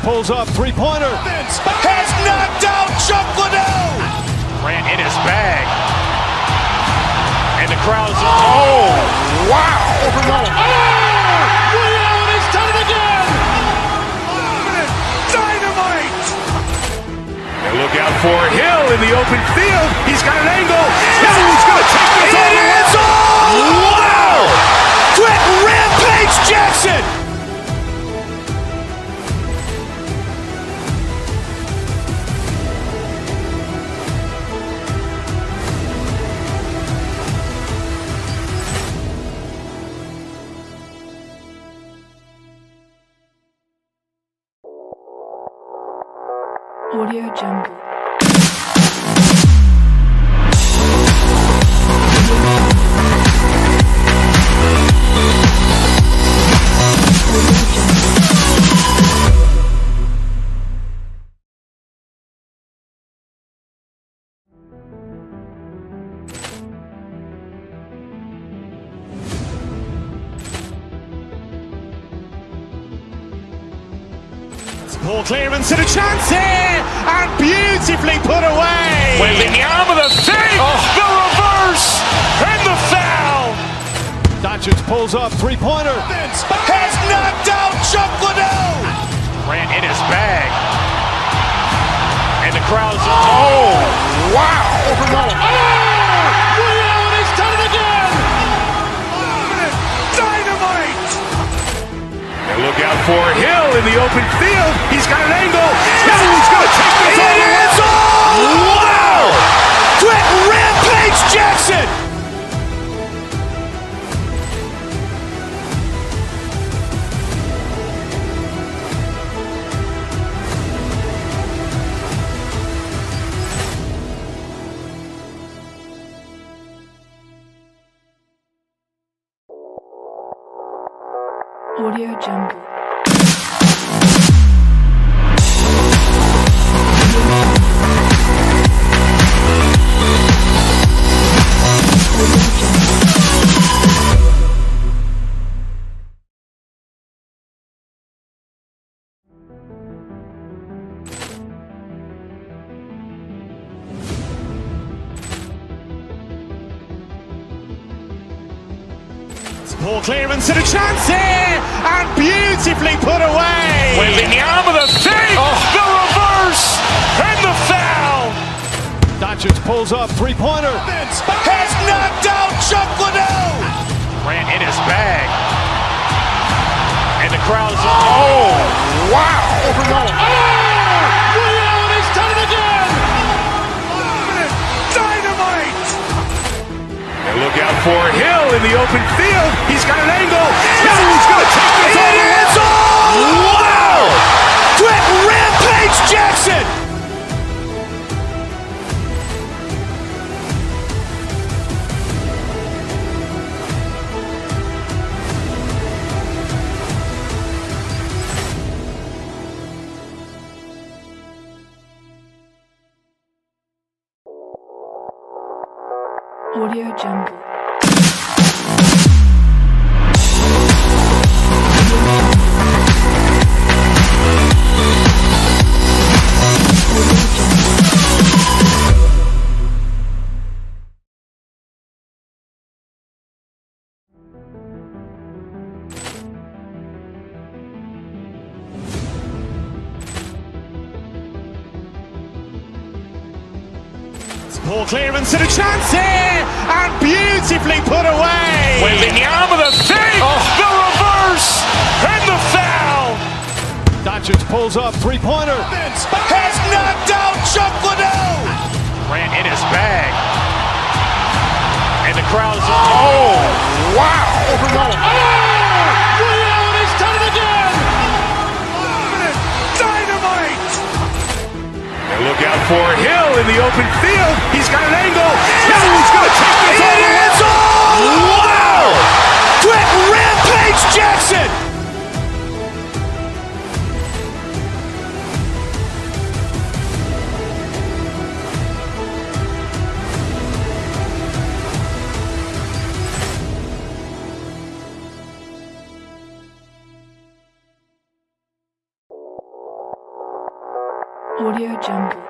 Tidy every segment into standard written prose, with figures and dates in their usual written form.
Pulls up, three-pointer. Has knocked out Chuck Liddell. Grant in his bag. And the crowd's, oh, wow. Ray Allen has done it again. Dynamite. And look out for Hill in the open field. He's got an angle. Hill's going to take this all the way. It is all. Wow. Quick Rampage Jackson. Audio Jungle. Ball clearance and a chance here, and beautifully put away. Wembenyama the fake, the reverse, and the foul. Doncic pulls up, three-pointer. Has knocked out Chuck Liddell. Grant in his bag. And the crowd's, oh, wow. Ray Allen has done it again. Dynamite. And look out for Hill in the open field. He's got an angle. Hill's going to take this all the way. It is all. Wow. Quick Rampage Jackson. Audio Jungle. Ball clearance and a chance here, and beautifully put away. Wembenyama the fake, the reverse, and the foul. Doncic pulls up, three-pointer. Has knocked out Chuck Liddell. Grant in his bag. And the crowd's, oh, wow. Ray Allen has done it again. Dynamite. And look out for Hill in the open field. He's got an angle. Hill's going to take this all the way. It is all. Wow. Quick Rampage Jackson. Audio Jungle. Ball clearance and a chance here, and beautifully put away. Wembenyama the fake, the reverse, and the foul. Doncic pulls up, three-pointer. Has knocked out Chuck Liddell. Grant in his bag. And the crowd's, oh, wow. Ray Allen has done it again. Dynamite. And look out for Hill in the open field. He's got an angle. Hill's going to take this all the way. It is all. Wow. Quick Rampage Jackson. Audio Jungle.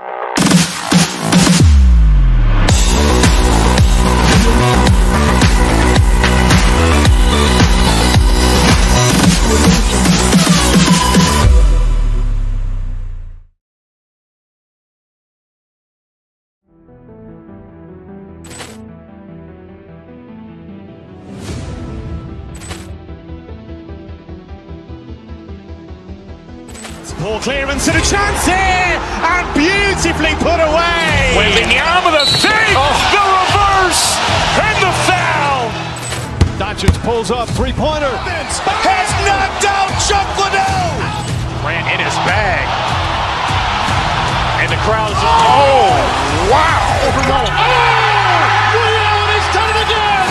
Poor clearance and a chance here, and beautifully put away. Waving the arm of the thing, the reverse, and the foul. Doncic pulls up, three-pointer. Has knocked out Chuck Liddell. Grant in his bag. And the crowd is, oh, wow. Ray Allen has done it again.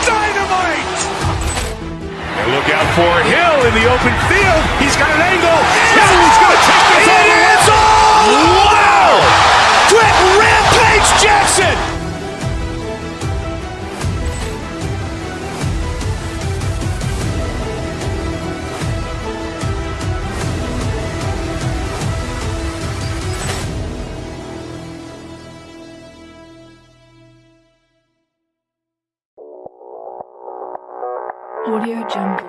Dynamite. And look out for Hill in the open field. He's got an angle. Hill is going to take this all the way. Wow. Grant Rampage Jackson. Audio Jungle.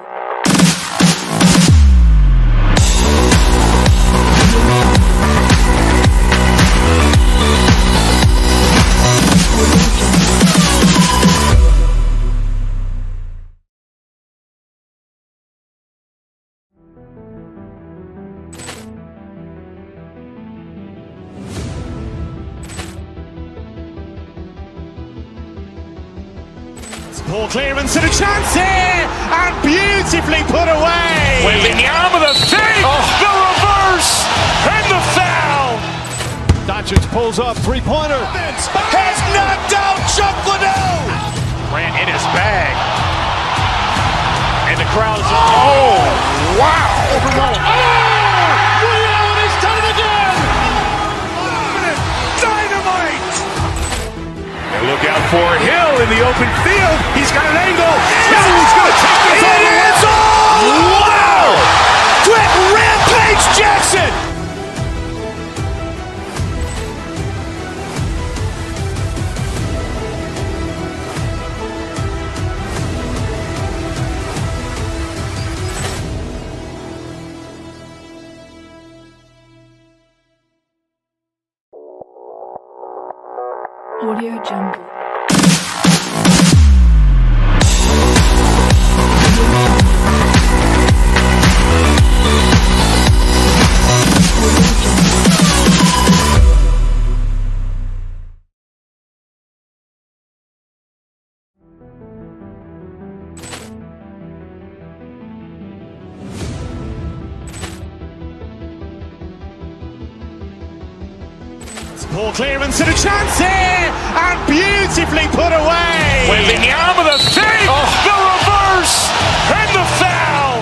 Poor clearance and a chance here, and beautifully put away. Waving the arm of the thing, the reverse, and the foul. Doncic pulls up, three-pointer. Has knocked out Chuck Liddell. Grant in his bag. And the crowd is, oh, wow. Ray Allen has done it again. Dynamite. And look out for Hill in the open field. He's got an angle. Hill is going to take this all the way. Wow. Grant Rampage Jackson. Audio Jungle. Poor clearance and a chance here, and beautifully put away. Waving the arm of the thing, the reverse, and the foul.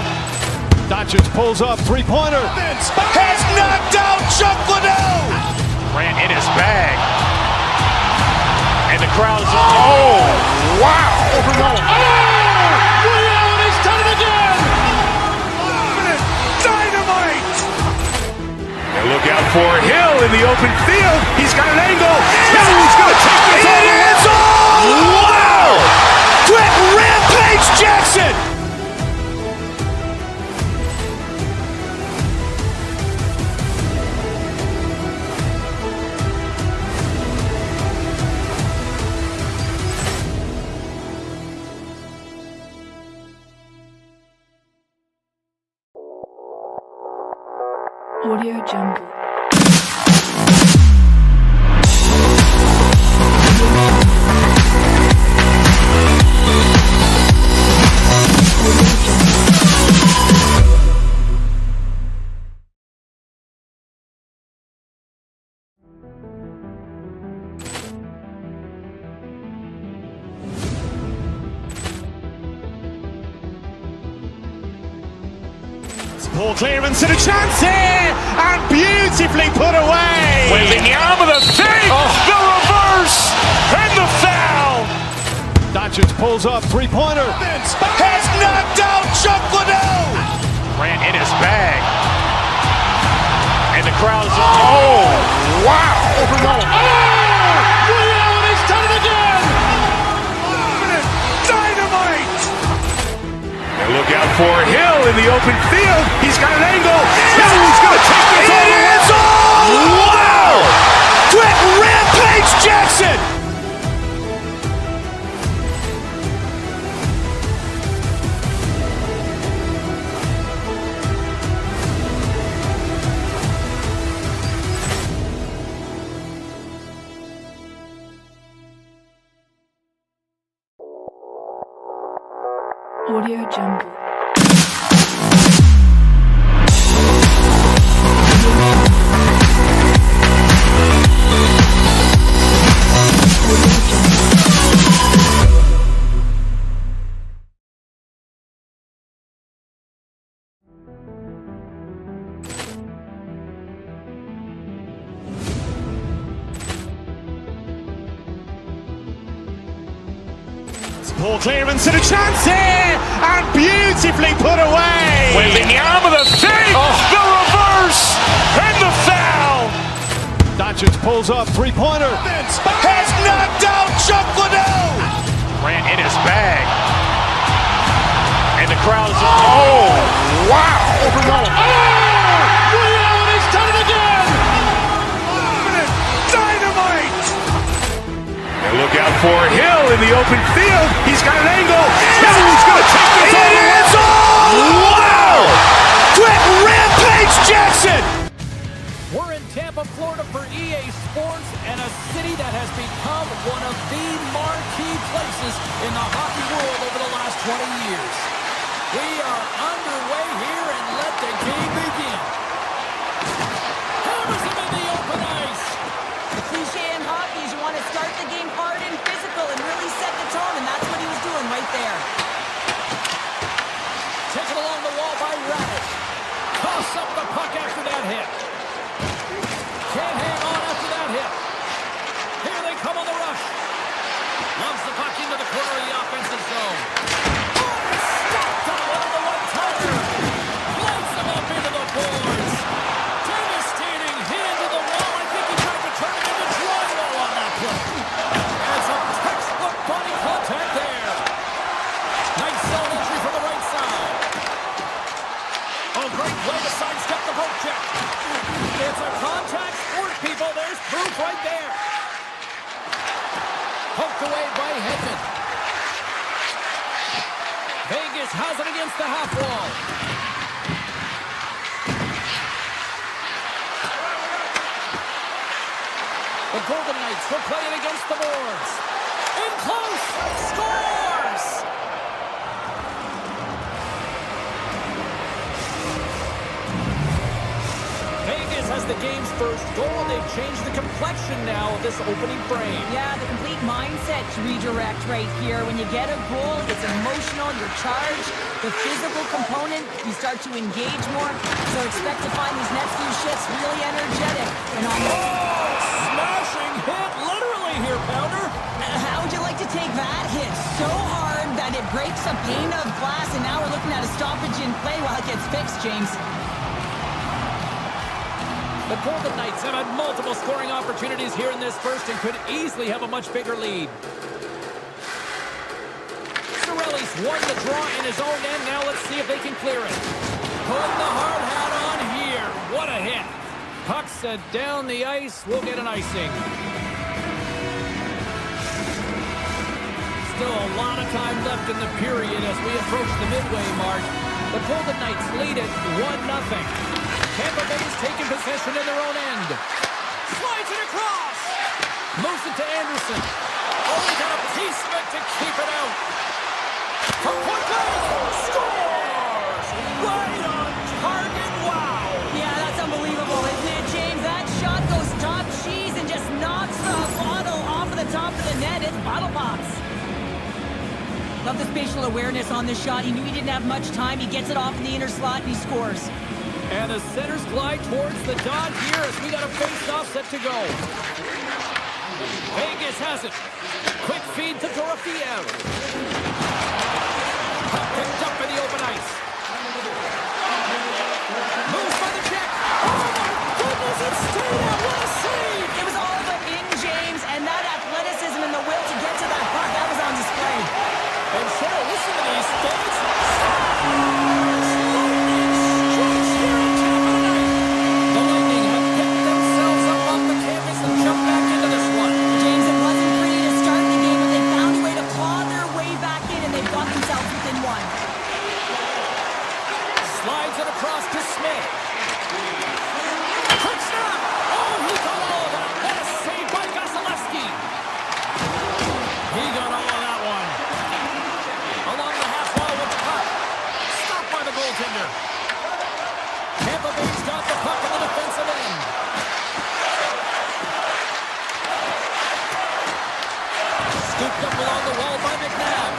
Doncic pulls up, three-pointer. Has knocked out Chuck Liddell. Grant in his bag. And the crowd is, oh, wow. Ray Allen has done it again. Dynamite. And look out for Hill in the open field. He's got an angle. Hill is going to take this all the way. Wow. Grant Rampage Jackson. Audio Jungle. Poor clearance and a chance here, and beautifully put away. Waving the arm of the thing, the reverse, and the foul. Doncic pulls up, three-pointer. Has knocked out Chuck Liddell. Grant in his bag. crowd is... Oh, wow! Woody Allen has done it again! Dynamite! And look out for Hill in the open field. He's got an angle. He's going to take this all the way. Wow! Quick Rampage Jackson! Audio Jungle. Poor clearance and a chance here, and beautifully put away. With the arm of the save, the reverse, and the foul. Doncic pulls up, three-pointer. Has knocked out Chuck Liddell. Ran in his bag. And the crowd is... Oh, wow. Woody Allen has done it again! Dynamite! And look out for Hill in the open field. He's got an angle. He's going to take this all the way. Wow! Quick Rampage Jackson! We're in Tampa, Florida for EA Sports, and a city that has become one of the marquee places in the hockey world over the last 20 years. We are underway here, and let the game begin. Hammers him in the open ice. The cliche in hockey is you want to start the game hard and physical and really set the tone, and that's what he was doing right there. Taken along the wall by Radish. Toss up the puck after that hit. Can't hang on after that hit. Here they come on the rush. Loves the puck into the corner of the offensive zone. Stopped on one of the one-timer. Plays him up into the boards. Devastating hit into the wall. I think he tried to turn it into drywall on that play. And some textbook body contact there. Nice zone entry from the right side. Oh, great play to sidestep the poke check. It's a contact sport, people. There's proof right there. Poked away by Hedman. Vegas has it against the half wall. The Golden Knights will play it against the boards. In close. Scores! Vegas has the game's first goal. They've changed the complexion now of this opening frame. Yeah, the complete mindset redirect right here. When you get a goal, it's emotional, you're charged. The physical component, you start to engage more. So expect to find these next few shifts really energetic. And on the... Smashing hit, literally here, Pounder. How would you like to take that hit? So hard that it breaks a pane of glass, and now we're looking at a stoppage in play while it gets fixed, James. The Golden Knights have had multiple scoring opportunities here in this first and could easily have a much bigger lead. Cirelli's won the draw in his own end. Now let's see if they can clear it. Put the hard hat on here. What a hit. Puck set down the ice. We'll get an icing. Still a lot of time left in the period as we approach the midway mark. The Golden Knights lead it 1-0. Tampa Bay's taking possession in their own end. Slides it across. Moves it to Anderson. Only got a piece of it to keep it out. From point blank. Scores! Right on target. Wow. Yeah, that's unbelievable, isn't it, James? That shot goes top cheese and just knocks the bottle off of the top of the net. It's bottle pops. Love the spatial awareness on this shot. He knew he didn't have much time. He gets it off in the inner slot and he scores. And the centers glide towards the dot here as we got a face-off set to go. Vegas has it. Quick feed to Dorofiev. Puck picked up in the open ice. Moves by the check. Oh my goodness, Smith. Quick snap! Oh, he got all of that. That is saved by Vasilevsky. He got all of that one. Along the half wall with the puck. Stopped by the goaltender. Tampa Bay's got the puck in the defensive end. Scooped up along the wall by McNabb.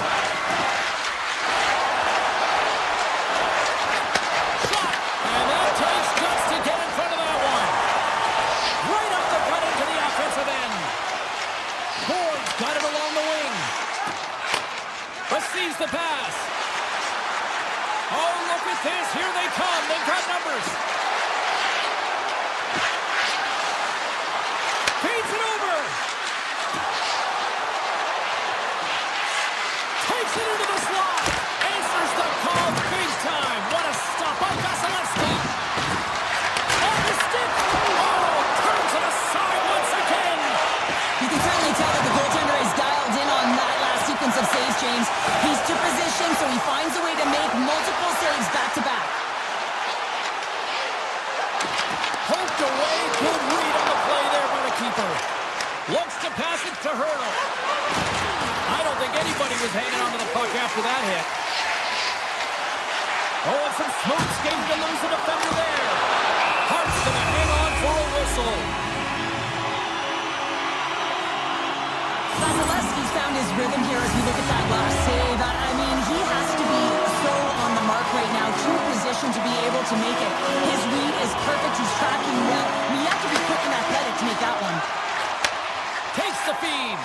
Shot! And that takes guts to get in front of that one. Right up the gut into the offensive end. Ford's got it along the wing. Receives the pass. Oh, look at this. Here they come. They've got numbers. Feeds it over. Takes it into the slot. Answers the call big time. What a stop by Vasilevsky. On the stick. Oh, turns it aside once again. You can certainly tell that the goaltender is dialed in on that last sequence of saves, James. He's to position, so he finds a way to make multiple saves back-to-back. Poked away. Good read on the play there by the keeper. Looks to pass it to Hurdle. I don't think anybody was hanging on to the puck after that hit. Oh, and some smooth skating to lose the defender there. Hart's going to hang on for a whistle. Vasilevsky's found his rhythm here as we look at that last save. I mean, he has to be so on the mark right now, true position to be able to make it. His read is perfect. He's tracking well. I mean, you have to be quick and athletic to make that one. Takes the feed.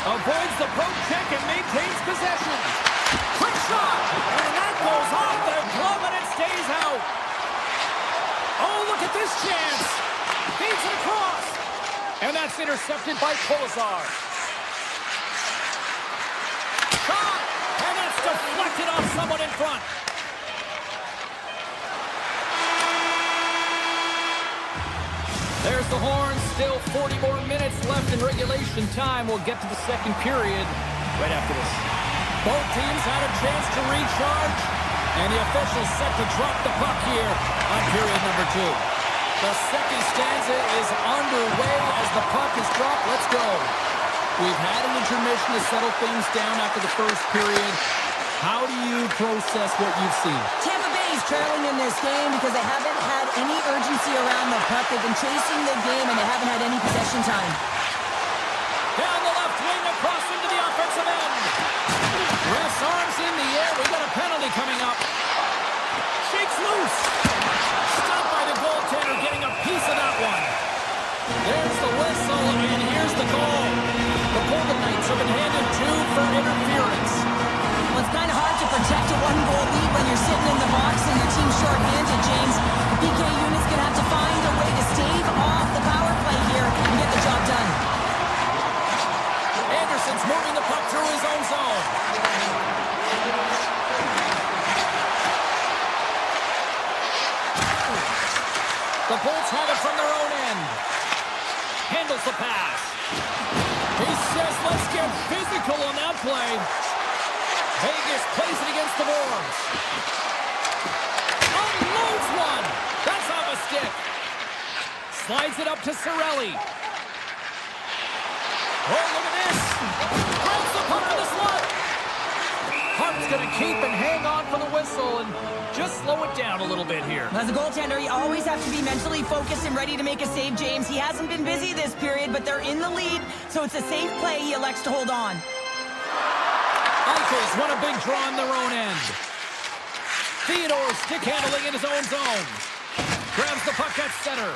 Avoids the poke check and maintains possession. Quick shot! And that goes off the glove and it stays out. Oh, look at this chance. Feeds it across. And that's intercepted by Kolazar. Shot! And that's deflected off someone in front. There's the horn. Still 40 more minutes left in regulation time. We'll get to the second period right after this. Both teams had a chance to recharge, and the officials set to drop the puck here on period number 2. The second stanza is underway as the puck is dropped. Let's go. We've had an intermission to settle things down after the first period. How do you process what you've seen? Tampa Bay is trailing in this game because they haven't had any urgency around the puck. They've been chasing the game, and they haven't had any possession time. Down the left wing, across into the offensive end. Ref's arms in the air. We got a penalty coming up. Shakes loose. Stopped by the goaltender, getting a piece of that one. There's the whistle, and here's the call. The Golden Knights have been handed 2 for interference. Well, it's kind of hard to protect a one-goal lead when you're sitting in the box and your team's short-handed, James. The PK unit's going to have to find a way to stave off the power play here and get the job done. Anderson's moving the puck through his own zone. The Bolts have it from their own end. Handles the pass. He says, let's get physical on that play. Vegas plays it against the boards. Unloads one. That's off a stick. Slides it up to Cirelli. Oh, look at this. Throws the puck in the slot. Hart's going to keep and hang on for the whistle and just slow it down a little bit here. As a goaltender, you always have to be mentally focused and ready to make a save, James. He hasn't been busy this period, but they're in the lead, so it's a safe play. He elects to hold on. Eichels won a big draw on their own end. Theodore stick handling in his own zone. Grabs the puck at center.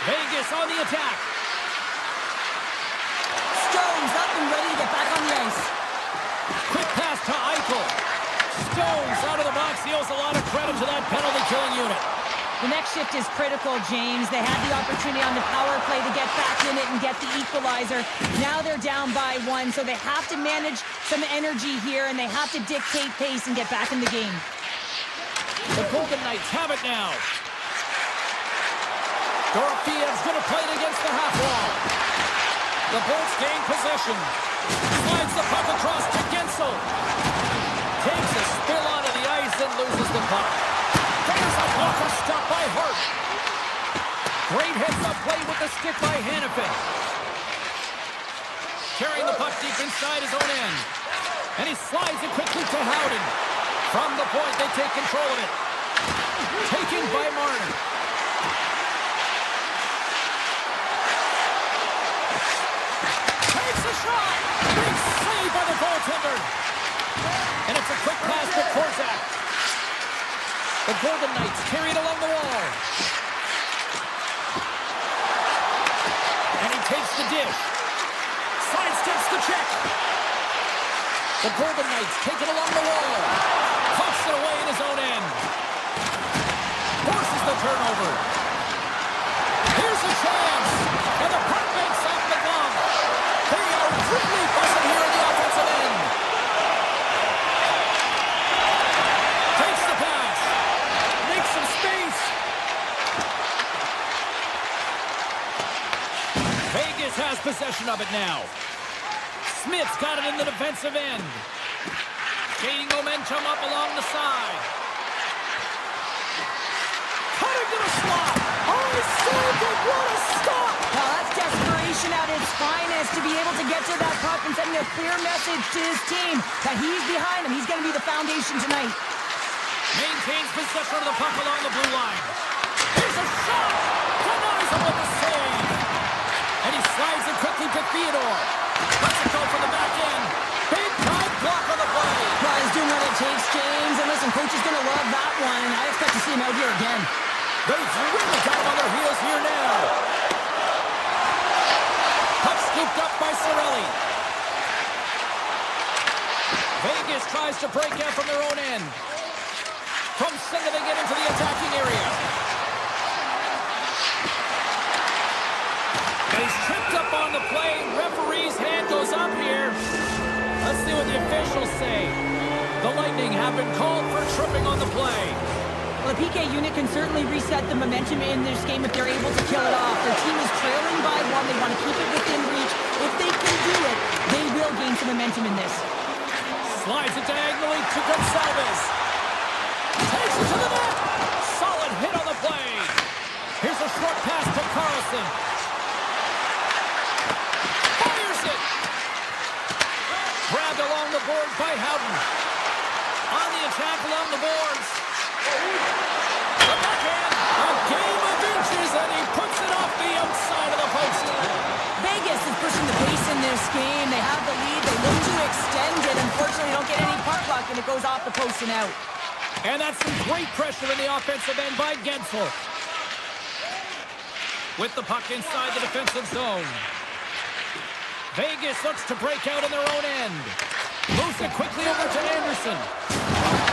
Vegas on the attack. Stone's up and ready to get back on the ice. Quick pass to Eichel. Stone's out of the box. He owes a lot of credit to that penalty-killing unit. The next shift is critical, James. They had the opportunity on the power play to get back in it and get the equalizer. Now they're down by 1, so they have to manage some energy here, and they have to dictate pace and get back in the game. The Golden Knights have it now. Dorofiev's going to play it against the half wall. The Bolts gain possession. Slides the puck across to Gensel. Great heads-up play with the stick by Hannafin. Carrying the puck deep inside his own end. And he slides it quickly to Howden. From the point, they take control of it. Taken by Marner. Takes a shot. Big save by the goaltender. And it's a quick pass to Kodiak. The Golden Knights carry it along the wall. And he takes the dish. Sidesteps the check. The Golden Knights take it along the wall. Puts it away in his own end. Forces the turnover. Here's a chance. And the puck makes off the glove. They are really buzzing here in the offensive end. Takes the pass. Makes some space. Vegas has possession of it now. Smith's got it in the defensive end. Gaining momentum up along the side. Cutting to the slot. Oh, he saved it. What a stop. Now that's desperation at its finest to be able to get to that puck and sending a clear message to his team that he's behind him. He's going to be the foundation tonight. Maintains possession of the puck along the blue line. Here's a shot. Denies him with a save. And he slides it quickly to Theodore. Let's it go from the back end. Big time block on the play. Well, he's doing what it takes, James. And listen, coach is going to love that one. I expect to see him out here again. They've really got him on their heels here now. Puck scooped up by Cirelli. Vegas tries to break out from their own end. From center they get into the attacking area. And he's tripped up on the play. Referee's hand goes up here. Let's see what the officials say. The Lightning have been called for tripping on the play. Well, the PK unit can certainly reset the momentum in this game if they're able to kill it off. Their team is trailing by one. They want to keep it within reach. If they can do it, they will gain some momentum in this. Slides it diagonally to Gonsalves. Takes it to the net. Solid hit on the play. Here's a short pass to Carlson. Fires it. Grabbed along the boards by Howden. On the attack along the boards. The backhand. A game of inches, and he puts it off the outside of the post. Vegas is pushing the pace in this game. They have the lead. They look to extend it. Unfortunately, don't get any puck luck, and it goes off the post and out. And that's some great pressure in the offensive end by Gensel. With the puck inside the defensive zone. Vegas looks to break out in their own end. Moves it quickly over to Anderson.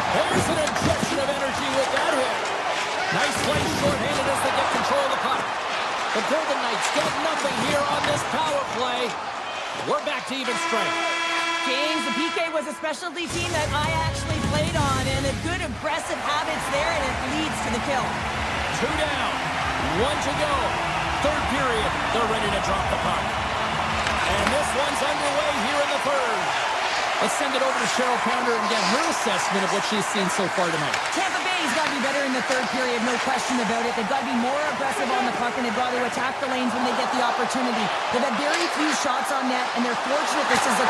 There's an injection of energy with that hit. Nice play shorthanded as they get control of the puck. The Golden Knights get nothing here on this power play. We're back to even strength. James, the PK was a specialty team that I actually played on, and a good aggressive habits there, and it leads to the kill. 2 down, 1 to go. Third period, they're ready to drop the puck. And this one's underway here in the third. Let's send it over to Cheryl Pounder and get her assessment of what she's seen so far tonight. Tampa Bay's got to be better in the third period, no question about it. They've got to be more aggressive on the puck, and they've got to attack the lanes when they get the opportunity. They've had very few shots on net, and they're fortunate this is a...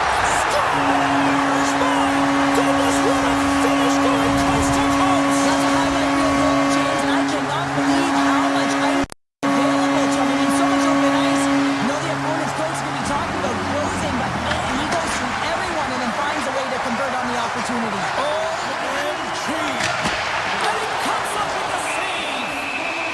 Goodness, what a finish going coast to coast! That's a highlight reel goal, James, and I cannot believe how much ice is available to him. I mean, so much open ice. You know the opponent's coach is going to be talking about closing, but he goes through everyone and then finds a way to convert on the opportunity. OMG! And he comes up with the save!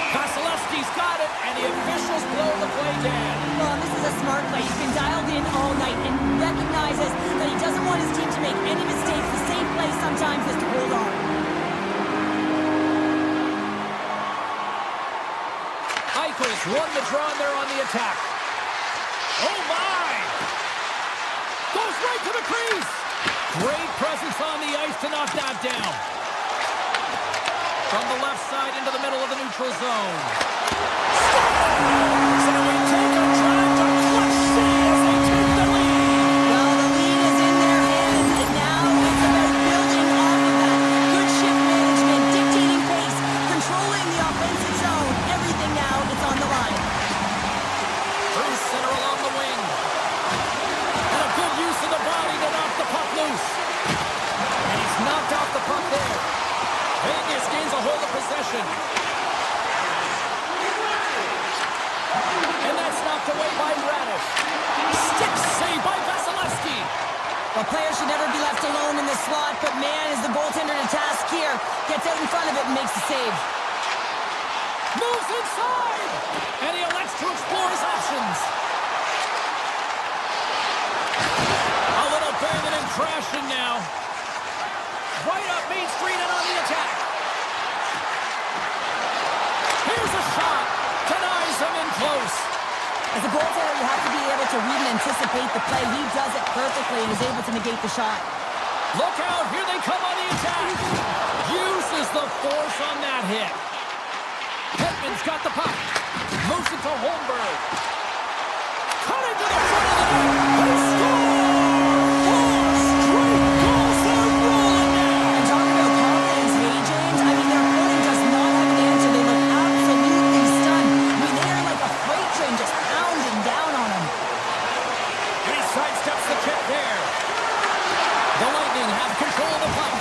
Vasilevsky's got it, and the officials blow the play dead. Well, this is a smart play. He's been dialed in all night and recognizes that he doesn't want his team to make any mistakes. The safe play sometimes is to hold on. Eichel's won the draw, and they're on the attack. Oh, my! Goes right to the crease! Great presence on the ice to knock that down. From the left side into the middle of the neutral zone. So we take a drive to clutch C as they take the lead. Well, the lead is in their hands, and now it's about building off of that. Good shift management, dictating pace, controlling the offensive zone. Vegas gains a hold of possession. And that's knocked away by Radish. Stick save by Vasilevsky. Well, players should never be left alone in the slot, but man, is the goaltender to task here. Gets out in front of it and makes the save. Moves inside. And he elects to explore his options. A little banging and crashing now. Right up Main Street and on the attack. Here's a shot. Denies him in close. As a goaltender, you have to be able to read and anticipate the play. He does it perfectly and is able to negate the shot. Look out. Here they come on the attack. Uses the force on that hit. Hedman's got the puck. Moves it to Holmberg. Cutting to the front of the net. They score! 4 straight goals. They're rolling now. And talking about confidence, hey, James, I mean, their opponent does not have an answer. They look absolutely stunned. I mean, they are like a freight train just pounding down on them. And he sidesteps the check there. The Lightning have control of the puck.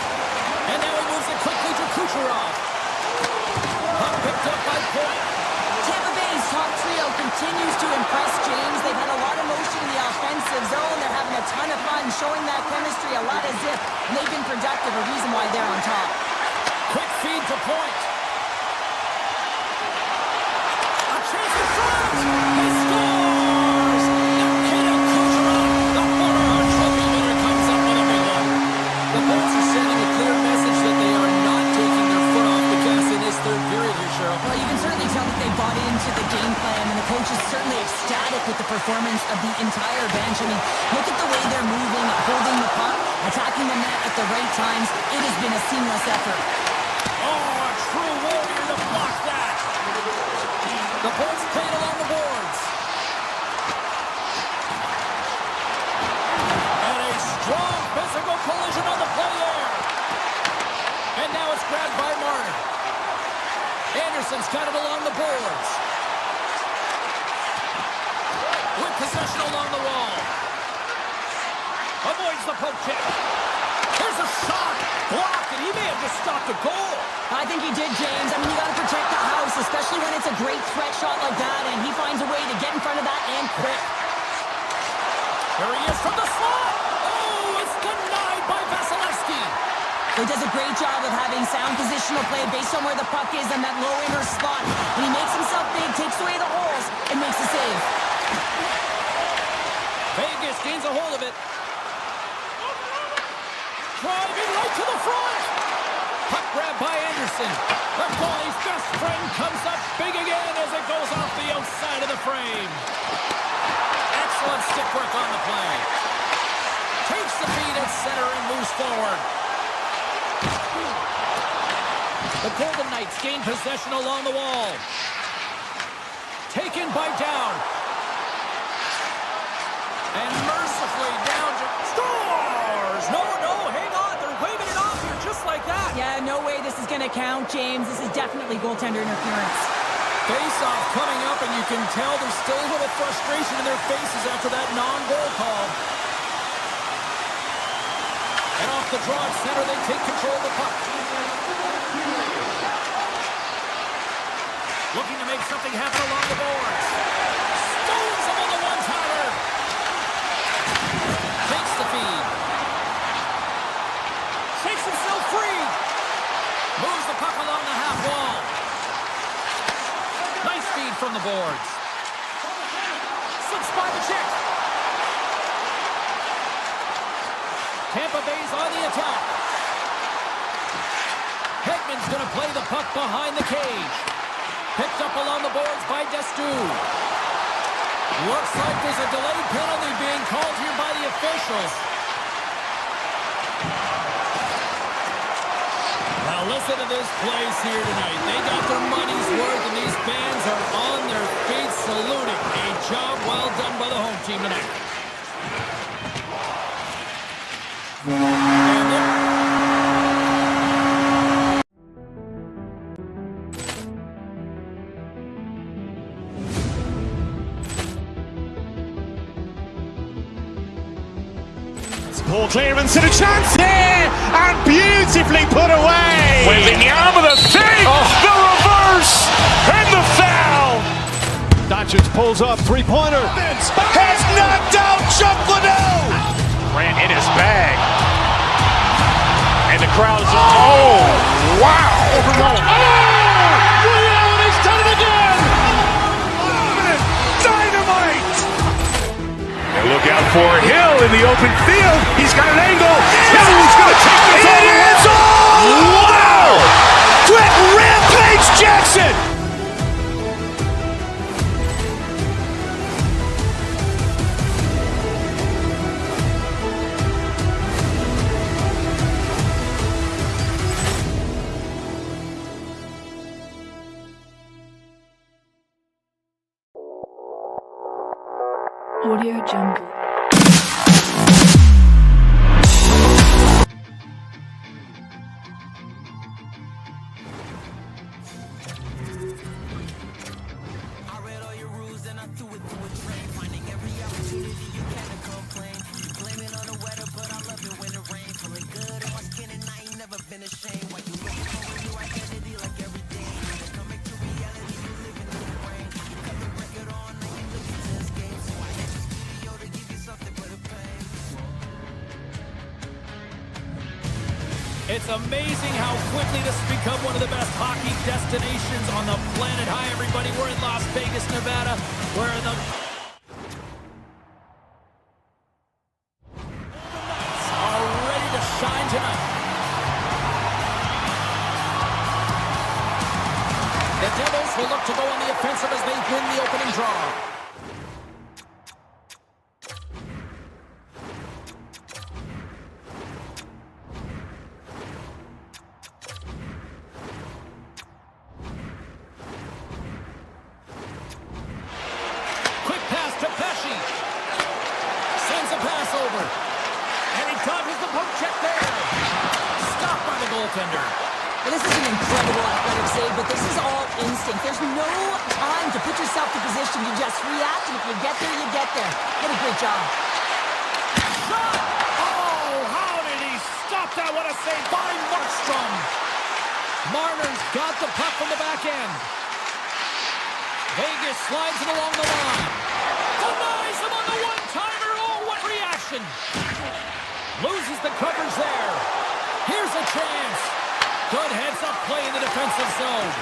And now he moves it quickly to Kucherov. Puck picked up by Point. Tampa Bay's top trio continues to impress, James. They've had a lot of motion in the offensive zone. They're having a ton of fun, showing that chemistry a lot as if they've been productive, a reason why they're on top. Quick feed to Point. A chance in front. He scores! Nikita Kucherov, the former Hart Trophy winner, comes up with a big one. The Bolts are sending a clear message that they are not taking their foot off the gas in this third period here, Cheryl. Well, you can certainly tell that they bought into the game plan, and the coach is certainly ecstatic with the performance of the entire bench. I mean, look at the way they're moving, holding the puck, attacking the net at the right times. It has been a seamless effort. Oh, a true warrior to block that. The Bolts played along the boards. And a strong physical collision on the play there. And now it's grabbed by Martin. Anderson's got it along the boards. With possession along the wall. Avoids the poke check. Here's a shot. Blocked, and he may have just stopped a goal. I think he did, James. I mean, you got to protect the house, especially when it's a great threat shot like that, and he finds a way to get in front of that and quick. Here he is from the slot. Oh, it's denied by Vasilevsky. He does a great job of having sound positional play based on where the puck is in that low inner slot. And he makes himself big, takes away the holes, and makes the save. Vegas gains a hold of it. Driving right to the front. Puck grab by Anderson. The goalie's best friend comes up big again as it goes off the outside of the frame. Excellent stick work on the play. Takes the feed at center and moves forward. The Golden Knights gain possession along the wall. Taken by Down. And mercifully down to scores! No, hang on. They're waving it off here just like that. Yeah, no way this is going to count, James. This is definitely goaltender interference. Face-off coming up, and you can tell there's still a little frustration in their faces after that non-goal call. And off the draw at center, they take control of the puck. Looking to make something happen along the boards. Stones him on the one-timer. Takes the feed. Shakes himself free. Moves the puck along the half wall. Nice feed from the boards. Slips by the check. Tampa Bay's on the attack. Hedman's going to play the puck behind the cage. Picked up along the boards by Destu. Looks like there's a delayed penalty being called here by the officials. Now listen to this place here tonight. They got their money's worth, and these fans are on their feet saluting. A job well done by the home team tonight. And there. Ball clearance and a chance here, and beautifully put away. Waving pulls up, three-pointer. Has knocked out Chuck Liddell. Grant in his bag. And the crowd is, oh, wow. Overrun. Oh, Ray Allen has done it again. Dynamite. And look out for Hill in the open field. He's got an angle. Hill's going to take this all the way. Wow. Brett Rampage Jackson. Audio Jungle. I read all your rules and I threw it through a train. Finding every opportunity you can to complain. You blame it on the weather, but I love it when it rains. Feeling good in my skin and I ain't never been ashamed. Why you looking for a new identity like every day? You come back to reality, you living in the brain. You cut the record on, now you looking to escape. So I hit the studio to give you something for the pain. It's amazing how quickly this has become one of the best hockey destinations on the planet. Hi, everybody. We're in Las Vegas, Nevada, where the Knights are ready to shine tonight. The Devils will look to go on the offensive as they win the opening draw. Quick pass to Pesci. Sends a pass over. And he dodges the poke check there. Stopped by the goaltender. Well, this is an incredible athletic save, but this is all instinct. There's no time to put yourself in position. You just react, and if you get there, you get there. What a great job. Shot! Oh, how did he stop that? What a save by Markstrom. Marner's got the puck from the back end. Vegas slides it along the line. Denies him on the one-timer. Oh, what reaction. Loses the coverage there. Here's a chance. Good heads-up play in the defensive zone.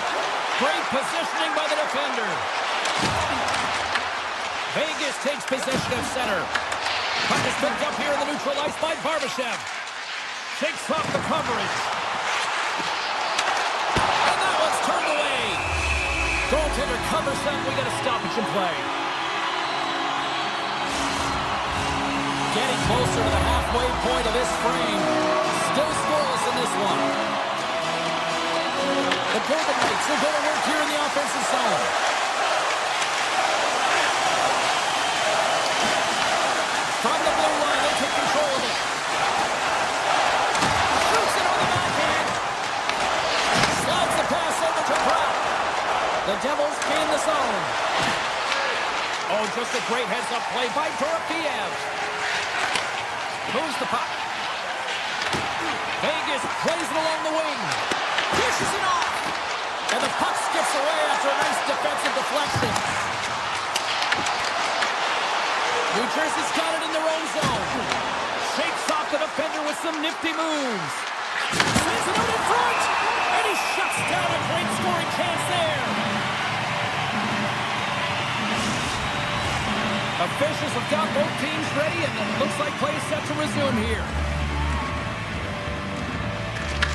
Great positioning by the defender. Vegas takes possession of center. Puck is picked up here in the neutral ice by Barbashev. Shakes off the coverage. And that one's turned away. Goaltender covers them. We got a stoppage in play. Getting closer to the halfway point of this frame. Still scoreless in this one. The Golden Knights will go to work here in the offensive zone. From the blue line, they take control of it. Shoots it on the backhand. Slides the pass over to Pratt. The Devils gain the zone. Oh, just a great heads-up play by Dorofeev. Moves the puck. Vegas plays it along the wing. Pushes it off. And the puck skips away after a nice defensive deflection. New Jersey's got it in their own zone. Shakes off the defender with some nifty moves. Sends it out in front. And he shuts down a great scoring chance there. Officials have got both teams ready, and it looks like play is set to resume here.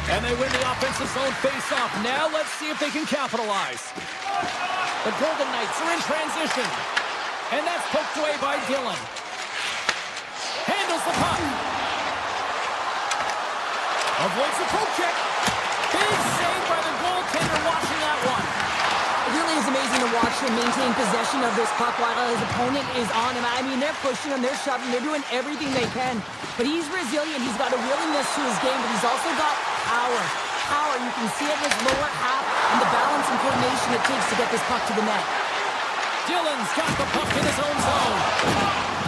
And they win the offensive zone face-off. Now let's see if they can capitalize. The Golden Knights are in transition. And that's poked away by Dillon. Handles the puck. Avoids the poke check. Big save by the goaltender watching that one. It really is amazing to watch him maintain possession of this puck while his opponent is on him. I mean, they're pushing him, they're shoving, they're doing everything they can. But he's resilient. He's got a willingness to his game, but he's also got power. Power, you can see it in his lower half and the balance and coordination it takes to get this puck to the net. Dillon's got the puck in his own zone.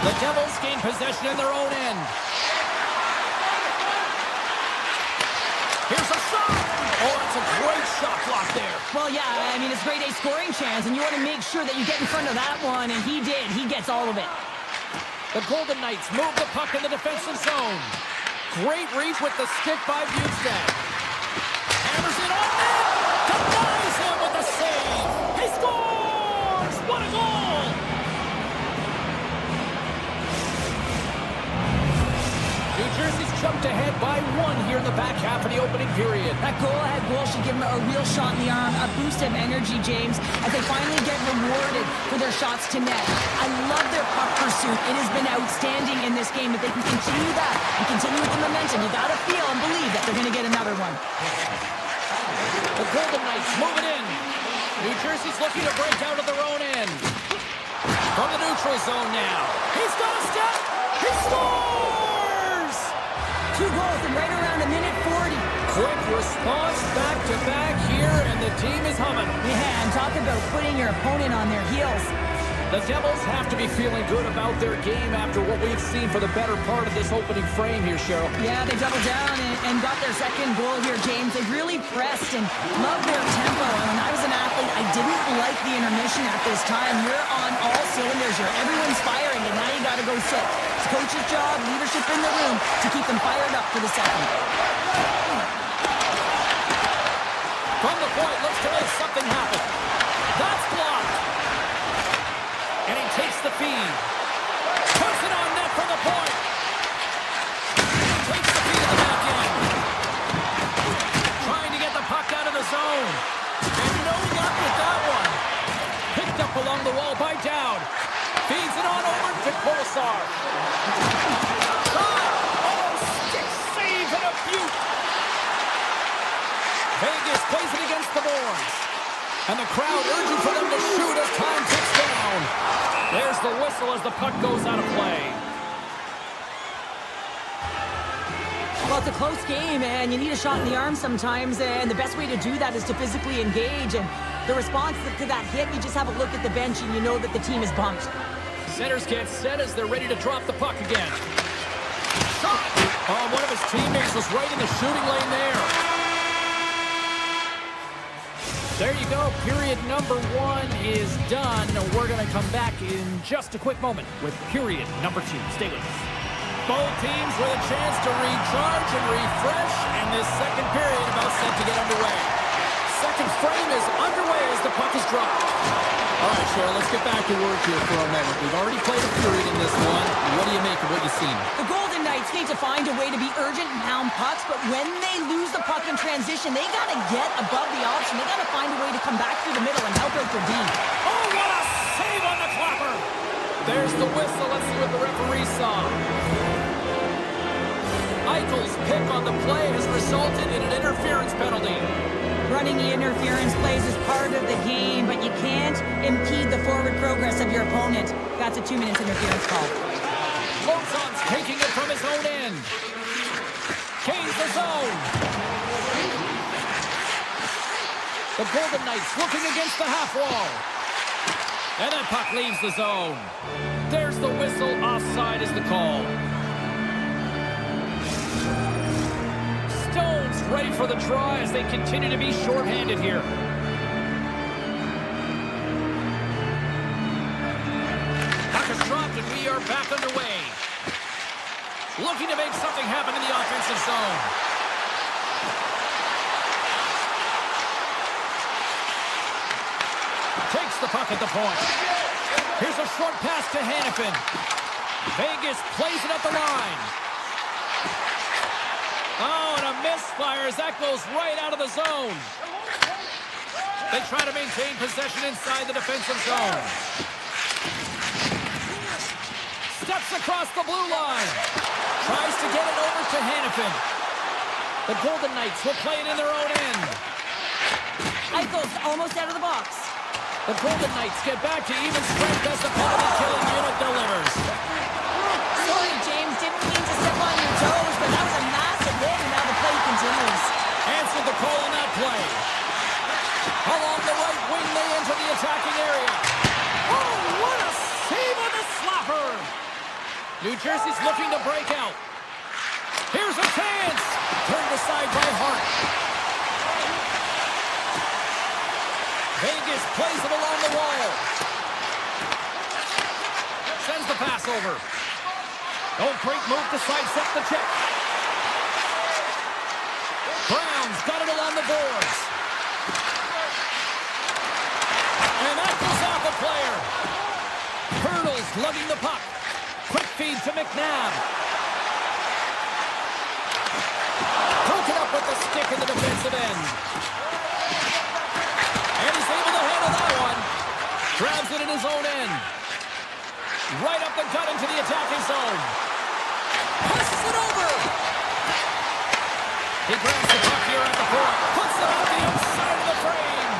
The Devils gain possession in their own end. Here's a shot. Oh, it's a great shot block there. Well, yeah, I mean, it's grade A scoring chance, and you want to make sure that you get in front of that one, and he did. He gets all of it. The Golden Knights move the puck in the defensive zone. Great reach with the stick by Bukestad. Hammers it on net. Denies him with the save. He scores! What a goal! New Jersey's jumped ahead by 1 here in the back half of the opening period. That goal-ahead goal should give them a real shot in the arm, a boost of energy, James, as they finally get rewarded for their shots to net. I love their puck pursuit. It has been outstanding in this game. If they can continue that and continue with the momentum, you got to feel and believe that they're going to get another one. The Golden Knights move it in. New Jersey's looking to break out of their own end. From the neutral zone now. He's got a step. He scores! 2 goals in right around a minute 40. Quick response back-to-back here, and the team is humming. Yeah, and talk about putting your opponent on their heels. The Devils have to be feeling good about their game after what we've seen for the better part of this opening frame here, Cheryl. Yeah, they doubled down and got their second goal here, James. They really pressed and loved their tempo. And when I was an athlete, I didn't like the intermission at this time. You're on all cylinders here. Everyone's firing, and now you got to go sit. It's coach's job, leadership in the room to keep them fired up for the second. From the point, looks to make something happen. That's blocked. And he takes the feed. Puts it on net from the point. Takes the feed to the back end. Trying to get the puck out of the zone. And no luck with that one. Picked up along the wall by Dowd. Feeds it on over to Kolesar. Shot! Oh, stick save and a beaut. Vegas plays it against the boards. And the crowd urging for them to shoot as time ticks down. There's the whistle as the puck goes out of play. Well, it's a close game, and you need a shot in the arm sometimes, and the best way to do that is to physically engage. And the response to that hit, you just have a look at the bench, and you know that the team is bumped. Centers get set as they're ready to drop the puck again. Shot! Oh, one of his teammates was right in the shooting lane there. There you go. Period number 1 is done. We're going to come back in just a quick moment with period number 2. Stay with us. Both teams with a chance to recharge and refresh, and this second period about set to get underway. Second frame is underway as the puck is dropped. All right, Cheryl, let's get back to work here for a moment. We've already played a period in this one. What do you make of what you've seen? The Golden Knights need to find a way to be urgent and pound pucks, but when they lose the puck in transition, they got to get above the option. They got to find a way to come back through the middle and help out their D. Oh, what a save on the clapper! There's the whistle. Let's see what the referee saw. Eichel's pick on the play has resulted in an interference penalty. Running the interference plays is part of the game, but you can't impede the forward progress of your opponent. That's a 2-minute interference call. Lozon's taking it from his own end. Kane's the zone. The Golden Knights looking against the half wall. And that puck leaves the zone. There's the whistle. Offside is the call. Stone's ready for the try as they continue to be shorthanded here. Puck is dropped and we are back underway. Looking to make something happen in the offensive zone. Takes the puck at the point. Here's a short pass to Hannafin. Vegas plays it at the line. Oh, and a misfire as that goes right out of the zone. They try to maintain possession inside the defensive zone. Steps across the blue line. Tries to get it over to Hannafin. The Golden Knights will play it in their own end. Eichel's almost out of the box. The Golden Knights get back to even strength as the penalty-killing unit delivers. Sorry, James, didn't mean to step on your toes, but that was a massive hit, and now the play continues. Answered the call on that play. Along the right wing, they enter the attacking area. Oh, what a save on the slapper! New Jersey's looking to break out. Here's a chance! Turned aside by Hart. over. Oh, great move to sidestep the check. Brown's got it along the boards. And that goes off a player. Hurdles lugging the puck. Quick feed to McNabb. Broke it up with the stick in the defensive end. And he's able to handle that one. Grabs it in his own end. Right up the gut into the attacking zone. Passes it over. He grabs the puck here at the point. Puts it on the outside of the frame.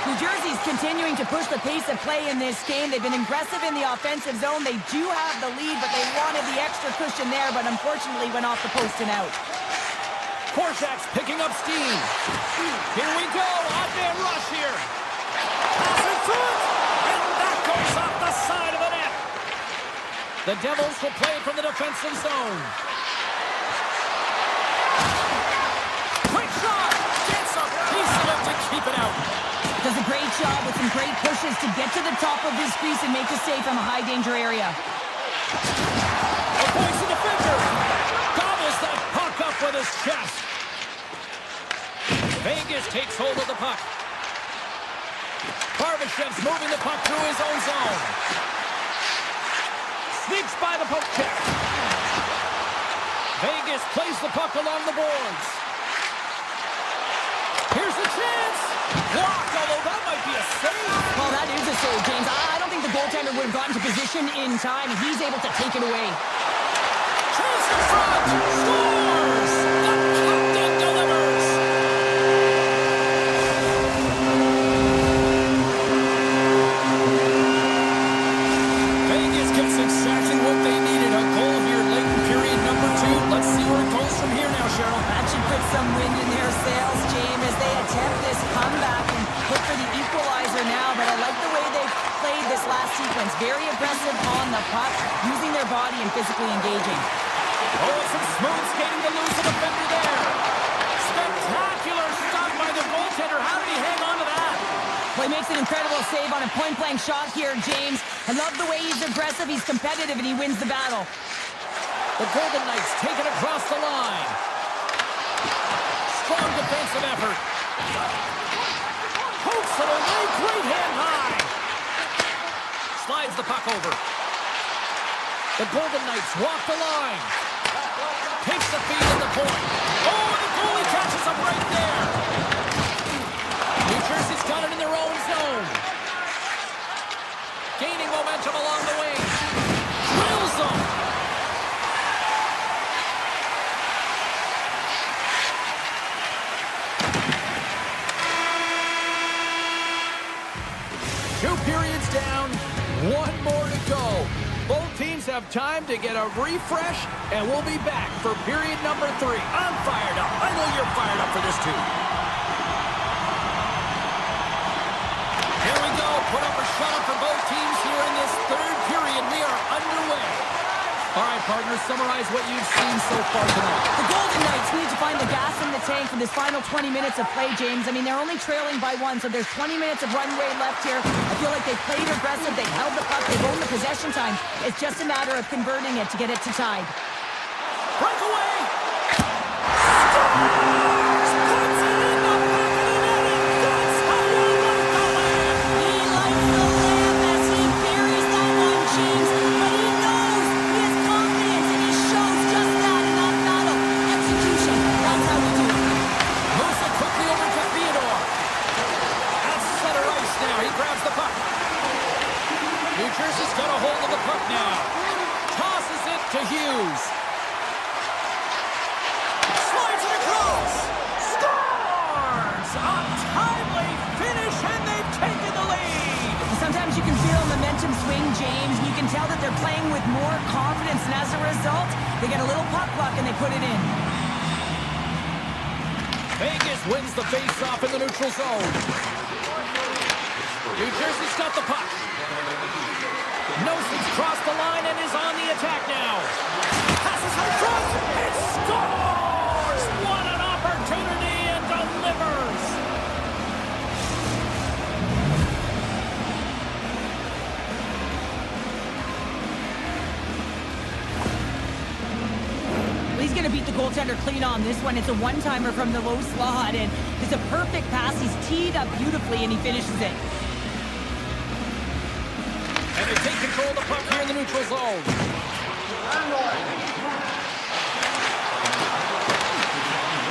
New Jersey's continuing to push the pace of play in this game. They've been aggressive in the offensive zone. They do have the lead, but they wanted the extra cushion there, but unfortunately went off the post and out. Kodiak's picking up steam. Here we go. Odd man rush here. Pass in front. And that goes off the side of the net. The Devils will play from the defensive zone. Quick shot. Gets a piece of it to keep it out. Does a great job with some great pushes to get to the top of his crease and make it safe from a high-danger area. Avoids the defender. Gobbles that puck up with his chest. Vegas takes hold of the puck. Barbashev's moving the puck through his own zone. Sneaks by the poke check. Vegas plays the puck along the boards. Here's the chance. Blocked, although that might be a save. Well, that is a save, James. I don't think the goaltender would have gotten to position in time. He's able to take it away. Chase in front. Scores. The captain delivers. Vegas gets exactly what they needed. A goal here late in period number 2. Let's see where it goes from here now, Cheryl. That should put some wind in their sails, James, as they attempt this comeback and look for the equalizer now. But I like the way they played this last sequence. Very aggressive on the puck, using their body and physically engaging. Oh, some smooth skating to lose the defender there. Spectacular stop by the goaltender. How did he hang on to that? Well, he makes an incredible save on a point-blank shot here, James. I love the way he's aggressive, he's competitive, and he wins the battle. The Golden Knights take it across the line. Strong defensive effort. Pokes it away, great hand high. Slides the puck over. The Golden Knights walk the line. Takes the feed at the point. Oh, the goalie catches him right there. New Jersey's got it in their own zone. Gaining momentum along the wing. Drills them. Two periods down, one more to go. Both teams have time to get a refresh, and we'll be back for period number 3. I'm fired up. I know you're fired up for this too. Here we go. Put up or shut up for both teams here in this third period. We are underway. All right, partners, summarize what you've seen so far tonight. The Golden Knights need to find the gas in the tank for this final 20 minutes of play, James. I mean, they're only trailing by 1, so there's 20 minutes of runway left here. I feel like they've played aggressive, they've held the puck, they've owned the possession time. It's just a matter of converting it to get it to tied. Breakaway! Scores! Puts it in the back of the net, and that's how you like the land! He likes the lamp as he buries that one, James. But he knows he has confidence, and he shows just that in that battle. Execution, that's how we do it. Moves it quickly over to Theodore. At center ice now, he grabs the puck. New Jersey's got a hold of the puck now. Tosses it to Hughes. Slides it across. Scores! A timely finish, and they've taken the lead. Sometimes you can feel momentum swing, James, and you can tell that they're playing with more confidence, and as a result, they get a little puck luck and they put it in. Vegas wins the face-off in the neutral zone. New Jersey's got the puck. Noson's crossed the line and is on the attack now. Passes in front and scores! What an opportunity, and delivers! goaltender clean on this one. It's a one-timer from the low slot, and it's a perfect pass. He's teed up beautifully, and he finishes it. And they take control of the puck here in the neutral zone.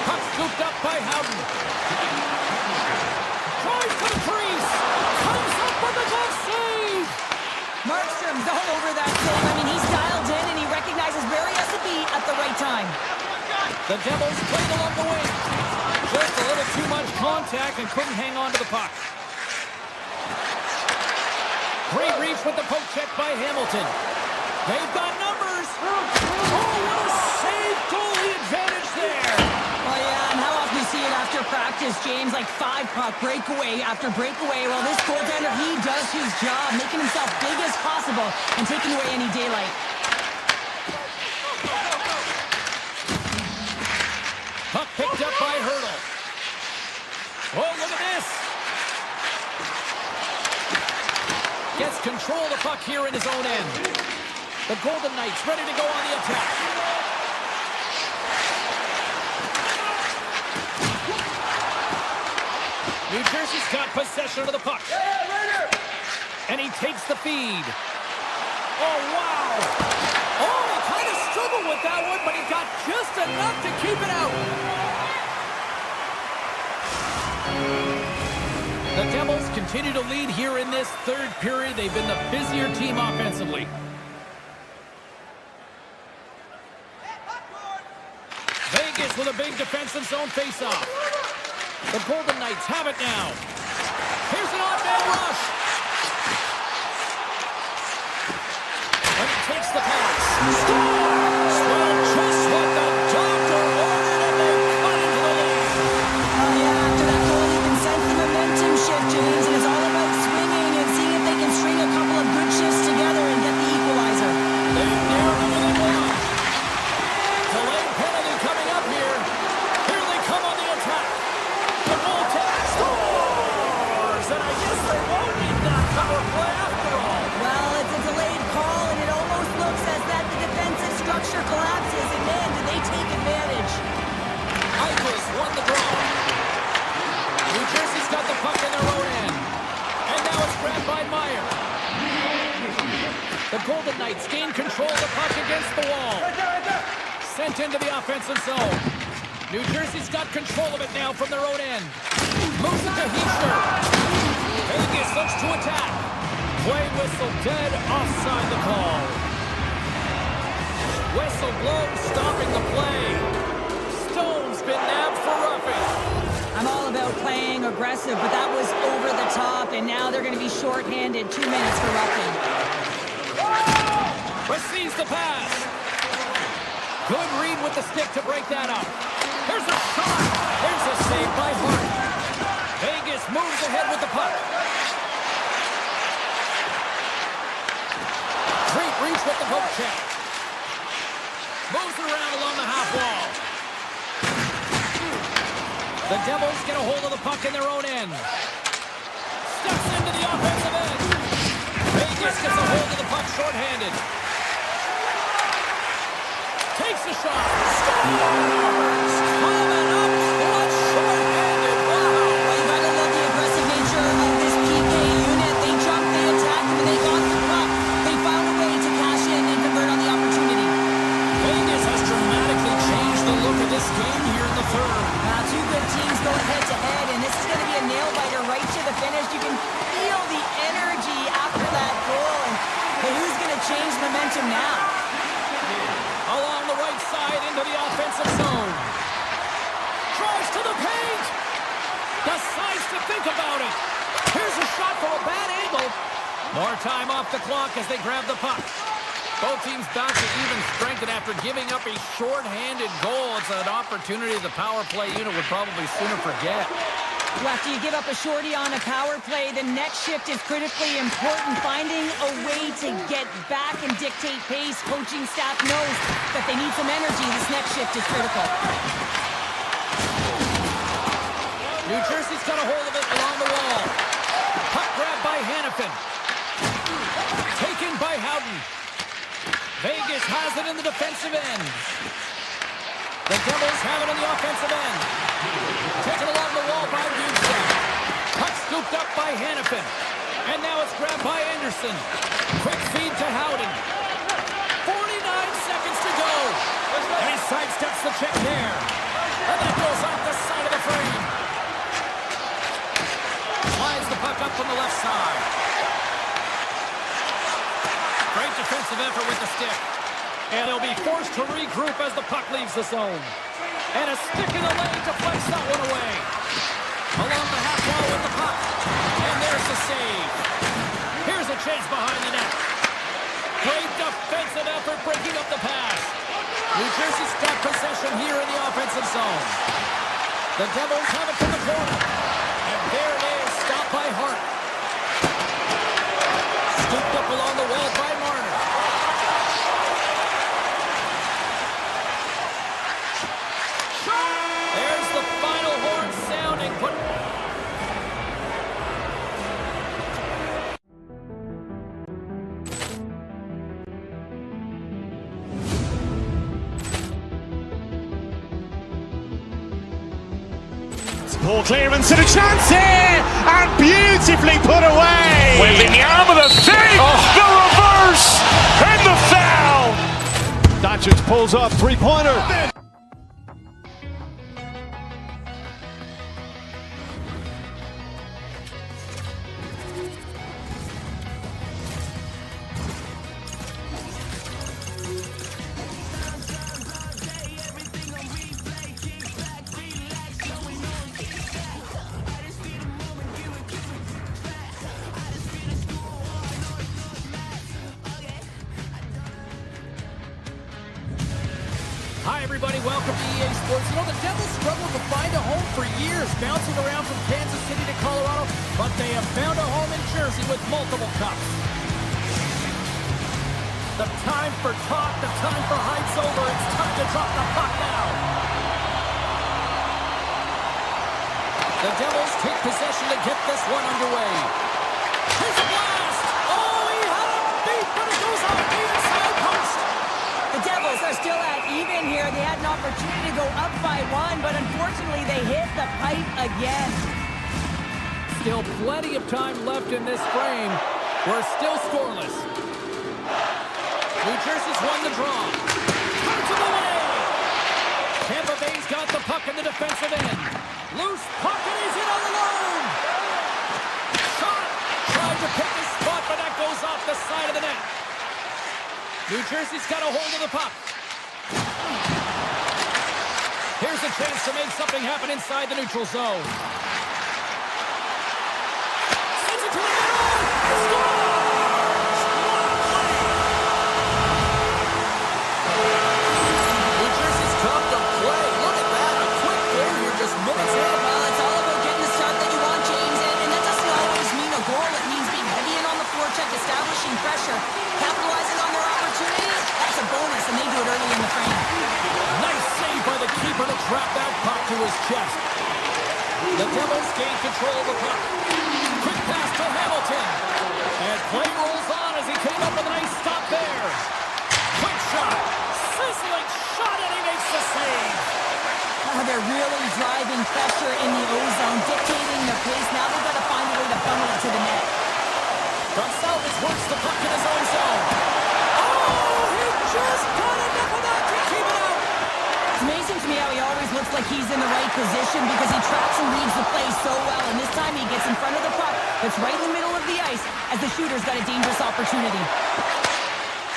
Puck scooped up by Howden. Tries to the crease. Comes up with a glove save. Markstrom's all over that thing. I mean, he's dialed in, and he recognizes where he has to be at the right time. The Devils played along the wing. Just a little too much contact and couldn't hang on to the puck. Great reach with the poke check by Hamilton. They've got numbers. Oh, what a save! Goalie advantage there. Oh, yeah, and how often you see it after practice, James? Like 5-puck breakaway after breakaway. Well, this goaltender, he does his job, making himself big as possible and taking away any daylight. Puck picked up by Hurdle. Oh, look at this. Gets control of the puck here in his own end. The Golden Knights ready to go on the attack. New Jersey's got possession of the puck. And he takes the feed. Oh, wow. Oh, he kind of struggled with that one, but he got just enough to keep it out. The Devils continue to lead here in this third period. They've been the busier team offensively. Vegas with a big defensive zone faceoff. The Golden Knights have it now. Here's an odd-man rush. And he takes the pass. Scores! Well, just what the doctor ordered, and they cut into the lead. Oh, yeah, after that goal, you can sense the momentum shift, James, and it's all about swinging and seeing if they can string a couple of good shifts together and get the equalizer. They've narrowed it within one. Delayed penalty coming up here. Here they come on the attack. The goaltender scores! And I guess they won't need that power play after all. Well, it's a delayed call, and it almost looks as that the defensive structure collapses, and man, do they take advantage. Eichel's won the draw. New Jersey's got the puck in their own end. And now it's grabbed by Meyer. The Golden Knights gain control of the puck against the wall. Sent into the offensive zone. New Jersey's got control of it now from their own end. Moves it to Heaster. Vegas looks to attack. Play whistle dead, offside the call. Whistle blows, stopping the play. Stone's been nabbed for roughing. I'm all about playing aggressive, but that was over the top, and now they're going to be shorthanded. 2 minutes for roughing. Receives the pass. Good read with the stick to break that up. Here's a shot. There's a save by Hart. Vegas moves ahead with the puck. Great reach with the poke check. Moves it around along the half wall. The Devils get a hold of the puck in their own end. Steps into the offensive end. Vegas gets a hold of the puck shorthanded. Takes a shot. Scores! Coming up clutch shorthanded. Wow. Well, you gotta love the aggressive nature of this PK unit. They jumped, they attacked, and they got the puck. They found a way to cash in and convert on the opportunity. Vegas has dramatically changed the look of this game here in the third. Two good teams going head-to-head, and this is going to be a nail-biter right to the finish. You can feel the energy after that goal, and hey, who's going to change momentum now? Along the right side into the offensive zone. Tries to the paint. Decides to think about it. Here's a shot from a bad angle. More time off the clock as they grab the puck. Both teams back to even strength, and after giving up a short-handed goal, it's an opportunity the power play unit would probably sooner forget. Well, after you give up a shorty on a power play, the next shift is critically important. Finding a way to get back and dictate pace. Coaching staff knows that they need some energy. This next shift is critical. New Jersey's got a hold of it along the wall. Puck grab by Hannafin. Taken by Howden. Vegas has it in the defensive end. The Devils have it on the offensive end. Taken along the wall by Bugstad. Puck scooped up by Hannafin. And now it's grabbed by Anderson. Quick feed to Howden. 49 seconds to go. And he sidesteps the check there. And that goes off the side of the frame. Slides the puck up from the left side. Great defensive effort with the stick. And they'll be forced to regroup as the puck leaves the zone. And a stick in the lane to flex that one away. Along the half wall with the puck. And there's the save. Here's a chance behind the net. Great defensive effort breaking up the pass. New Jersey's got possession here in the offensive zone. The Devils have it from the corner. And there it is, stopped by Hart. Scooped up along the wall by Marner. There's the final horn sounding. Poor clearance and a chance here, and beautifully put away. Waving the arm of the save, the reverse, and the foul. Doncic pulls up, three-pointer. Hi, everybody. Welcome to EA Sports. You know, the Devils struggled to find a home for years, bouncing around from Kansas City to Colorado, but they have found a home in Jersey with multiple cups. The time for talk, the time for hype's over. It's time to drop the puck now. The Devils take possession to get this one underway. Here's a blast! Oh, he had a beat, but it goes off the inside post. The Devils are still at even here. They had an opportunity to go up by one, but unfortunately they hit the pipe again. Still plenty of time left in this frame. We're still scoreless. New Jersey's won the draw. Out of the way! Tampa Bay's got the puck in the defensive end. Loose puck and he's in on the line! Shot! Tried to pick his spot, but that goes off the side of the net. New Jersey's got a hold of the puck. Here's a chance to make something happen inside the neutral zone. Sends it to the middle. Scores! New Jersey's tough to play. Look at that. A quick goal here just minutes in. Well, it's all about getting the start that you want, James, and that doesn't always mean a goal. It means being heavy in on the forecheck, establishing pressure, capitalizing on their opportunity. That's a bonus, and they do it early in the frame. Nice save by the keeper to trap that puck to his chest. The Devils gain control of the puck. Quick pass to Hamilton. And play rolls on as he came up with a nice stop there. Quick shot. Sizzling shot, and he makes the save. Oh, they're really driving pressure in the O-zone, dictating their pace. Now they've got to find a way to funnel it to the net. Gonçalves works the puck in his own zone. Oh, he just got enough of that to keep it out. It's amazing to me how he always looks like he's in the right position because he tracks and reads the play so well. And this time he gets in front of the puck that's right in the middle of the ice as the shooter's got a dangerous opportunity.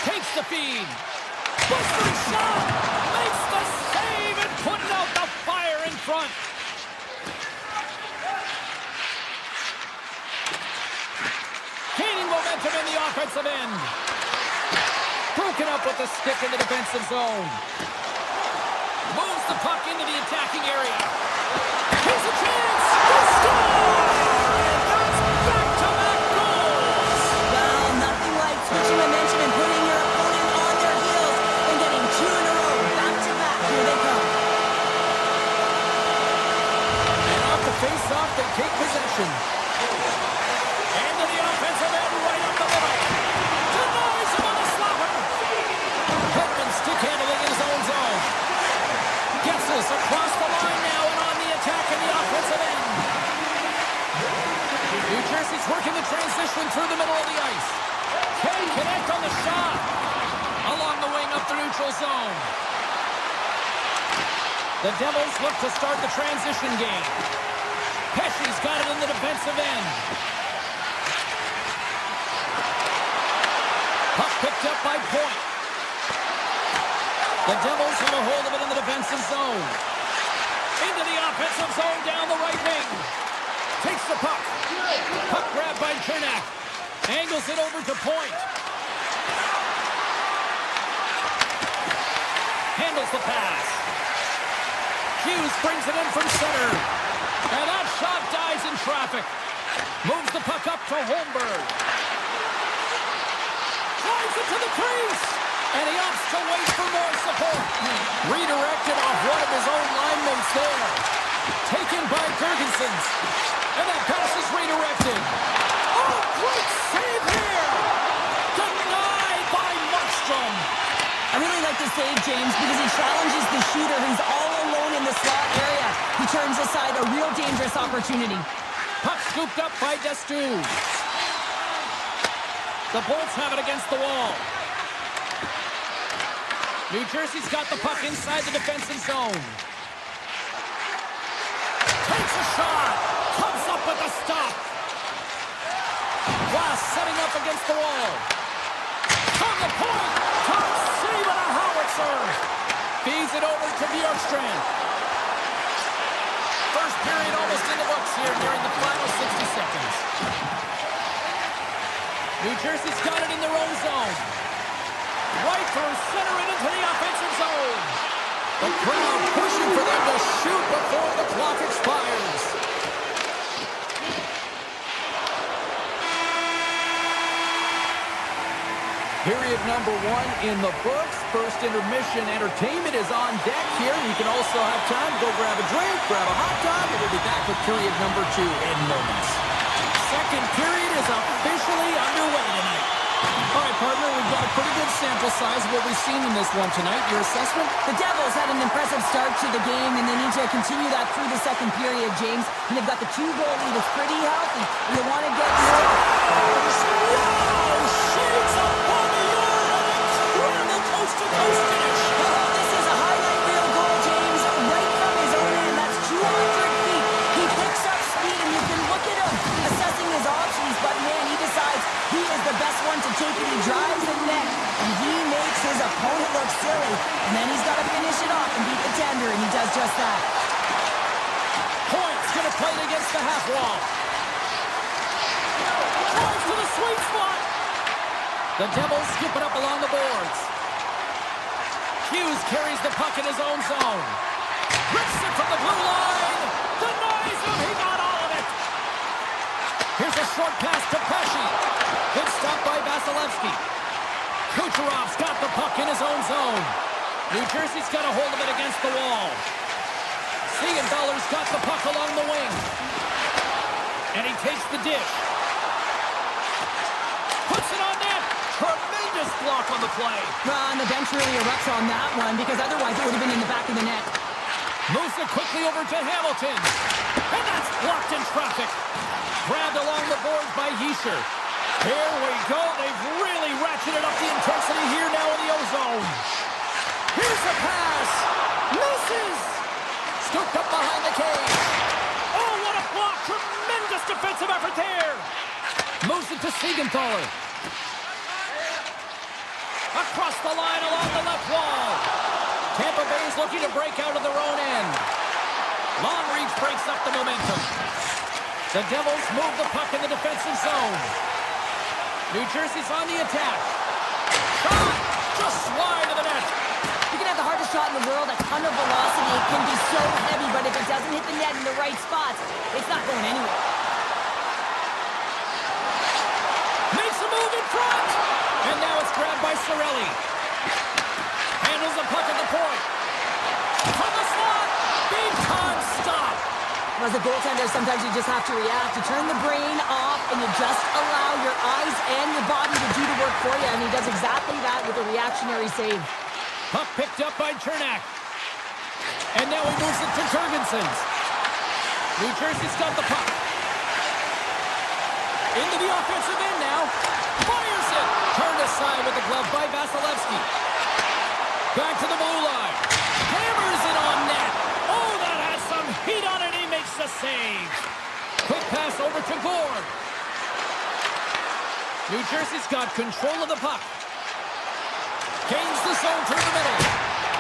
Takes the feed. Buster shot. Makes the save and putting out the fire in front. Gaining momentum in the offensive end. Broken up with the stick in the defensive zone. Moves the puck into the attacking area. Here's a chance to score! And that's back-to-back goals! Well, nothing like switching momentum and putting your opponent on their heels and getting two in a row, back-to-back. Here they come. And off the face-off, they take possession. And to the offensive end, right up the middle. Denies him on the slapper. Hedman stick handling in his own zone. through the middle of the ice. Can connect on the shot. Along the wing up the neutral zone. The Devils look to start the transition game. Pesci's got it in the defensive end. Puck picked up by Point. The Devils have a hold of it in the defensive zone. Into the offensive zone down the right wing. Takes the puck. Puck grabbed by Kodiak. Angles it over to Point. Handles the pass. Hughes brings it in from center. And that shot dies in traffic. Moves the puck up to Holmberg. Drives it to the crease. And he opts to wait for more support. Redirected off one of his own line mates there. Taken by Gergensons. And that pass is redirected. Oh, great save here. Denied by Markstrom. I really like the save, James, because he challenges the shooter who's all alone in the slot area. He turns aside a real dangerous opportunity. Puck scooped up by Destoux. The Bolts have it against the wall. New Jersey's got the puck inside the defensive zone. Takes a shot. Comes up with a stop. Glass setting up against the wall. From the point. Top save on a howitzer. Feeds it over to Bjorkstrand. First period almost in the books here nearing the final 60 seconds. New Jersey's got it in their own zone. Right through center and into the offensive zone. The crowd pushing for them to shoot before the clock expires. Period number 1 in the books. First intermission entertainment is on deck here. You can also have time to go grab a drink, grab a hot dog, and we'll be back with period number 2 in moments. Second period is officially underway tonight. All right, partner, we've got a pretty good sample size of what we've seen in this one tonight. Your assessment? The Devils had an impressive start to the game, and they need to continue that through the second period, James. And they've got the 2-goal lead. It's pretty healthy. You want to get more. Wow! Shades up on the yard. Incredible coast-to-coast finish. Oh, this is a highlight reel goal, James. Right from his own end. That's 200 feet. He picks up speed, and you can look at him assessing his options. But, man, he decides he is the best one to take it. He drives the net, and he makes his opponent look silly. And then he's got to finish it off and beat the tender, and he does just that. Point's going to play it against the half wall. Drives to the sweet spot. The Devils skip it up along the boards. Hughes carries the puck in his own zone. Rips it from the blue line. Denies him. He got all of it. Here's a short pass to Pesci. Good stop by Vasilevsky. Kucherov's got the puck in his own zone. New Jersey's got a hold of it against the wall. Siegenthaler's got the puck along the wing. And he takes the dish. Puts it on net. Tremendous block on the play. And the bench really erupts on that one, because otherwise it would have been in the back of the net. Moves it quickly over to Hamilton. And that's blocked in traffic. Grabbed along the boards by Hischier. Here we go. They've really ratcheted up the intensity here now in the O-zone. Here's a pass. Misses. Scooped up behind the cage. Oh, what a block. Tremendous defensive effort there. Moves it to Siegenthaler. Across the line along the left wall. Tampa Bay's looking to break out of their own end. Long reach breaks up the momentum. The Devils move the puck in the defensive zone. New Jersey's on the attack. Shot! Just wide of the net. You can have the hardest shot in the world, a ton of velocity. It can be so heavy, but if it doesn't hit the net in the right spots, it's not going anywhere. Makes a move in front. And now it's grabbed by Cirelli. Handles the puck at the point. From the slot. Big time stop. As a goaltender, sometimes you just have to react. You turn the brain off, and you just allow your eyes and your body to do the work for you, and he does exactly that with a reactionary save. Puck picked up by Chernak. And now he moves it to Gergensons. New Jersey's got the puck. Into the offensive end now. Fires it. Turned aside with the glove by Vasilevsky. Back to the blue line. Hammers it on net. Oh, that has some heat on it. He makes the save. Quick pass over to Gord. New Jersey's got control of the puck. Gains the zone through the middle.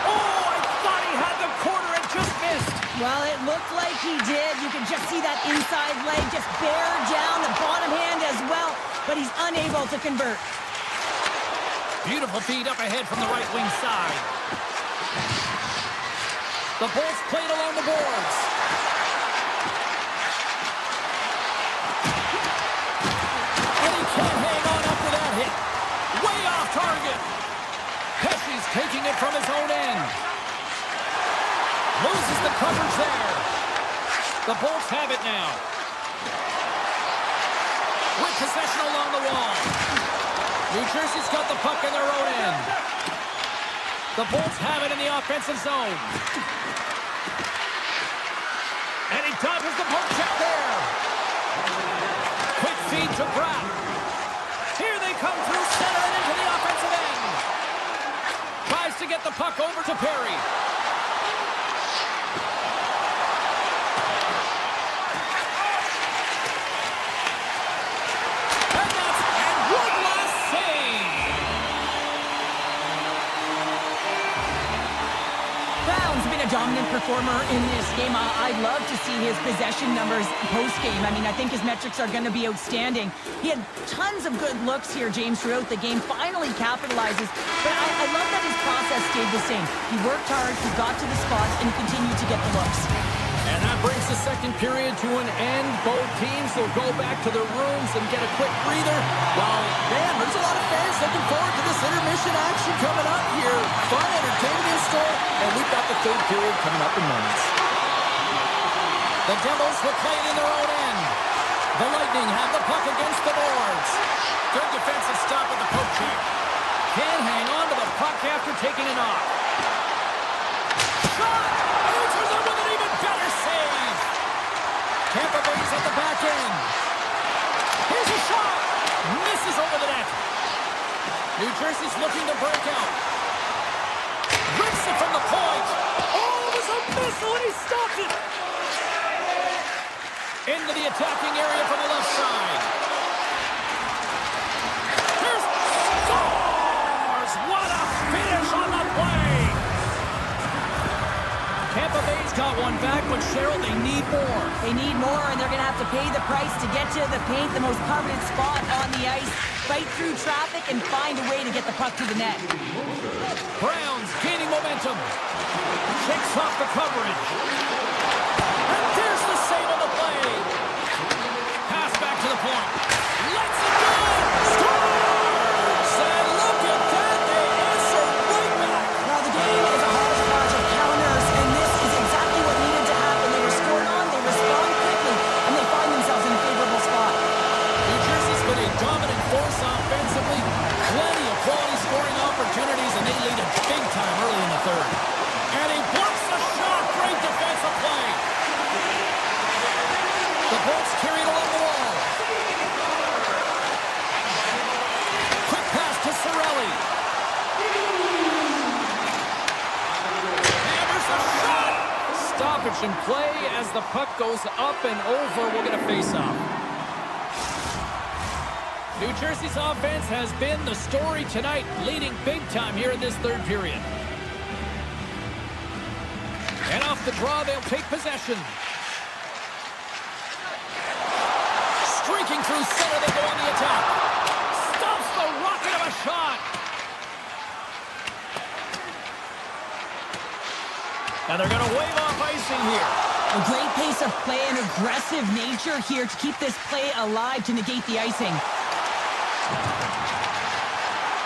Oh, I thought he had the corner and just missed. Well, it looked like he did. You can just see that inside leg just bear down the bottom hand as well, but he's unable to convert. Beautiful feed up ahead from the right wing side. The Bolts played along the boards. And he can't hang on after that hit. Way off target. Pesci's taking it from his own end. Loses the coverage there. The Bolts have it now. With possession along the wall. New Jersey's got the puck in their own end. The Bolts have it in the offensive zone. And he dodges the poke check there. Quick feed to Bratt. Here they come through center and into the offensive end. Tries to get the puck over to Perry. Dominant performer in this game. I'd love to see his possession numbers post-game. I mean, I think his metrics are going to be outstanding. He had tons of good looks here, James, throughout the game. Finally capitalizes. But I love that his process stayed the same. He worked hard, he got to the spots, and he continued to get the looks. And that brings the second period to an end. Both teams will go back to their rooms and get a quick breather. Well, man, there's a lot of fans looking forward to this intermission action coming up here. Fun, entertainment in store, and we've got the third period coming up in moments. The Devils will play it in their own end. The Lightning have the puck against the boards. Good defensive stop with the poke check. Can't hang on to the puck after taking it off. Shot! Answers it with an even better save. Tampa Bay's at the back end. Here's a shot. Misses over the net. New Jersey's looking to break out. Rips it from the point. Oh, it was a missile and he stopped it. Into the attacking area from the left side. Here's scores. What a finish on the play. Tampa Bay's got one back, but Cheryl, they need more. They need more, and they're going to have to pay the price to get to the paint, the most coveted spot on the ice, fight through traffic, and find a way to get the puck to the net. Browns gaining momentum. Shakes off the coverage. And there's the save on the play. Pass back to the point. Let's it go! Scores! And look at that, they answer right back. Now the game is a hodgepodge of counters, and this is exactly what needed to happen. They were scored on, they respond quickly, and they find themselves in a favorable spot. New Jersey's been a dominant force offensively. Plenty of quality scoring opportunities, and they lead it big time early in the third. And he blocks the shot. Great defensive play. The Bolts carried along the wall. Quick pass to Cirelli. Hammers the shot. Stoppage in play as the puck goes up and over. We'll get a face-off. New Jersey's offense has been the story tonight, leading big time here in this third period. And off the draw, they'll take possession. Streaking through center, they go on the attack. Stops the rocket of a shot. And they're going to wave off icing here. A great pace of play and aggressive nature here to keep this play alive to negate the icing.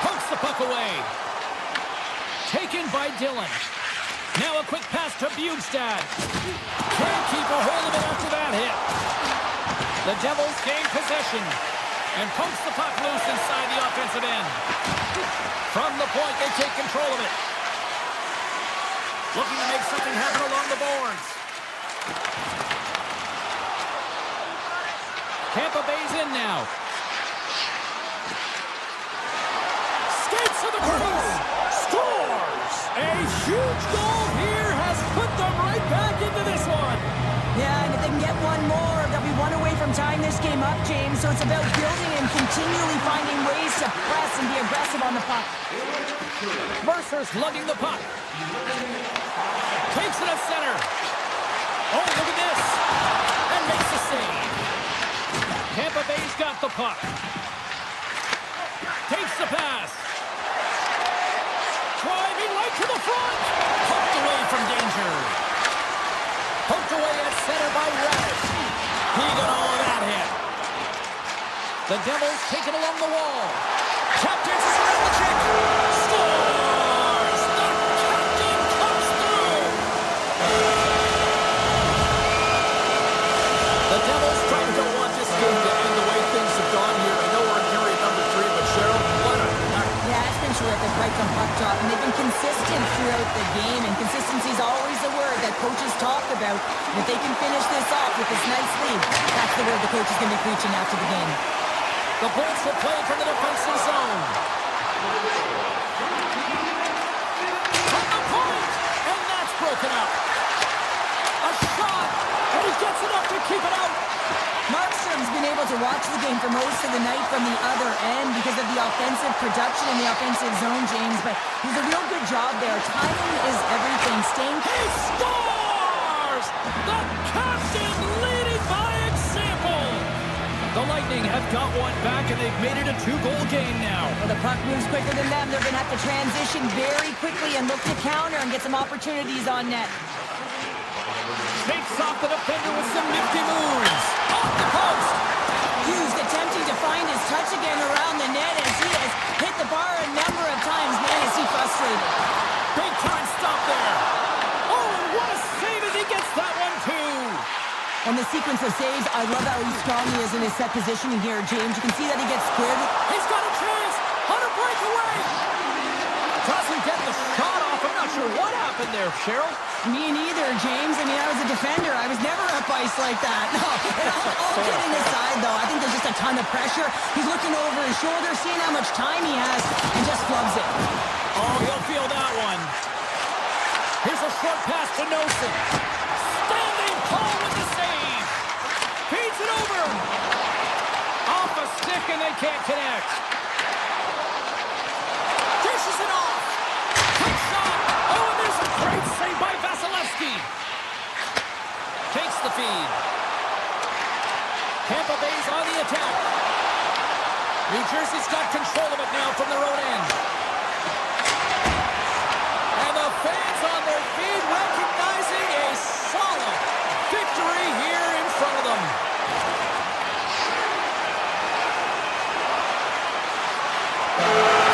Pokes the puck away. Taken by Dillon. Now a quick pass to Bjugstad. Can't keep a hold of it after that hit. The Devils gain possession and pokes the puck loose inside the offensive end. From the point, they take control of it. Looking to make something happen along the boards. Tampa Bay's in now. Skates to the crease. Scores! A huge goal here has put them right back into this one. Yeah, and if they can get one more, they'll be one away from tying this game up, James. So it's about building and continually finding ways to press and be aggressive on the puck. Mercer's lugging the puck. Takes it at center. Oh, look at this. And makes the save. Tampa Bay's got the puck. Takes the pass. Driving right to the front. Poked away from danger. Poked away at center by Radish. He got all of that hit. The Devils take it along the wall. Captain Subzero scores! The captain comes through! The Devils probably don't want this game to end the way things have gone here. I know we're in period number 3, but Cheryl, what a night. Yeah, it's been terrific right from puck drop, and they've been consistent throughout the game, and consistency is always the word that coaches talk about. And if they can finish this off with this nice lead, that's the word the coach is going to be preaching after the game. The Bolts will play from the defensive zone. From the point, and that's broken up. A shot, and he gets enough to keep it out. Markstrom's been able to watch the game for most of the night from the other end because of the offensive production in the offensive zone, James, but he's a real good job there. Timing is everything. Staying... He scores! The captain leading by example. The Lightning have got one back, and they've made it a 2-goal game now. Well, the puck moves quicker than them. They're going to have to transition very quickly and look to counter and get some opportunities on net. Takes off the defender with some nifty moves. Off the post. Hughes attempting to find his touch again around the net as he has hit the bar a number of times. Man, is he frustrated. Big time stop there. Oh, and what a save as he gets that one, too. On the sequence of saves, I love how strong he is in his set positioning here, James. You can see that he gets squared. He's got a chance on a breakaway. Doesn't get the shot off. I'm not sure what happened there, Cheryl. Me neither, James. I mean, I was a defender. I was never up ice like that. No, and all kidding aside, though, I think there's just a ton of pressure. He's looking over his shoulder, seeing how much time he has, and just flubs it. Oh, he'll feel that one. Here's a short pass to Nosen. Standing tall with the save. Feeds it over. Off a stick, and they can't connect. Dishes it off. Quick shot. Oh, and there's a great save by Vasilevsky. Takes the feed. Tampa Bay's on the attack. New Jersey's got control of it now from their own end. And the fans on their feet recognizing a solid victory here in front of them.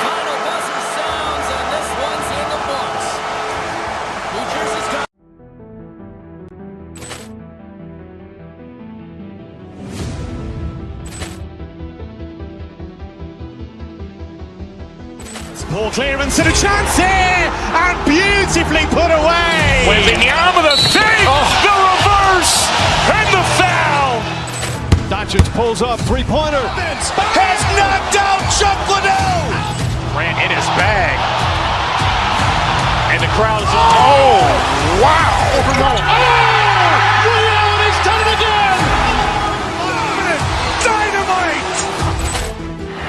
Final buzzer sounds, and this one's in the books. New Jersey's got... Ball clearance and a chance here, and beautifully put away. With the arm of the thing, the reverse, and the foul. Doncic pulls up, three-pointer. Has knocked out Chuck Liddell. Ran in his bag. And the crowd is, oh, wow. He's done it again. Dynamite.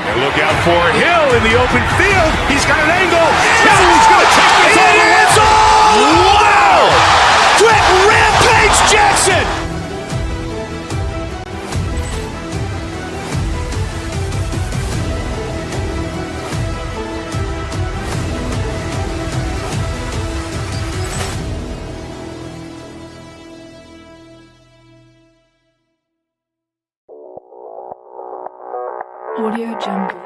And look out for Hill in the open field. He's got an angle. He's going to take this all the way. Wow! Quick Rampage Jackson. Audio Jungle.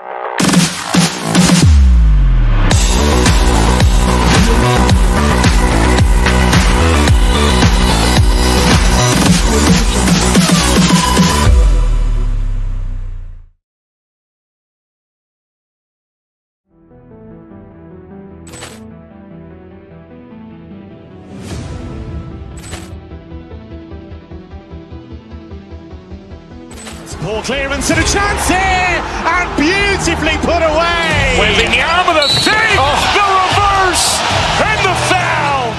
Ball clearance and a chance here, and beautifully put away. Waving the arm of the save, the reverse, and the foul.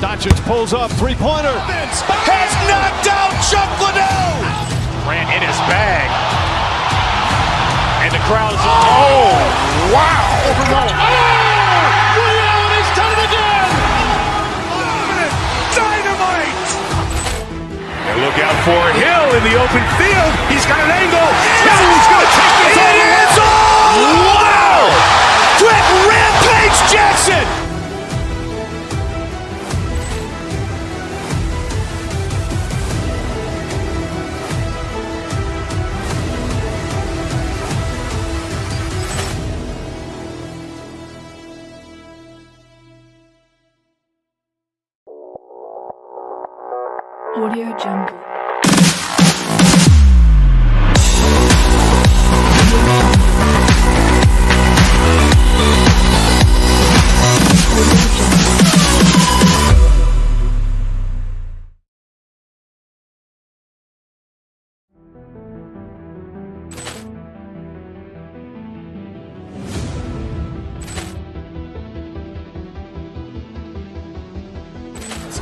Doncic pulls up, three-pointer. Has knocked out Chuck Liddell. Grant in his bag. And the crowd is, oh, wow. Overrun. Ray Allen has done it again. Dynamite. And look out for Hill in the open field. He's got an angle. He's going to take this all the way. Wow. Quick Rampage Jackson. Audio Jungle.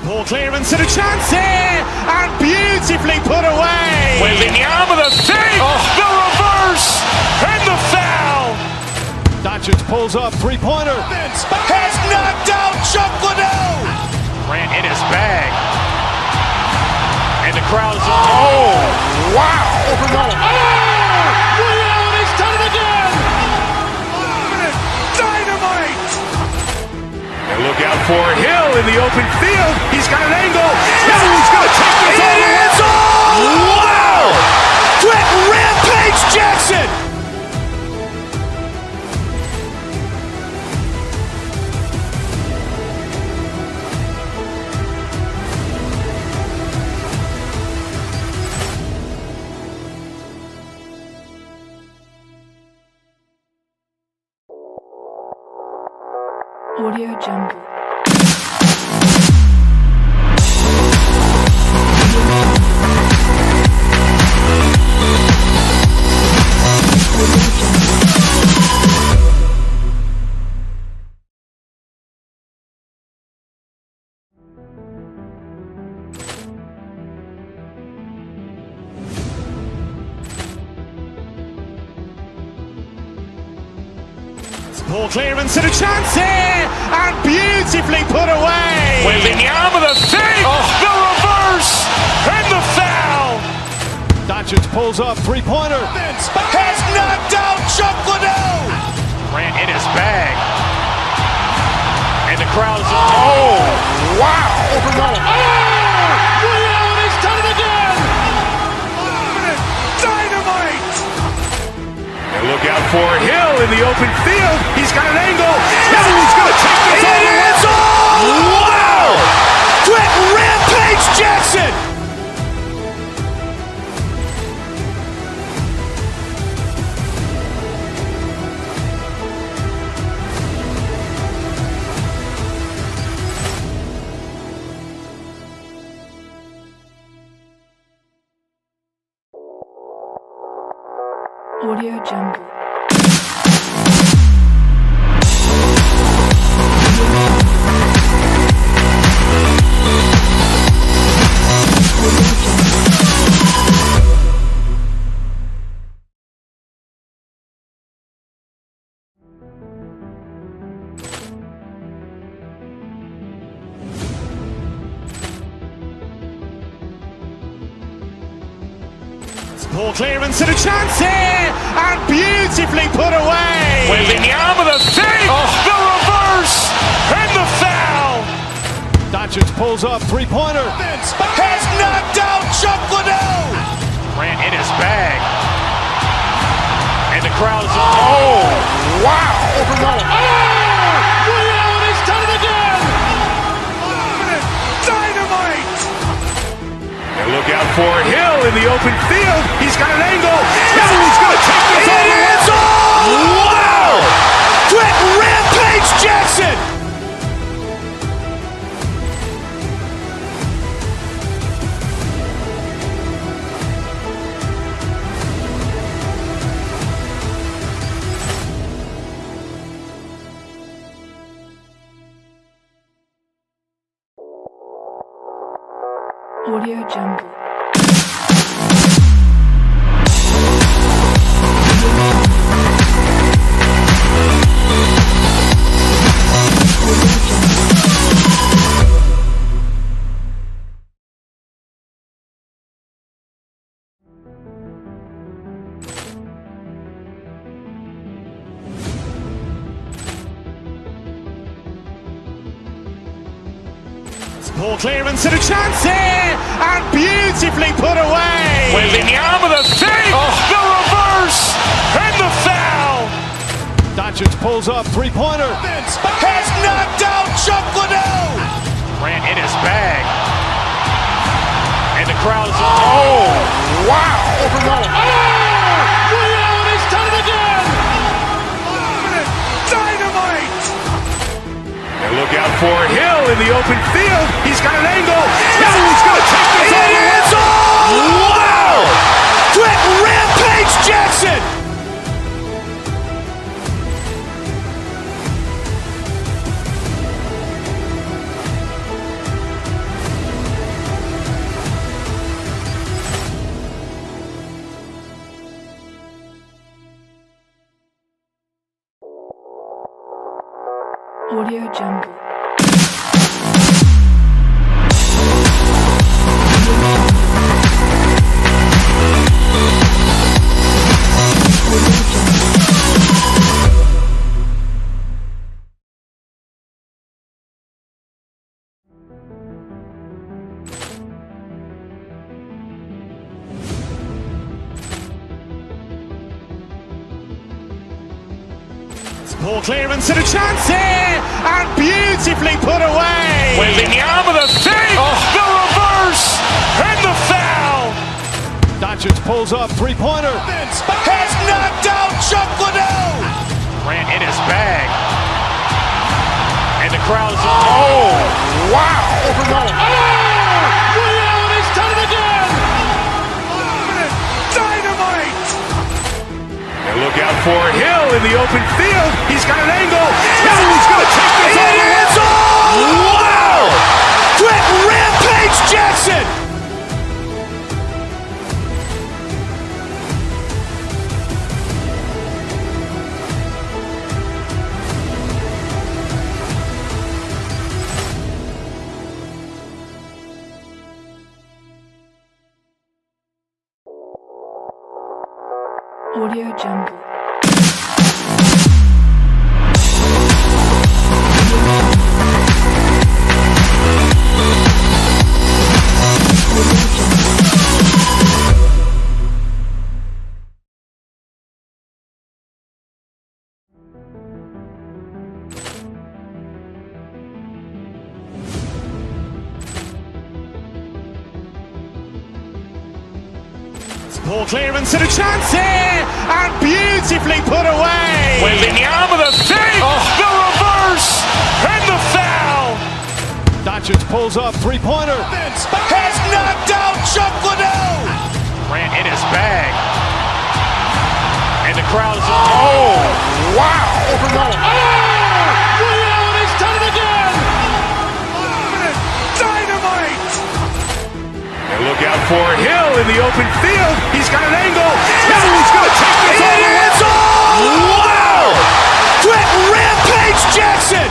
Ball clearance and a chance here, and beautifully put away. Waving the arm of the save, the reverse, and the foul. Doncic pulls up, three-pointer. Has knocked out Chuck Liddell. Grant in his bag. And the crowd is, oh, wow. Overrun. Ray Allen has done it again. Dynamite. And look out for Hill in the open field. He's got an angle. He's going to take this all the way. Wow. Quick Rampage Jackson. Audio Jungle. Ball clearance and a chance here, and beautifully put away. Waving the arm of the save, the reverse, and the foul. Doncic pulls up, three-pointer. Has knocked out Chuck Liddell. Grant in his bag. And the crowd is, oh, wow. Overrun. Ray Allen has done it again. Dynamite. And look out for Hill in the open field. He's got an angle. He's going to take this all the way. Wow. Quick Rampage Jackson. Audio Jungle. Ball clearance and a chance here, and beautifully put away. Waving the arm of the save, the reverse, and the foul. Doncic pulls up, three-pointer. Has knocked out Chuck Liddell. Grant in his bag. And the crowd is, oh, wow. Overrun. Ray Allen has done it again. Dynamite. And look out for Hill in the open field. He's got an angle. He's going to take this all the way. Wow. Quick Rampage Jackson. Audio Jungle. Ball clearance and a chance here, and beautifully put away. Wembanyama the save, the reverse, and the foul. Doncic pulls up, three-pointer. Has knocked out Chuck Liddell. Grant in his bag. And the crowd is, oh, wow. Overrun. Oh, Ray Allen has done it again. Dynamite. They look out for Hill in the open field. He's got an angle. He's going to take this all the way. Wow. Quick Rampage Jackson. Audio Jungle. Ball clearance and a chance here, and beautifully put away. Wembanyama the save, the reverse, and the foul. Doncic pulls up, three-pointer. Has knocked out Chuck Liddell. Grant in his bag. And the crowd is, oh, wow. Overrun. Oh, Ray Allen has done it again. Dynamite. They look out for Hill in the open field. He's got an angle. He's going to take this all the way. Wow. Quick Rampage Jackson. Audio Jungle. Ball clearance and a chance here, and beautifully put away. Wembanyama the save, the reverse, and the foul. Doncic pulls up, three-pointer. Has knocked out Chuck Liddell. Grant in his bag. And the crowd is, oh, wow. Overrun. Oh, Ray Allen has done it again. Dynamite. They look out for Hill in the open field. He's got an angle. He's going to take this all the way. Wow. Quick Rampage Jackson.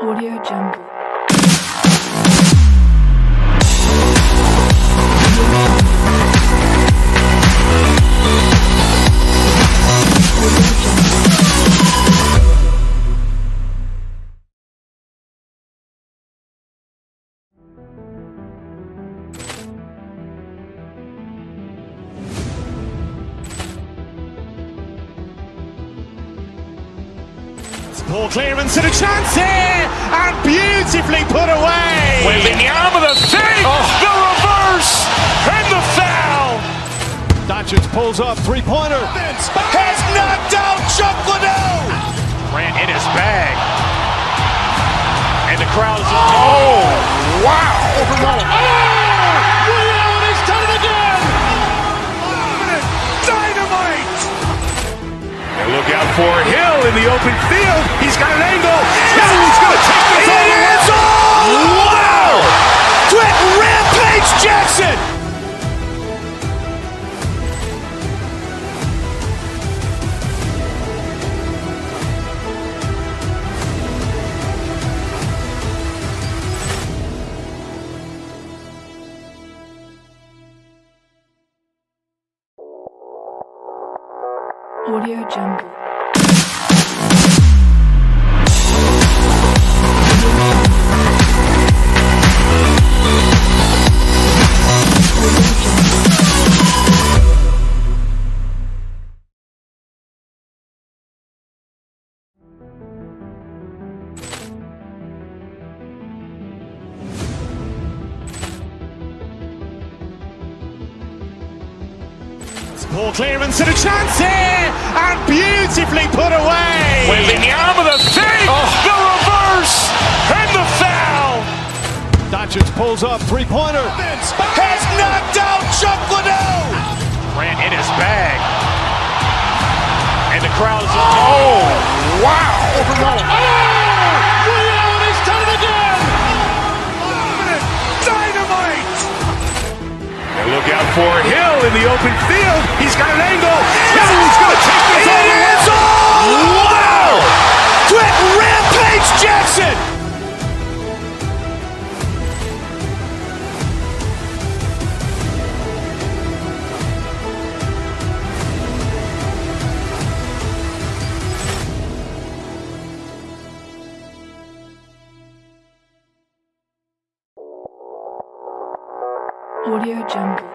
Audio Jungle. Ball clearance and a chance here, and beautifully put away. Wembanyama the save, the reverse, and the foul. Doncic pulls up, three-pointer. Has knocked out Chuck Liddell. Grant in his bag. And the crowd is, oh, wow. Overrun. Oh, Will, he's done it again. Dynamite! And look out for Hill in the open field. He's got an angle. Hill is going to take this all the way. Wow! Quick Rampage Jackson! Audio Jungle. Ball clearance and a chance here, and beautifully put away. Waving the arm of the fake, the reverse, and the foul. Doncic pulls up, three-pointer. Has knocked out Chuck Liddell. Grant in his bag. And the crowd is, oh, wow. Overrun. Oh, Will, he's done it again. Dynamite! And look out for Hill in the open field. He's got an angle. Hill is going to take this all the way. Wow! Quick Rampage Jackson! Audio Jungle.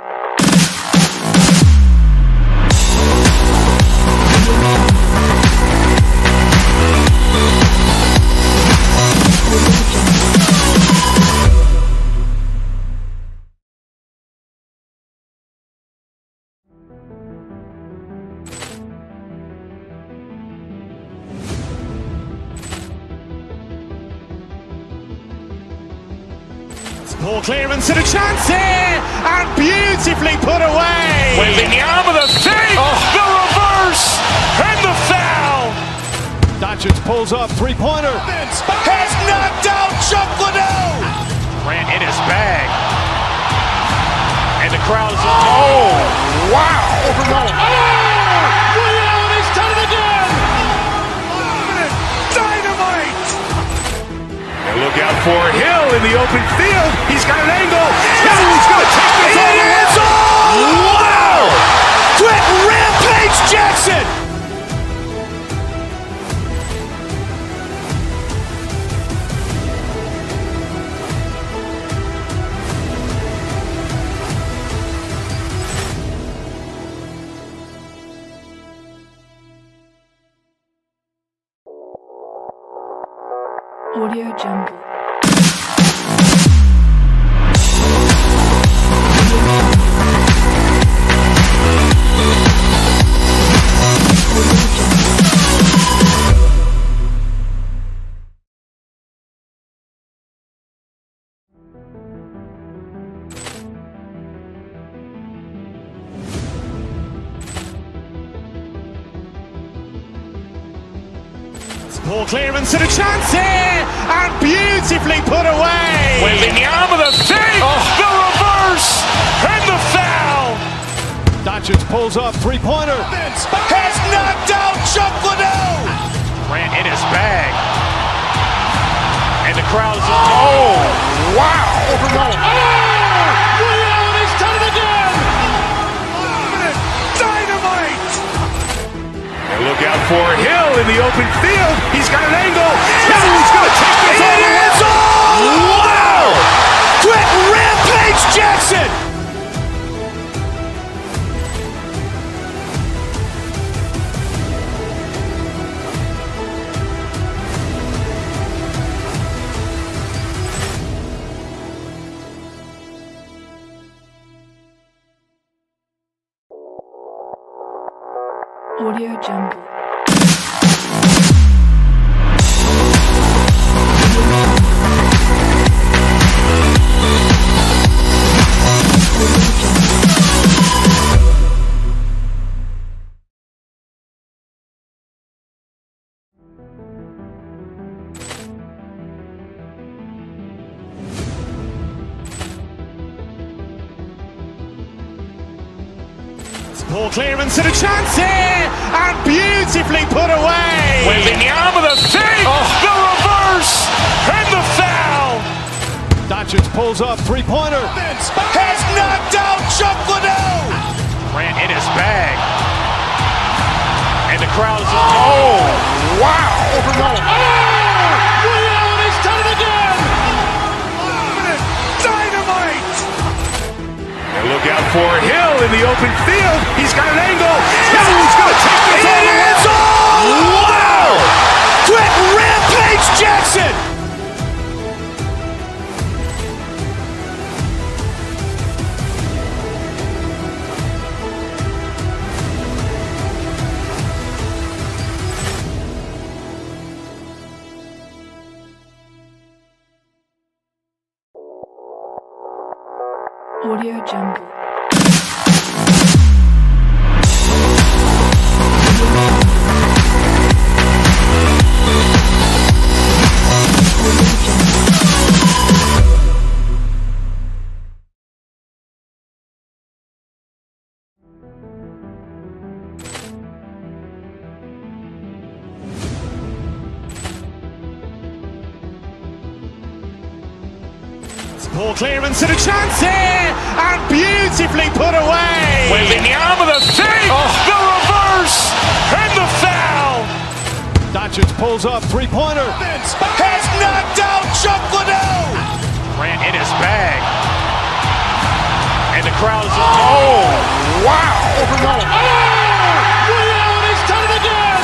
Ball clearance and a chance here, and beautifully put away. Waving the arm of the fake, the reverse, and the foul. Doncic pulls up, three-pointer. Has knocked out Chuck Liddell. Grant in his bag. And the crowd is, oh, wow. Overrun. Oh, Will, he's done it again. Dynamite! And look out for Hill in the open field. He's got an angle. Hill is going to take this all the way. Wow! Quick Rampage Jackson! Audio Jungle. Ball clearance and a chance here, and beautifully put away. Waving the arm of the fake, the reverse, and the foul. Doncic pulls up, three-pointer. Has knocked out Chuck Liddell. Grant in his bag. And the crowd is, oh, wow. Overrun. Oh, Will, he's done it again. Dynamite! And look out for Hill in the open field. He's got an angle. Hill is going to take this all the way. Wow! Quick Rampage Jackson! Audio Jungle. Ball clearance and a chance here, and beautifully put away. With the arm of the fake, the reverse, and the foul. Doncic pulls up, three-pointer. Has knocked out Chuck Liddell. Ran in his bag. And the crowd is, oh, wow. Overruled. Oh, Liddell, and he's done it again. Dynamite. And look out for Hill in the open field. He's got an angle. He's going to take this all the way. Wow. Quick Rampage Jackson. Audio Jungle. Ball clearance and a chance here, and beautifully put away. With the arm of the fake, the reverse, and the foul. Doncic pulls up, three-pointer. Has knocked out Chuck Liddell. Ran in his bag. And the crowd is, oh, wow. Overruled. Oh, Liddell, and he's done it again.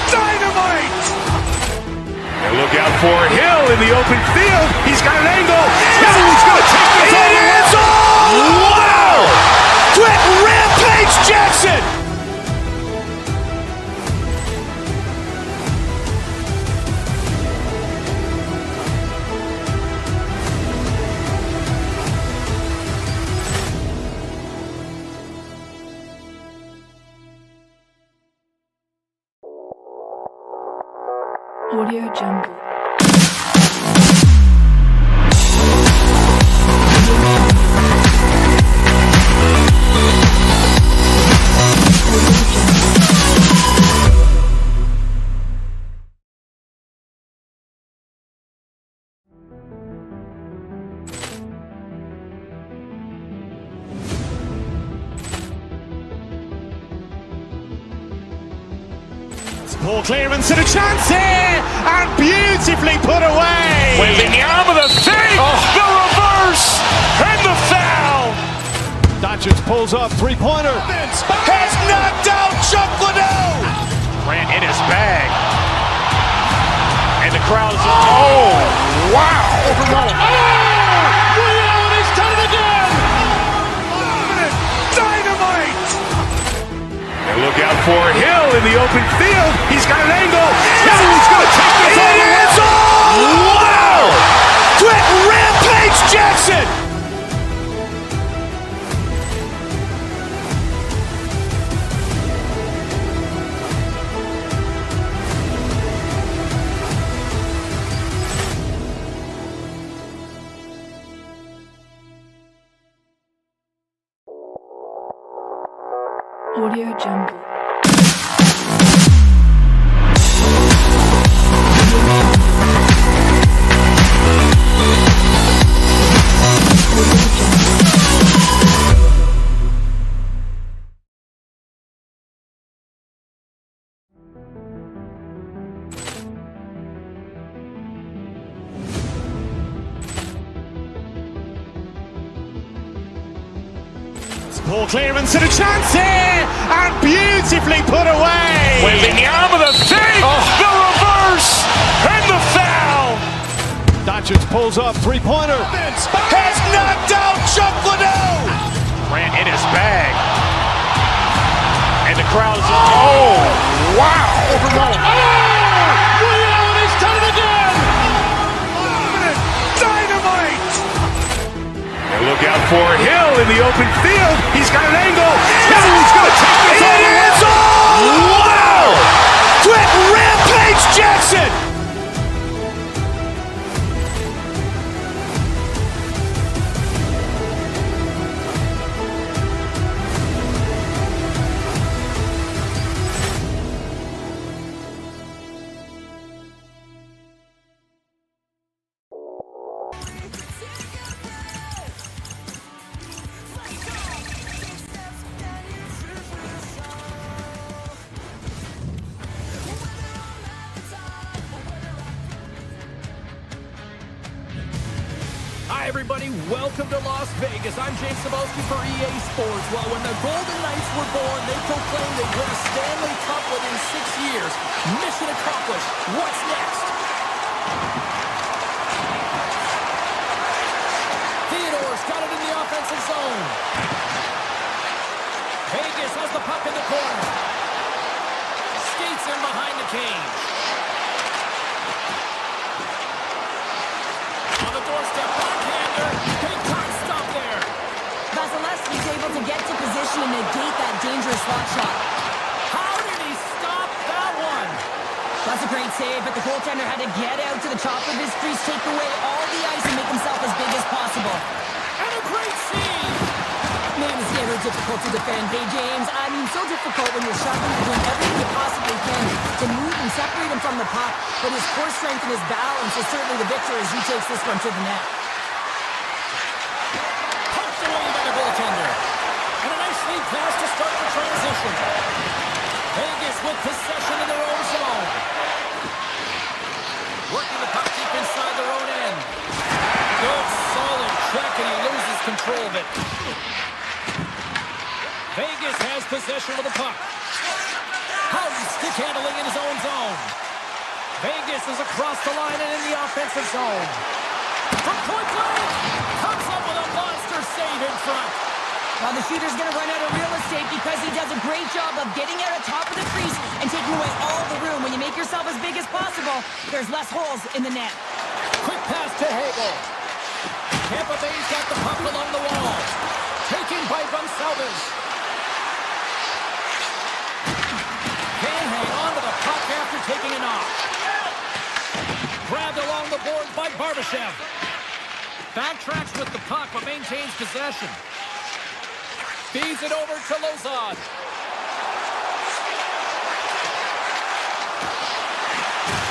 Dynamite. And look out for Hill in the open field. He's got an angle. He's going to take this all the way. Wow. Quick Rampage Jackson. Audio Jungle. Ball clearance and a chance here, and beautifully put away. With the arm of the fake, the reverse, and the foul. Doncic pulls up, three-pointer. Has knocked out Chuck Liddell. Ran in his bag. And the crowd is, oh, wow. Overruled. Oh, Liddell, and he's done it again. Dynamite. And look out for Hill in the open field. He's got an angle. He's going to take this all the way. Wow. Quick Rampage Jackson. Audio Jungle. Ball clearance and a chance here, and beautifully put away. With the arm of the fake, the reverse, and the foul. Doncic pulls up, three-pointer. Has knocked out Chuck Liddell. Ran in his bag. And the crowd is, oh, wow. Overruled. Oh, Liddell, and he's done it again. Dynamite. And look out for Hill in the open field. He's got an angle. He's going to take this all the way. Wow. Quick Rampage Jackson. Hi, everybody. Welcome to Las Vegas. I'm James Cebulski for EA Sports. Well, when the Golden Knights were born, they proclaimed they'd win a Stanley Cup within 6 years. Mission accomplished. What's next? Theodore's got it in the offensive zone. Vegas has the puck in the corner. Skates in behind the cage. On the doorstep, backhander. Big time stop there. Vasilevsky's able to get to position and negate that dangerous slot shot. How did he stop that one? That's a great save, but the goaltender had to get out to the top of his crease, take away all the ice, and make himself as big as possible. And a great save. Man, is he ever difficult to defend. Hey, James, I mean, so difficult when you're struggling to do everything you possibly can to move and separate him from the puck, but his core strength and his balance is certainly the victor as he takes this one to the net. Punched away by the goaltender. And a nice lead pass to start the transition. Vegas with possession in their own zone. Working the puck deep inside their own end. Good, solid check, and he loses control of it. Vegas has possession of the puck. Howden stick handling in his own zone. Vegas is across the line and in the offensive zone. From point blank, comes up with a monster save in front. Well, the shooter's going to run out of real estate because he does a great job of getting out of top of the crease and taking away all the room. When you make yourself as big as possible, there's less holes in the net. Quick pass to Hagel. Tampa Bay's got the puck along the wall. Taken by Gonsalves. Can't hang on to the puck after taking a knock. Grabbed along the boards by Barbashev. Backtracks with the puck but maintains possession. Feeds it over to Lozad.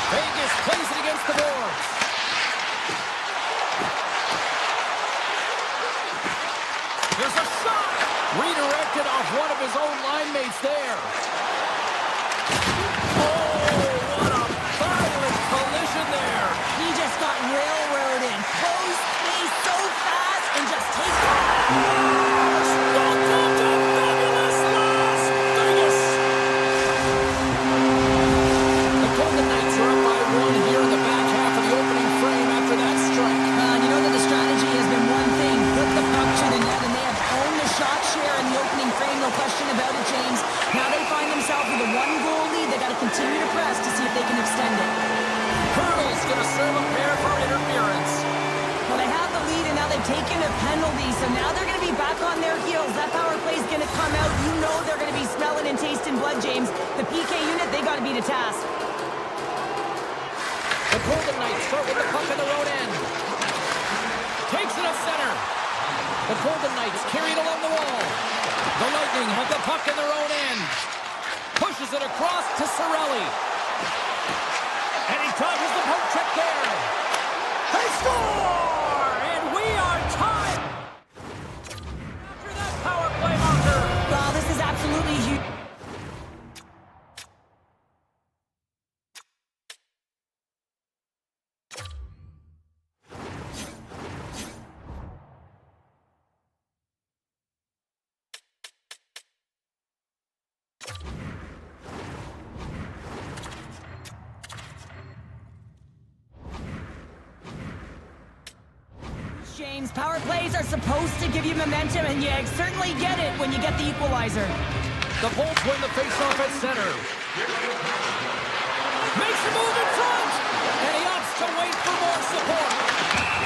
Vegas plays it against the boards. There's a shot! Redirected off one of his own line mates there. Oh, what a violent collision there. He just got railroaded. Close space so fast and just takes it. No question about it, James. Now they find themselves with a one-goal lead. They got to continue to press to see if they can extend it. Hurdle's going to serve a pair for interference. Well, they have the lead, and now they've taken a penalty, so now they're going to be back on their heels. That power play is going to come out. You know they're going to be smelling and tasting blood, James. The PK unit, they got to be to task. The Golden Knights start with the puck in their own end. Takes it at center. The Golden Knights carry it along the wall. The Lightning have the puck in their own end. Pushes it across to Cirelli. And he dodges the poke check there. They score! And we are tied after that power play marker. Well, this is absolutely huge. James, power plays are supposed to give you momentum, and you certainly get it when you get the equalizer. The Bolts win the faceoff at center. Makes a move in front, and he opts to wait for more support.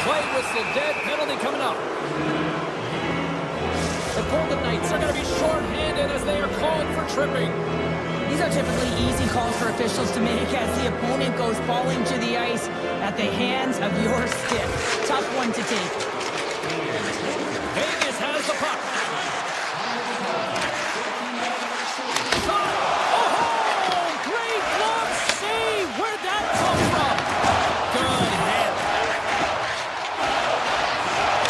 Play whistle dead, penalty coming up. The Golden Knights are going to be short-handed as they are called for tripping. These are typically easy calls for officials to make as the opponent goes falling to the ice at the hands of your stick. Tough one to take. Vegas has the puck. Great glove save! Where'd that come from? Good hit.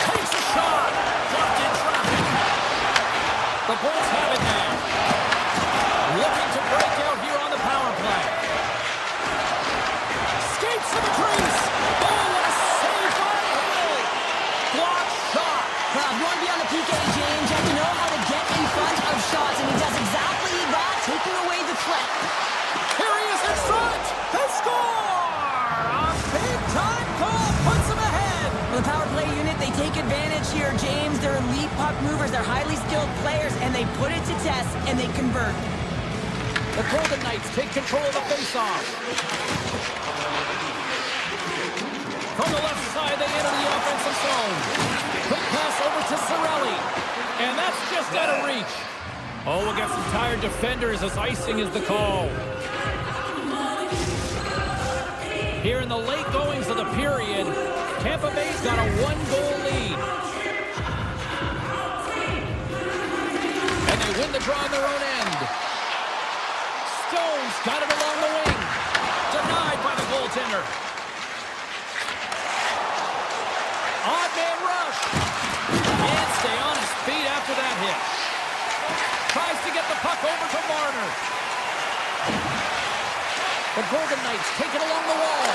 Takes a shot. Blocked in traffic. The Bulls have it now. Looking to break out here on the power play. Skates to the crease. Oh, what a save by Hill. Well, if you want to be on the PK, James, you have to know how to get in front of shots, and he does exactly that, taking away the threat. Here he is in front. They score! A big-time goal puts them ahead. Well, the power play unit, they take advantage here, James. They're elite puck movers. They're highly skilled players, and they put it to test, and they convert. The Golden Knights take control of the faceoff. From the left side, they enter the offensive zone. Quick pass over to Cirelli. And that's just out of reach. Oh, we'll get some tired defenders as icing is the call. Here in the late goings of the period, Tampa Bay's got a 1-goal lead. And they win the draw on their own end. Stone's got it along the wing. Denied by the goaltender. Odd man rush. Can't stay on his feet after that hit. Tries to get the puck over to Marner. The Golden Knights take it along the wall.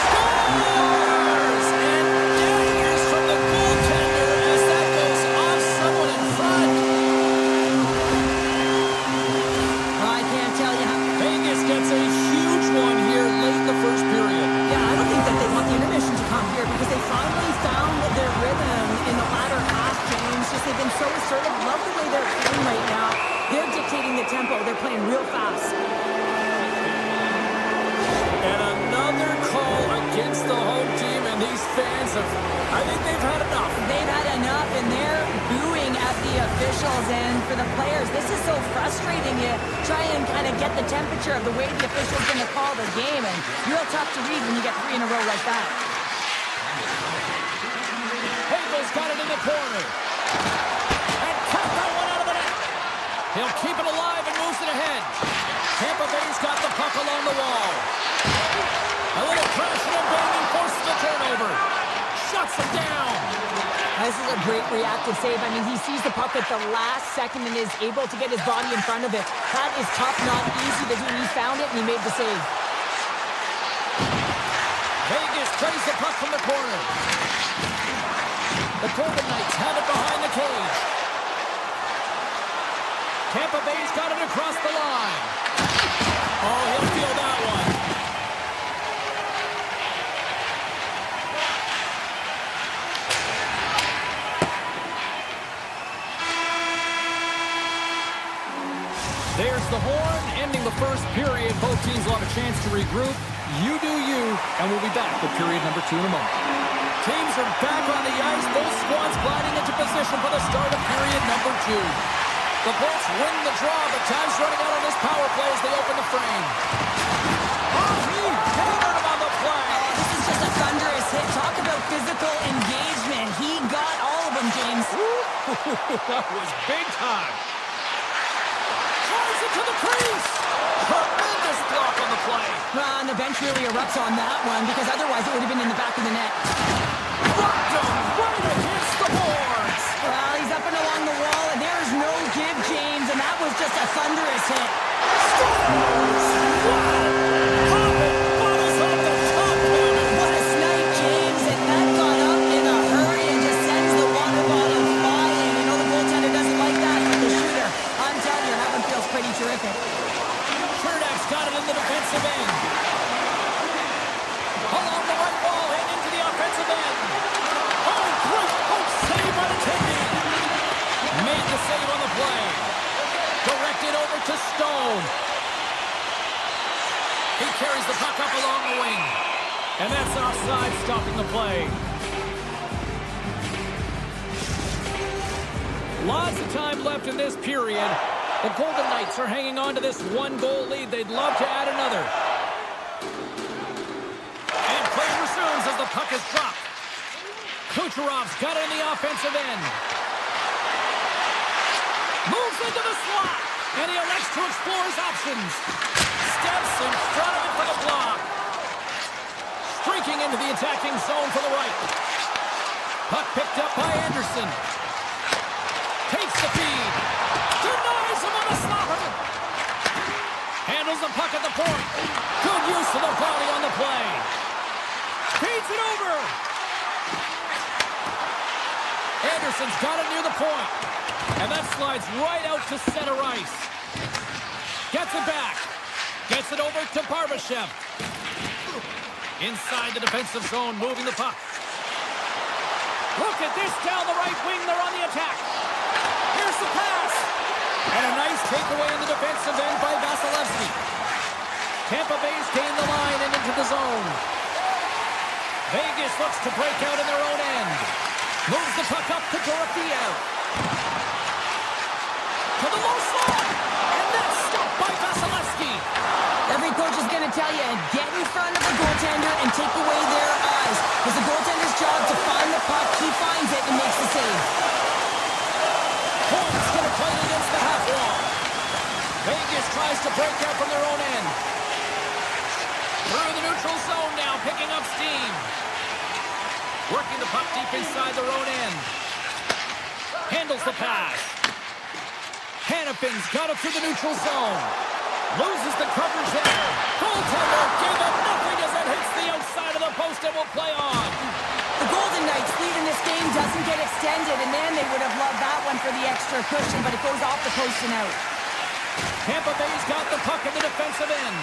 Scores! And daggers from the goaltender as that goes off someone in front. I can't tell you how... Vegas gets a huge one here late in the first period. Yeah, I don't think that they want the intermission to come here because they finally found their rhythm in the latter half, James. Just they've been so assertive. Love the way they're playing right now. They're dictating the tempo. They're playing real fast. And another call against the home team, and these fans have, I think they've had enough. They've had enough, and they're booing at the officials. And for the players, this is so frustrating. You try and kind of get the temperature of the way the official's going to call the game, and real tough to read when you get 3 in a row like that. Hagel's got it in the corner. And cut that one out of the net. He'll keep it alive and moves it ahead. Tampa Bay's got the puck along the wall. A little crashing and banging forces the turnover. Shuts him down. This is a great reactive save. I mean, he sees the puck at the last second and is able to get his body in front of it. That is tough, not easy to do. He found it and he made the save. Vegas plays the puck from the corner. The Golden Knights have it behind the cage. Tampa Bay's got it across the line. Oh, he'll feel that one. There's the horn, ending the first period. Both teams will have a chance to regroup. You do you, and we'll be back with period number 2 in a moment. Teams are back on the ice. Both squads gliding into position for the start of period number 2. The Bolts win the draw, but time's running out on this power play as they open the frame. Oh, he hammered him on the play. Oh, this is just a thunderous hit. Talk about physical engagement. He got all of them, James. That was big time. Drives it to the crease. Tremendous block on the play. And the bench really erupts on that one because otherwise it would have been in the back of the net. Rocked him right against the boards. Well, he's up and along the wall, and there's no give, James, and that was just a thunderous hit. Scores! Wow! Popping bottles off the top building. What a snipe, James, and that got up in a hurry and just sends the water bottle flying. You know the goaltender doesn't like that, but the shooter, I'm telling you, that one feels pretty terrific. Kodak's got it in the defensive end. Along the right wall and into the offensive end. Oh, great poke save by the technique. Made the save on the play. Directed over to Stone. He carries the puck up along the wing. And that's offside, stopping the play. Lots of time left in this period. The Golden Knights are hanging on to this 1-goal lead. They'd love to add another. And play resumes as the puck is dropped. Kucherov's got it in the offensive end. Moves into the slot. And he elects to explore his options. Steps in front of it for the block. Streaking into the attacking zone for the right. Puck picked up by Anderson. Takes the feed. Denies him on a slapper. Handles the puck at the point. Good use of the body on the play. Feeds it over. Anderson's got it near the point. And that slides right out to center ice. Gets it back. Gets it over to Barbashev. Inside the defensive zone, moving the puck. Look at this down the right wing. They're on the attack. Here's the pass. And a nice takeaway in the defensive end by Vasilevsky. Tampa Bay's gained the line and into the zone. Vegas looks to break out in their own end. Moves the puck up to Dorofeev. To the low slot. And that's stopped by Vasilevsky. Every coach is going to tell you, get in front of the goaltender and take away their eyes. It's the goaltender's job to find the puck. He finds it and makes the save. Holmes going to play it against the half wall. Vegas tries to break out from their own end. Through the neutral zone now, picking up steam. Working the puck deep inside their own end. Handles the pass. Hannafin's got it through the neutral zone. Loses the coverage there. Goaltender gave up nothing as it hits the outside of the post and will play on. The Golden Knights' lead in this game doesn't get extended, and man, they would have loved that one for the extra cushion, but it goes off the post and out. Tampa Bay's got the puck in the defensive end.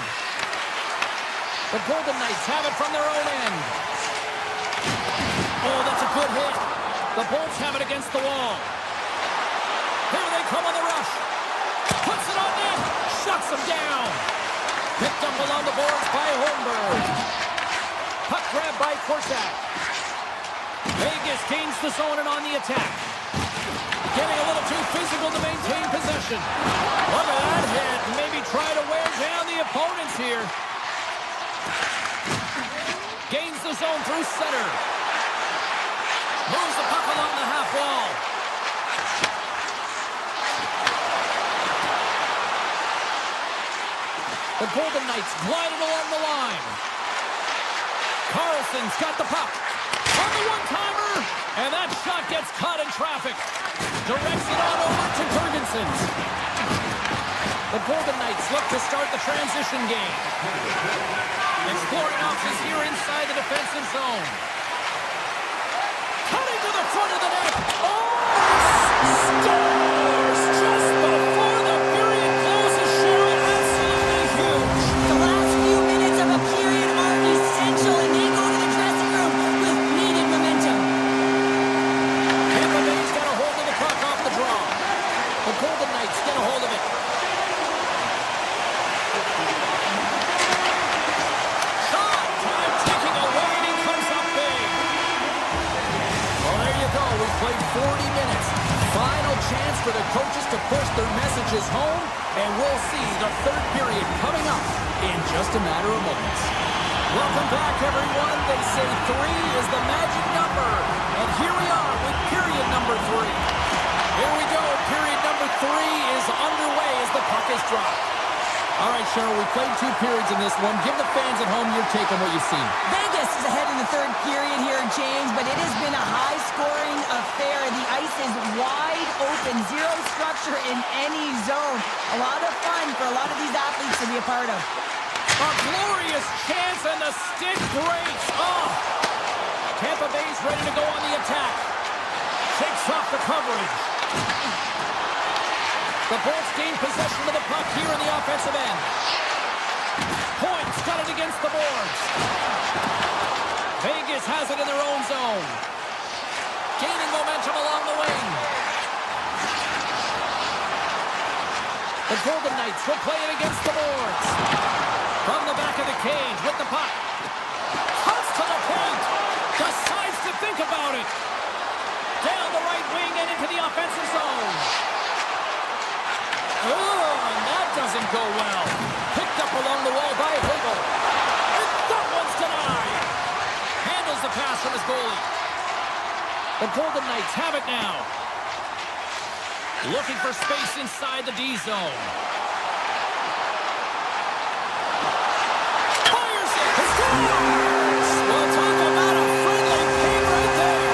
The Golden Knights have it from their own end. Oh, that's a good hit. The Bolts have it against the wall. Here they come on the rush. Puts it on net. Shuts them down. Picked up along the boards by Holmberg. Puck grab by Kodiak. Vegas gains the zone and on the attack. Getting a little too physical to maintain possession. Look at that hit. Maybe try to wear down the opponents here. Gains the zone through center. Moves the puck along the half wall. The Golden Knights glided along the line. Carlson's got the puck. On the one-timer. And that shot gets caught in traffic. Directs it on over to Jurgensen. The Golden Knights look to start the transition game. Exploring options here inside the defensive zone. Cutting to the front of the net. Oh! Scores just before the period closes. Cheryl, absolutely huge. The last few minutes of a period are essential, and they go to the dressing room with needed momentum. Tampa Bay's got a hold of the puck off the draw. The Golden Knights get a hold of it. Shot! Time ticking away, and he comes up big. Well, there you go. We played 40 minutes. Final chance for the coaches to push their messages home, and we'll see the third period coming up in just a matter of moments. Welcome back, everyone. They say 3 is the magic number, and here we are with period number 3. Here we go. Period number 3 is underway as the puck is dropped. All right, Cheryl, we played 2 periods in this one. Give the fans at home your take on what you've seen. Vegas is ahead in the third period here, James, but it has been a high-scoring affair. The ice is wide open, zero structure in any zone. A lot of fun for a lot of these athletes to be a part of. A glorious chance, and the stick breaks. Oh! Tampa Bay's ready to go on the attack. Shakes off the coverage. The Bolts gain possession of the puck here in the offensive end. Points got it against the boards. Vegas has it in their own zone. Gaining momentum along the wing. The Golden Knights will play it against the boards. From the back of the cage with the puck. Cuts to the point. Decides to think about it. Down the right wing and into the offensive zone. Oh, and that doesn't go well. Picked up along the wall by Hagel. And that one's denied. Handles the pass from his goalie. The Golden Knights have it now. Looking for space inside the D zone. Fires it. Scores! We'll talk about a friendly game right there.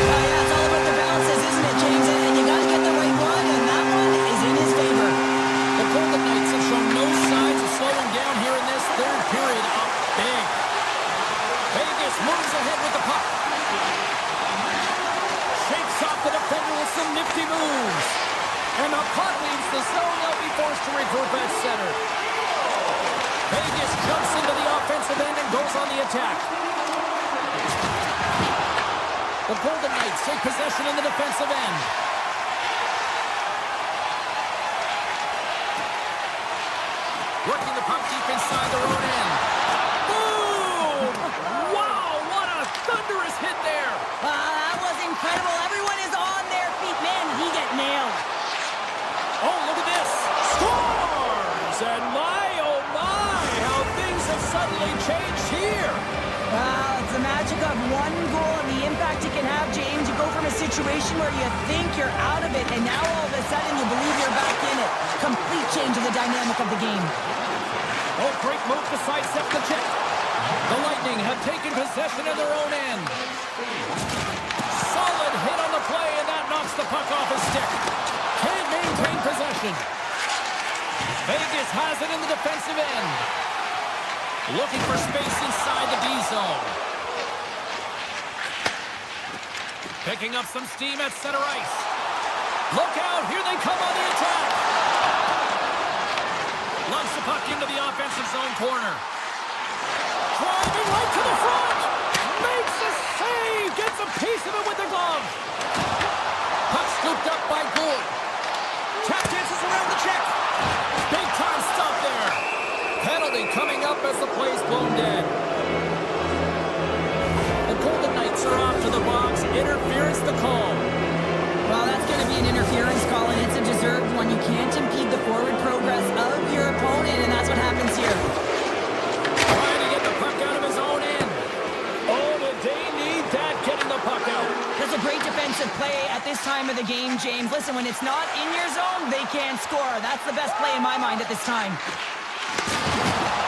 Yeah, it's all about the bounces, isn't it, James? And you got to get the right one, and that one is in his favor. The Golden Knights have shown no signs of slowing down here in this third period. Up big. Vegas moves ahead with the puck. Shakes off the defense. the zone. They'll be forced to regroup at center. Vegas jumps into the offensive end and goes on the attack. The Golden Knights take possession in the defensive end. Working the puck deep inside their own end. Boom! Wow, what a thunderous hit there. That was incredible. Everyone is on their feet. Man, he got nailed. Oh, look at this. Scores! And my, oh my, how things have suddenly changed here. Wow, it's the magic of one goal and the impact it can have, James. You go from a situation where you think you're out of it, and now all of a sudden you believe you're back in it. Complete change of the dynamic of the game. Oh, great move to sidestep the check. The Lightning have taken possession of their own end. Solid hit on the play, and that knocks the puck off his stick. Can't maintain possession. Vegas has it in the defensive end. Looking for space inside the D zone. Picking up some steam at center ice. Look out, here they come on the attack. Loves the puck into the offensive zone corner. Driving right to the front. Makes a save. Gets a piece of it with the glove. Puck scooped up by Gould. Tap dances around the check. Big time stop there. Penalty coming up as the play's blown dead. The Golden Knights are off to the box. Interference the call. Well, that's going to be an interference call, and it's a deserved one. You can't impede the forward progress of your opponent, and that's what happens here. Trying to get the puck out of his own end. Oh, but they need that, getting the puck out. That's a great defensive play at this time of the game, James. Listen, when it's not in your zone, they can't score. That's the best play in my mind at this time.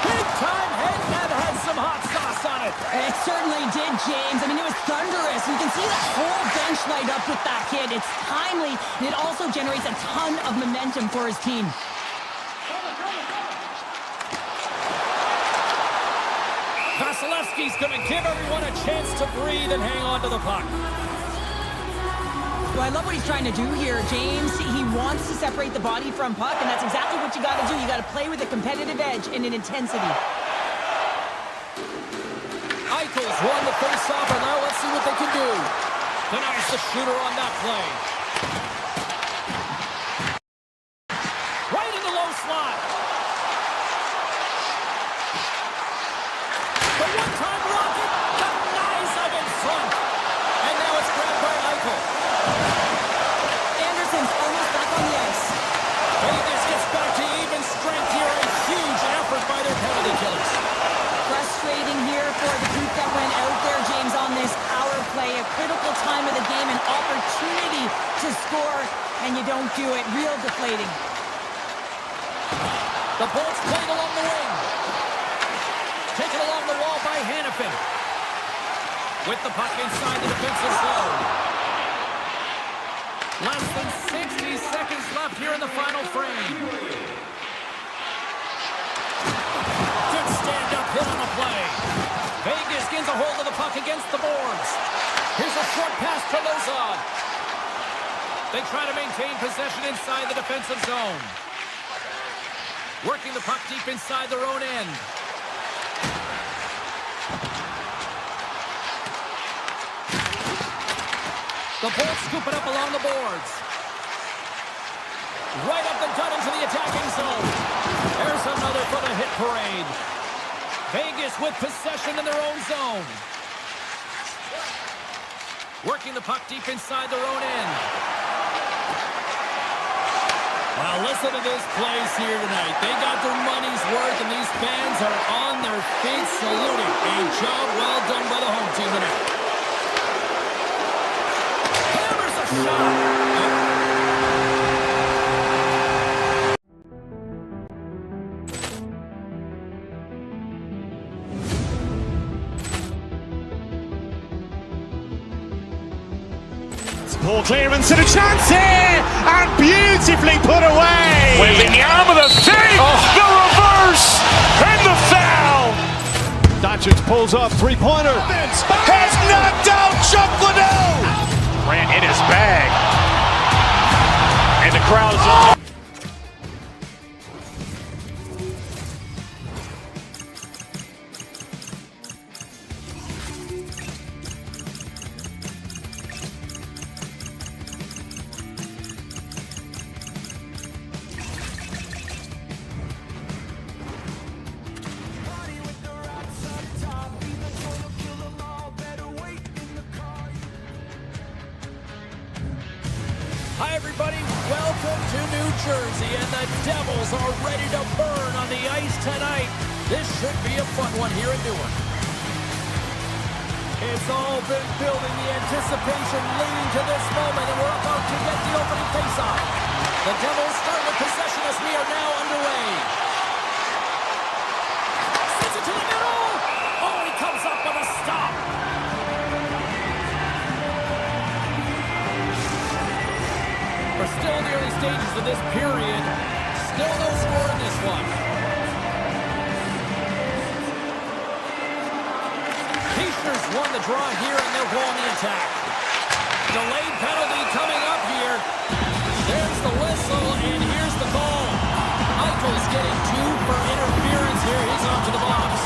Big time hit that had some hot sauce on it. It certainly did, James. I mean, it was thunderous. You can see the whole bench light up with that hit. It's timely, and it also generates a ton of momentum for his team. Vasilevsky's going to give everyone a chance to breathe and hang on to the puck. Well, I love what he's trying to do here, James. He wants to separate the body from puck, and that's exactly what you got to do. You got to play with a competitive edge and an intensity. Eichel's won the face-off, and now let's see what they can do. Denies the shooter on that play. Right in the low slot. The one-time rocket denies him in front. And now it's grabbed by Eichel. Anderson's almost back on the ice. Vegas gets back to even strength here. A huge effort by their penalty killers. Frustrating here for the group that went out there, James, on this power play. A critical time of the game, an opportunity to score, and you don't do it. Real deflating. The Bolts played along the wing. Taken along the wall by Hannafin. With the puck inside the defensive zone. Less than 60 seconds left here in the final frame. Good stand-up hit on the play. Vegas gains a hold of the puck against the boards. Here's a short pass to Lozon. They try to maintain possession inside the defensive zone. Working the puck deep inside their own end. The Bolts scoop it up along the boards. Right up the gut into the attacking zone. There's another for the hit parade. Vegas with possession in their own zone. Working the puck deep inside their own end. Well, listen to this place here tonight. They got their money's worth, and these fans are on their feet saluting. A job well done by the home team tonight. Hammers a shot. Poor clearance and a chance here, and beautifully put away. With the arm of the save, the reverse, and the foul. Doncic pulls up, three-pointer. Has knocked out Chuck Liddell. Ran in his bag. And the crowd is Hi, everybody. Welcome to New Jersey, and the Devils are ready to burn on the ice tonight. This should be a fun one here in Newark. It's all been building, the anticipation leading to this moment, and we're about to get the opening faceoff. The Devils start with possession as we are now underway. Sends it to the middle. Oh, and he comes up with a stop. We're still in the early stages of this period. Still no score in this one. Pacers won the draw here, and they'll go on the attack. Delayed penalty coming up here. There's the whistle, and here's the ball. Eichel's getting 2 for interference here. He's off to the box.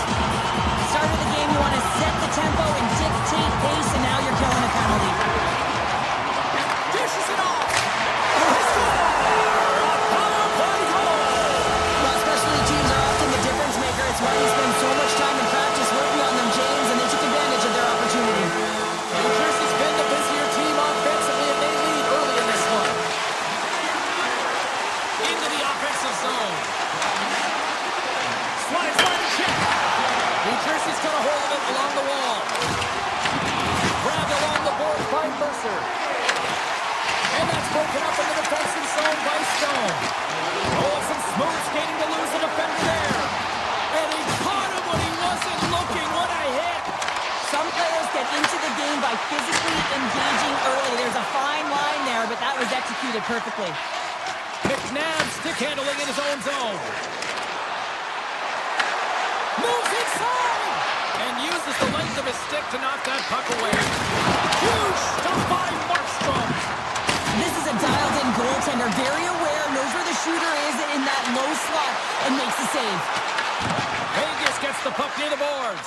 Start of the game, you want to set the tempo and dictate pace, and now you're killing a penalty. Dishes it off. Well, specialty teams are often the difference maker. It's why you spend so much time in practice working on them, James, and they took advantage of their opportunity. New Jersey's been the busier team offensively, and they lead early in this one. Into the offensive zone. Slides by the check. New Jersey's got a hold of it along the wall. Grabbed along the boards by Mercer. And that's broken up in the defensive zone by Stone. Oh, some smooth skating to lose the defender there. And he caught him when he wasn't looking. What a hit. Some players get into the game by physically engaging early. There's a fine line there, but that was executed perfectly. McNabb stick handling in his own zone. Moves inside! And uses the length of his stick to knock that puck away. Huge stop by Markstrom. This is a dialed-in goaltender, very aware, knows where the shooter is in that low slot, and makes the save. Vegas gets the puck near the boards.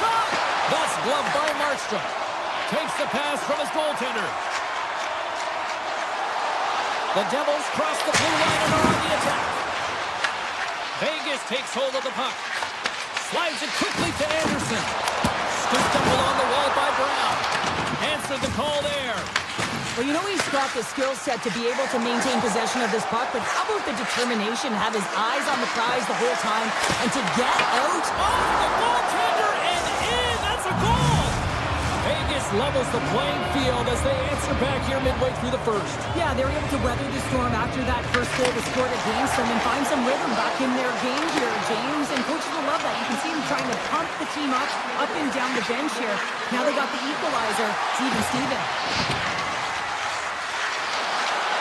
Shot! That's gloved by Markstrom. Takes the pass from his goaltender. The Devils cross the blue line and are on the attack. Vegas takes hold of the puck. Slides it quickly to Anderson. Scooped up along the wall by Brown. Answered the call there. Well, you know he's got the skill set to be able to maintain possession of this puck, but how about the determination to have his eyes on the prize the whole time and to get out? Off the goaltender and in! That's a goal! Vegas levels the playing field as they answer back here midway through the first. Yeah, they were able to weather the storm after that first goal was scored against them and find some rhythm back in their game here, James. And coaches will love that. You can see them trying to pump the team up and down the bench here. Now they got the equalizer. It's even Steven.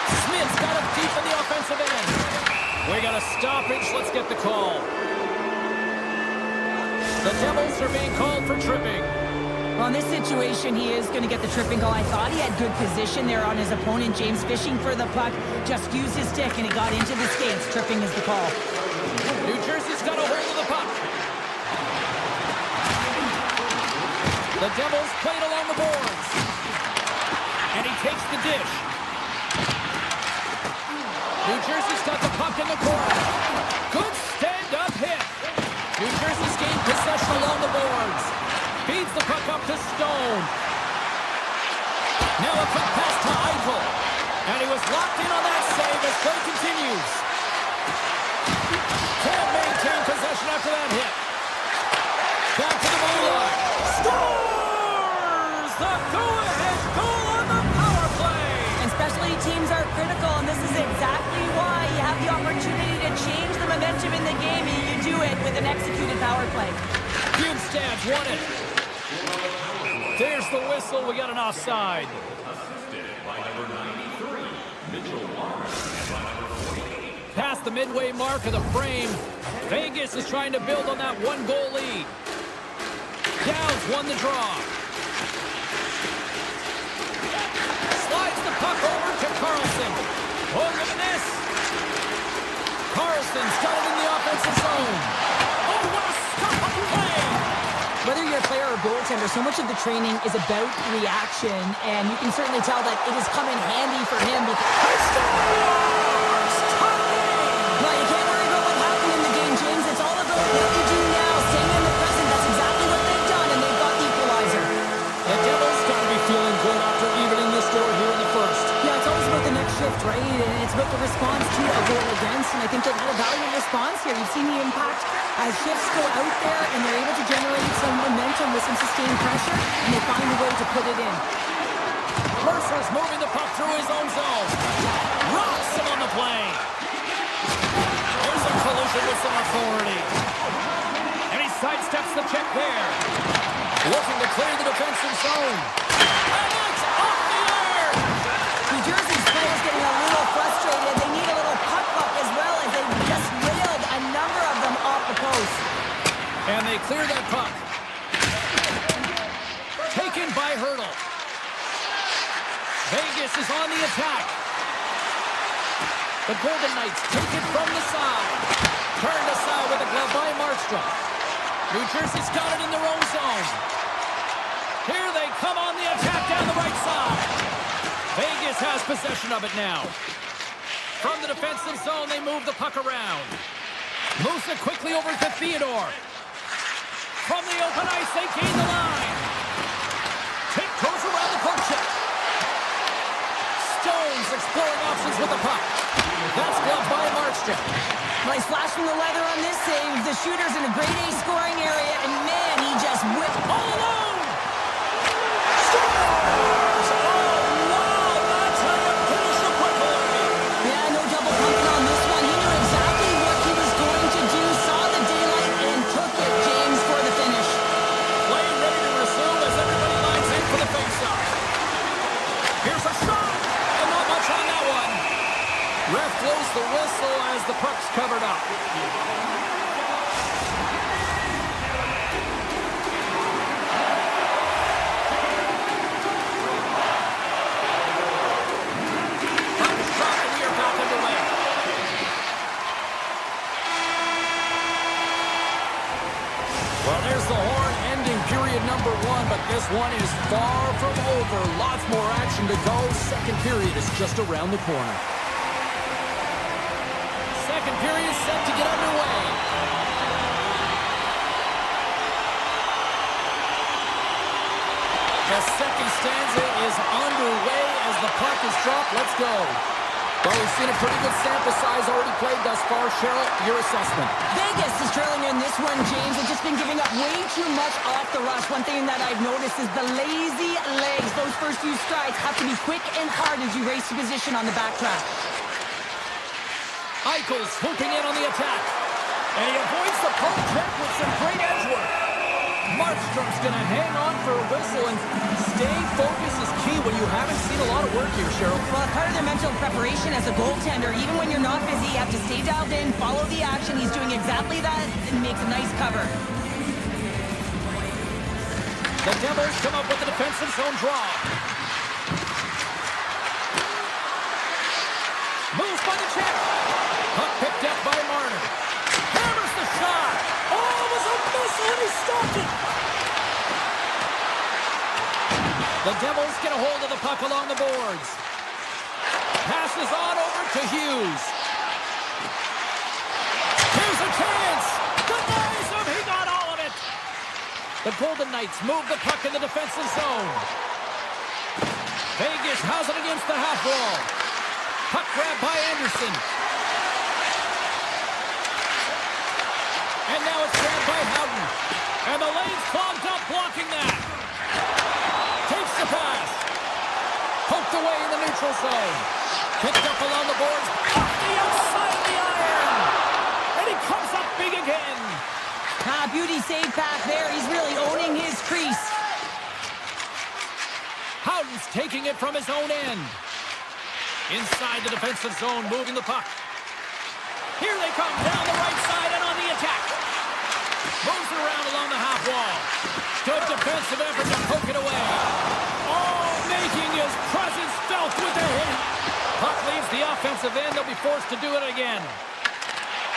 Smith's got it deep in the offensive end. We got a stoppage. Let's get the call. The Devils are being called for tripping. Well, in this situation, he is going to get the tripping call. I thought he had good position there on his opponent. James fishing for the puck, just used his stick, and he got into the skates. Tripping is the call. New Jersey's got a hold of the puck. The Devils played along the boards. And he takes the dish. New Jersey's got the puck in the corner. Good stand-up hit. New Jersey's gained possession along the boards. Feeds the puck up to Stone. Now a quick pass to Eichel. And he was locked in on that save as play continues. Can't maintain possession after that hit. Back to the blue line. Scores! The go-ahead goal on the power play. And specialty teams are critical, and this is exactly why you have the opportunity to change the momentum in the game, and you do it with an executed power play. Bjugstad won it. There's the whistle. We got an offside. Past the midway mark of the frame. Vegas is trying to build on that one-goal lead. Downs won the draw. Slides the puck over to Carlson. Oh, look at this. Carlson's got it in the offensive zone. Oh, what a stop on play. Whether you're a player or goaltender, so much of the training is about reaction, and you can certainly tell that it has come in handy for him. Well, you can't worry about what happened in the game, James. It's all about what you do now, staying in the present. That's exactly what they've done, and they've got the equalizer. The Devils got response here. You've seen the impact as shifts go out there and they're able to generate some momentum with some sustained pressure, and they find a way to put it in. Mercer's moving the puck through his own zone. Rocks him on the play. There's a collision with some authority. And he sidesteps the check there. Looking to clear the defensive zone. And it's off the air! New Jersey's players getting a little frustrated. They need a little puck luck as well as they just railed a number of them off the post. And they clear that puck. Taken by Hurdle. Vegas is on the attack. The Golden Knights take it from the side. Turned aside with a glove by Markstrom. New Jersey's got it in their own zone. Here they come on the attack down the right side. Vegas has possession of it now. From the defensive zone, they move the puck around. Moves it quickly over to Theodore. From the open ice, they gain the line. Tiptoes around the poke check. Stones exploring options with the puck. That's gloved by Markstrom. Nice flash from the leather on this save. The shooter's in a grade A scoring area, and man, he just whipped All alone! Scores! Oh, wow! That's how you finish the puck away. Yeah, no double pumping on this one. He knew exactly what he was going to do, saw the daylight, and took it, James, for the finish. Play ready to resume as everybody lines in for the face-off. Here's a shot, and not much on that one. Ref blows the whistle as the puck's covered up. Puck's dropped, and we are back underway. Well, there's the horn ending period number 1, but this one is far from over. Lots more action to go. Second period is just around the corner. Second period is set to get underway. The second stanza is underway as the puck is dropped. Let's go. Well, we've seen a pretty good sample size already played thus far. Cheryl, your assessment. Vegas is trailing in this one, James. They've just been giving up way too much off the rush. One thing that I've noticed is the lazy legs. Those first few strides have to be quick and hard as you race to position on the backtrack. Eichel's swooping in on the attack. And he avoids the poke check with some great edge work. Markstrom's going to hang on for a whistle, and stay focused is key when you haven't seen a lot of work here, Cheryl. Well, part of their mental preparation as a goaltender, even when you're not busy, you have to stay dialed in, follow the action. He's doing exactly that and makes a nice cover. The Devils come up with the defensive zone draw. Moves by the check. Puck picked up by Marner. Hammers the shot. Oh, it was a missile and he stopped it. The Devils get a hold of the puck along the boards. Passes on over to Hughes. Here's a chance. Denies him. He got all of it. The Golden Knights move the puck in the defensive zone. Vegas has it against the half wall. Puck grab by Anderson. And now it's grabbed by Howden. And the lane's clogged up, blocking that. Takes the pass. Poked away in the neutral zone. Picked up along the boards. Off the outside of the iron. And he comes up big again. Beauty save back there. He's really owning his crease. Howden's taking it from his own end. Inside the defensive zone, moving the puck. Here they come down the right side and on the attack. Moves it around along the half wall. Good defensive effort to poke it away. Oh, making his presence felt with the hit. Puck leaves the offensive end. They'll be forced to do it again.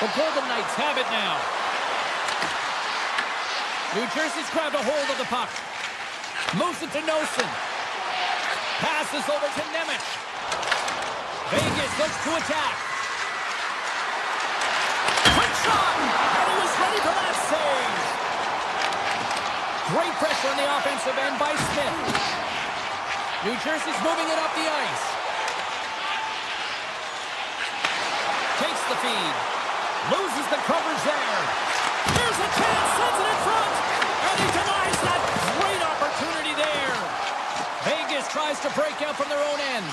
The Golden Knights have it now. New Jersey's grabbed a hold of the puck. Moves it to Nosen. Passes over to Nemec. Vegas looks to attack. Quick shot! And he was ready for that save. Great pressure on the offensive end by Smith. New Jersey's moving it up the ice. Takes the feed. Loses the coverage there. Here's a chance, sends it in front. And he denies that great opportunity there. Vegas tries to break out from their own end.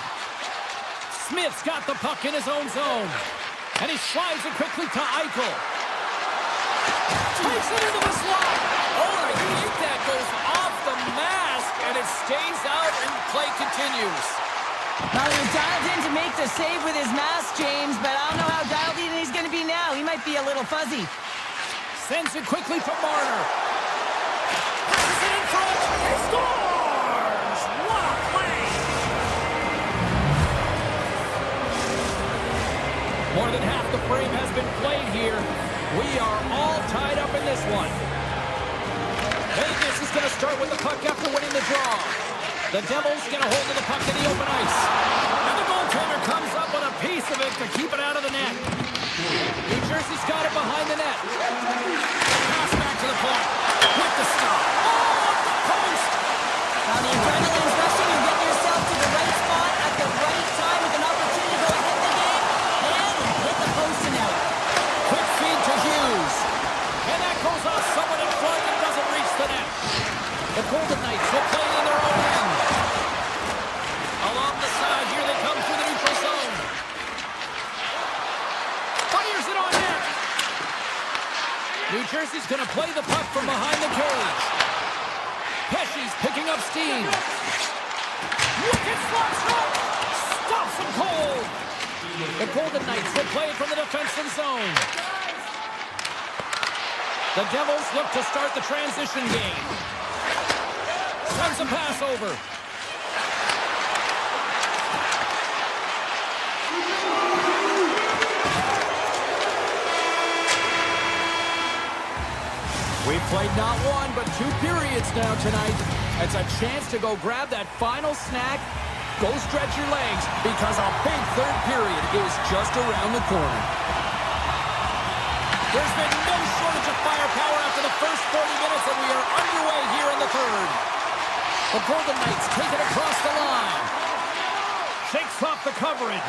Smith's got the puck in his own zone. And he slides it quickly to Eichel. Takes it into the slot. Oh, I think that goes off the mask. And it stays out and play continues. Well, he was dialed in to make the save with his mask, James, but I don't know how dialed in he's going to be now. He might be a little fuzzy. Sends it quickly to Marner. Passes it in front. He scores! What a play! More than half the frame has been played here. We are all tied up in this one. Vegas is going to start with the puck after winning the draw. The Devils get a hold of the puck in the open ice. And the goaltender comes up with a piece of it to keep it out of the net. New Jersey's got it behind the net. Pass back to the point. With the stop. Oh, off the post! Now the adrenaline's rushing. You get yourself to the right spot at the right time with an opportunity to go ahead in the game. And hit the post and out. Quick feed to Hughes. And that goes off someone in front and doesn't reach the net. The Golden Knights will play in their own end. Along the side, here they come through the neutral zone. Fires it on net. New Jersey's going to play the puck from behind the cage. Pesci's picking up steam. Wicked slap shot. Stops him cold. The Golden Knights will play it from the defensive zone. The Devils look to start the transition game. Sends a pass over. We've played not one, but 2 periods now tonight. It's a chance to go grab that final snack. Go stretch your legs, because a big third period is just around the corner. There's been no shortage of firepower after the first 40 minutes, and we are underway here in the third. The Golden Knights take it across the line. Shakes off the coverage.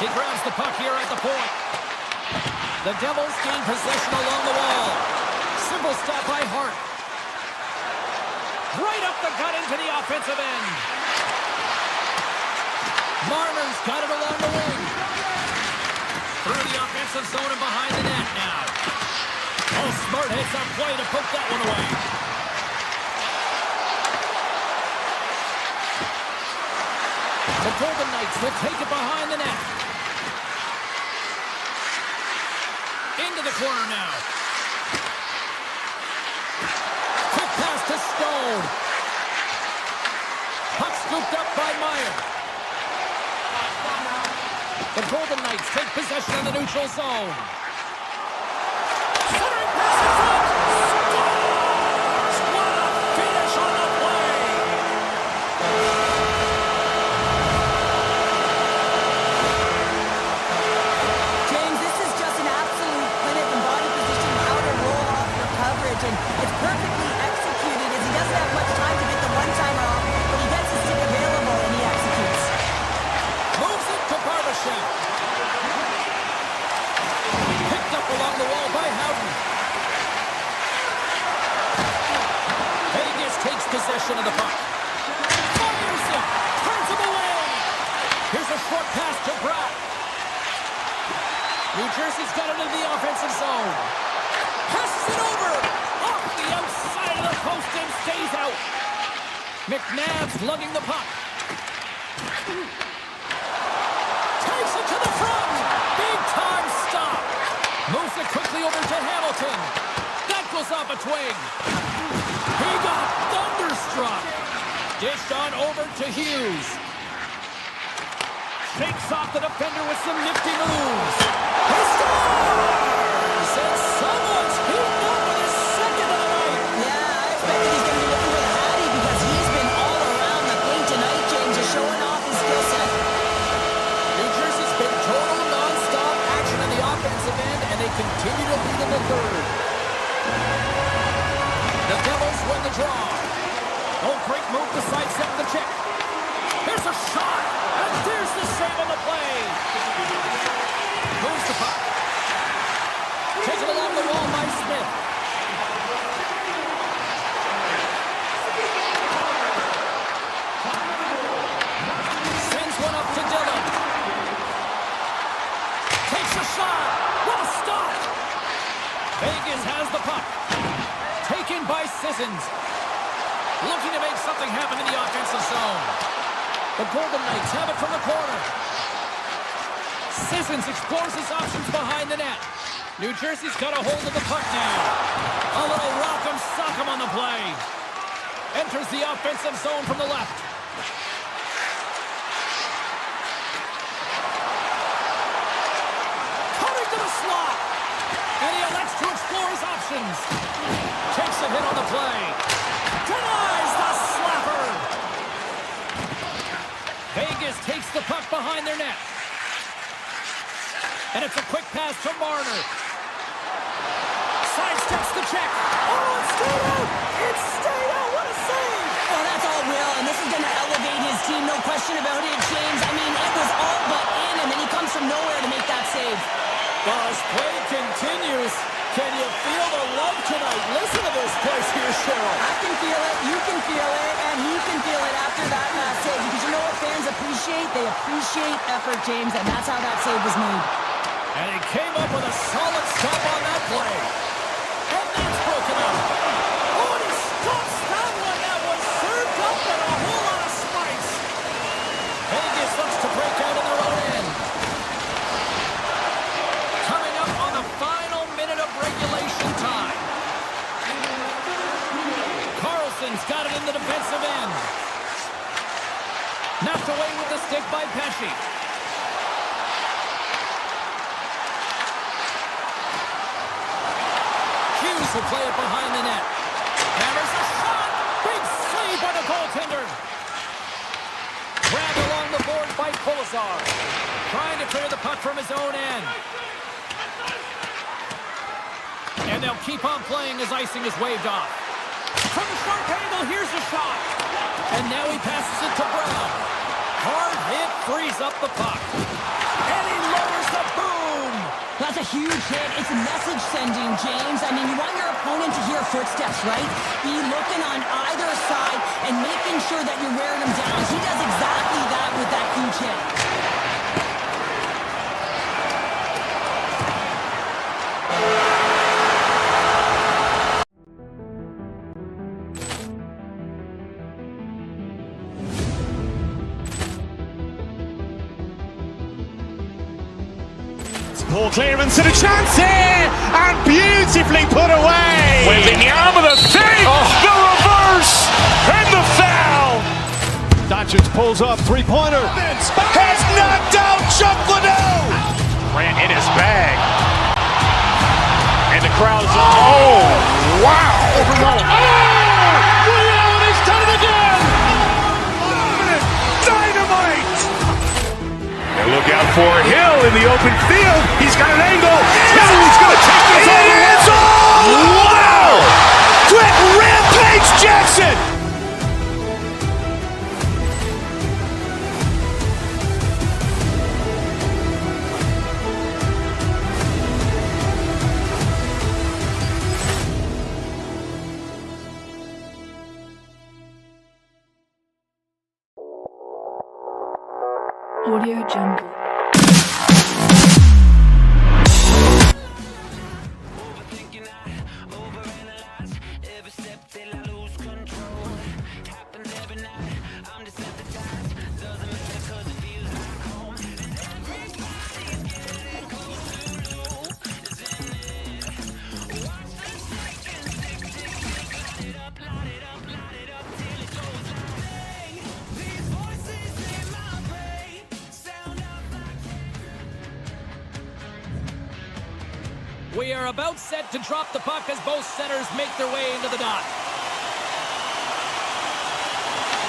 He grabs the puck here at the point. The Devils gain possession along the wall. Simple stop by Hart. Right up the gut into the offensive end. Marner's got it along the wing. Through the offensive zone and behind the net now. Oh, smart heads-up play to poke that one away. The Golden Knights will take it behind the net. Into the corner now. Quick pass to Stone. Puck scooped up by Meyer. The Golden Knights take possession of the neutral zone. Centering pass in front. Scores! What a finish on the play! James, this is just an absolute clinic in body position, how to roll off your coverage, and it's perfectly executed as he doesn't have much time to get the one-timer off, but he gets his stick available and he executes. Moves it to Barbashev. Picked up along the wall by Houghton. Vegas takes possession of the puck. Fires it. Turns him away. Here's a short pass to Bratt. New Jersey's got it into the offensive zone. Passes it over. Off the outside of the post and stays out. McNabb's lugging the puck. Takes it to the front. Big time stop. Moves it quickly over to Hamilton. That goes off a twig. He got thunderstruck. Dished on over to Hughes. Shakes off the defender with some nifty moves. He scores! And someone's heating up with his second of the night. Yeah, I expected he's going to be looking for the Hattie because he's been all around the paint tonight, James, just showing off his skill set. New Jersey's been total non-stop action in the offensive end, and they continue to lead in the third. The Devils win the draw. Oh, great move to sidestep the check. Here's a shot, and there's the save on the play. Moves the puck. Cousins. Looking to make something happen in the offensive zone. The Golden Knights have it from the corner. Sissons explores his options behind the net. New Jersey's got a hold of the puck now. A little rock'em sock'em on the play. Enters the offensive zone from the left. Coming to the slot. And he elects to explore his options. Takes a hit on the play. Denies the slapper. Vegas takes the puck behind their net. And it's a quick pass to Marner. Sidesteps the check. Oh, it's stayed out. It's stayed out. What a save. Oh, that's all Will, and this is going to elevate his team, no question about it, James. I mean, it was all but in, and then he comes from nowhere to make that save. Well, as play continues, can you feel the love tonight? Listen to this place here, Cheryl. I can feel it, you can feel it, and he can feel it after that save. Because you know what fans appreciate? They appreciate effort, James, and that's how that save was made. And he came up with a solid stop on that play. And that's broken up. Oh, and he stops that one. That was served up and a whole lot of spice. Vegas looks to break out in their own end. Coming up on the final minute of regulation time. Carlson's got it in the defensive end. Knocked away with the stick by Pesci. Will play it behind the net. Hammers a shot. Big save by the goaltender. Grabbed along the board by Polazar. Trying to clear the puck from his own end. And they'll keep on playing as icing is waved off. From the sharp angle, here's a shot. And now he passes it to Brown. Hard hit frees up the puck. And he lowers the boom. That's a huge hit. It's message sending, James. I mean, you want your opponent to hear footsteps, right? Be looking on either side and making sure that you're wearing them down. He does exactly that with that huge hit. Poor clearance and a chance here, and beautifully put away. Wembanyama the save, the reverse, and the foul. Doncic pulls up, three-pointer. Has knocked out Chuck Liddell. Grant in his bag. And the crowd is, oh, wow. Oh, Will, he's done it again. Dynamite. And look out for Hill in the open field. He's got an angle. Hill is going to take this all the way. Wow! Quick Rampage Jackson. Audio Jungle. We are about set to drop the puck as both centers make their way into the dot.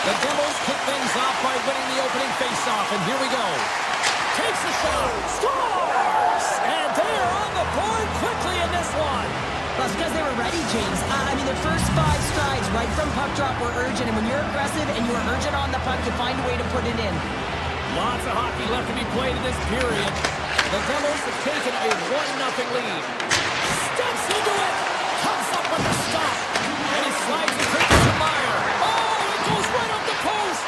The Devils kick things off by winning the opening faceoff, and here we go. Takes a shot, scores! And they are on the board quickly in this one. That's because they were ready, James. I mean, the first 5 strides right from puck drop were urgent, and when you're aggressive and you're urgent on the puck, you find a way to put it in. Lots of hockey left to be played in this period. The Devils have taken a 1-0 lead. Steps into it. Comes up with the stop. And he slides it quickly to Meyer. Oh, it goes right up the post.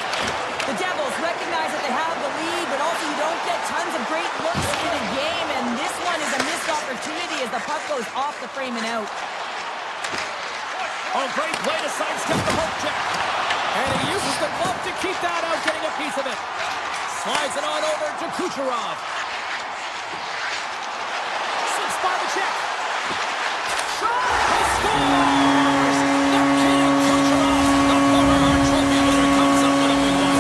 The Devils recognize that they have the lead, but also you don't get tons of great looks in a game, and this one is a missed opportunity as the puck goes off the frame and out. Oh, great play Fires it on over to Kucherov. Slips by the check. Shot! He scores! The kid of Kucherov, the former Hart Trophy winner, comes up with a big one.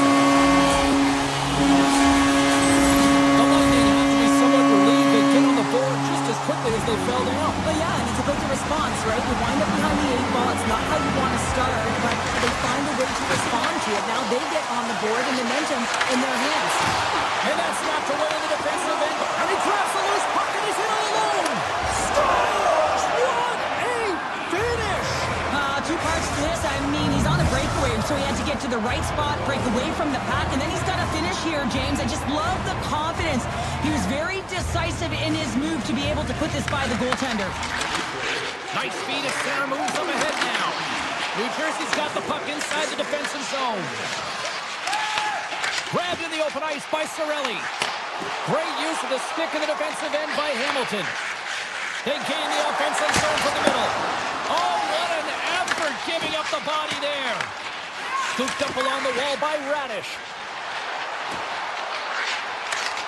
The Lightning have to be somewhat relieved they get on the board just as quickly as they fell down. But yeah, and it's about the response, right? You wind up behind the 8 ball. It's not how you want to start, but they find a way to respond to it. Now they get on the board and momentum in their hands. And that's snapped away in the defensive end. And he drops a loose puck and he's in all alone. Scores! What a finish! Two parts to this. I mean, he's on a breakaway, so he had to get to the right spot, break away from the pack, and then he's got to finish here, James. I just love the confidence. He was very decisive in his move to be able to put this by the goaltender. Nice feed as center moves up ahead now. New Jersey's got the puck inside the defensive zone. Grabbed in the open ice by Cirelli. Great use of the stick in the defensive end by Hamilton. They gain the offensive zone from the middle. Oh, what an effort giving up the body there. Scooped up along the wall by Radish.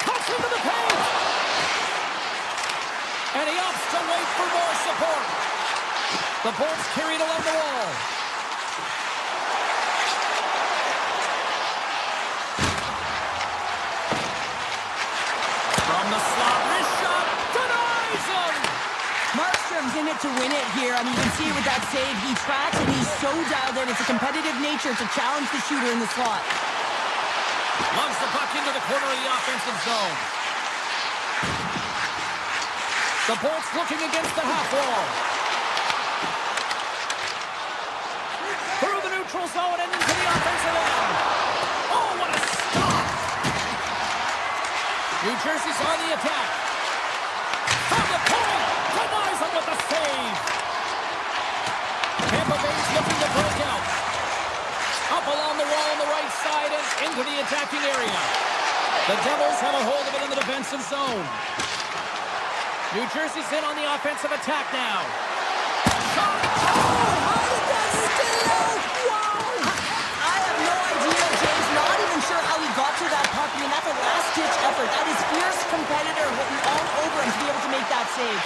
Cuts into the paint. And he opts to wait for more support. The Bolts carried along the wall. From the slot, wrist shot, denies him! Markstrom's in it to win it here. I mean, you can see with that save, he tracks and he's so dialed in. It's a competitive nature to challenge the shooter in the slot. Lungs the puck into the corner of the offensive zone. The Bolts looking against the half wall. Through the neutral zone and into the offensive end. Oh, what a stop! New Jersey's on the attack. From the point, denies him with the save. Tampa Bay's looking to break out. Up along the wall on the right side and into the attacking area. The Devils have a hold of it in the defensive zone. New Jersey's in on the offensive attack now. Shot! Oh, how did that steal? Wow! I have no idea, James. Not even sure how he got to that puck. I mean, that's a last-ditch effort. That is fierce competitor written all over him to be able to make that save.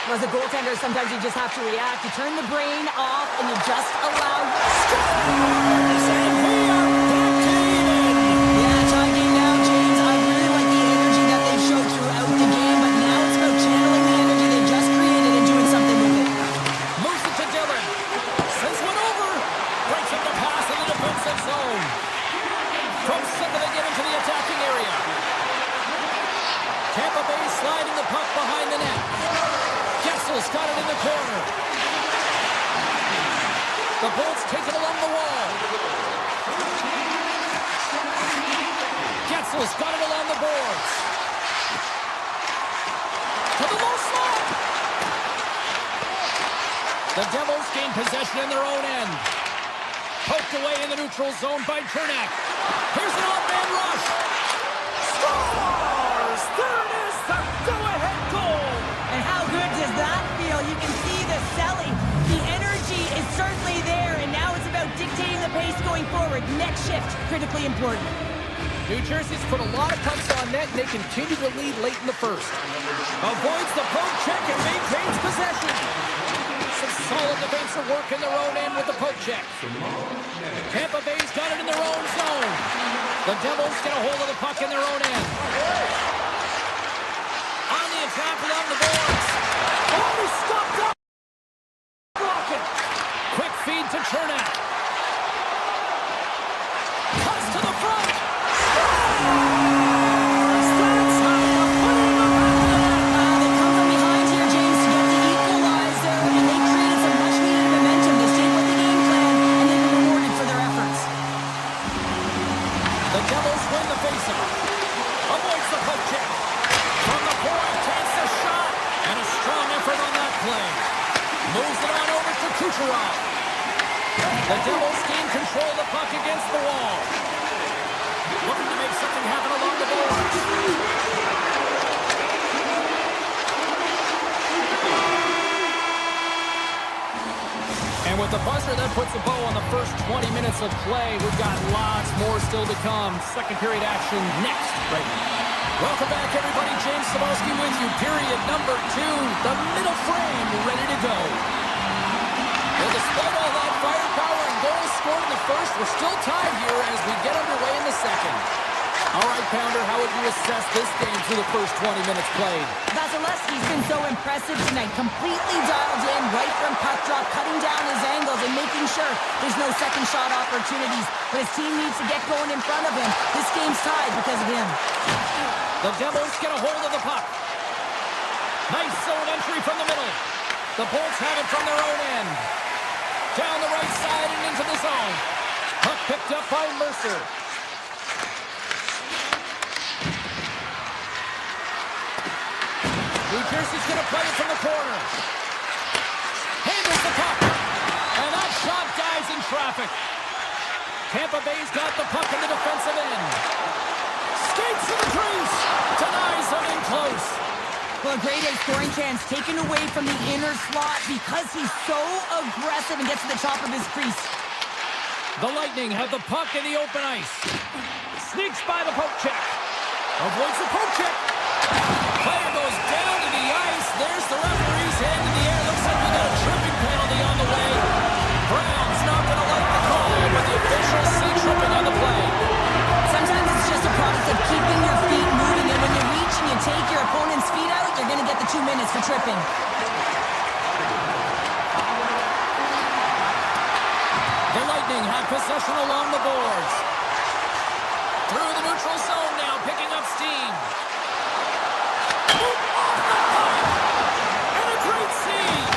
As a goaltender, sometimes you just have to react. You turn the brain off and you just allow scores! And we are back to even! Yeah, tie game now, James. I really like the energy that they've showed throughout the game, but now it's about channeling the energy they just created and doing something with it. Moves it to Dillon. Sends one over. Breaks up the pass in the defensive zone. From center they get into the attacking area. Tampa Bay sliding the puck behind the net. Gessel's got it in the corner. The Bolts take it along the wall. Gessel's got it along the boards. To the low slot. The Devils gain possession in their own end. Poked away in the neutral zone by Kodiak. Here's an off-man rush. Scores! Third is the go-ahead goal. And how good does that feel? You can see the selling. The energy is certainly there, and now it's about dictating the pace going forward. Next shift, critically important. New Jersey's put a lot of pucks on net, and they continue to lead late in the first. Avoids the poke check and maintains possession. Some solid defensive work in their own end with the poke check. Tampa Bay's got it in their own zone. The Devils get a hold of the puck in their own end. On the attack along the boards. Oh, he stopped up. Block it. Quick feed to Chernak. Cuts to the front. That's how you put it in the back of the net. They come from behind here, James, to get the equalizer, and they created some much-needed momentum. They stayed with the game plan, and they've been rewarded for their efforts. The Devils win the faceoff. Avoids the poke check. From the point, takes the shot. And a strong effort on that play. Moves it on over to Kucherov. The Devils gain control of the puck against the wall. Looking to make something happen along the boards. And with the the buzzer that puts a bow on the first 20 minutes of play. We've got lots more still to come. Second period action next right now. Welcome back, everybody. James Cebulski with you. Period number 2. The middle frame ready to go. Well, despite all that firepower and goals scored in the first, we're still tied here as we get underway in the second. All right, Pounder, how would you assess this game through the first 20 minutes played? Vasilevsky's been so impressive tonight, completely dialed in right from puck drop, cutting down his angles and making sure there's no second shot opportunities. But his team needs to get going in front of him. This game's tied because of him. The Devils get a hold of the puck. Nice zone entry from the middle. The Bolts have it from their own end. Down the right side and into the zone. Puck picked up by Mercer. New Jersey's going to play it from the corner. Handles the puck. And that shot dies in traffic. Tampa Bay's got the puck in the defensive end. Skates to the crease. Denies him in close. Well, a great A scoring chance taken away from the inner slot because he's so aggressive and gets to the top of his crease. The Lightning have the puck in the open ice. Sneaks by the poke check. Avoids the poke check. Player goes down to the ice. There's the referee's hand in the air. Looks like we got a tripping penalty on the way. Brown's not going to like the call, but the officials see tripping on the play. Sometimes it's just a product of keeping your feet moving, and when you reach and you take your opponent's feet out, you're going to get the 2 minutes for tripping. The Lightning have possession along the boards. Through the neutral zone now, picking up steam. And a great save.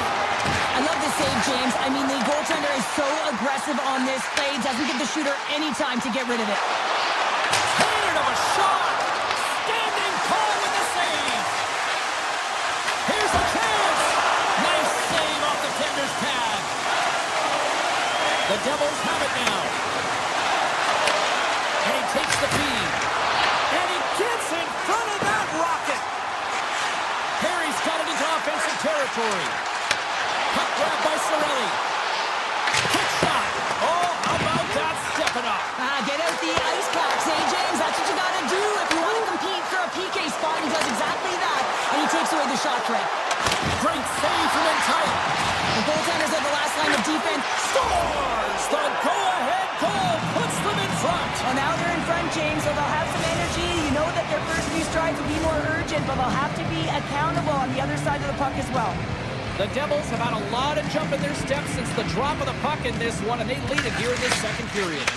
I love this save, James. I mean, the goaltender is so aggressive on this play, doesn't give the shooter any time to get rid of it. Cannon of a shot. Standing tall with the save. Here's a chance. Nice save off the tender's pad. The Devils have it now. And he takes the feed. And he gets in front of that rocket. Perry's got it into offensive territory. Puck grab by Cirelli. Quick shot. Oh, how about that stepping up? Get out the ice box, hey, James? That's what you got to do if you want to compete for a PK spot. He does exactly that, and he takes away the shot threat. Great save from Untitled. The goaltenders are the last line of defense. Scores! The go-ahead goal puts them in front. Well, now they're in front, James, so they'll have some energy. You know that their first few strides will be more urgent, but they'll have to be accountable on the other side of the puck as well. The Devils have had a lot of jump in their steps since the drop of the puck in this one, and they lead it here in this second period.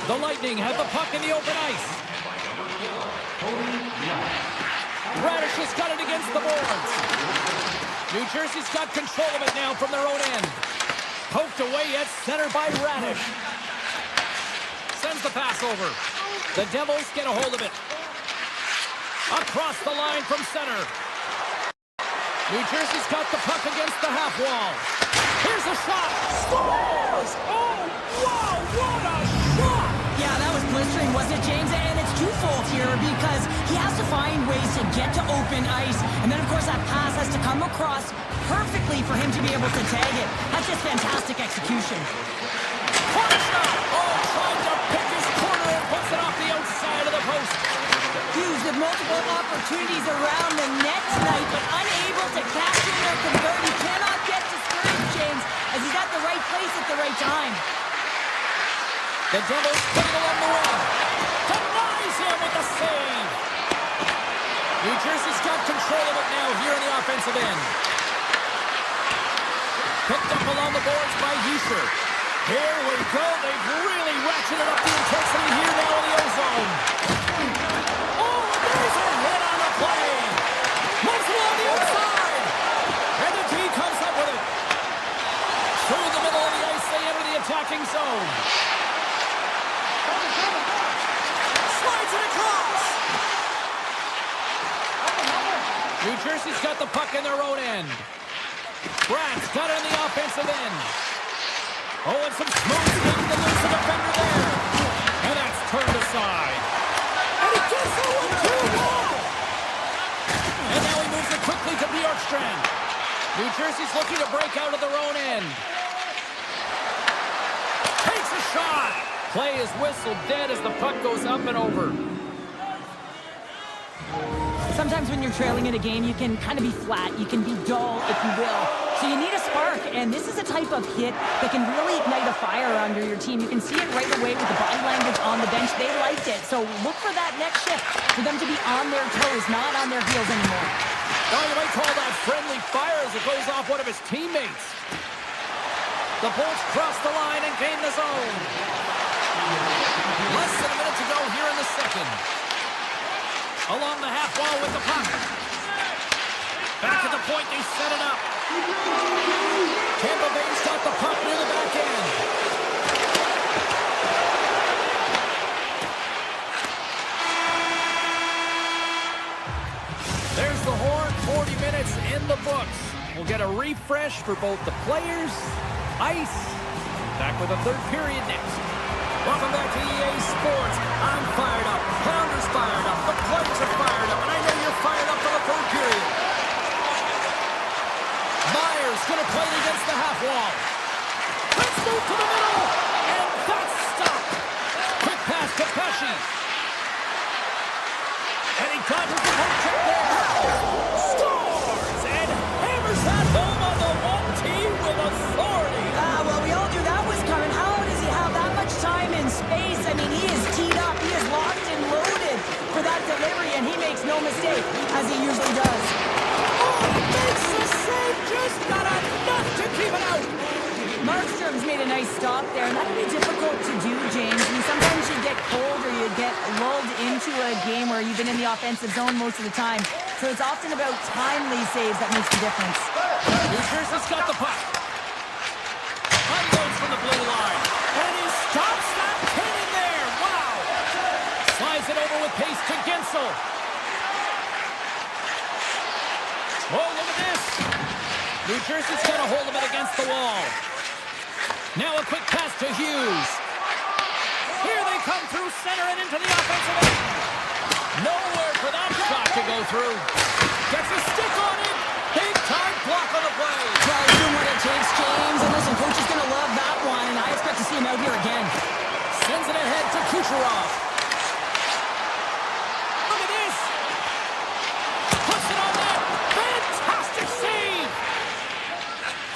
The Lightning have the puck in the open ice. Radish has got it against the boards. New Jersey's got control of it now from their own end. Poked away at center by Radish. Sends the pass over. The Devils get a hold of it. Across the line from center. New Jersey's got the puck against the half wall. Here's a shot. Scores! Oh, wow, what a shot! Yeah, that was blistering, wasn't it, James? And it's twofold here because he has to find ways to get to open ice. And then, of course, that pass has to come across perfectly for him to be able to tag it. That's just fantastic execution. Corner shot! Oh, trying to pick his corner and puts it off the outside of the post. Hughes with multiple opportunities around the net tonight, but unable to cash in or convert. He cannot get discouraged, James, as he's at the right place at the right time. The Devils put it along the wing. Denies him with the save. New Jersey's got control of it now here in the offensive end. Picked up along the boards by Huscher. Here we go. They've really ratcheted up the intensity here now in the ozone. Oh, there's a hit on the play. Moves it on the outside. And the D comes up with it. Through the middle of the ice, they enter the attacking zone. Slides it across. New Jersey's got the puck in their own end. Brad's got it in the offensive end. Oh, and some smooth skating to lose the defender there. And that's turned aside. And he gets it with 2 more. And now he moves it quickly to Bjorkstrand. New Jersey's looking to break out of their own end. Takes a shot. Play is whistled dead as the puck goes up and over. Sometimes when you're trailing in a game, you can kind of be flat. You can be dull, if you will. So you need a spark, and this is a type of hit that can really ignite a fire under your team. You can see it right away with the body language on the bench. They liked it. So look for that next shift, for them to be on their toes, not on their heels anymore. Oh, you might call that friendly fire as it goes off one of his teammates. The Bolts cross the line and gain the zone. Less than a minute to go here in the second. Along the half wall with the puck. Back at the point, they set it up. Tampa Bay's got the puck near the back end. There's the horn, 40 minutes in the books. We'll get a refresh for both the players, ice. Back with a third period next. Welcome back to EA Sports. I'm fired up. Pounder's fired up. The players are fired up. And I know you're fired up for the third period. Myers going to play it against the half wall. Let's move to the middle. And that's stopped. Quick pass to Pesci. And he dodges the puck check there. Scores! And hammers that home on the 1T with authority. Well, we all knew that was coming. How does he have that much time and space? I mean, he is teed up. He is locked and loaded for that delivery, and he makes no mistake, as he usually does. Oh, he makes the save. Just not enough to keep it out. Markstrom's made a nice stop there, and that can be difficult to do, James. I mean, sometimes you get cold or you get lulled into a game where you've been in the offensive zone most of the time. So it's often about timely saves that makes the difference. New Jersey's got the puck. Unloads from the blue line. And he stops that cannon there. Wow. Slides it over with pace to Gensel. Oh, look at this. New Jersey's got a hold of it against the wall. Now a quick pass to Hughes. Here they come through center and into the offensive end. Nowhere for that shot to go through. Gets a stick on it. Big time block on the play. Well, he's doing what it takes, James. And listen, coach is going to love that one, and I expect to see him out here again. Sends it ahead to Kucherov. Look at this. Puts it on net. Fantastic save.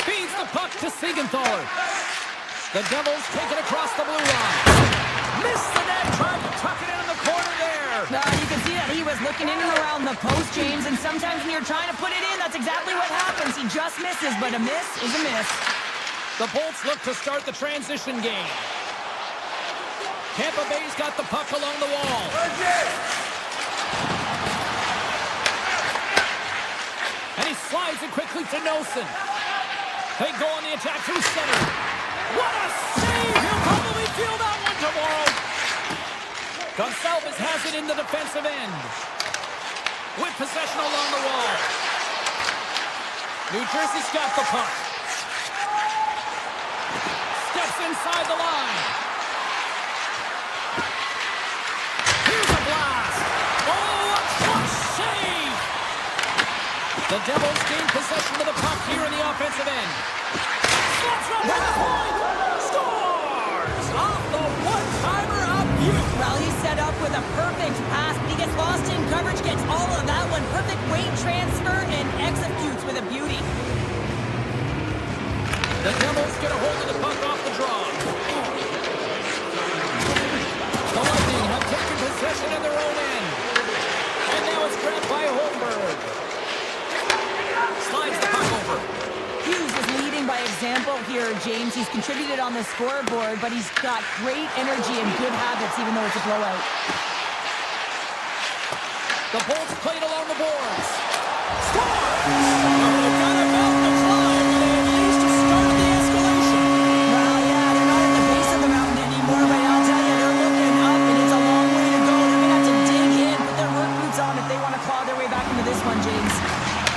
Feeds the puck to Siegenthaler. The Devils take it across the blue line. Missed the net, tried to tuck it in the corner there. You can see that he was looking in and around the post, James, and sometimes when you're trying to put it in, that's exactly what happens. He just misses, but a miss is a miss. The Bolts look to start the transition game. Tampa Bay's got the puck along the wall. And he slides it quickly to Nelson. They go on the attack through center. What a save! He'll probably feel that one tomorrow. Gonçalves has it in the defensive end. With possession along the wall. New Jersey's got the puck. Steps inside the line. Here's a blast. Oh, a clutch save! The Devils gain possession of the puck here in the offensive end. Slots up at the point. Scores! Off the one-timer up you. Well, he's set up with a perfect pass, but he gets lost in coverage, gets all of that one. Perfect weight transfer and executes with a beauty. The Devils get a hold of the puck off the draw. The Lightning have taken possession in their own end. And now it's grabbed by Holmberg. Slides the puck over. Hughes is leading by example here, James. He's contributed on the scoreboard, but he's got great energy and good habits, even though it's a blowout. The Bolts played along the boards. Scores! Oh, got him out the climb, but they at least started the escalation. Well, yeah, they're not at the base of the mountain anymore, but I'll tell you, they're looking up, and it's a long way to go. They're going to have to dig in, put their work boots on if they want to claw their way back into this one, James.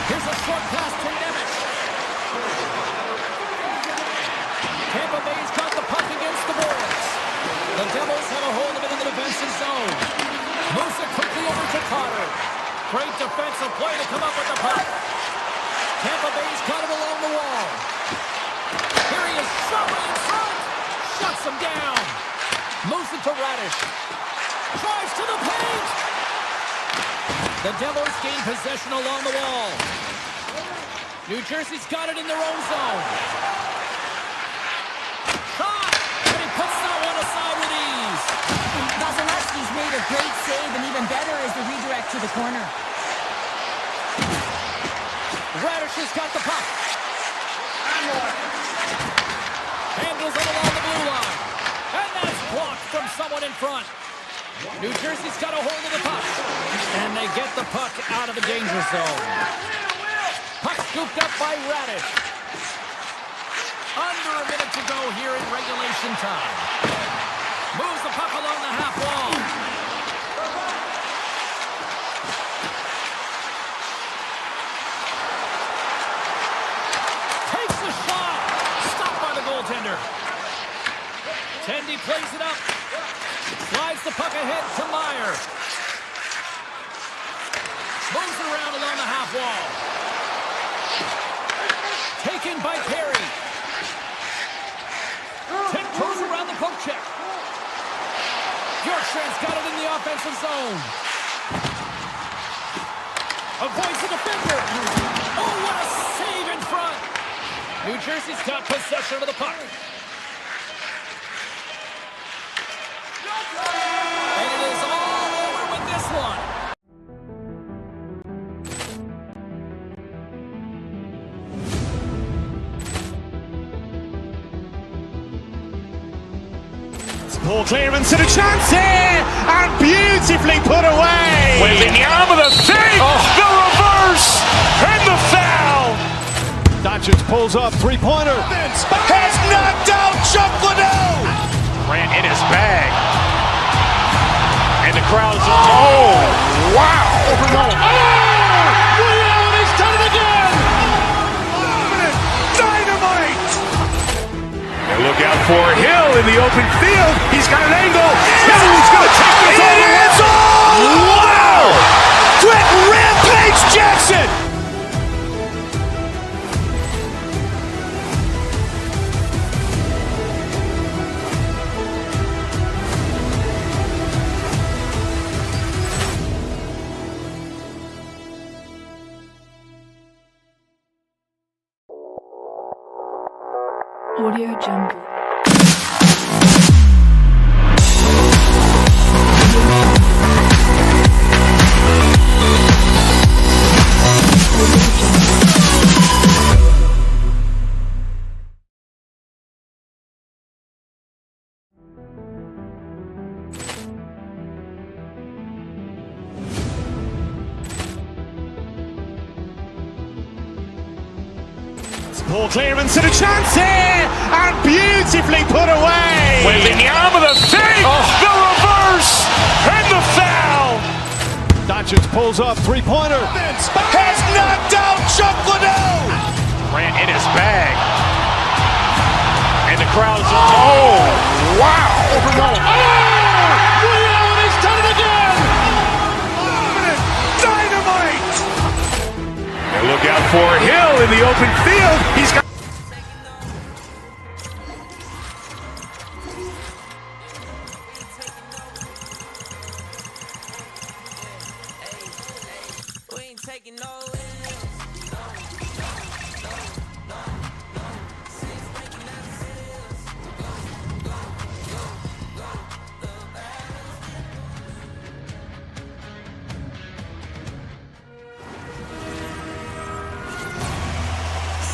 Here's a short pass to Nemec. Tampa Bay's got the puck against the boards. The Devils have a hold of it in the defensive zone. Moves it quickly over to Carter. Great defensive play to come up with the puck. Tampa Bay's got it along the wall. Here he is, shoving in front. Shuts him down. Moves it to Radish. Drives to the paint. The Devils gain possession along the wall. New Jersey's got it in their own zone. Shot! And he puts that one aside with ease. Vasilevsky's made a great save, and even better is the redirect to the corner. Radish has got the puck. Handles it along the blue line. And that's blocked from someone in front. New Jersey's got a hold of the puck. And they get the puck out of the danger zone. Puck scooped up by Radish. Under a minute to go here in regulation time. Moves the puck along the half wall. Takes the shot. Stopped by the goaltender. Tendy plays it up. Slides the puck ahead to Meyer. Moves it around along the half wall. Taken by Perry. Tiptoes around the poke check. Bjorkstrand's got it in the offensive zone. Avoids the defender. Oh, what a save in front. New Jersey's got possession of the puck. And it is all over with this one. Poor clearance and a chance here, and beautifully put away. With the arm of the save, the reverse, and the foul. Doncic pulls up, three-pointer. Has knocked out Chuck Liddell. Grant in his bag. And the crowd is, oh, wow. Rio, he's done it again. Dynamite. And look out for Hill in the open field. He's got an angle. Hill's going to take this all the way. Wow. Quick Rampage Jackson. Audio Jungle. Poor clearance and a chance here, and beautifully put away. With the arm of the save, the reverse, and the foul. Doncic pulls up, three-pointer. Has knocked out Chuck Liddell. Grant in his bag. And the crowd is, oh, wow. Rio, he's done it again. Dynamite. And look out for Hill in the open field. He's got We ain't taking no L's.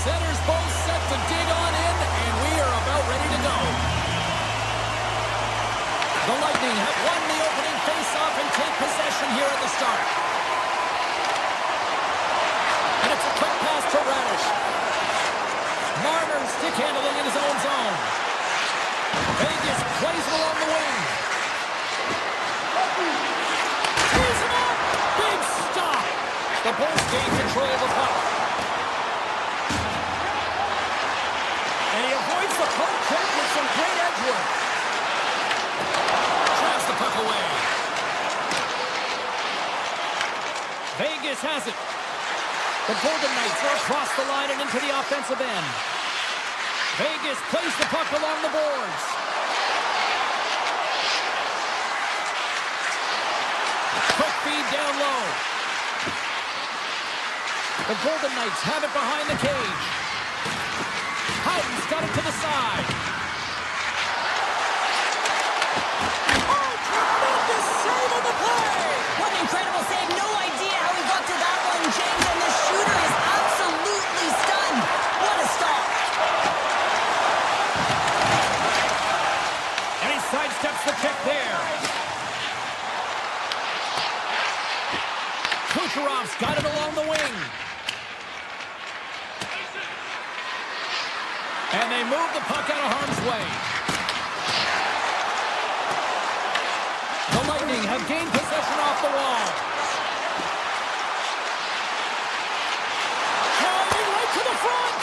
Centers both set to dig on in, and we are about ready to go. The Lightning have won the opening face-off and take possession here at the start. And it's a quick pass to Radish. Marner stick handling in his own zone. Vegas plays it along the wing. Tees him up. Big stop. The Bulls gain control of the puck. And he avoids the poke check with some great edge work. Drives the puck away. Vegas has it. The Golden Knights are across the line and into the offensive end. Vegas plays the puck along the boards. Quick feed down low. The Golden Knights have it behind the cage. Howden's got it to the side. Oh, tremendous save on the play! What an incredible save. No idea how he got to that one, James, and the shooter is absolutely stunned. What a stop. And he sidesteps the check there. Kucherov's got it along the wing. And they move the puck out of harm's way. The Lightning have gained possession off the wall. Driving right to the front.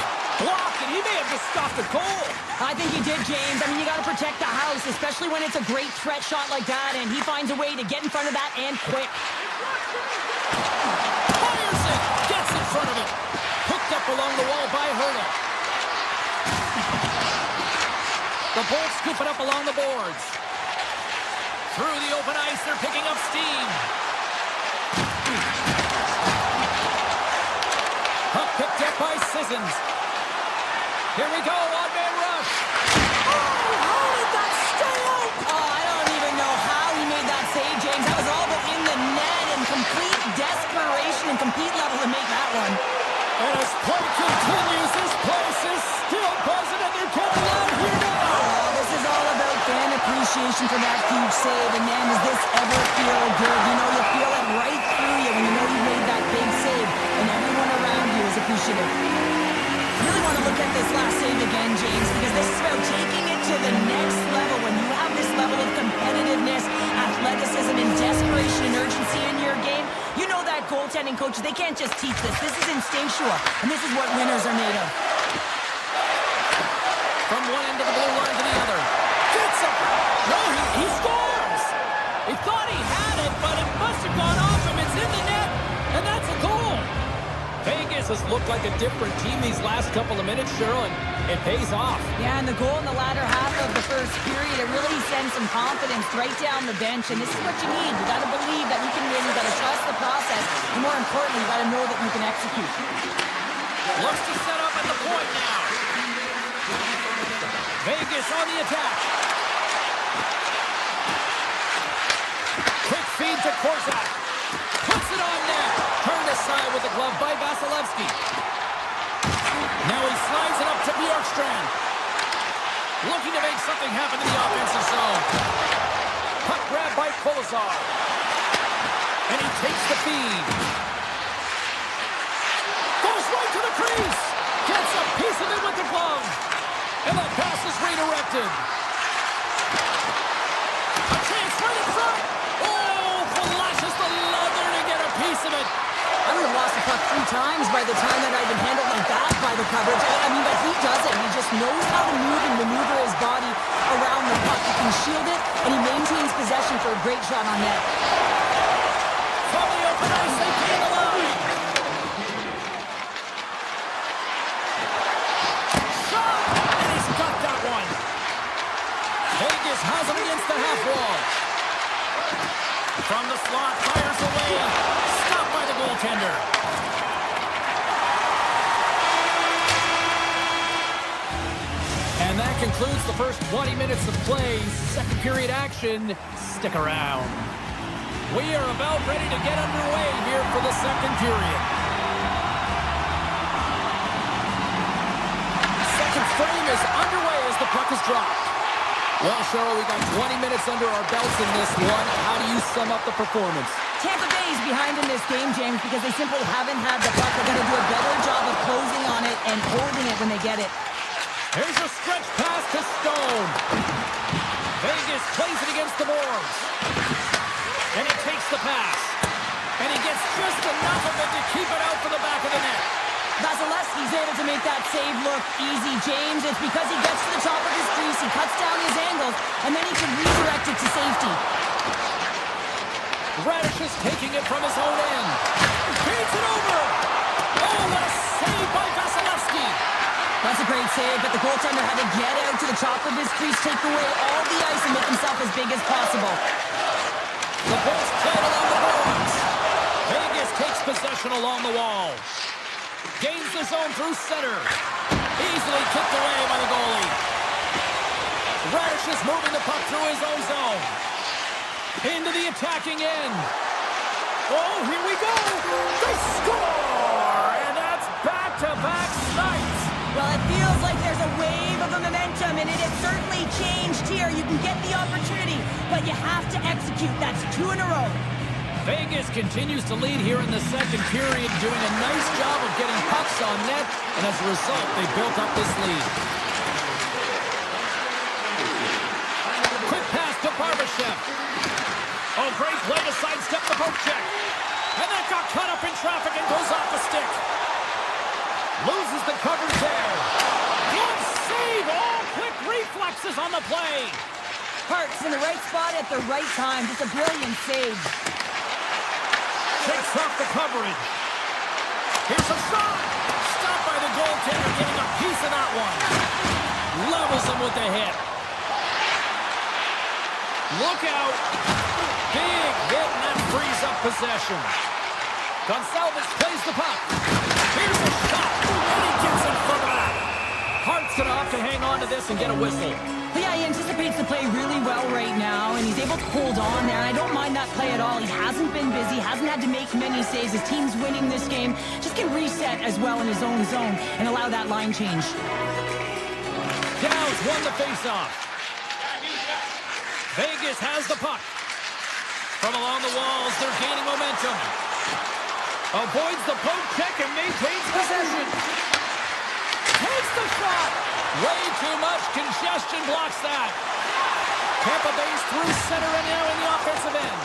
Blocked, and he may have just stopped a goal. I think he did, James. I mean, you got to protect the house, especially when it's a great threat shot like that, and he finds a way to get in front of that and quick. Fires it. Gets in front of it. Hooked up along the wall by Hurdle. The Bolts scoop it up along the boards. Through the open ice, they're picking up steam. Puck picked up by Sissons. Here we go, odd-man rush. Oh, how did that stay out? Oh, I don't even know how he made that save, James. That was all but in the net and complete desperation and complete level to make that one. And as play continues, this place is still buzzing and they're getting out here now. Oh, this is all about fan appreciation for that huge save. And man, does this ever feel good? You know, you feel it right through you when you know you made that big save. And everyone around you is appreciative. I really want to look at this last save again, James, because this is about taking it to the next level. When you have this level of competitiveness, athleticism, and desperation and urgency in your game, you know that goaltending coaches, they can't just teach this. This is instinctual, and this is what winners are made of. From one end of the blue line to the other. Gets him! No, he scores! He thought he had it, but it must have gone off him. It's in the net, and that's a goal. Vegas has looked like a different team these last couple of minutes, Cheryl, and it pays off. Yeah, and the goal in the latter half of the first period, it really sends some confidence right down the bench, and this is what you need. You got to believe that you can win, you got to trust the process, and more importantly, you got to know that you can execute. Looks to set up at the point now. Vegas on the attack. Quick feed to Korczak. Puts it on net. Turned aside with the glove by Vasilevsky. Now he slides it up to Bjorkstrand. Looking to make something happen in the offensive zone. Puck grab by Kolesar. And he takes the feed. Goes right to the crease. Gets a piece of it with the glove. And that pass is redirected. A chance right in front. Oh, flashes the leather to get a piece of it. I would have lost the puck 3 times by the time that I've been handled like that by the coverage. I mean, but he does it. He just knows how to move and maneuver his body around the puck. He can shield it, and he maintains possession for a great shot on net. From the open ice, they gain the line. Shot! And he's got that one. Vegas has him against the half wall. From the slot, fires away. Stopped by the goaltender. And that concludes the first 20 minutes of play. Second period action. Stick around. We are about ready to get underway here for the second period. Second frame is underway as the puck is dropped. Well, Cheryl, we got 20 minutes under our belts in this one. How do you sum up the performance? Tampa Bay is behind in this game, James, because they simply haven't had the puck. They're going to do a better job of closing on it and holding it when they get it. Here's a stretch pass to Stone. Vegas plays it against the boards. And he takes the pass. And he gets just enough of it to keep it out for the back of the net. Vasilevsky's able to make that save look easy, James. It's because he gets to the top of his crease, he cuts down his angles, and then he can redirect it to safety. Radish is taking it from his own end. Beats it over. Oh, great save, but the goaltender had to get out to the top of his crease, take away all the ice, and make himself as big as possible. The Bolts play it along the boards. Vegas takes possession along the wall. Gains the zone through center. Easily kicked away by the goalie. Radish is moving the puck through his own zone. Into the attacking end. Oh, here we go. They score! And that's back-to-back sites. Well, it feels like there's a wave of a momentum, and it has certainly changed here. You can get the opportunity, but you have to execute. That's 2 in a row. Vegas continues to lead here in the second period, doing a nice job of getting pucks on net, and as a result, they built up this lead. Quick pass to Barbashev. Oh, great play to sidestep the poke check. And that got caught up in traffic and goes off the stick. Loses the coverage there. Good save. All quick reflexes on the play. Hart's in the right spot at the right time. Just a brilliant save. Takes off the coverage. Here's a shot. Stopped by the goaltender, getting a piece of that one. Levels him with the hit. Look out. Big hit, and that frees up possession. Gonçalves plays the puck. Here's a shot, and he gets in front of that. Hart's going to have to hang on to this and get a whistle. But yeah, he anticipates the play really well right now, and he's able to hold on there, and I don't mind that play at all. He hasn't been busy, hasn't had to make many saves. His team's winning this game. Just can reset as well in his own zone and allow that line change. Downs won the faceoff. Vegas has the puck. From along the walls, they're gaining momentum. Avoids the poke check and maintains possession. Takes the shot. Way too much congestion blocks that. Tampa Bay's through center and now in the offensive end.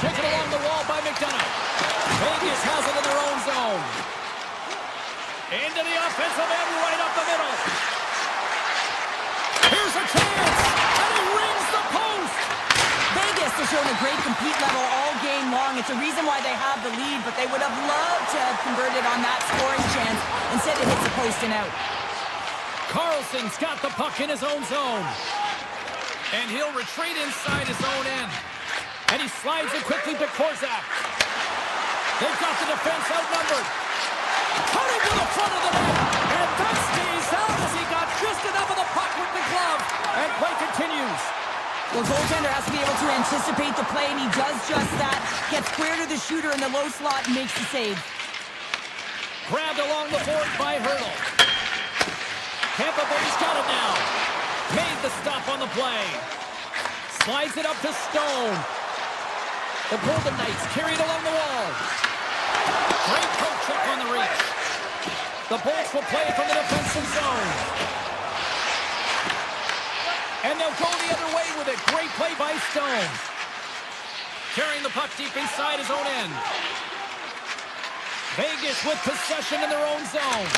Taken along the wall by McDonough. Vegas has it in their own zone. Into the offensive end, right up the middle. Here's a chance, and he rings the post. Vegas has shown a great compete level all game long. It's a reason why they have the lead, but they would have loved to have converted on that scoring chance. Instead, it hits the post and out. Carlson's got the puck in his own zone. And he'll retreat inside his own end. And he slides it quickly to Korzak. They've got the defense outnumbered. Cutting to the front of the net. And that stays out as he got just enough of the puck with the glove. And play continues. Well, goaltender has to be able to anticipate the play, and he does just that. Gets square to the shooter in the low slot and makes the save. Grabbed along the board by Hurdle. Tampa Bay's got it now. Made the stop on the play. Slides it up to Stone. The Golden Knights carried along the wall. Great poke check on the reach. The Bolts will play it from the defensive zone. And they'll go the other way with it. Great play by Stone. Carrying the puck deep inside his own end. Vegas with possession in their own zone.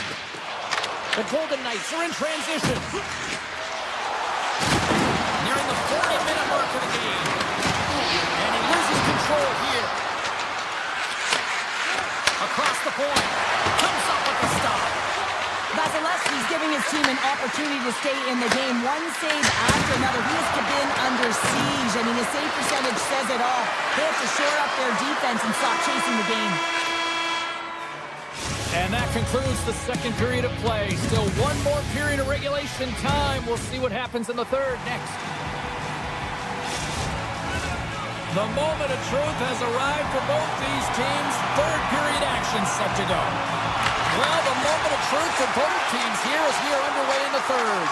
The Golden Knights are in transition. Nearing the 40-minute mark of the game. And he loses control here. Across the point. Comes up with the stop. Vasilevsky's giving his team an opportunity to stay in the game. One save after another. He has been under siege. I mean, his save percentage says it all. They have to shore up their defense and stop chasing the game. And that concludes the second period of play. Still one more period of regulation time. We'll see what happens in the third next. The moment of truth has arrived for both these teams. Third period action set to go. Well, the moment of truth for both teams here as we are underway in the third.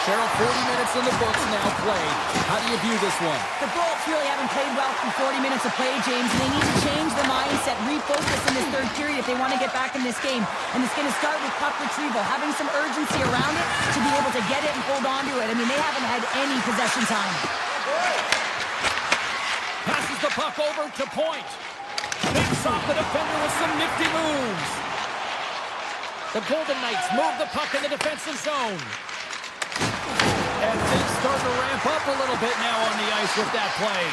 Cheryl, 40 minutes in the books now played. How do you view this one? The Bolts really haven't played well through 40 minutes of play, James, and they need to change the mindset, refocus in this third period if they want to get back in this game. And it's going to start with puck retrieval, having some urgency around it to be able to get it and hold on to it. I mean, they haven't had any possession time. Passes the puck over to Point. Picks off the defender with some nifty moves. The Golden Knights move the puck in the defensive zone. And things start to ramp up a little bit now on the ice with that play.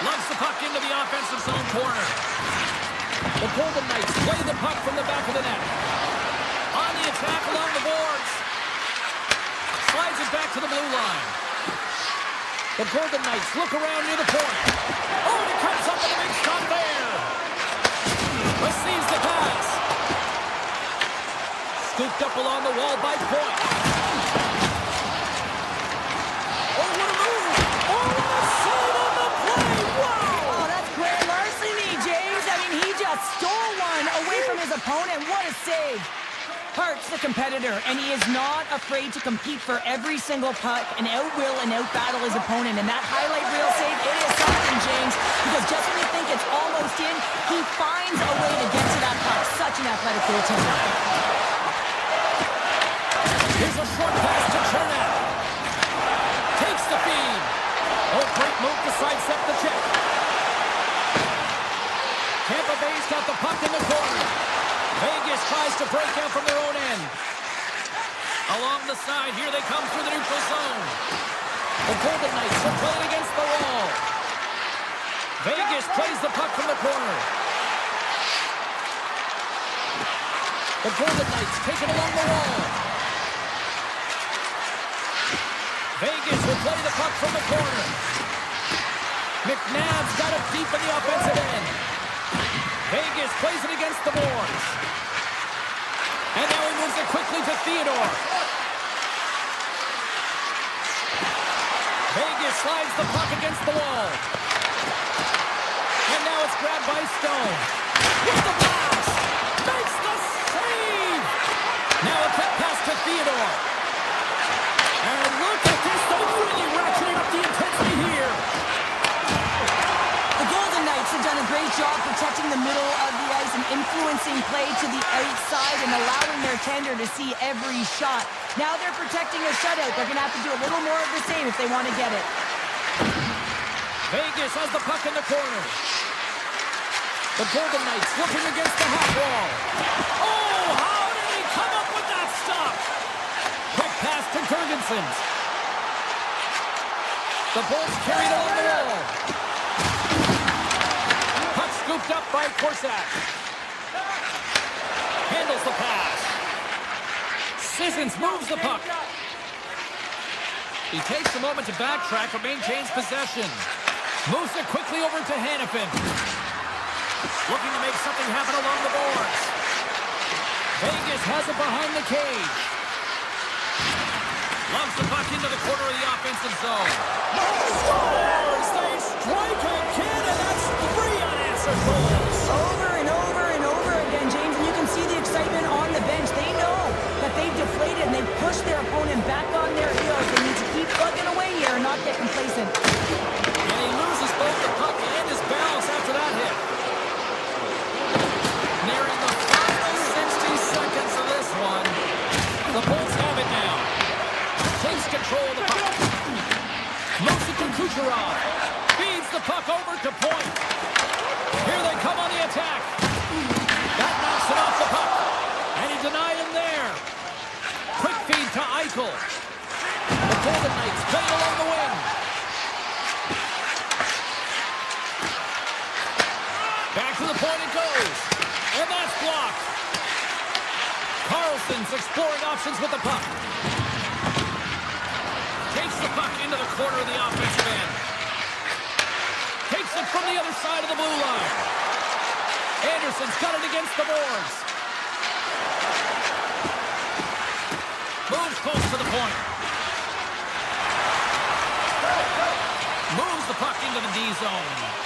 Lugs the puck into the offensive zone corner. The Golden Knights play the puck from the back of the net. On the attack along the boards. Slides it back to the blue line. The Golden Knights look around near the point. Oh, and it comes up with a big shot there. Receives the pass. Scooped up along the wall by Point. Oh, what a move! Oh, what a save on the play! Wow! Oh, that's great larceny, James. I mean, he just stole one away from his opponent. What a save. Hart's the competitor, and he is not afraid to compete for every single puck and outwill and outbattle his opponent. And that highlight reel save, it is something, James, because just when you think it's almost in, he finds a way to get to that puck. Such an athletic goaltender. Here's a short pass to Chernak. Takes the feed. Oh, great move to sidestep the check. Tampa Bay's got the puck in the corner. Vegas tries to break out from their own end. Along the side, here they come through the neutral zone. The Golden Knights are playing against the wall. Vegas plays the puck from the corner. The Golden Knights take it along the wall. Vegas will play the puck from the corner. McNabb's got it deep in the offensive end. Vegas plays it against the boards. And now he moves it quickly to Theodore. Vegas slides the puck against the wall. And now it's grabbed by Stone. With the blast! Makes the save! Now a quick pass to Theodore. And look at this, they're really ratcheting up the intensity here. The Golden Knights have done a great job protecting the middle of the ice and influencing play to the outside and allowing their tender to see every shot. Now they're protecting a shutout. They're going to have to do a little more of the same if they want to get it. Vegas has the puck in the corner. The Golden Knights looking against the half wall. Oh, how did he come up with that stop? Quick pass to Jurgensen. The Bolts carried along the wall. Puck scooped up by Kodiak. Handles the pass. Sissons moves the puck. He takes a moment to backtrack but maintains possession. Moves it quickly over to Hannafin. Looking to make something happen along the boards. Vegas has it behind the cage. Loves the puck into the corner of the offensive zone. Scores! They strike again, and that's 3 unanswered goals. Over and over and over again, James, and you can see the excitement on the bench. They know that they've deflated and they've pushed their opponent back on their heels. They need to keep plugging away here and not get complacent. And he loses both the puck and his balance after that hit. Nearing the final 60 seconds of this one. The Bolts have it now. Takes control of the puck. Moves it to Kucherov. Feeds the puck over to Point. Here they come on the attack. That knocks it off the puck. And he denied him there. Quick feed to Eichel. The Golden Knights play it along the wing. Back to the point it goes. And that's blocked. Carlson's exploring options with the puck. Takes the puck into the corner of the offensive end. Takes it from the other side of the blue line. Anderson's got it against the boards. Moves close to the point. Moves the puck into the D zone.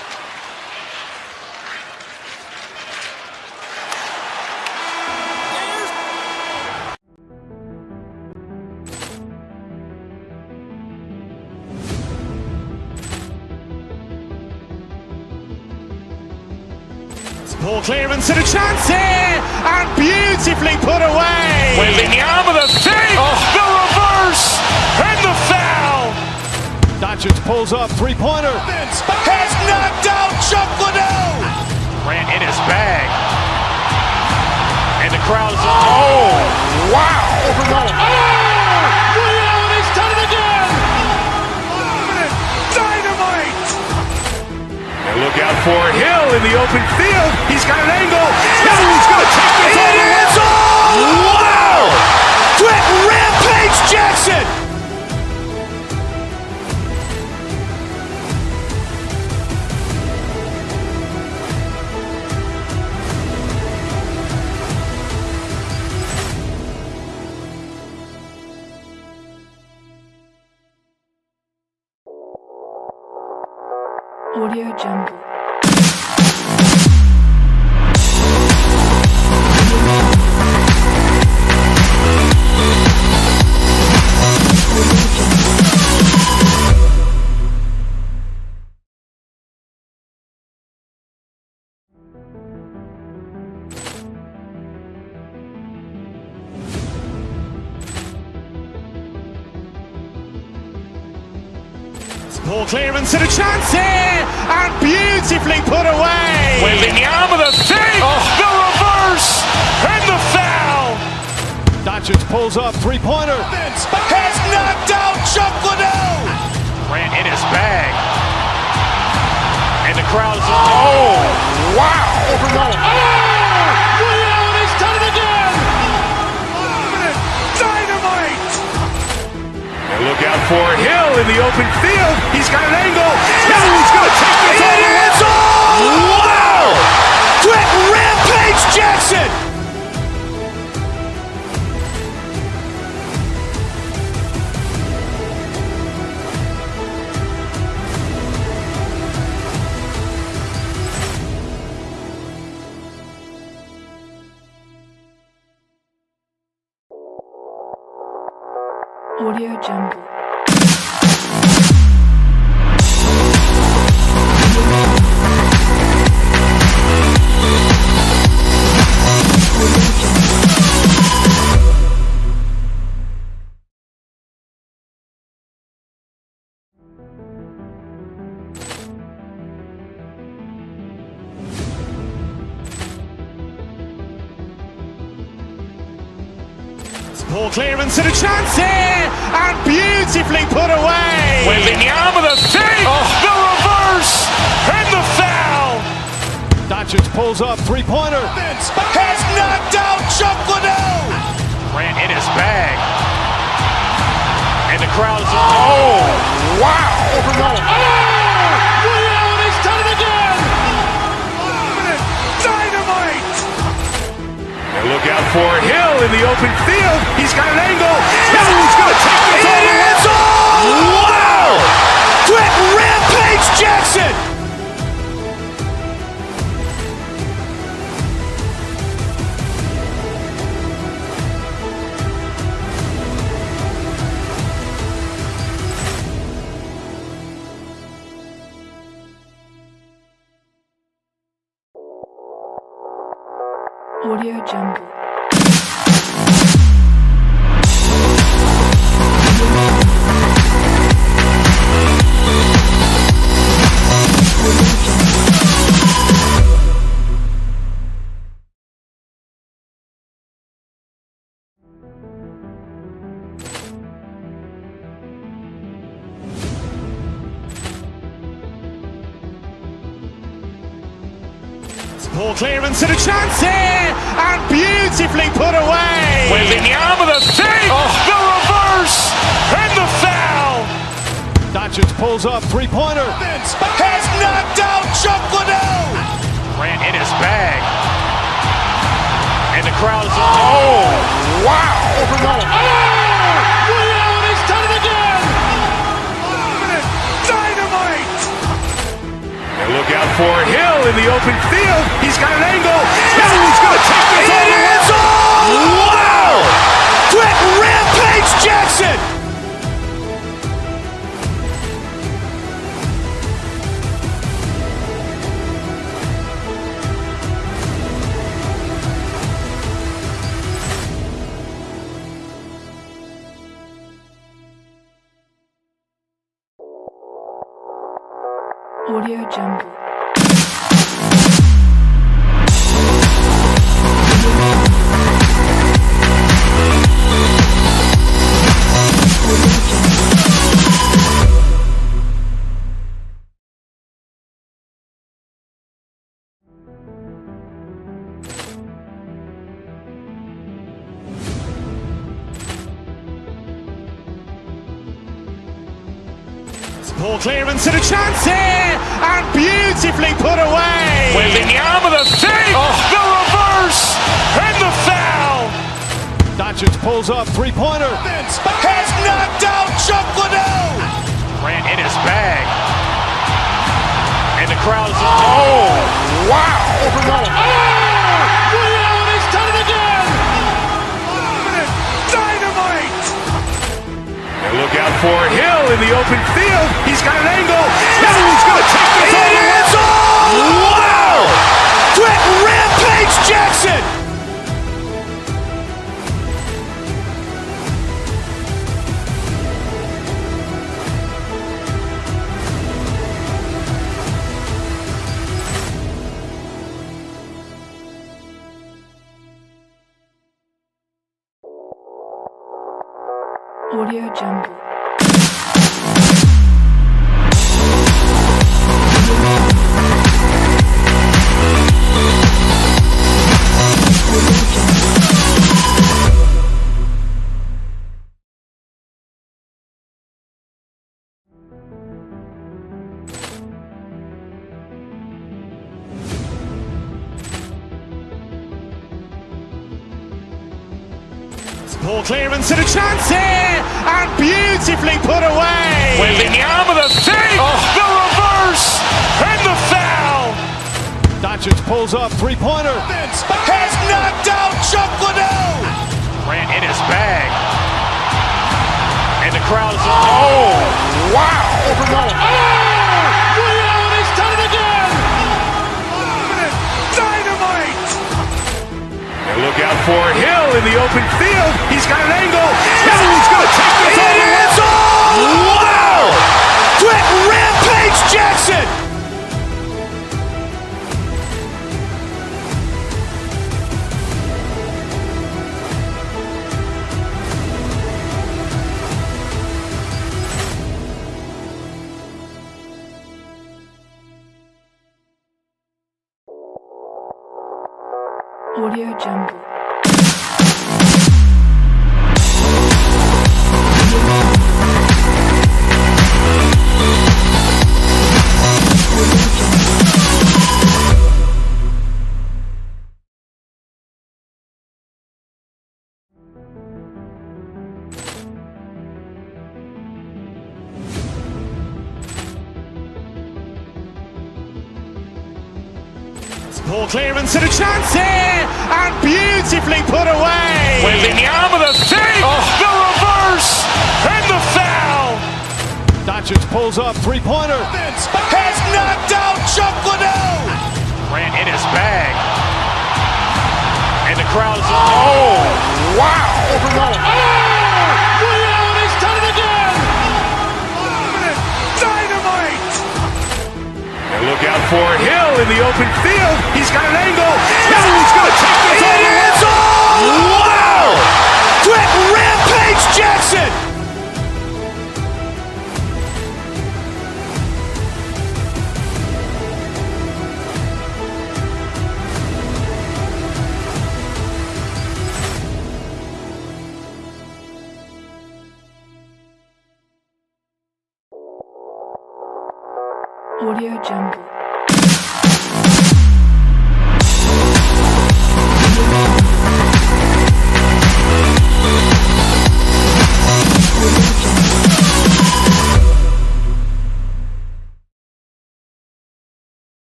Poor clearance and a chance here, and beautifully put away. Waving the arm of the thing, the reverse, and the foul. Doncic pulls off three-pointer. Has knocked out Chuck Liddell. Ran in his bag. And the crowd is, oh, wow. Oh, Liddell, and he's done it again. Dynamite. And look out for Hill in the open field. He's got an angle. He's going to take this all the way. Wow! Audio Jungle. Ball clearance and a chance here, and beautifully put away. Wembanyama with a save, the reverse, and the foul. Doncic pulls up, three-pointer. Has knocked out Chuck Liddell. Grant in his bag. And the crowd is, oh, wow. Oh, Ray Allen has done it again. Dynamite. And look out for Hill in the open field. He's got an angle. He's going to take this all the way. Wow. Quick Rampage Jackson. Audio Jungle. Ball clearance and a chance here, and beautifully put away. Wembanyama with a save, the reverse, and the foul. Doncic pulls up, three-pointer. Has knocked out Chuck Liddell. Grant in his bag. And the crowd is, oh, wow. Ray Allen has done it again. Dynamite. And look out for Hill in the open field. He's got an angle. He's going to take this all the way. Wow. Quick Rampage Jackson. Audio Jungle. Ball clearance and a chance here, and beautifully put away. Wembanyama with a save, the reverse, and the foul. Doncic pulls up, three-pointer. Has knocked out Chuck Liddell. Grant in his bag. And the crowd is, oh, wow. Ray Allen has done it again. Dynamite. And look out for Hill in the open field. He's got an angle. He's going to take this all the way. Wow. Quick Rampage Jackson. Audio Jungle. Ball clearance and a chance here, and beautifully put away. Wembanyama with a save, the reverse, and the foul. Doncic pulls up, three-pointer. Has knocked out Chuck Liddell. Grant in his bag. crowd is, oh, wow. Overrun. Oh, Allen has done it again. Dynamite! And look out for Hill in the open field. He's got an angle. He's going to take this all the way. Wow! Quick Rampage Jackson! Audio Jungle. Ball clearance and a chance here, and beautifully put away. Wembanyama the fake, the reverse, and the foul. Doncic pulls up, three-pointer. Has knocked out Chuck Liddell! Ran in his bag. And the crowd is, oh, wow. Overrun. Oh, Allen has done it again. Dynamite! And look out for Hill in the open field. He's got an angle. He's going to take this all the way. Wow! Quick Rampage Jackson! Audio Jungle. Ball clearance and a chance here, and beautifully put away. Wembanyama the fake, the reverse, and the foul. Doncic pulls up, three-pointer. Has knocked out Chuck Liddell! Ran in his bag. And the crowd is, oh, wow. Overrun. Oh, Allen has done it again. Dynamite! And look out for Hill in the open field. He's got an angle. He's going to take this all the way. Wow! Quick Rampage Jackson! Audio Jungle.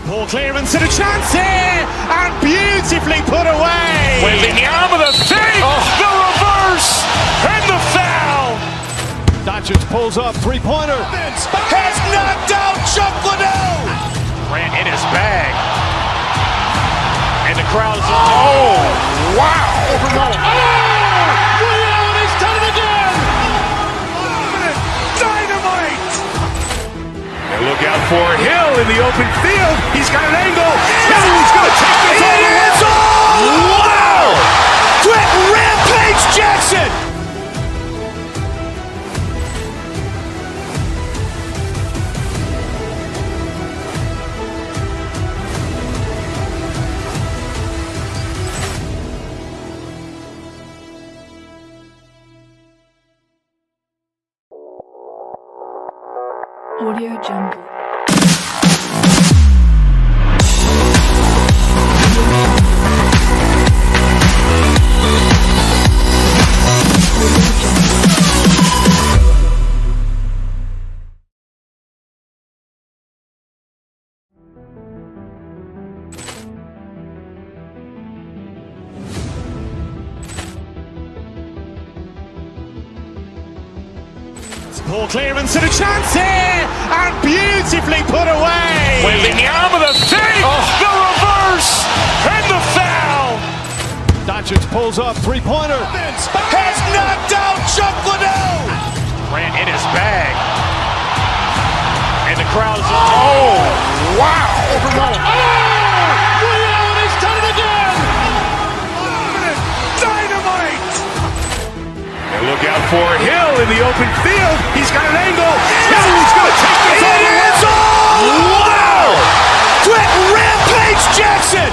Ball clearance and a chance here, and beautifully put away. Wembanyama the fake, the reverse, and the foul. Doncic pulls up, three-pointer. Has knocked out Chuck Liddell! Ran in his bag. And the crowd is, oh, wow. Overrun. Oh, Allen has done it again. Dynamite! And look out for Hill in the open field. He's got an angle. He's going to take this all the way. Wow! Quick Rampage Jackson! Audio Jungle. Poor clearance and a chance here, and beautifully put away. With the arm of the fake, the reverse, and the foul. Doncic pulls up, three-pointer. Has knocked out Chuck Liddell. Ran in his bag. And the crowd is, oh, wow. Overrun. Oh, Liddell, he's done it again. Dynamite! And look out for Hill in the open field. He's got an angle. Hill's going to take this all the way. Wow! Quick rampage Jackson!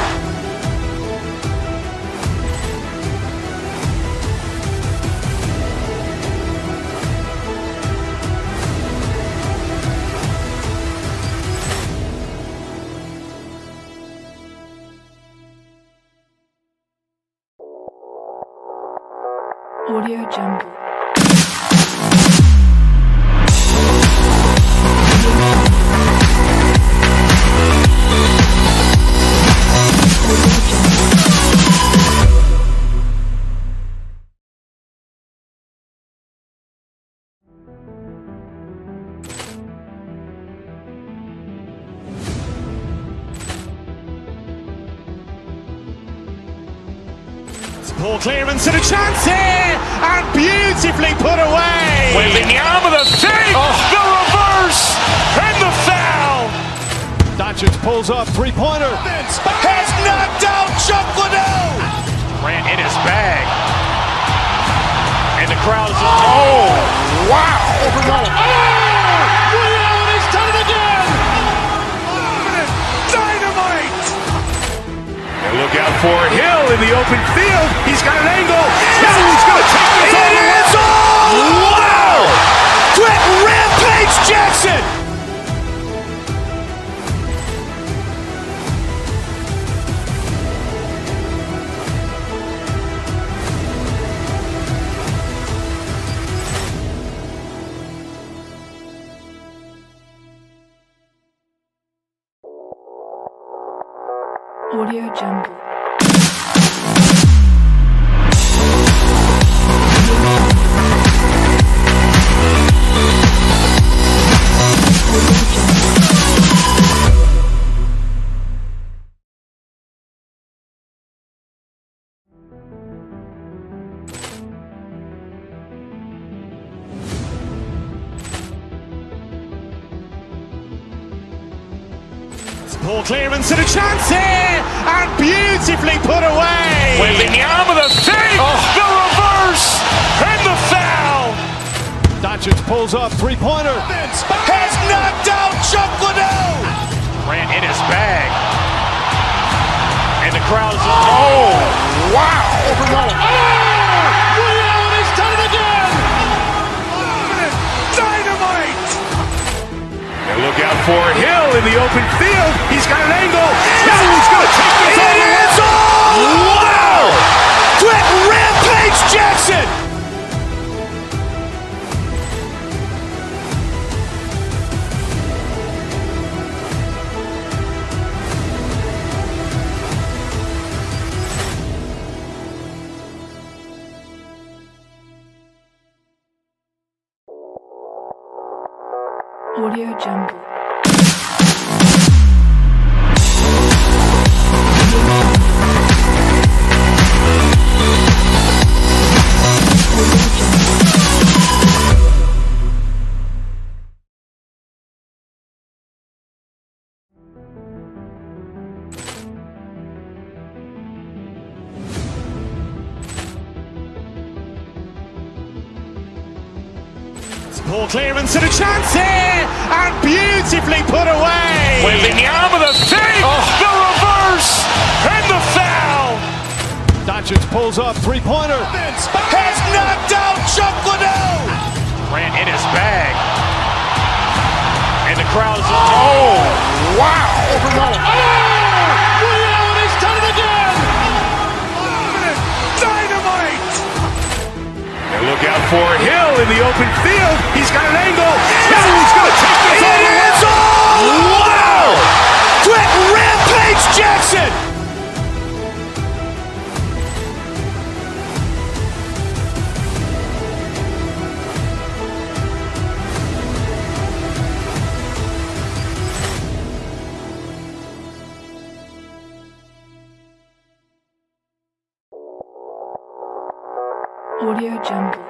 Audio Jungle. Poor clearance and a chance here, and beautifully put away. With the arm of the fake, the reverse, and the foul. Doncic pulls up, three-pointer. Has knocked out Chuck Liddell. Ran in his bag. And the crowd is, oh, wow. Overrun. Oh, Liddell, he's done it again. Dynamite! And look out for Hill in the open field. He's got an angle. Hill's going to take this all the way. Wow! Quick rampage Jackson! Audio Jungle. Poor clearance and a chance here, and beautifully put away. With the arm of the fake, the reverse, and the foul. Doncic pulls up, three-pointer. Has knocked out Chuck Liddell. Ran in his bag. And the crowd is, oh, wow. Overrun. Oh, Liddell, he's done it again. Dynamite! And look out for Hill in the open field. He's got an angle. Hill's going to take this all the way. Wow! Quick rampage Jackson! Audio Jungle. Poor clearance and a chance here, and beautifully put away. With the arm of the fake, the reverse, and the foul. Doncic pulls up, three-pointer. Has knocked out Chuck Liddell. Ran in his bag. And the crowd is, oh, wow. Overrun. Oh, Liddell, he's done it again. Dynamite! And look Look out for Hill in the open field. He's got an angle. He's going to take this all the way. Wow! Quick rampage Jackson! Audio Jungle.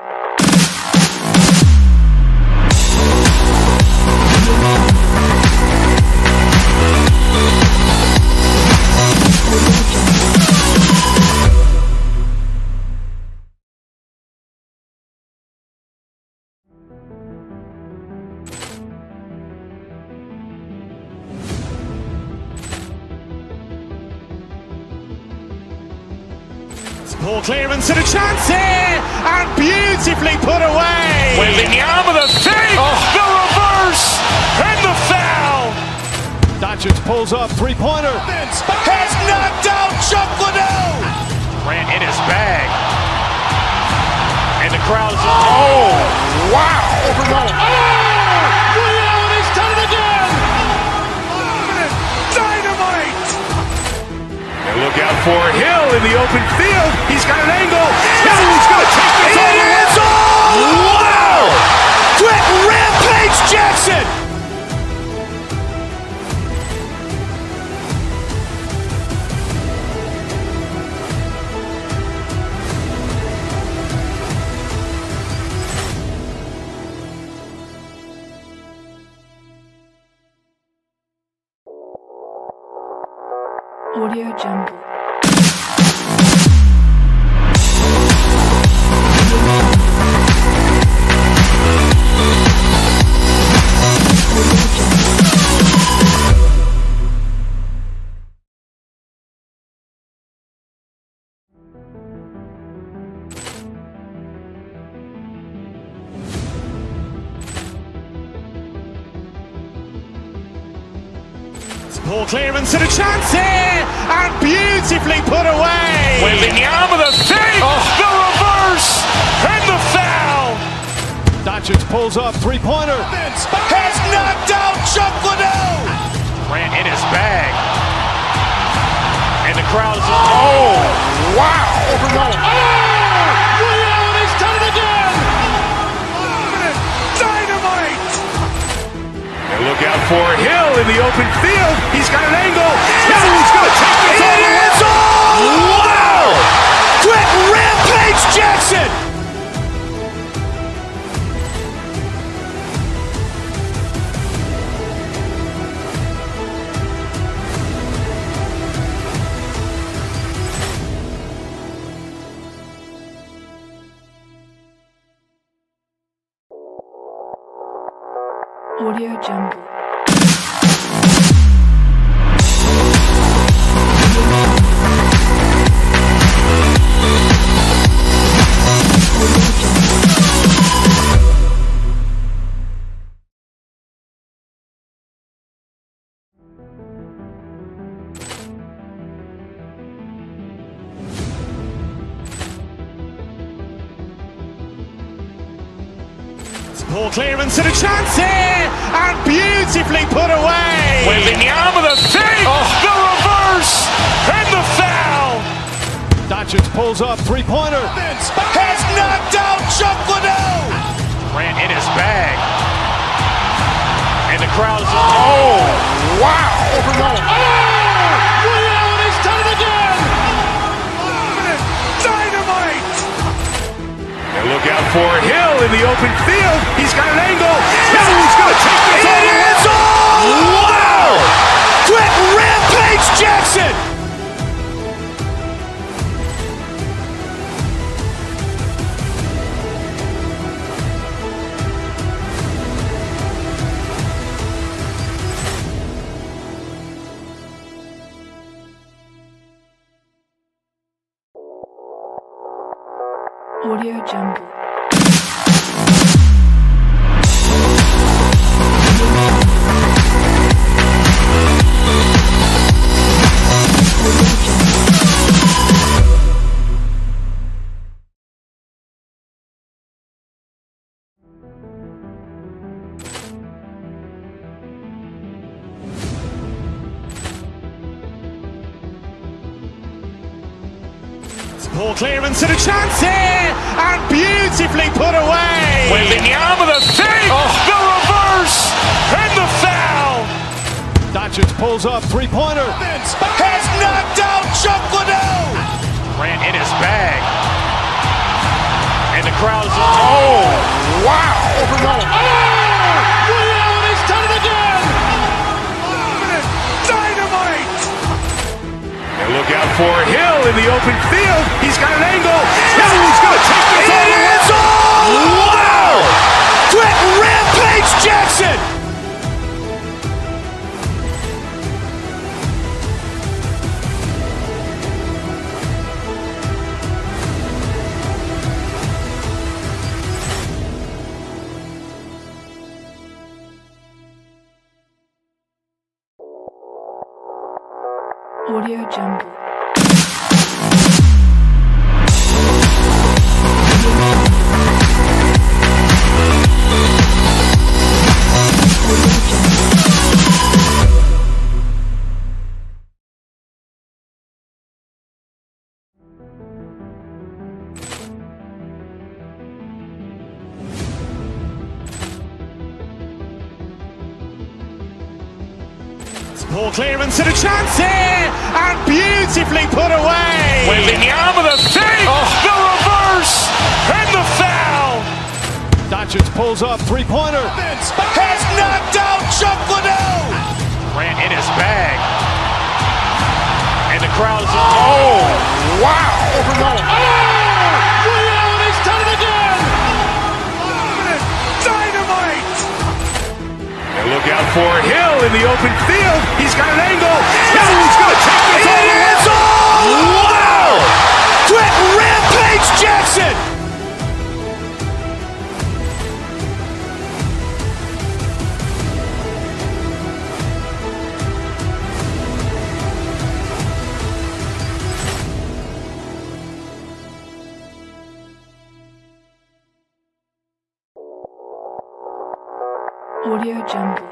Poor clearance and a chance here, and beautifully put away. Waving the arm of the save, the reverse, and the foul. Doncic pulls up, three-pointer. Has knocked out Chuck Liddell. Grant in his bag. And the crowd is... Oh, wow. He's done it again. Dynamite. And look out for Hill in the open field. He's got an angle. He's going to take this all the way. Wow. Quick rampage Jackson. Audio Jungle. Poor clearance and a chance here, and beautifully put away. Waving the arm of the save, the reverse, and the foul. Doncic pulls up, three-pointer. Has knocked out Chuck Liddell. Grant in his bag. And the crowd is... Oh, wow. He's done it again. Dynamite. And look out for Hill in the open field. He's got an angle. He's going to take this all the way. Wow. Quick rampage Jackson. Audio Jungle. Poor clearance and a chance here, and beautifully put away. Waving the arm of the save, the reverse, and the foul. Doncic pulls up, three-pointer. Has knocked out Chuck Liddell. Grant in his bag. And the crowd is... Oh, wow. He's done it again. Dynamite. And look out for Hill in the open field. He's got an angle. He's going to take this all the way. Wow. Quick rampage Jackson. Audio Jungle. Poor clearance and a chance here, and beautifully put away. Wembanyama with a fake, the reverse, and the foul. Doncic pulls up, three-pointer. Has knocked out Chuck Liddell. Ran in his bag. And the crowd is, oh, wow. He's done it again. Dynamite. And look out for Hill in the open field. He's got an angle. He's going to take this all the way. Wow. Quick rampage Jackson. Audio Jungle. Poor clearance and a chance here, and beautifully put away. Wembanyama with a fake, the reverse, and the foul. Doncic pulls up, three-pointer. Has knocked out Chuck Liddell. Ran in his bag. And the crowd is, oh, wow. He's done it again. Dynamite. And look out for Hill in the open field. He's got an angle. He's going to take this all the way. Wow. Quick rampage Jackson. Audio Jungle.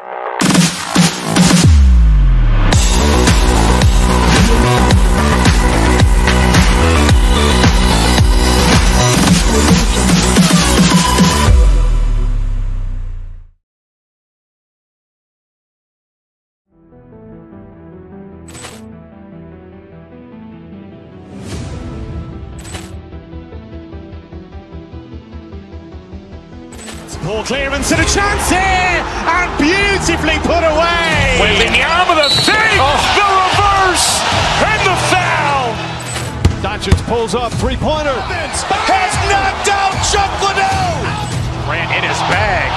Poor clearance and a chance here, and beautifully put away. Wembanyama with a fake, the reverse, and the foul. Doncic pulls up, three-pointer. Has knocked out Chuck Liddell. Ran in his bag.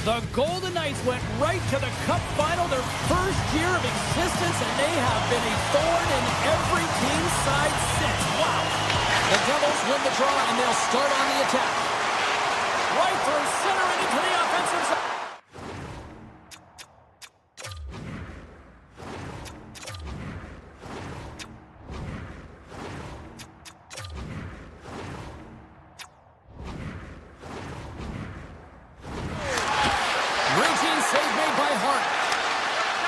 The Golden Knights went right to the Cup final, their first year of existence, and they have been a thorn in every team's side since. Wow. The Devils win the draw, and they'll start on the attack. Right through center and into the offensive zone. Routine save made by Hart.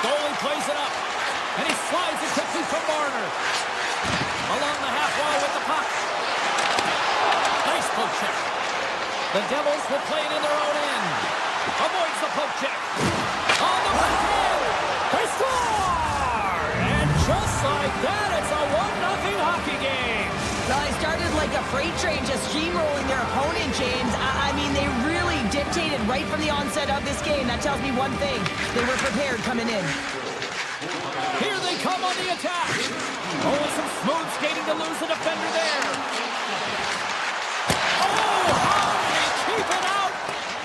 Goalie plays it up, and he slides it quickly from Marner. Along the half wall with the puck. Nice poke check. The Devils will play it in their own end. Avoids the poke check. On the backhand. They score! And just like that, it's a 1-0 hockey game. Well, it started like a freight train just steamrolling their opponent, James. I mean, they really dictated right from the onset of this game. That tells me one thing. They were prepared coming in. Here they come on the attack. Oh, some smooth skating to lose the defender there. Oh, how did he keep it out?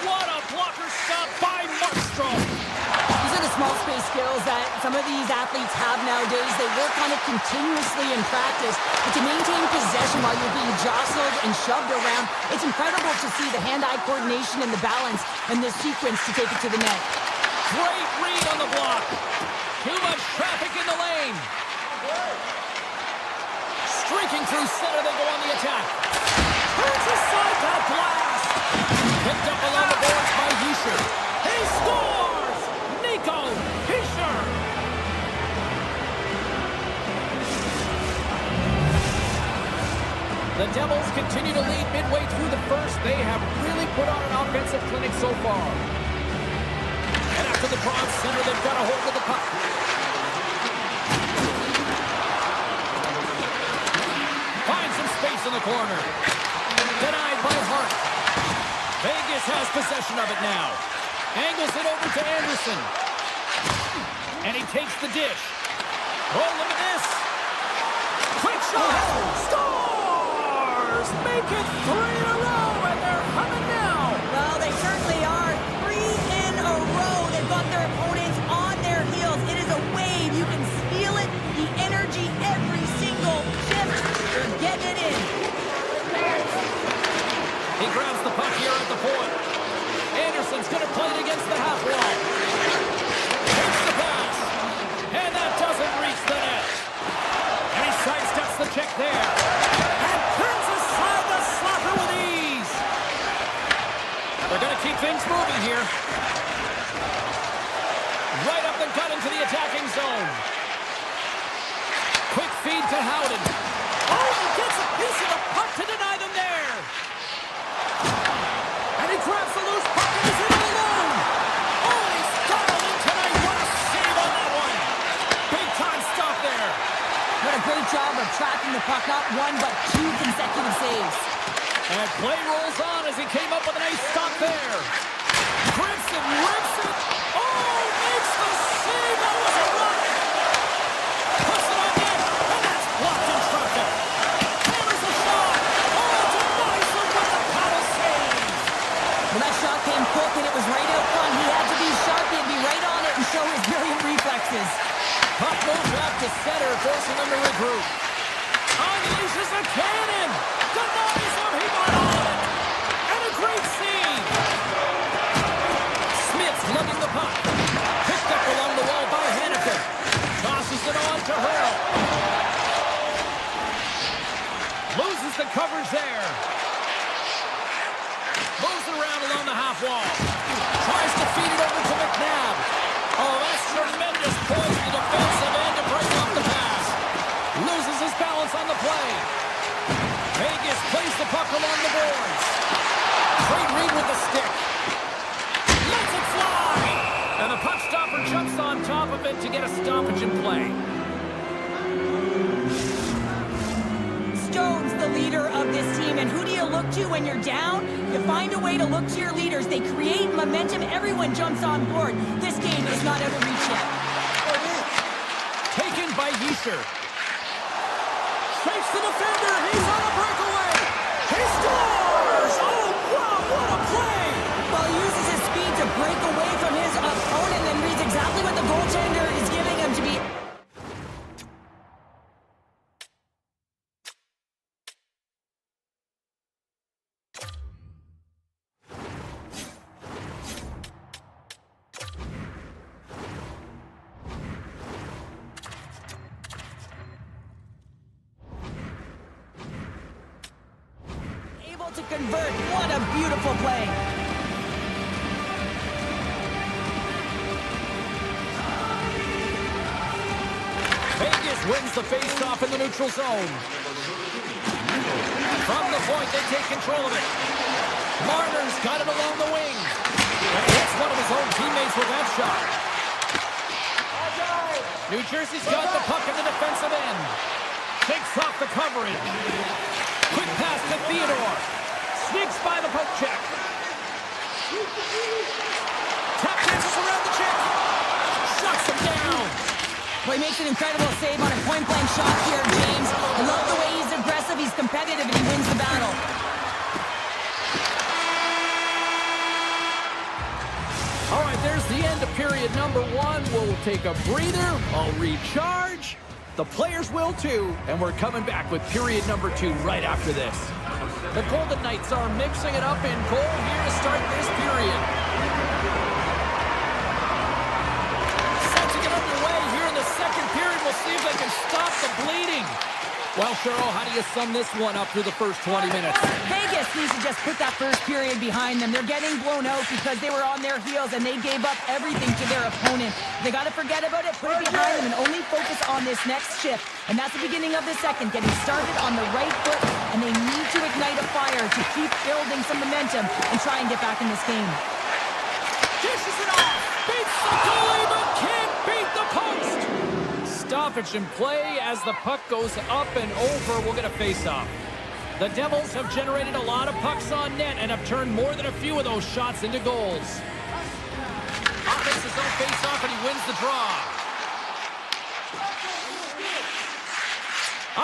What a blocker stop by Markstrom. He's in a small space skills that some of these athletes have nowadays. They work on it continuously in practice. But to maintain possession while you're being jostled and shoved around, it's incredible to see the hand-eye coordination and the balance in this sequence to take it to the net. Great read on the block. Too much traffic in the lane. Streaking through center, they go on the attack. Turns aside that blast. Picked up along the boards by Hischer. He scores! Nico Hischer! The Devils continue to lead midway through the first. They have really put on an offensive clinic so far. And after the draw center, they've got a hold of the puck. Finds some space in the corner. Denied by Hart. Vegas has possession of it now. Angles it over to Anderson. And he takes the dish. Oh, look at this. Quick shot. Stars! Make it 3 in a row, and they're coming now. Well, they certainly are. 3 in a row. They've got their opponents on their heels. It is a wave. You can feel it. The energy every single shift. They're getting it in. He grabs the puck here at the point. Anderson's going to play it against the half wall. Takes the pass. And that doesn't reach the net. And he sidesteps the check there. And turns aside the slapper with ease. They're going to keep things moving here. Right up the gut into the attacking zone. Quick feed to Howden. Oh, he gets a piece of the puck to deny them there. And he grabs the loose puck and is in alone. Oh, he's dialed in tonight. What a save on that one. Big time stop there. What a great job of tracking the puck. Not 1, but 2 consecutive saves. And play rolls on as he came up with a nice stop there. Grips it, rips it. Oh, makes the save. That was a run. Puts it on net, and that's blocked in traffic. Hammers a shot. Oh, denies him with the paddle save. Well, that shot came quick, and it was right out front. He had to be sharp. He had to be right on it and show his brilliant reflexes. Puck moves back to center, forcing them to regroup. Unleashes a cannon. Denies him. He got on it. And a great save. Smith's lugging the puck. Picked up along the wall by Hannafin. Tosses it on to Hurl. Loses the coverage there. Moves it around along the half wall. Tries to feed it over to McNabb. Oh, that's tremendous poise in the defensive end to break off the pass. Loses his balance on the play. Vegas plays the puck along the boards. Great read with the stick. Lets it fly. And the puck stopper jumps on top of it to get a stoppage in play. Stone's the leader of this team, and who do you look to when you're down? You find a way to look to your leaders. They create momentum. Everyone jumps on board. This game is not out of reach yet. Taken by Hischer. Shakes the defender. He's on a breakaway. He scores! Oh, wow, what a play! Well, he uses his speed to break away from his opponent and reads exactly what the goaltender is giving him to be. To convert. What a beautiful play. Vegas wins the face-off in the neutral zone. From the point, they take control of it. Marner's got it along the wing. And he hits one of his own teammates with that shot. New Jersey's got the puck in the defensive end. Takes off the coverage. Quick pass to Theodore. Sneaks by the poke check. Tap dances around the check. Shuts him down. Well, he makes an incredible save on a point-blank shot here, James. I love the way he's aggressive, he's competitive, and he wins the battle. All right, there's the end into period number 1. We'll take a breather. I'll recharge. The players will too. And we're coming back with period number 2 right after this. The Golden Knights are mixing it up in goal here to start this period. Setting it underway here in the second period. We'll see if they can stop the bleeding. Well, Cheryl, how do you sum this one up through the first 20 minutes? Vegas needs to just put that first period behind them. They're getting blown out because they were on their heels and they gave up everything to their opponent. They got to forget about it, put it behind them, and only focus on this next shift. And that's the beginning of the second, getting started on the right foot, and they need to ignite a fire to keep building some momentum and try and get back in this game. Dishes it off, beats the goalie, but can't beat the post. Stoppage in play as the puck goes up and over. We'll get a face-off. The Devils have generated a lot of pucks on net and have turned more than a few of those shots into goals. Offense his own face-off and he wins the draw.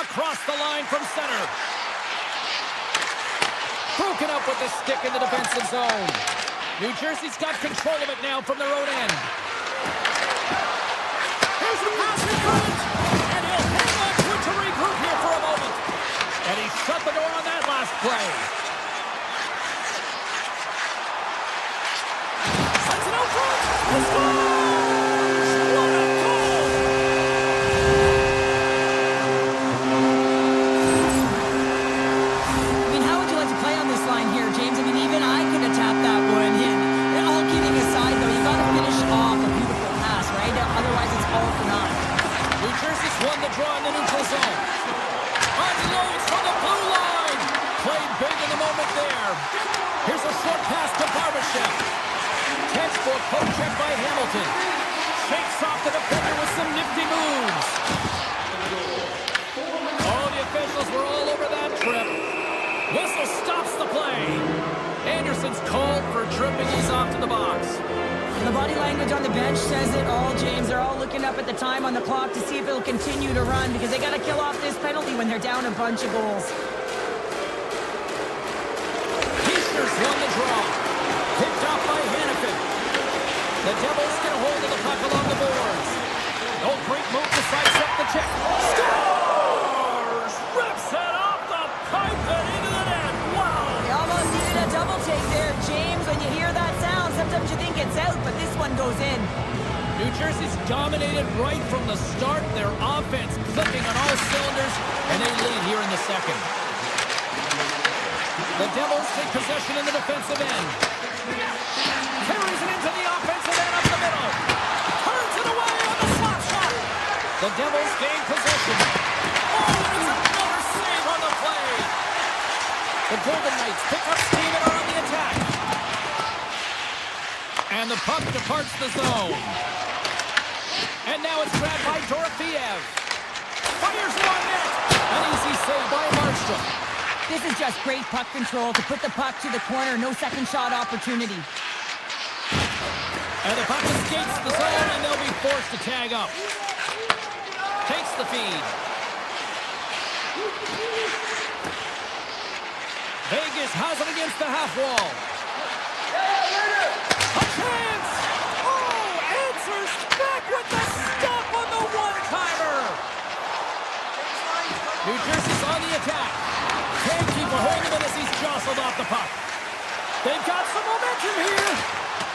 Across the line from center. Broken up with the stick in the defensive zone. New Jersey's got control of it now from their own end. Here's the pass in front, and he'll hang on to it to regroup here for a moment. And he shut the door on that last play. Sends it out front. He scores! What a goal! I mean, how would you like to play on this line here, James? I mean, even I could have tapped that one. And all kidding aside, though, you got to finish off a beautiful pass, right? Otherwise, it's all for naught. New Jersey's won the draw in the neutral zone. Unloads from the blue line. Played big in the moment there. Here's a short pass to Barbashev. Catch for a poke check by Hamilton. Shakes off the defender with some nifty moves. All the officials were all over that trip. Whistle stops the play. Anderson's called for tripping. He's off to the box. The body language on the bench says it all, James. They're all looking up at the time on the clock to see if it'll continue to run because they got to kill off this penalty when they're down a bunch of goals. Easter's won the draw. Picked off by Hannafin. The Devils get a hold of the puck along the boards. No great move to sidestep the check. Scores! Rips it off the pipe and into the net. Wow! They almost needed a double take there, James. When you hear that sound, sometimes you think it's out, but this one goes in. New Jersey's dominated right from the start. Their offense clicking on all cylinders, and they lead here in the second. The Devils take possession in the defensive end. Carries it into the offensive end up the middle. Turns it away on the slap shot. The Devils gain possession. Oh, and it's another save on the play. The Golden Knights pick up steam and are on the attack. And the puck departs the zone. And now it's grabbed by Dorofeev. Fires one net. An easy save by Markstrom. This is just great puck control to put the puck to the corner. No second shot opportunity. And the puck escapes the zone, and they'll be forced to tag up. Takes the feed. Vegas has it against the half wall. A chance! Oh, answers back with the stop on the one-timer. New Jersey's on the attack. Can't keep a hold of it as he's jostled off the puck. They've got some momentum here.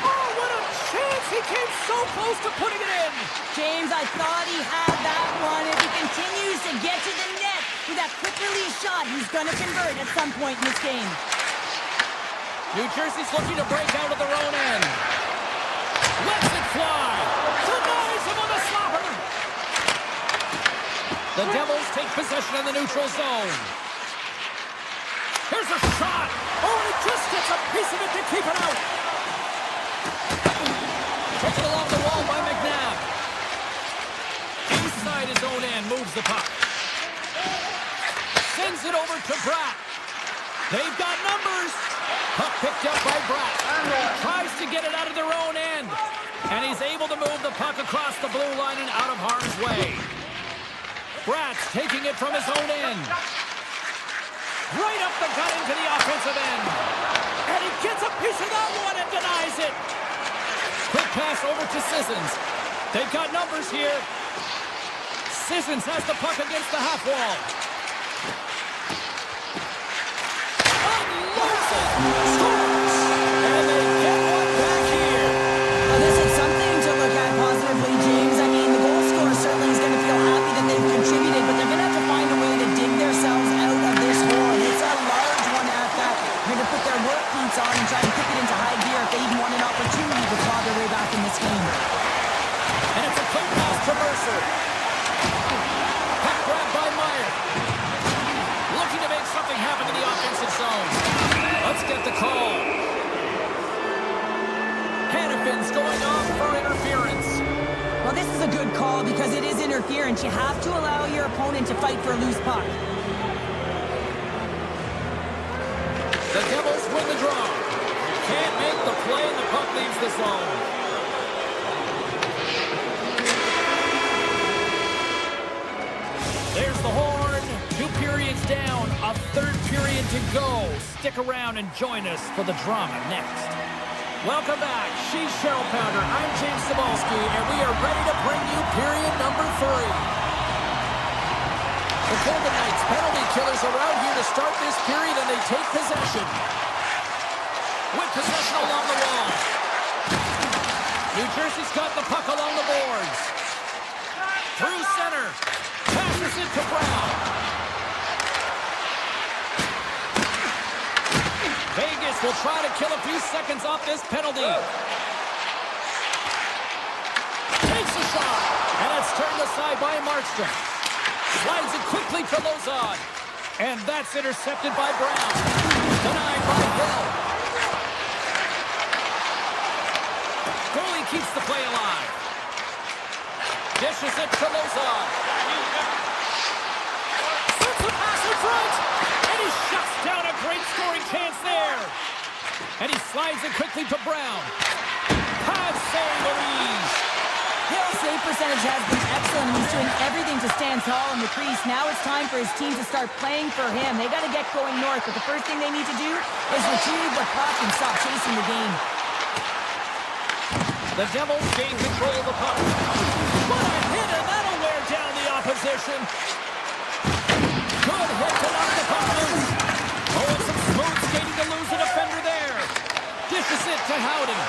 Oh, what a chance! He came so close to putting it in. James, I thought he had that one. If he continues to get to the net with that quick release shot, he's going to convert at some point in this game. New Jersey's looking to break out of their own end. Lets it fly. Denies him on the slapper. The Devils take possession in the neutral zone. Here's a shot. Oh, he just gets a piece of it to keep it out. Taken along the wall by McNabb. Inside his own end, moves the puck. Sends it over to Bratt. They've got numbers. Puck picked up by Bratt. Tries to get it out of their own end. And he's able to move the puck across the blue line and out of harm's way. Bratt's taking it from his own end. Right up the gut into the offensive end. And he gets a piece of that one and denies it. Quick pass over to Sissons. They've got numbers here. Sissons has the puck against the half wall. Unloads it. Scores. And they get one back here. Well, this is something to look at positively, James. I mean, the goal scorer certainly is going to feel happy that they've contributed, but they're going to have to find a way to dig themselves out of this hole. And it's a large one at that. They're going to put their work boots on and try and kick it into high gear if they even want an opportunity to claw their way back in this game. And it's a quick pass to Mercer. Puck grabbed by Meyer. Looking to make something happen in the offensive zone. Let's get the call. Hannafin's going off for interference. Well, this is a good call because it is interference. You have to allow your opponent to fight for a loose puck. The Devils win the draw. Can't make the play and the puck leaves the zone. There's the horn. 2 periods down. A third period to go. Stick around and join us for the drama next. Welcome back. She's Cheryl Pounder. I'm James Cybulski, and we are ready to bring you period number 3. The Golden Knights penalty killers are out here to start this period, and they take possession. With possession along the wall. New Jersey's got the puck along the boards. Through center. Passes it to Brown. Vegas will try to kill a few seconds off this penalty. Takes a shot. And it's turned aside by Markstrom. Slides it quickly to Lozon. And that's intercepted by Brown. Denied by Hill. Goalie keeps the play alive. Dishes it to Lozon. Sends a pass in front. And he shuts down a great scoring chance there. And he slides it quickly to Brown. Pad save Louise. Hill's save percentage has been excellent. He's doing everything to stand tall in the crease. Now it's time for his team to start playing for him. They got to get going north, but the first thing they need to do is retrieve the puck and stop chasing the game. The Devils gain control of the puck. What a hit, and that'll wear down the opposition. Good hit to knock the puck loose. Oh, and some smooth skating to lose a defender there. Dishes it to Howden.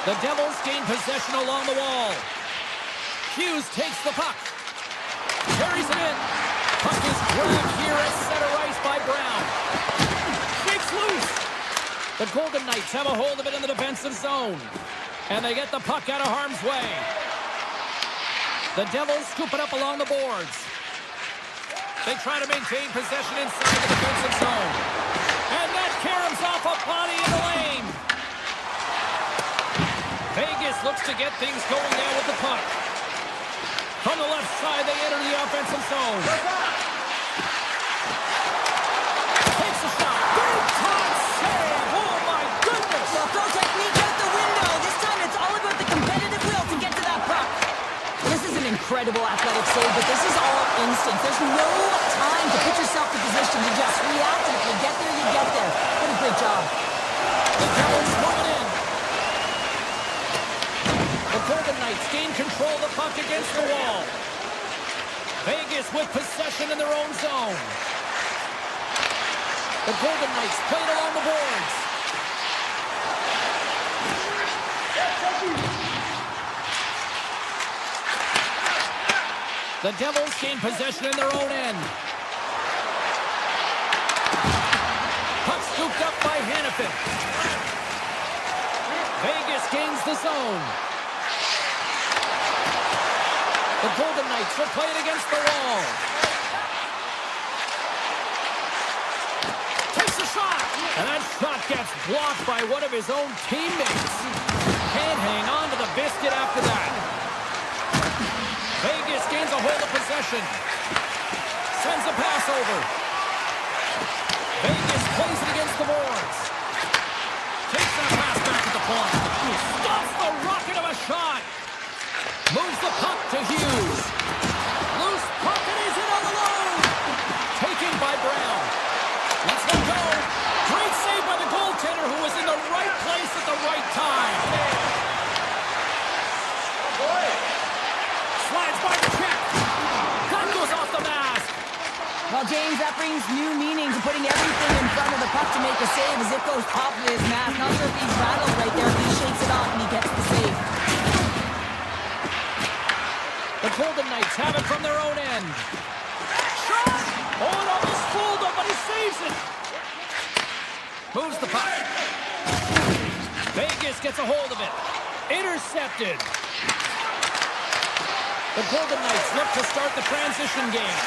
The Devils gain possession along the wall. Hughes takes the puck. Carries it in. Puck is grabbed here at center ice by Brown. Shakes loose. The Golden Knights have a hold of it in the defensive zone. And they get the puck out of harm's way. The Devils scoop it up along the boards. They try to maintain possession inside the defensive zone. And that caroms off a body in the lane. Vegas looks to get things going there with the puck. From the left side, they enter the offensive zone. Takes a shot. Big time save. Oh, my goodness. Well, throw technique out the window. This time it's all about the competitive will to get to that puck. This is an incredible athletic save, but this is all instinct. There's no time to put yourself in position to just react, and if you get there, you get there. What a great job. The Devils move it in. The Golden Knights gain control of the puck against the wall. Vegas with possession in their own zone. The Golden Knights played along the boards. The Devils gain possession in their own end. Puck scooped up by Hannafin. Vegas gains the zone. The Golden Knights will play it against the wall. Takes a shot. And that shot gets blocked by one of his own teammates. Can't hang on to the biscuit after that. Vegas gains a hold of possession. Sends a pass over. Vegas plays it against the boards. Takes that pass back at the point. Stops the rocket of a shot. Moves the puck to Hughes. Loose puck and he's in all alone. Taken by Brown. Let's let go. Great save by the goaltender who was in the right place at the right time. James, that brings new meaning to putting everything in front of the puck to make a save as it goes top of his mask. Not sure if he's rattled right there, if he shakes it off and he gets the save. The Golden Knights have it from their own end. Shot! Oh, it almost fooled him, but he saves it. Moves the puck. Vegas gets a hold of it. Intercepted. The Golden Knights look to start the transition game.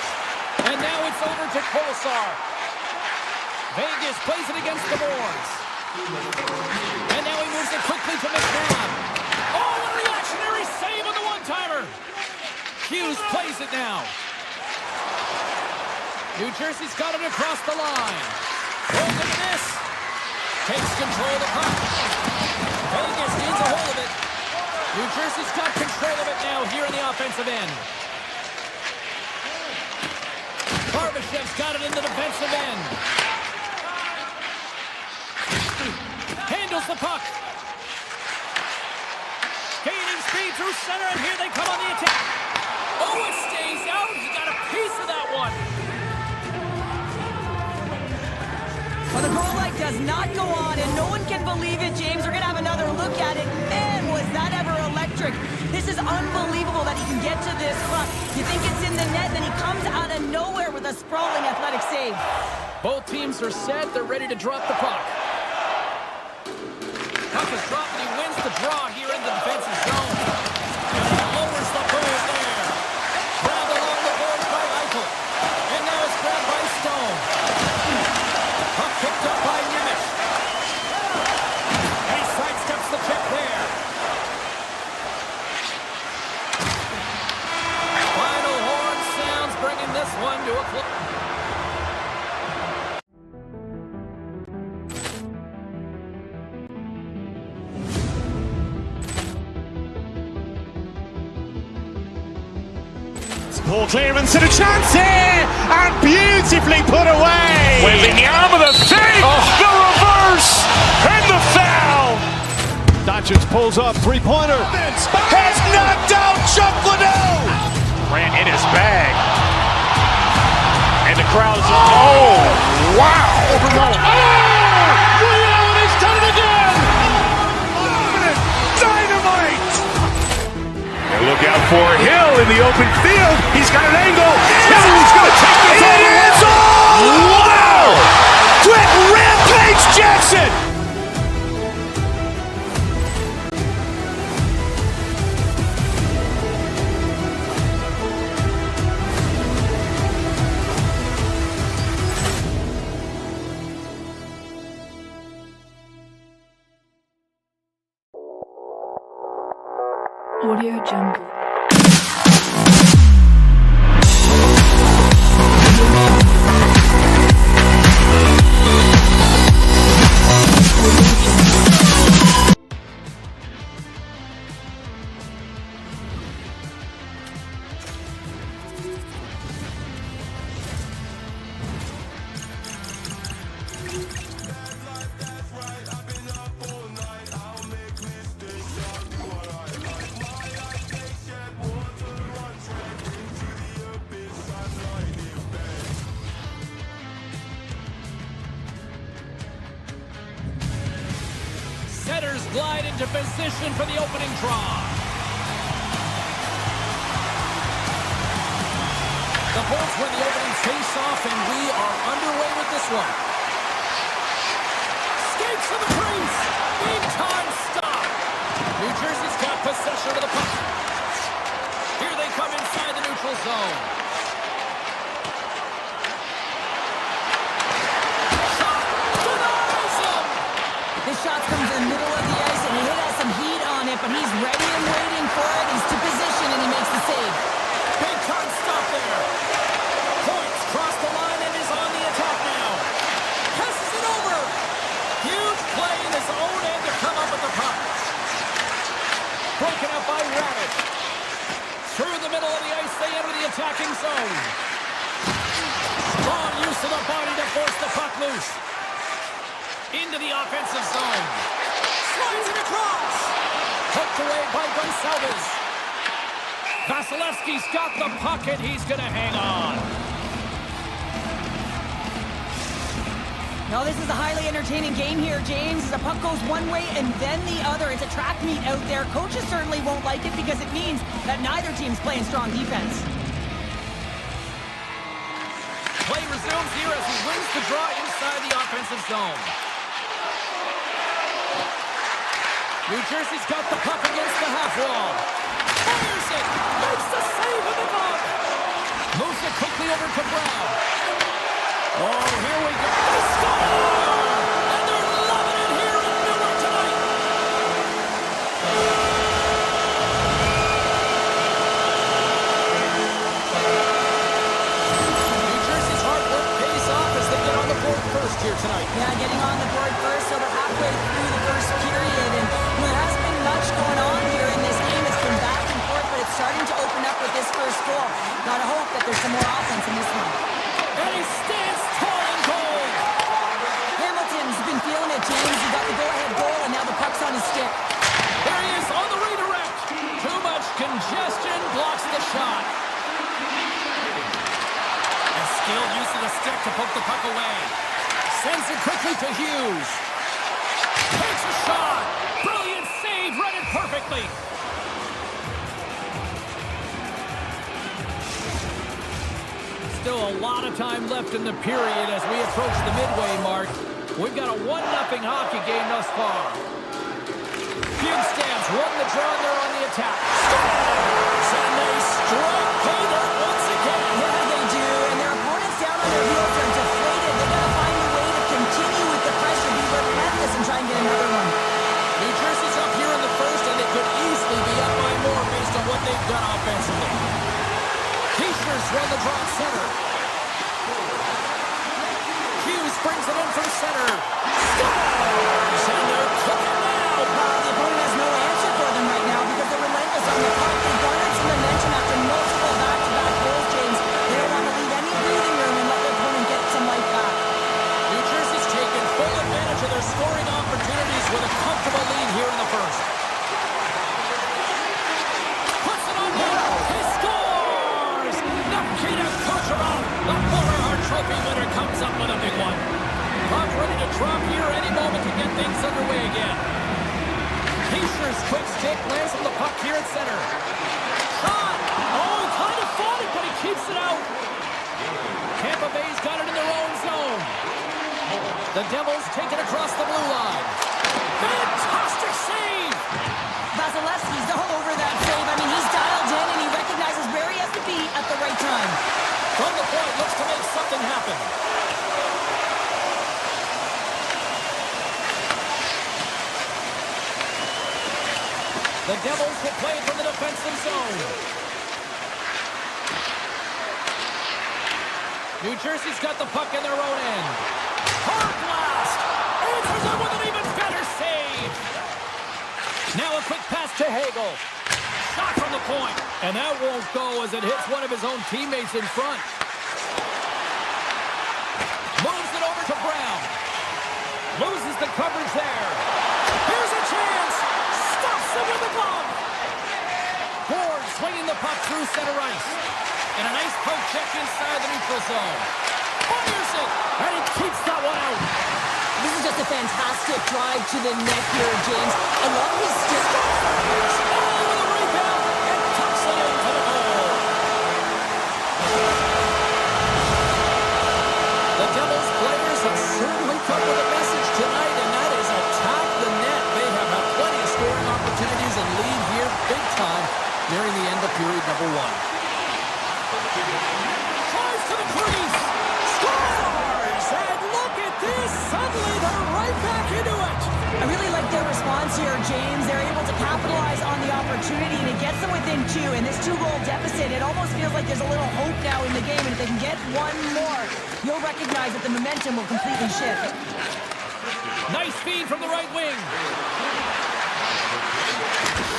And now it's over to Kolesar. Vegas plays it against the boards. And now he moves it quickly to McNabb. Oh, what a reactionary save on the one-timer. Hughes plays it now. New Jersey's got it across the line. Oh, look at this. Takes control of the puck. Vegas needs a hold of it. New Jersey's got control of it now here in the offensive end. Barbashev's got it in the defensive end. Handles the puck. Gaining speed through center, and here they come on the attack. Oh, it stays out. He got a piece of that one. Well, the goal light does not go on, and no one can believe it, James. We're going to have another look at it. Man, was that ever electric. This is unbelievable that he can get to this puck. You think it's in the net, then he comes out of nowhere with a sprawling athletic save. Both teams are set. They're ready to drop the puck. Puck is dropped, and he wins the draw here in the defensive zone. And he lowers the board there. Grabbed along the boards by Eichel. And now it's grabbed by Stone. Puck picked up by Nimitz. And he sidesteps the check there. Final horn sounds, bringing this one to a close. Ball clearance and a chance here, and beautifully put away. Wembanyama the save, the reverse, and the foul. Doncic pulls up, three-pointer. Has knocked out Chuck Liddell. Ran in his bag. And the crowd is... Oh, wow. And he's done it again. Dynamite. And look out for Hill in the open field. He's got an angle. He's going to take this all the way. Wow. Quick Rampage Jackson. Audio Jungle. Setters glide into position for the opening draw. The Bulls win the opening face-off, and we are underway with this one. Skates to the crease. Big-time stop. New Jersey's got possession of the puck. Here they come inside the neutral zone. This shot comes in the middle of the ice, and he has some heat on it, but he's ready and waiting for it. He's to position, and he makes the save. Big time stop there. Points cross the line and is on the attack now. Passes it over. Huge play in his own end to come up with the puck. Broken up by Rabbit. Through the middle of the ice, they enter the attacking zone. Strong use of the body to force the puck loose. Into the offensive zone. Slides it across. Hooked away by Gonçalves. Vasilevsky's got the puck, and he's going to hang on. No, this is a highly entertaining game here, James. As the puck goes one way and then the other. It's a track meet out there. Coaches certainly won't like it because it means that neither team's playing strong defense. Play resumes here as he wins the draw inside the offensive zone. New Jersey's got the puck against the half wall. Fires it! Makes the save in the glove! Moves it quickly over to Brown. Oh, here we go. They score! And they're loving it here in Miller tonight. New Jersey's hard work pays off as they get on the board first here tonight. Yeah, getting on the board first, so they're halfway through the first period. And there hasn't been much going on here in this game. It's been back and forth, but it's starting to open up with this first goal. Gotta hope that there's some more offense in this one. And he stands tall and cold. Hamilton's been feeling it, James. He got the go-ahead goal, and now the puck's on his stick. There he is on the redirect. Too much congestion blocks the shot. A skilled use of the stick to poke the puck away. Sends it quickly to Hughes. Takes a shot. Brilliant save. Read it perfectly. Still a lot of time left in the period as we approach the midway mark. We've got a 1-0 hockey game thus far. Bugstad's won the draw and they're on the attack. Scores! And they strike Kodiak once again. Yeah, they do. And their opponents down on their heels are deflated. They're going to find a way to continue with the pressure, be relentless, and try and get another one. New Jersey's up here in the first, and they could easily be up by more based on what they've done offensively. Keisher's run the draw at center. Hughes brings it in from center. Scores! And they're cooking now. The opponent has no answer for them right now because they're relentless on the puck. They've garnered some momentum after multiple back-to-back goals, James. They don't want to leave any breathing room and let their opponent get some life back. New Jersey's taken full advantage of their scoring opportunities with a comfortable lead here in the first. Puts it on him. He scores! Nikita Kucherov, the former Hart Trophy winner, comes up with a big one. Puck ready to drop here any moment to get things underway again. Keisher's quick stick lands on the puck here at center. Shot! Oh, he kind of fought it, but he keeps it out. Tampa Bay's got it in their own zone. The Devils take it across the blue line. Fantastic save! Vasilevsky's all over that save. I mean, he's dialed in and he recognizes where he has to be at the right time. From the point, looks to make something happen. The Devils will play from the defensive zone. New Jersey's got the puck in their own end. Hard blast! Answers it with an even better save! Now a quick pass to Hagel. Shot from the point. And that won't go as it hits one of his own teammates in front. Moves it over to Brown. Loses the coverage there. Here's a chance! Stops him with a glove! Ford swinging the puck through center ice. And a nice poke check inside the neutral zone. Fires it! And he keeps that one out. This is just a fantastic drive to the net here, James. I love his stick. Oh, with a rebound and tucks it into the goal. The Devils players have certainly come with a message tonight, and that is attack the net. They have had plenty of scoring opportunities and lead here big time nearing the end of period number 1. Tries to the crease. Scores! And look at this. Suddenly they're right back into it. I really like their response here, James. They're able to capitalize on the opportunity, and it gets them within 2. In this 2-goal deficit, it almost feels like there's a little hope now in the game, and if they can get one more, you'll recognize that the momentum will completely shift. Nice feed from the right wing.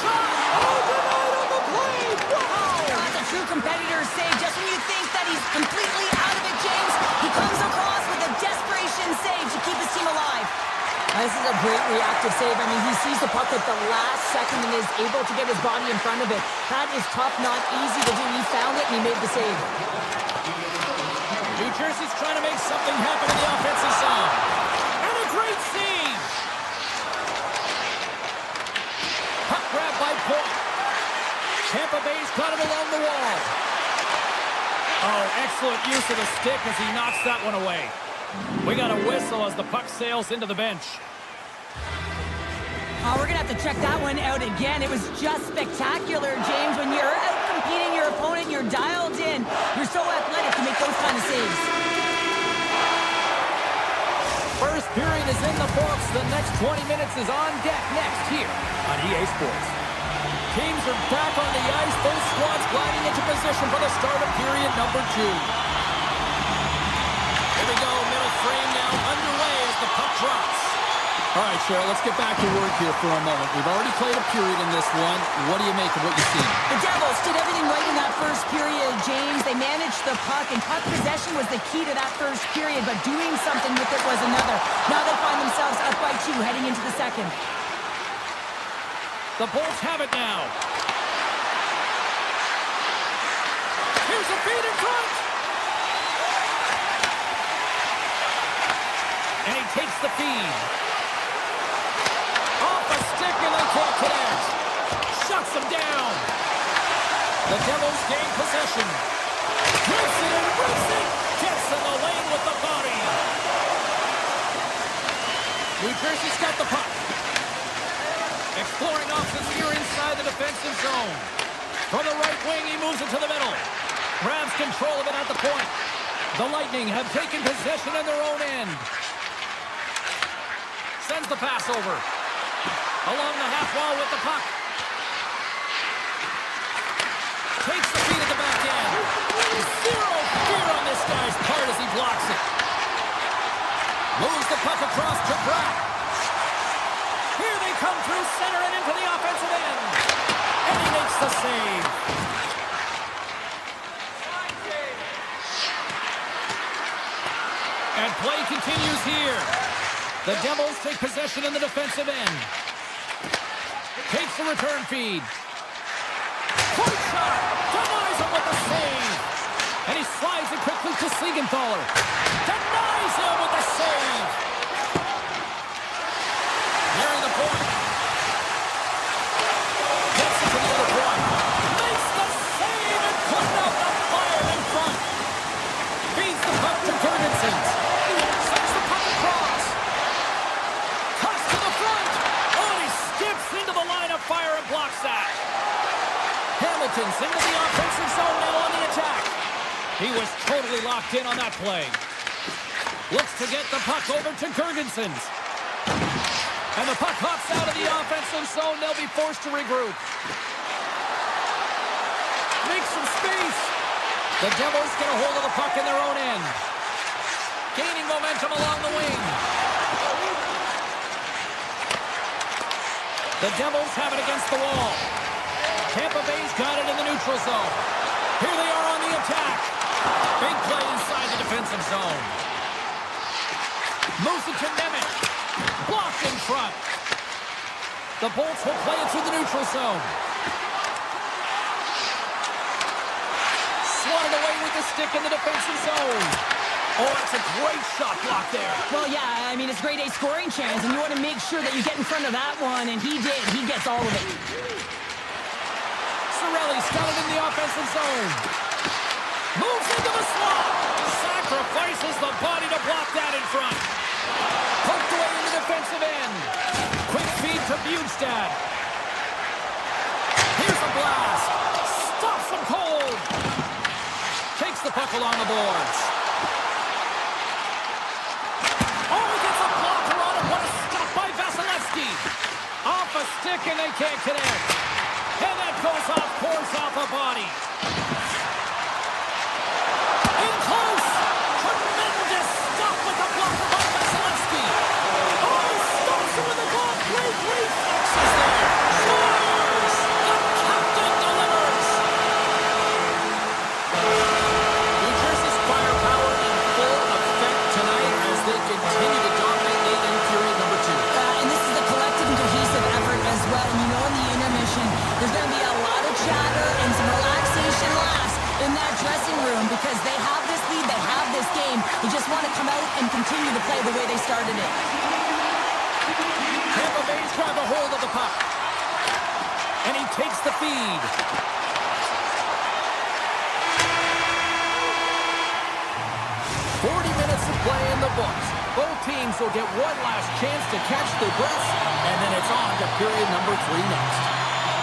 Shot! Oh, denied on the play! Wow! That's a true competitor's save. Just when you think that he's completely out of it, James, he comes across with a desperation save to keep his team alive. This is a great reactive save. I mean, he sees the puck at the last second and is able to get his body in front of it. That is tough, not easy to do. He found it and he made the save. New Jersey's trying to make something happen in the offensive zone. Tampa Bay's got him along the wall. Oh, excellent use of the stick as he knocks that one away. We got a whistle as the puck sails into the bench. Oh, we're going to have to check that one out again. It was just spectacular, James. When you're out competing your opponent, you're dialed in. You're so athletic to make those kind of saves. First period is in the books. The next 20 minutes is on deck next here on EA Sports. Teams are back on the ice. Both squads gliding into position for the start of period number 2. Here we go. Middle frame now underway as the puck drops. All right, Cheryl, let's get back to work here for a moment. We've already played a period in this one. What do you make of what you've seen? The Devils did everything right in that first period, James. They managed the puck, and puck possession was the key to that first period, but doing something with it was another. Now they find themselves up by 2 heading into the second. The Bolts have it now. Here's a feed in front. And he takes the feed. Off a stick and they can't connect. Shuts him down. The Devils gain possession. Rips it and rips it. Gets in the lane with the body. New Jersey's got the puck. Exploring options here inside the defensive zone. From the right wing, he moves it to the middle. Grabs control of it at the point. The Lightning have taken possession in their own end. Sends the pass over. Along the half wall with the puck. Takes the feed at the back end. Zero fear on this guy's part as he blocks it. Moves the puck across to Bratt. Here they come through center and into the offensive end. And he makes the save. And play continues here. The Devils take possession in the defensive end. Takes the return feed. Point shot. Denies him with the save. And he slides it quickly to Siegenthaler. Denies him with the save. Nearing the point. Gets it to the other point. Makes the save and puts out the fire in front. Feeds the puck to Ferguson. Sends the puck across. Cuts to the front. Oh, and he skips into the line of fire and blocks that. Hamilton's into the offensive zone now on the attack. He was totally locked in on that play. Looks to get the puck over to Gergensons. And the puck hops out of the offensive zone. They'll be forced to regroup. Make some space. The Devils get a hold of the puck in their own end. Gaining momentum along the wing. The Devils have it against the wall. Tampa Bay's got it in the neutral zone. Here they are on the attack. Big play inside the defensive zone. Moves it to Nemec. Blocked in front. The Bolts will play it through the neutral zone. Swatted away with the stick in the defensive zone. Oh, that's a great shot block there. Well, yeah, I mean, it's grade A scoring chance, and you want to make sure that you get in front of that one, and he did. He gets all of it. Cirelli's got it in the offensive zone. Moves into the slot. Sacrifices the body to block that in front. Poked away in the defensive end. Quick feed to Bjugstad. Here's a blast. Stops him cold. Takes the puck along the boards. Oh, he gets a blocker on it. What a stop by Vasilevsky. Off a stick and they can't connect. And that goes off, pours off a body. In close. Tremendous stop with the blocker by Vasilevsky. Oh, he stops him with the goal. Great reflexes there. Scores. The captain delivers. New Jersey's firepower in full effect tonight as they continue to dominate late in period number 2. And this is a collective and cohesive effort as well. And you know in the intermission, there's going to be a lot of chatter and some relaxation laughs in that dressing room because they have this lead, they have this game. They just want to come out and continue to play the way they started it. Tampa Bay's grab a hold of the puck. And he takes the feed. play in the books. Both teams will get one last chance to catch their breaths, and then it's on to period number 3 next.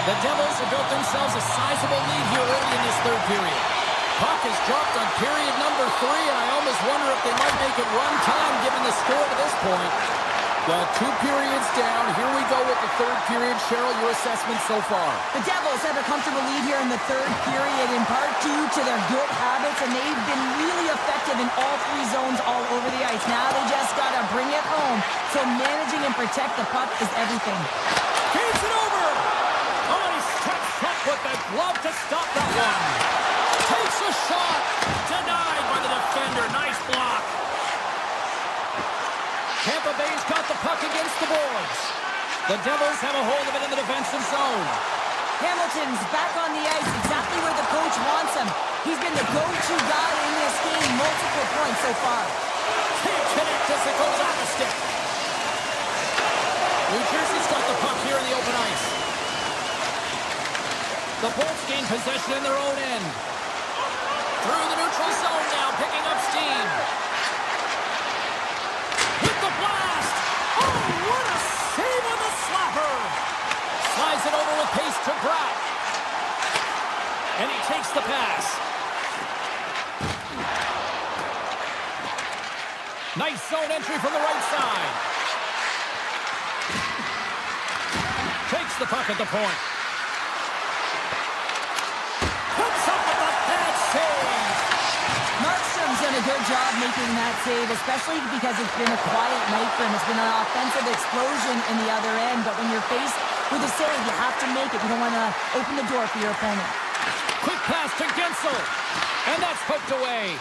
The Devils have built themselves a sizable lead here early in this third period. Puck is dropped on period number 3, and I almost wonder if they might make it run time given the score to this point. Well, 2 periods down. Here we go with the third period. Cheryl, your assessment so far? The Devils have a comfortable lead here in the third period, in part due to their good habits, and they've been really effective in all 3 zones all over the ice. Now they just got to bring it home. So managing and protect the puck is everything. Keeps it over. Oh, he steps up with the glove to stop that one. Takes a shot. Denied by the defender. Nice block. Tampa Bay's got the puck against the boards. The Devils have a hold of it in the defensive zone. Hamilton's back on the ice, exactly where the coach wants him. He's been the go-to guy in this game, multiple points so far. Can't connect as it goes on the stick. New Jersey's got the puck here in the open ice. The Bolts gain possession in their own end. Through the neutral zone now, picking up steam. Hit the blast! Oh, what a save on the slapper! Slides it over with pace to Brock. And he takes the pass. Nice zone entry from the right side. Takes the puck at the point. Puts up with a bad save. Markstrom's done a good job making that save, especially because it's been a quiet night for him. It's been an offensive explosion in the other end, but when you're faced with a save, you have to make it. You don't want to open the door for your opponent. Quick pass to Gensel, and that's poked away.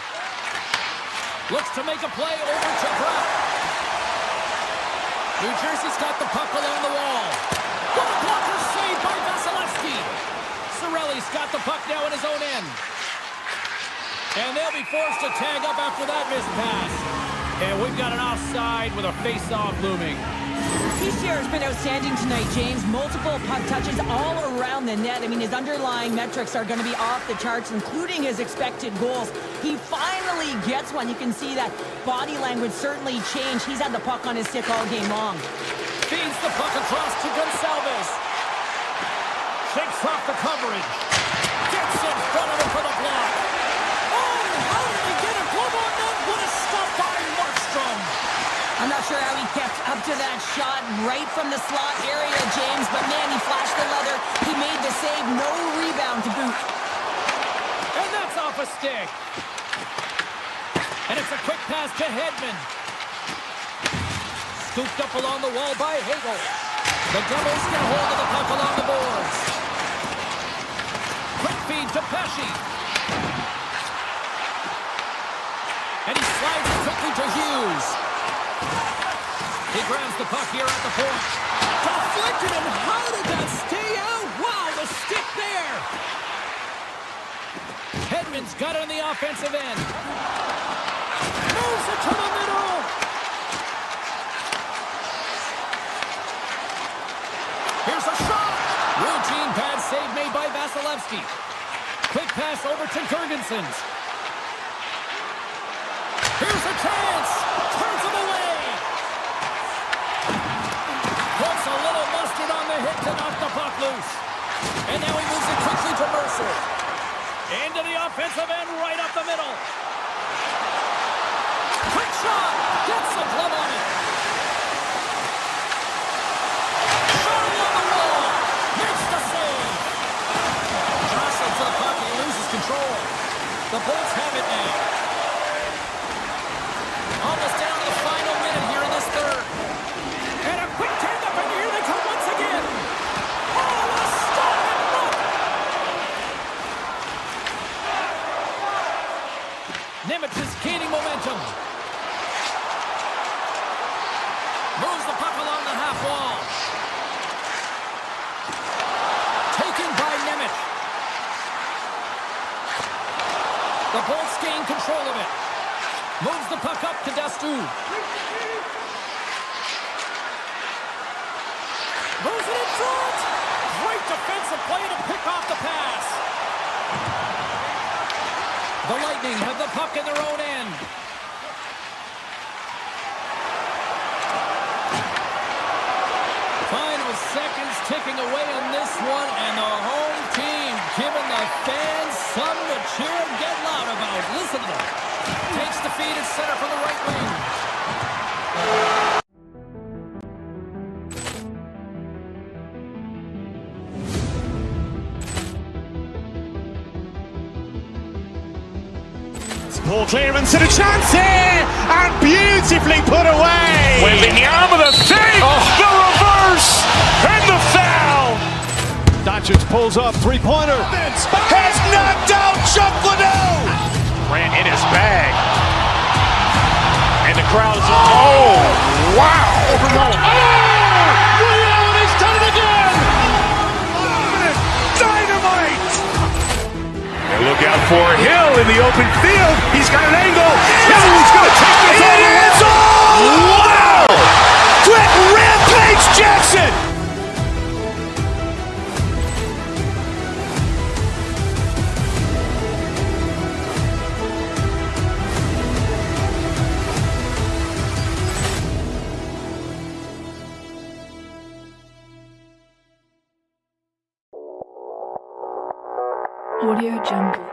Looks to make a play over to Brock. New Jersey's got the puck along the wall. What a blocker save by Vasilevsky. Cirelli's got the puck now in his own end. And they'll be forced to tag up after that missed pass. And we've got an offside with a face-off looming. Heischer has been outstanding tonight, James. Multiple puck touches all around the net. I mean, his underlying metrics are going to be off the charts, including his expected goals. He finally gets one. You can see that body language certainly changed. He's had the puck on his stick all game long. Feeds the puck across to Gonsalves. Shakes off the coverage. Gets in front of him for the block. Oh, how did he get a glove on that? What a stop by Markstrom. I'm not sure how he kept up to that shot right from the slot area, James, but man, he flashed the leather. He made the save, no rebound to boot. And that's off a stick. And it's a quick pass to Hedman. Scooped up along the wall by Hagel. The Devils get hold of the puck along the boards. Quick feed to Pesci. And he slides it quickly to Hughes. He grabs the puck here at the point. Deflected, and how did that stay out? Wow, the stick there. Hedman's got it on the offensive end. Moves it to the middle. Here's a shot. Routine pad save made by Vasilevsky. Quick pass over to Girgensons. Here's a chance. Turns him away. Puts a little mustard on the hit to knock the puck loose. And now he moves it quickly to Mercer. Into the offensive end, right up the middle. Quick shot. Gets the glove on it. Shot along the wall. Makes the save. Jostled to the puck, he loses control. The Bolts have it now. Almost down to the final minute here in this third. And a quick tag up, and here they come once again. Oh, a stop and look. Nimitz is gaining momentum. Moves the puck along the half wall. Taken by Nimitz. The Bolts gain control of it. Moves the puck up to Dastu. Moves it in front. Great defensive play to pick off the pass. The Lightning have the puck in their own end. Ball clearance and a chance here, and beautifully put away. Wembanyama the save, the reverse, and the foul. Doncic pulls up, three-pointer. Has knocked out Chuck Liddell. Ran in his bag. And the crowd is, oh, wow. Liddell has done it again. Dynamite. And look out for Hill in the open field. He's got an angle. He's going to take this all the way. Wow. Quick Rampage Jackson. Audio Jungle.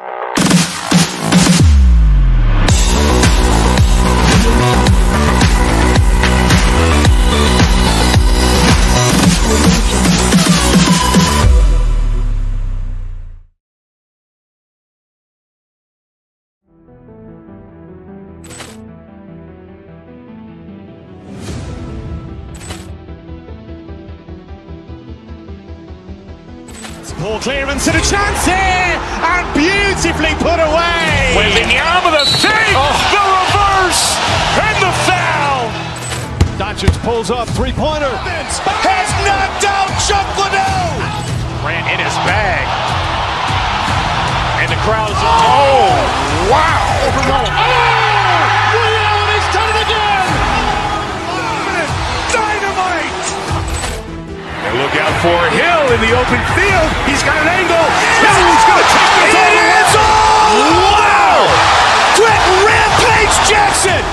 Ball clearance and a chance here, and beautifully put away. Wembanyama the save, the reverse, and the foul. Doncic pulls up, three-pointer. Has knocked out Chuck Liddell. Ran in his bag. And the crowd is, oh, wow. Liddell has done it again. Dynamite. And look out for Hill in the open field. He's got an angle. He's going to take this all the way. Wow. Quick Rampage Jackson.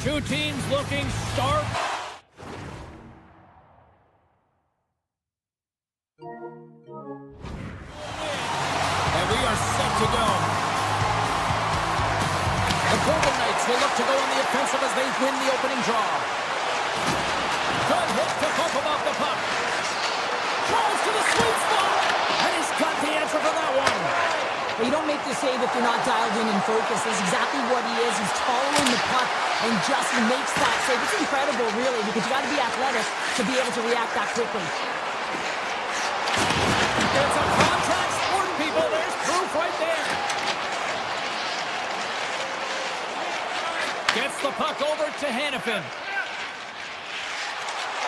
Two teams looking stark. And we are set to go. The Golden Knights will look to go on the offensive as they win the opening draw. Good hit to bump him off the puck. Tries to the sweet spot. And he's got the answer for that one. Well, you don't make the save if you're not dialed in and focused. That's exactly what he is. He's following the puck and just makes that save. It's incredible, really, because you got to be athletic to be able to react that quickly. It's a contact sport, people. There's proof right there. Gets the puck over to Hannafin.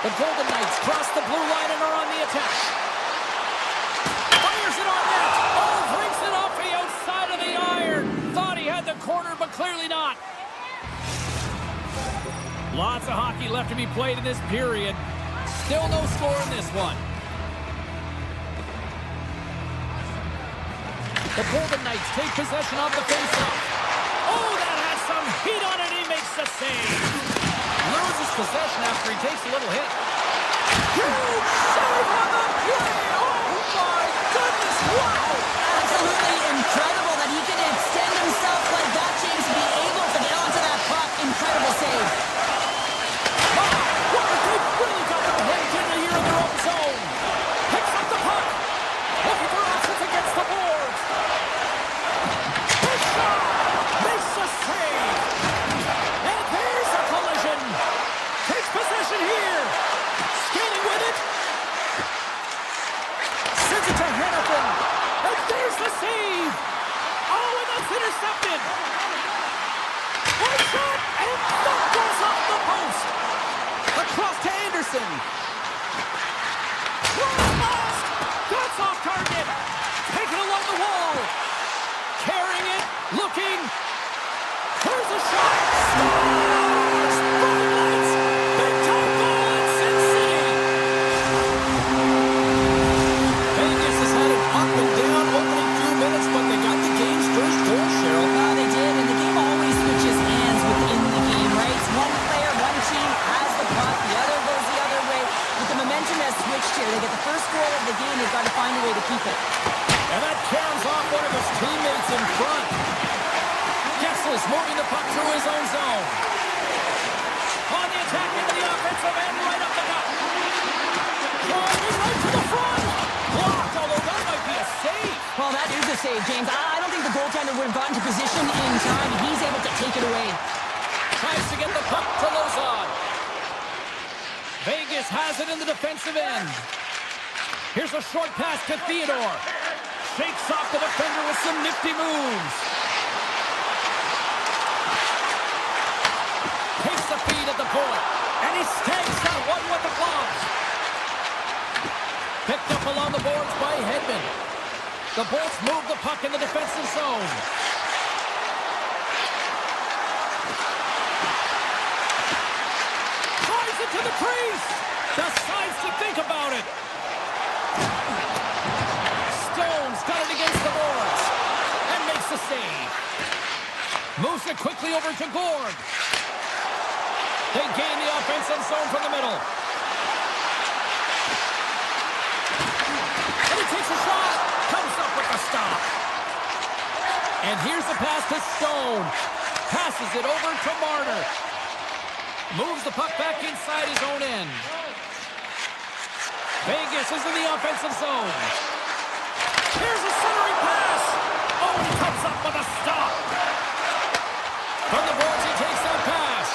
The Golden Knights cross the blue line and are on the attack. Fires it on net. Oh, brings it off the outside of the iron. Thought he had the corner, but clearly not. Lots of hockey left to be played in this period. Still no score in this one. The Golden Knights take possession of the faceoff. Oh, that has some heat on it. He makes the save. Loses possession after he takes a little hit. Huge save on the play. Oh, my goodness. Wow. Absolutely incredible that he can extend himself like that, James, to be able to get onto that puck. Incredible save. Wow, they've really got their heads in here in their own zone. Picks up the puck. Looking for options against the boards. His shot makes the save. And there's a collision. Takes possession here. Skating with it. Sends it to Hannafin. And there's the save. Oh, and that's intercepted. One shot, and that goes off the post. Across to Anderson. Cross pass. That's off target. Taken along the wall. Carrying it. Looking. There's a shot. Scores! Golden Knights. Big time goal in Sin City. Vegas to keep it. And that caroms off one of his teammates in front. Kessel's moving the puck through his own zone. On the attack into the offensive end, right up the gut. Driving right to the front. Blocked, although that might be a save. Well, that is a save, James. I don't think the goaltender would have gotten to position in time. He's able to take it away. Tries to get the puck to Lozon. Vegas has it in the defensive end. Here's a short pass to Theodore. Shakes off the defender with some nifty moves. Takes the feed at the point. And he stays that one with the gloves. Picked up along the boards by Hedman. The Bolts move the puck in the defensive zone. Tries it to the crease. Decides to think about it. Stone's got it against the boards. And makes the save. Moves it quickly over to Gord. They gain the offensive zone from the middle. And he takes a shot. Comes up with a stop. And here's the pass to Stone. Passes it over to Marner. Moves the puck back inside his own end. Vegas is in the offensive zone. Here's a centering pass. Oh, he comes up with a stop. From the boards, he takes that pass.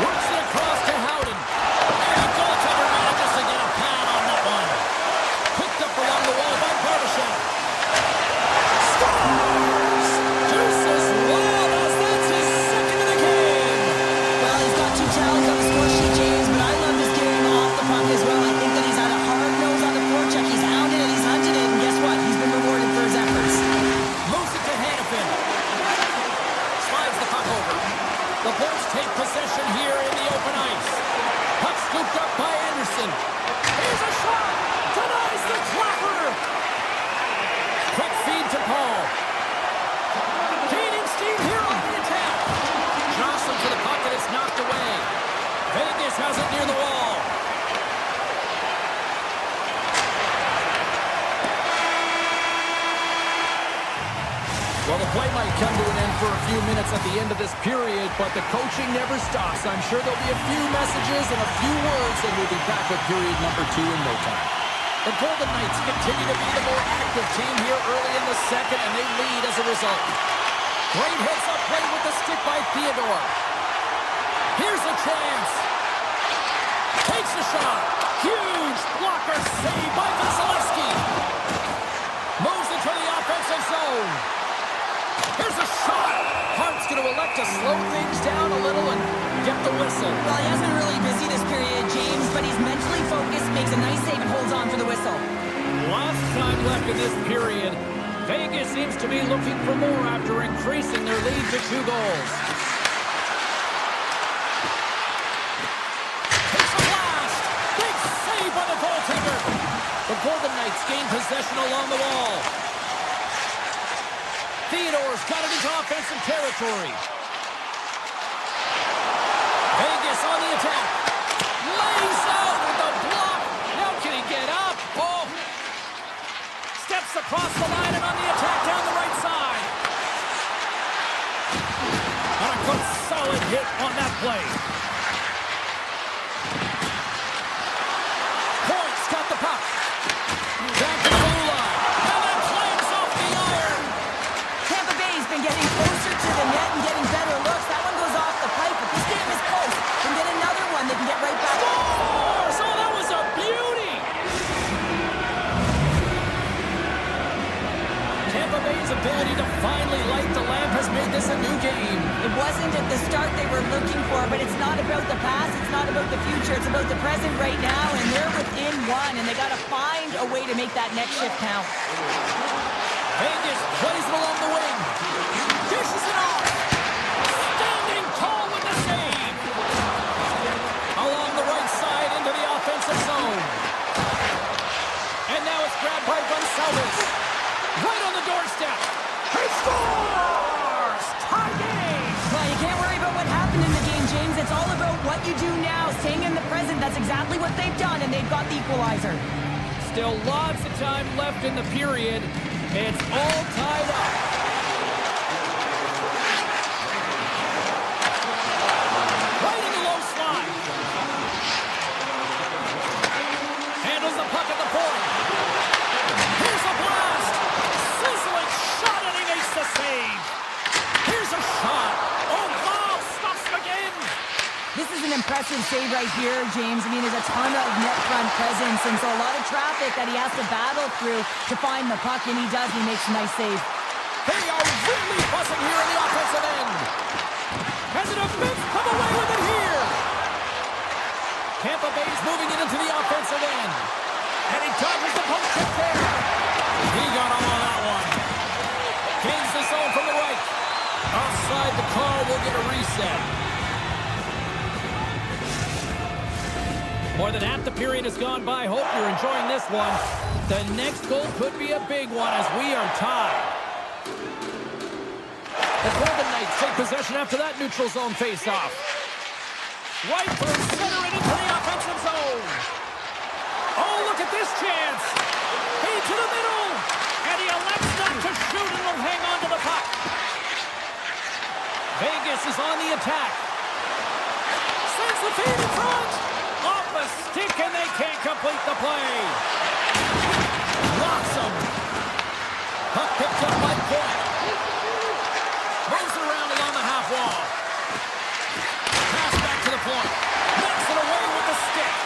Works it across to Howden. And the goaltender manages to get a pad on that one. Picked up along the wall by Barbashev. Scores! Deuces wild as that's his second of the game. Well, he's got 2 talents on the score sheet, James, but I love this game off the puck as well. I think that he's had a hard nose on the forecheck. He's hounded it, he's hunted it, and guess what? He's been rewarded for his efforts. Moves it to Hannafin. Slides the puck over. The Bolts take possession here in the open ice. Puck scooped up by Anderson. Here's a shot. Denies the clapper. Quick feed to Paul. Gaining steam here on the attack. Johnson to the puck and it's knocked away. Vegas has it near the wall. Well, the play might come to an end for a few minutes at the end of this period, but the coaching never stops. I'm sure there'll be a few messages and a few words, and we'll be back with period number 2 in no time. The Golden Knights continue to be the more active team here early in the second, and they lead as a result. Great heads-up play with the stick by Theodore. Here's a chance. Takes a shot. Huge blocker save by Vasilevsky. Moves it to the offensive zone. Here's a shot. Hart's going to elect to slow things down a little and get the whistle. Well, he has been really busy this period, James, but he's mentally focused, makes a nice save, and holds on for the whistle. Last time left in this period. Vegas seems to be looking for more after increasing their lead to 2 goals. Takes a blast. Big save by the goaltender. The Golden Knights gain possession along the wall. Theodore's got it into offensive territory. Vegas on the attack. Lays out with the block. Now can he get up? Oh. Steps across the line and on the attack down the right side. And a good solid hit on that play. Point's got the puck. Back to the blue line. Now that clamps off the iron. Tampa Bay's been getting closer to the net and getting better looks. That one goes off the pipe, but this game is close. Can get another one, they can get right back. Scores! Oh, that was a beauty! Tampa Bay's ability to finally light the lamp has made this a new game. It wasn't at the start they were looking for, but it's not about the past, it's not about the future, it's about the present right now, and they're within 1, and they got to find a way to make that next shift count. Vegas plays it along the wing. Dishes it off. Standing tall with the save. Along the right side into the offensive zone. And now it's grabbed by Gonçalves. Right on the doorstep. He scores! Tie game! Well, you can't worry about what happened in the game, James. It's all about what you do now, staying in the present. That's exactly what they've done, and they've got the equalizer. Still lots of time left in the period. It's all tied up. Right in the low slot. Handles the puck at the point. Here's a blast. Sizzling shot, and he makes the save. Here's a shot. Oh, wow, stops him again. This is an impressive save right here, James. I mean, there's a ton of net front presence, and so a lot of traffic that he has to battle through to find the puck, and he does. He makes a nice save. They are really buzzing here in the offensive end. Has an offense come away with it here. Tampa Bay's moving it into the offensive end. And he dodges the poke check there. He got all on that one. Gains the zone from the right. Offside, the call will get a reset. More than half the period has gone by. Hope you're enjoying this one. The next goal could be a big one as we are tied. The Golden Knights take possession after that neutral zone face-off. Right through center and into the offensive zone. Oh, look at this chance. Feed to the middle. And he elects not to shoot and will hang on to the puck. Vegas is on the attack. Sends the feed in front. Off a stick, and they can't complete the play. Locks him. Puck picked up by Point. Moves around along the half wall. Pass back to the point. Knocks it away with the stick.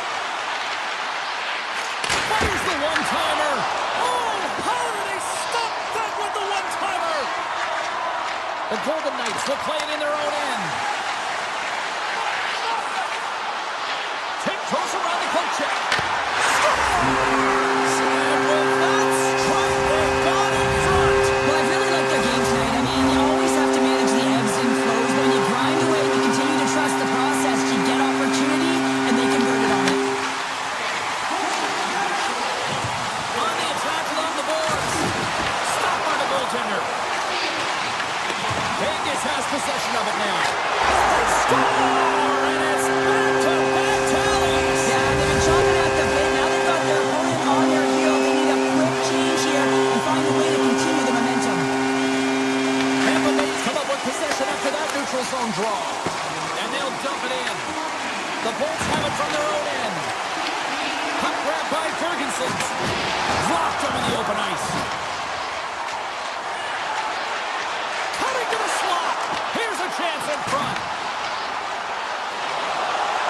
Fires the one-timer. Oh, how do they stop that with the one-timer? The Golden Knights will play it in their own end. Tiptoes around the poke check. Scores! And with that strike, they got in front. Well, I really like their game tonight. I mean, you always have to manage the ebbs and flows. When you grind away and you continue to trust the process, you get opportunity, and they convert it on it. On the attack along the boards. Stopped by the goaltender. Vegas has possession of it now. They score! And it's back-to-back tallies. Yeah, they've been chomping at the bit. Now they've got their opponent on their heels. They need a quick change here and find a way to continue the momentum. Tampa Bay's come up with possession after that neutral zone draw. And they'll dump it in. The Bolts have it from their own end. Puck grab by Ferguson. Dropped him in the open ice. Cutting to the slot. Here's a chance in front.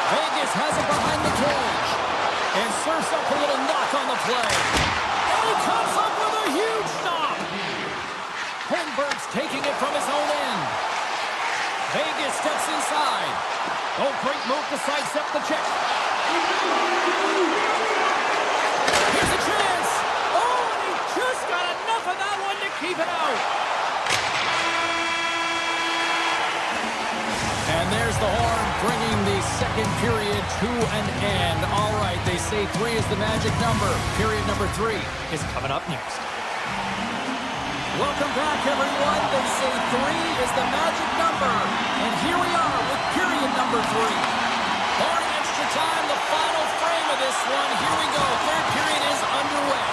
Vegas has it behind the cage. And serves up a little knock on the play. And he comes up with a huge knock. Holmberg's taking it from his own end. Vegas steps inside. Oh, great move to sidestep the check. Here's a chance. Oh, and he just got enough of that one to keep it out. And there's the horn, bringing the second period to an end. All right, they say 3 is the magic number. Period number 3 is coming up next. Welcome back, everyone. They say 3 is the magic number. And here we are with period number 3. Barring extra time, the final frame of this one. Here we go. Third period is underway.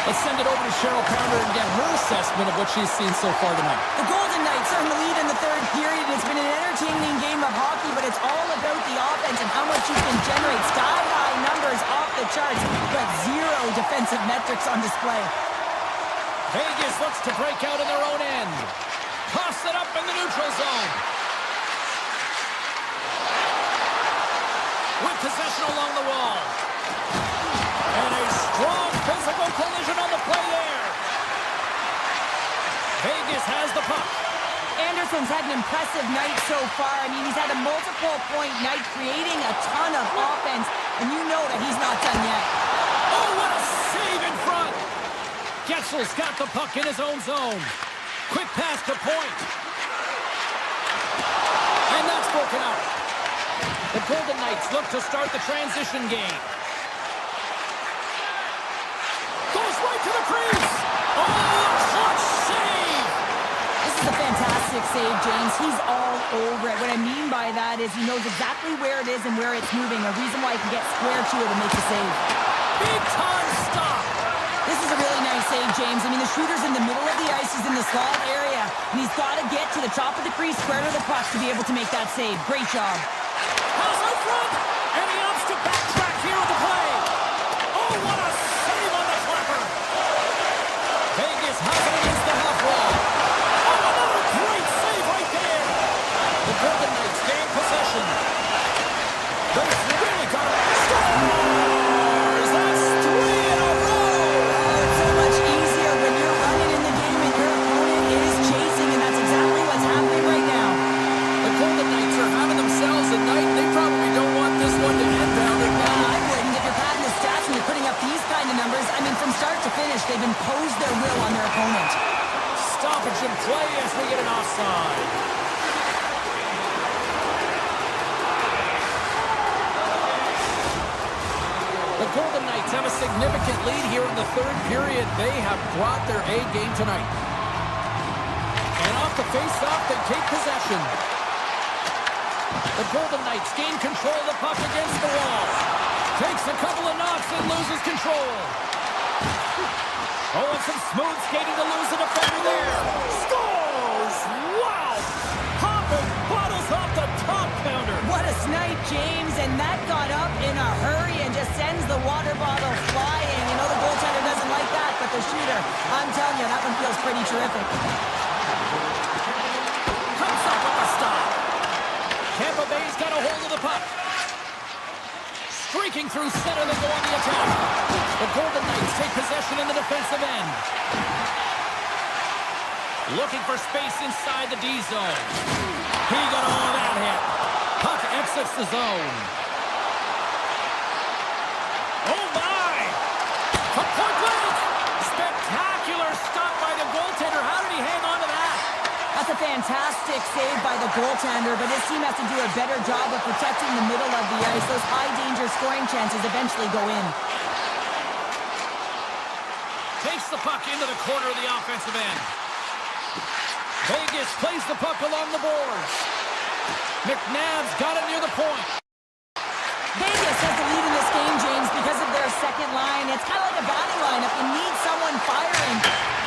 Let's send it over to Cheryl Pounder and get her assessment of what she's seen so far tonight. The Golden Knights are in the lead in the third period. It's been an entertaining game of hockey, but it's all about the offense and how much you can generate. Sky-high numbers off the charts, but zero defensive metrics on display. Vegas looks to break out in their own end. Toss it up in the neutral zone. With possession along the wall. And a strong physical collision on the play there. Vegas has the puck. Anderson's had an impressive night so far. I mean, he's had a multiple-point night, creating a ton of offense, and you know that he's not done yet. Oh, what a save in front. Getzel's got the puck in his own zone. Quick pass to Point. And that's broken out. The Golden Knights look to start the transition game. Goes right to the crease. Oh, clutch save. This is a fantastic save, James. He's all over it. What I mean by that is he knows exactly where it is and where it's moving. A reason why he can get square to it and make the save. big-time stop. This is a really nice save, James. I mean, the shooter's in the middle of the ice. He's in the slot area, and he's got to get to the top of the crease, square to the puck to be able to make that save. Great job. Pass out front, and he opts to backtrack here with the play. Oh, what a save on the flapper. Vegas has it against the half wall. Oh, another great save right there. The Golden Knights gain possession. They've really got it. Scores! That's 3 in a row. It's so much easier when you're running in the game and your opponent is chasing, and that's exactly what's happening right now. The Golden Knights are having themselves a night. They probably don't want this one to end down their I wouldn't. If you're padding the stats and you're putting up these kind of numbers, I mean, from start to finish, they've imposed their will on their opponent. Stoppage in play as we get an offside. The Golden Knights have a significant lead here in the third period. They have brought their A game tonight. And off the face-off, they take possession. The Golden Knights gain control of the puck against the wall. Takes a couple of knocks and loses control. Oh, and some smooth skating to lose the defender there. Scores! Wow! Popping bottles off the top counter. What a snipe, James, and that got up in a hurry and just sends the water bottle flying. You know the goaltender doesn't like that, but the shooter, I'm telling you, that one feels pretty terrific. Comes up with a stop. Tampa Bay's got a hold of the puck. Streaking through center, they go on the attack. The Golden Knights take possession in the defensive end. Looking for space inside the D zone. He got all that hit. Puck exits the zone. Oh my! From point blank! Spectacular stop by the goaltender. How did he hang on to that? That's a fantastic save by the goaltender, but his team has to do a better job of protecting the middle of the ice. Those high-danger scoring chances eventually go in. Takes the puck into the corner of the offensive end. Vegas plays the puck along the boards. McNabb's got it near the point. Vegas has the lead in this game, James, because of their second line. It's kind of like a batting lineup. You need someone firing.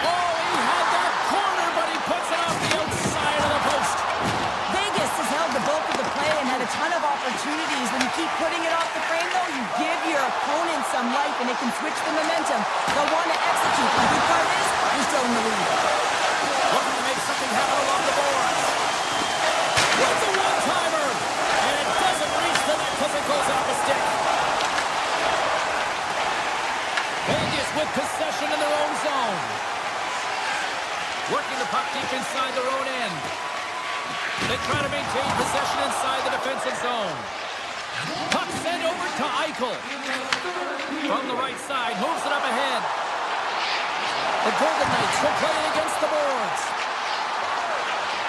Oh, he had that corner, but he puts it off the outside of the post. Vegas has held the bulk of the play and had a ton of opportunities. When you keep putting it off the frame, though, you give your opponent some life, and it can switch the momentum. They'll want to execute. The good part is, you're still in the lead. Looking to make something happen along the boards. With the one-timer. And it doesn't reach the net because it goes off the stick. Vegas with possession in their own zone. Working the puck deep inside their own end. They try to maintain possession inside the defensive zone. Puck sent over to Eichel. From the right side, moves it up ahead. The Golden Knights will play it against the boards.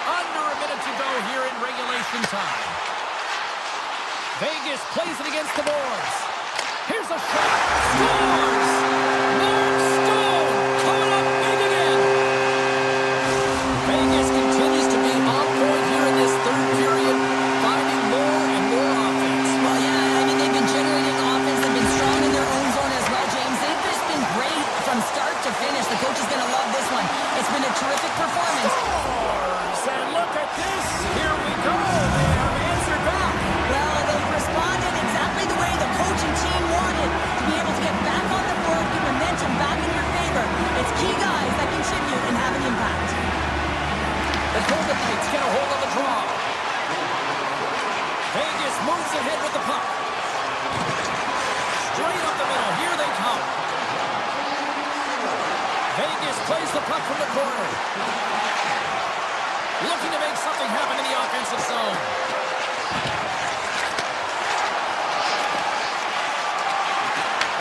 Under a minute to go here in regulation time. Vegas plays it against the boards. Here's a shot. Scores! Mark Stone coming up big again. Vegas continues to be on point here in this third period, finding more and more offense. Well, yeah, I mean, they've been generating offense. They've been strong in their own zone as well, James. They've just been great from start to finish. The coach is going to love this one. It's been a terrific performance. Scores! And look at this. Here we go. They have answered back. Well, they've responded exactly the way the coach and team wanted, to be able to get back on the board, get momentum back in your favor. It's key guys that contribute and have an impact. The Golden Knights get a hold of the draw. Vegas moves ahead with the puck. Straight up the middle. Here they come. Vegas plays the puck from the corner. Looking to make something happen in the offensive zone.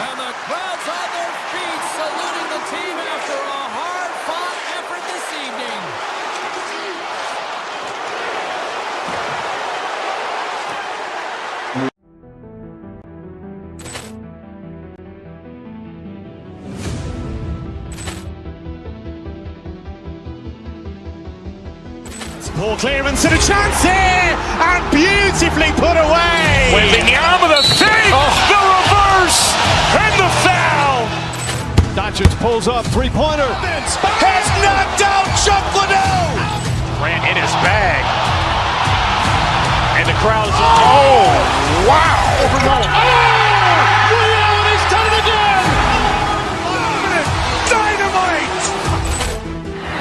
And the crowd's on their feet, saluting the team after a hard-fought effort this evening. Poor clearance and a chance here, and beautifully put away. With the arm of the thing, the reverse, and the foul. Doncic pulls up, three-pointer. Has knocked out Chuck Liddell. Grant in his bag. And the crowd is... Oh, wow. He's done it again. Dynamite.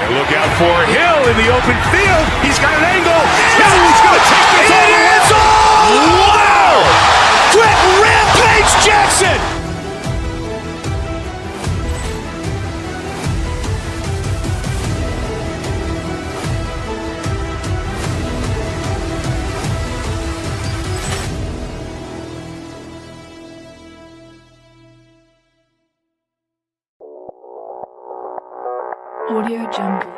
And look out for Hill in the open field. He's got an angle. He's going to take this all the way. Wow. Quick Rampage Jackson. Audio Jungle.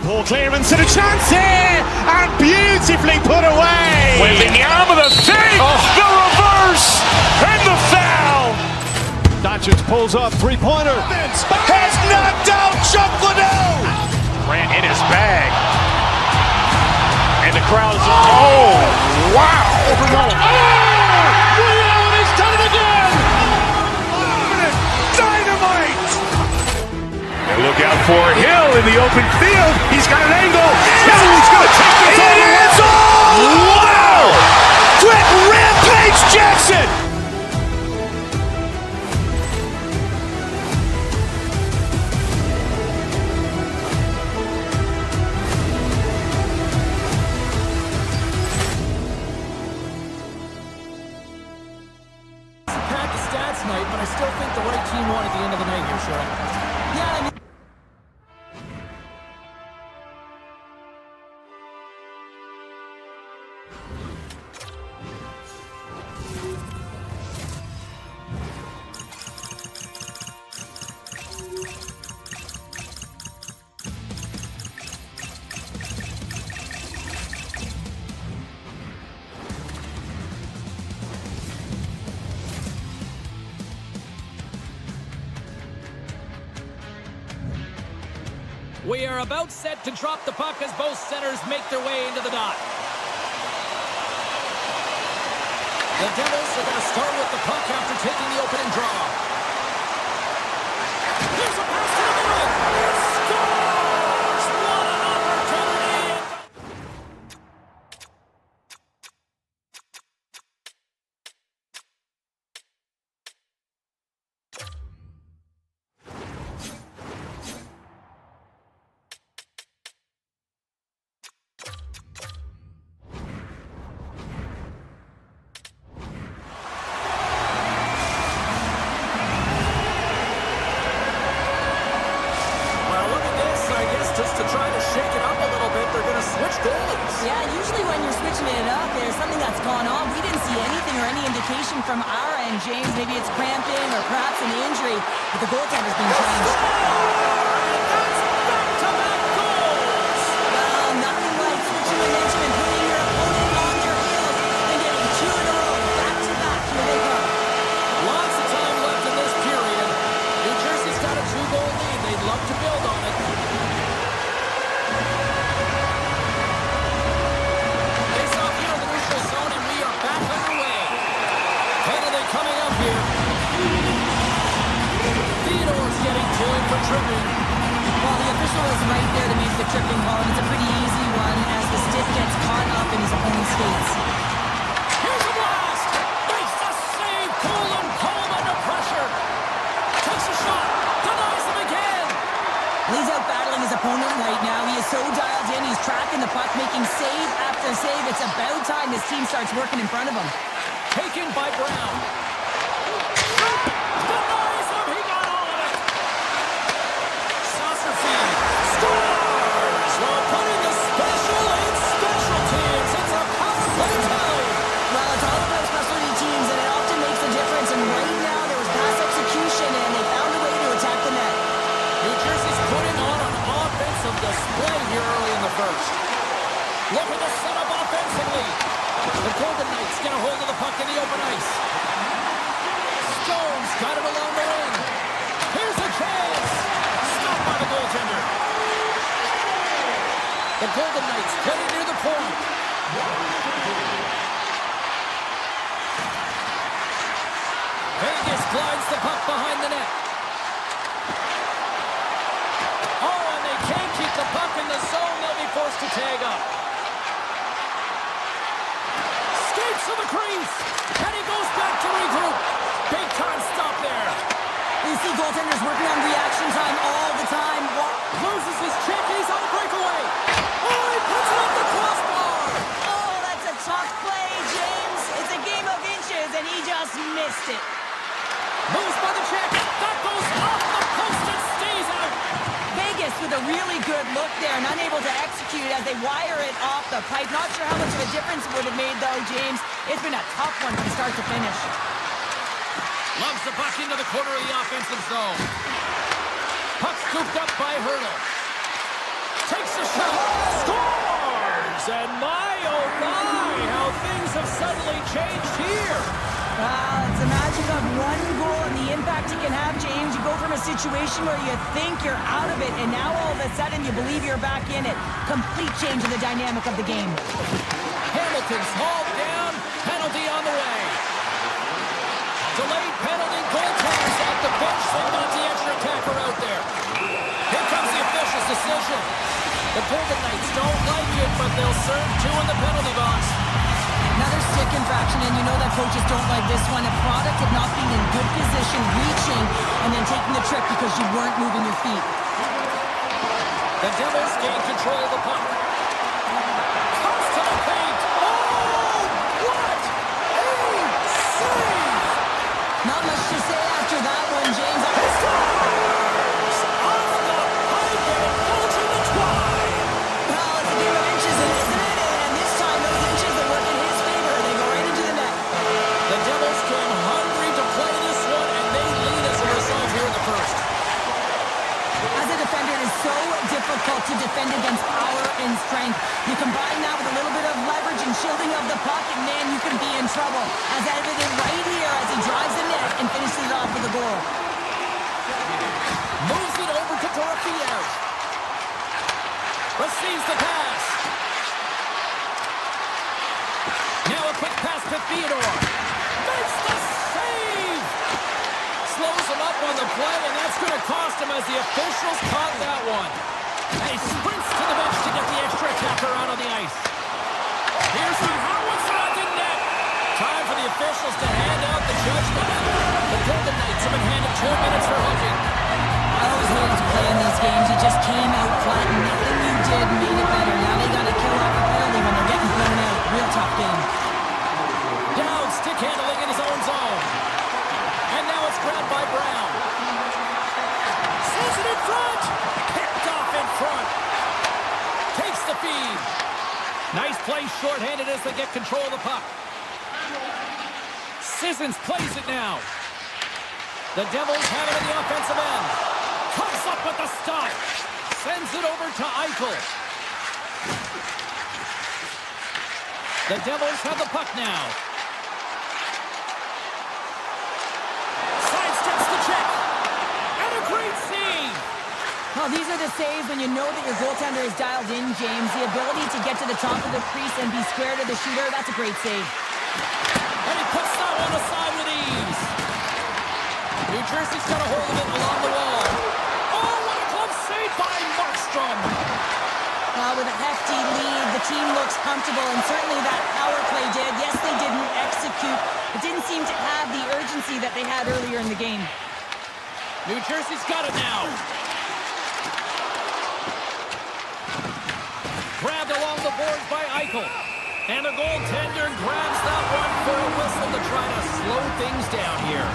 Ball clearance and a chance here, and beautifully put away. With the arm of the fake, the reverse, and the foul. Doncic pulls up, three-pointer. Has knocked out Chuck Liddell. Grant in his bag. And the crowd is... Oh, wow. He's done it again. Dynamite. And look out for Hill in the open field. He's got an angle. He's going to take this all the way. Wow. Quick Rampage Jackson. Packed stats night, but I still think the right team won at the end of the night here, Cheryl. Yeah, I mean, We are about set to drop the puck as both centers make their way into the dot. The Devils are going to start with the puck after taking the opening draw. Here's a pass to the middle. He scores! What an opportunity! Just to try to shake it up a little bit, they're going to switch goalies. yeah, usually when you're switching it up, there's something that's gone on. We didn't see anything or any indication from our end, James. Maybe it's cramping or perhaps an injury, but the goaltender's been changed. That's back-to-back goals. Well, nothing like switching momentum and putting your opponent on their heels and getting two in a row, back-to-back. Here they come. Lots of time left in this period. New Jersey's got a 2-goal lead. They'd love to build on it. Face-off here in the neutral zone, and we are back underway. Penalty coming up here. Theodore's getting killed for tripping. Well, the official is right there to make the tripping call, and it's a pretty easy one as the stick gets caught up in his opponent's skates. Here's a blast! Makes the save! Colm under pressure. Takes a shot. Denies him again. He's out battling his opponent right now. He is so dialed in. He's tracking the puck, making save after save. It's about time his team starts working in front of him. Taken by Brown. Denies him. He got all of it. Saucer feed. Scores! While putting the special in special teams. It's a power play tally. Well, it's all about specialty teams, and it often makes a difference. And right now, there was pass execution, and they found a way to attack the net. New Jersey's putting on an offensive display Knights get a hold of the puck in the open ice. Stone's got it along the wing. Here's a chance. Stopped by the goaltender. The Golden Knights play near the point. Vegas glides the puck behind the net. Oh, and they can't keep the puck in the zone. They'll be forced to tag up. Skates to the crease. And he goes back to regroup. Big time stop there. You see goaltenders working on reaction time all the time. Loses his check. He's on a breakaway. Oh, he puts it up the crossbar. Oh, that's a tough play, James. It's a game of inches, and he just missed it. Moves by the check. That goes off the post and stays out. Vegas with a really good look there and unable to execute as they wire it off the pipe. Not sure how much of a difference it would have made, though, James. It's been a tough one from start to finish. Loves the puck into the corner of the offensive zone. Puck scooped up by Hurdle. Takes a shot. Scores! And my, oh my, how things have suddenly changed here. It's a magic of one goal and the impact you can have, James. You go from a situation where you think you're out of it, and now all of a sudden you believe you're back in it. Complete change in the dynamic of the game. Hamilton's hauled down. Penalty on the way. Delayed penalty. Goal toss off the bench. They want the extra attacker out there. Here comes the official's decision. The Golden Knights don't like it, but they'll serve two in the penalty box. Another stick infraction, and you know that coaches don't like this one. A product of not being in good position, reaching, and then taking the trick because you weren't moving your feet. The Devils gain control of the puck. Comes to the paint. Oh, what a save! Not much to say after that one, James. He scores! Off the pipe and it falls in the twine. Well, it's a game of inches, isn't it? And this time, those inches that work in his favor, they go right into the net. The Devils came hungry to play this one, and they lead as a result here in the first. As a defender, it is so difficult to defend against power and strength. You combine that with a little bit of leverage and shielding of the puck, and man, you can be in trouble. As evident right here as he drives the net and finishes it off with a goal. Moves it over to Dorothea. Receives the pass. Now a quick pass to Theodore. Makes the save! Slows him up on the play, and that's going to cost him as the officials caught that one. And he sprints to the bench to get the extra attacker out on the ice. Here's the Howard in net. Time for the officials to hand out the judgment. The Golden Knights have been handed 2 minutes for hooking. I always hated to play in these games. You just came out flat, and nothing you did made it better. Now they got to kill off a penalty when they're getting blown out. Real tough game. Down, stick handling in his own zone. And now it's grabbed by Brown. Says it in front. Picked off in front. Takes the feed. Nice play shorthanded as they get control of the puck. Sissons plays it now. The Devils have it in the offensive end. Comes up with the stop. Sends it over to Eichel. The Devils have the puck now. Sidesteps the check. And a great save. Well, these are the saves when you know that your goaltender is dialed in, James. The ability to get to the top of the crease and be square to the shooter, that's a great save. And he puts that one aside with ease. New Jersey's got a hold of it along the wall. Oh, what a glove save by Markstrom. With a hefty lead, the team looks comfortable, and certainly that power play did. Yes, they didn't execute. It didn't seem to have the urgency that they had earlier in the game. New Jersey's got it now. Grabbed along the boards by Eichel. And the goaltender grabs that one for a whistle to try to slow things down here.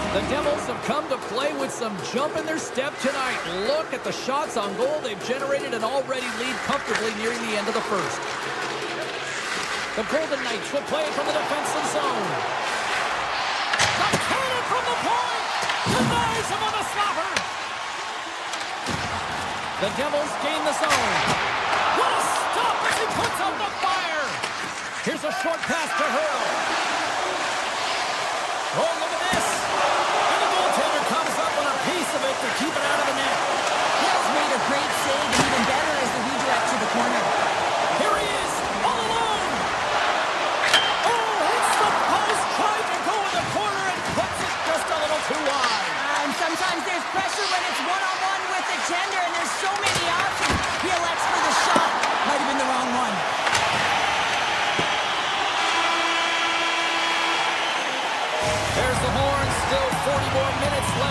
The Devils have come to play with some jump in their step tonight. Look at the shots on goal. They've generated an already lead comfortably nearing the end of the first. The Golden Knights will play it from the defensive zone. The cannon from the point! Denies him on the slapper! The Devils gain the zone. What a stop as he puts out the fire! Here's a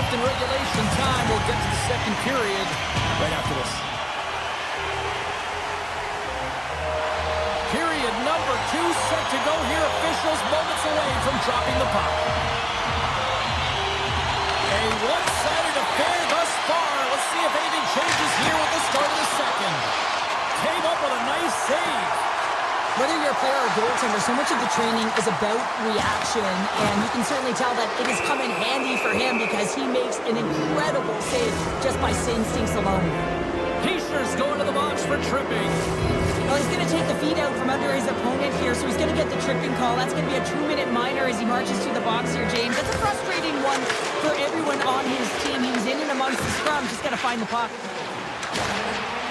left in regulation time. We'll get to the second period right after this. Period number 2 set to go here. Officials moments away from dropping the puck. A one-sided affair thus far. Let's see if anything changes here with the start of the second. Came up with a nice save. Whether you're a player or goaltender, so much of the training is about reaction, and you can certainly tell that it has come in handy for him because he makes an incredible save just by instincts alone. Heischer's going to the box for tripping. Well, he's going to take the feet out from under his opponent here, so he's going to get the tripping call. That's going to be a 2-minute minor as he marches to the box here, James. That's a frustrating one for everyone on his team. He was in and amongst the scrum, just got to find the puck.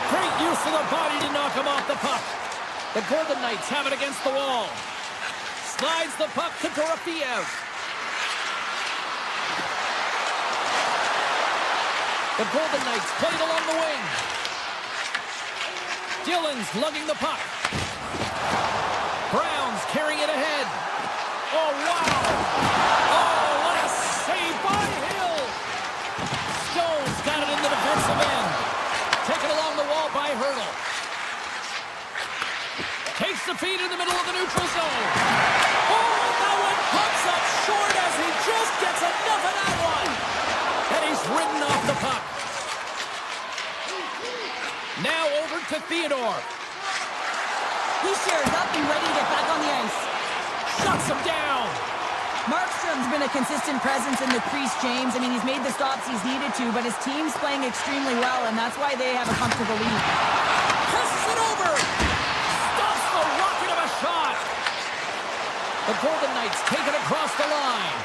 Great use of the body to knock him off the puck. The Golden Knights have it against the wall. Slides the puck to Dorofeyev. The Golden Knights play it along the wing. Dillon's lugging the puck. Brown's carrying it ahead. Oh, wow! Oh, what a save by Hill! Stone's got it in the defensive end. Taken along the wall by Hurdle. Takes the feed in the middle of the neutral zone. Oh, that one pops up short as he just gets enough of that one. And he's ridden off the puck. Now over to Theodore. Heischer's up and ready to get back on the ice. Shuts him down. Markstrom's been a consistent presence in the crease, James. I mean, he's made the stops he's needed to, but his team's playing extremely well, and that's why they have a comfortable lead. Passes it over. Stops the rocket of a shot. The Golden Knights take it across the line.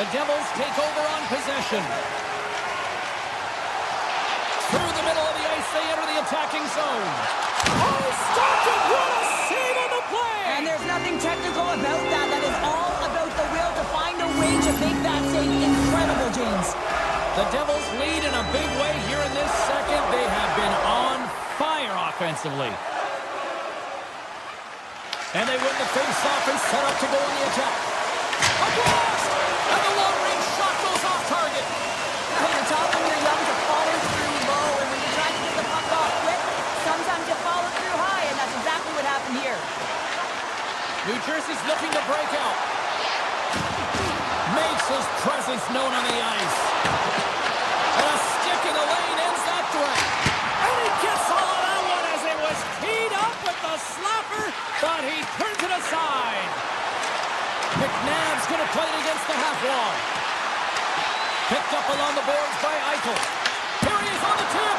The Devils take over on possession. Through the middle of the ice, they enter the attacking zone. Oh, stopped it! What a save on the play! And there's nothing technical about that. That is all about the will to find a way to make that save incredible, James. The Devils lead in a big way here in this second. They have been on fire offensively. And they win the face-off and set up to go on the attack. A blast! And the long-range shot goes off target. When you're tall and you're young, to follow through low, and when you're trying to get the puck off quick, sometimes you follow through high, and that's exactly what happened here. New Jersey's looking to break out. Makes his presence known on the ice. And a stick in the lane ends that threat. And he gets all of that one as it was teed up with the slapper, but he turns it aside. McNabb's going to play it against the half wall. Picked up along the boards by Eichel. Here he is on the tip.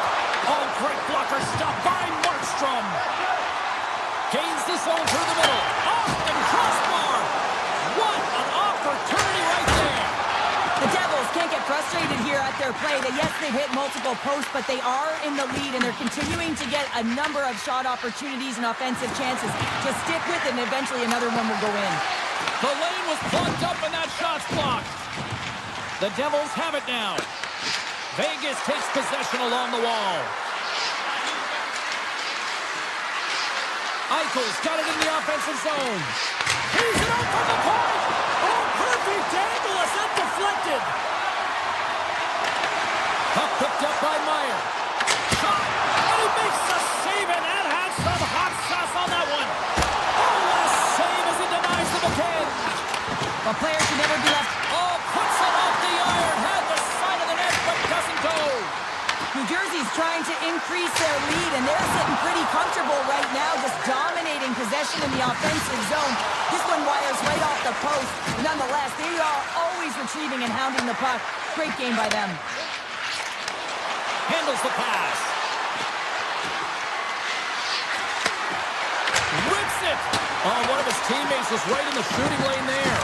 Oh, great blocker stop by Markstrom. Gains the zone through the middle. Off the crossbar. What an opportunity right there. The Devils can't get frustrated here at their play. Yes, they've hit multiple posts, but they are in the lead, and they're continuing to get a number of shot opportunities and offensive chances. Just stick with it, and eventually another one will go in. The lane was plugged up, and that shot's blocked. The Devils have it now. Vegas takes possession along the wall. Eichel's got it in the offensive zone. He's it out from the point. Oh, perfect angle as that deflected. Puck picked up by Meyer. Shot, and he makes the save, and that has some hot sauce on that one. Oh, what a save as he denies the backhand. A player should never be left. Oh, puts it off the iron. Had the side of the net, but doesn't go. New Jersey's trying to increase their lead, and they're sitting pretty comfortable right now, just dominating possession in the offensive zone. This one wires right off the post. Nonetheless, they are always retrieving and hounding the puck. Great game by them. Handles the pass. Rips it. Oh, one of his teammates was right in the shooting lane there.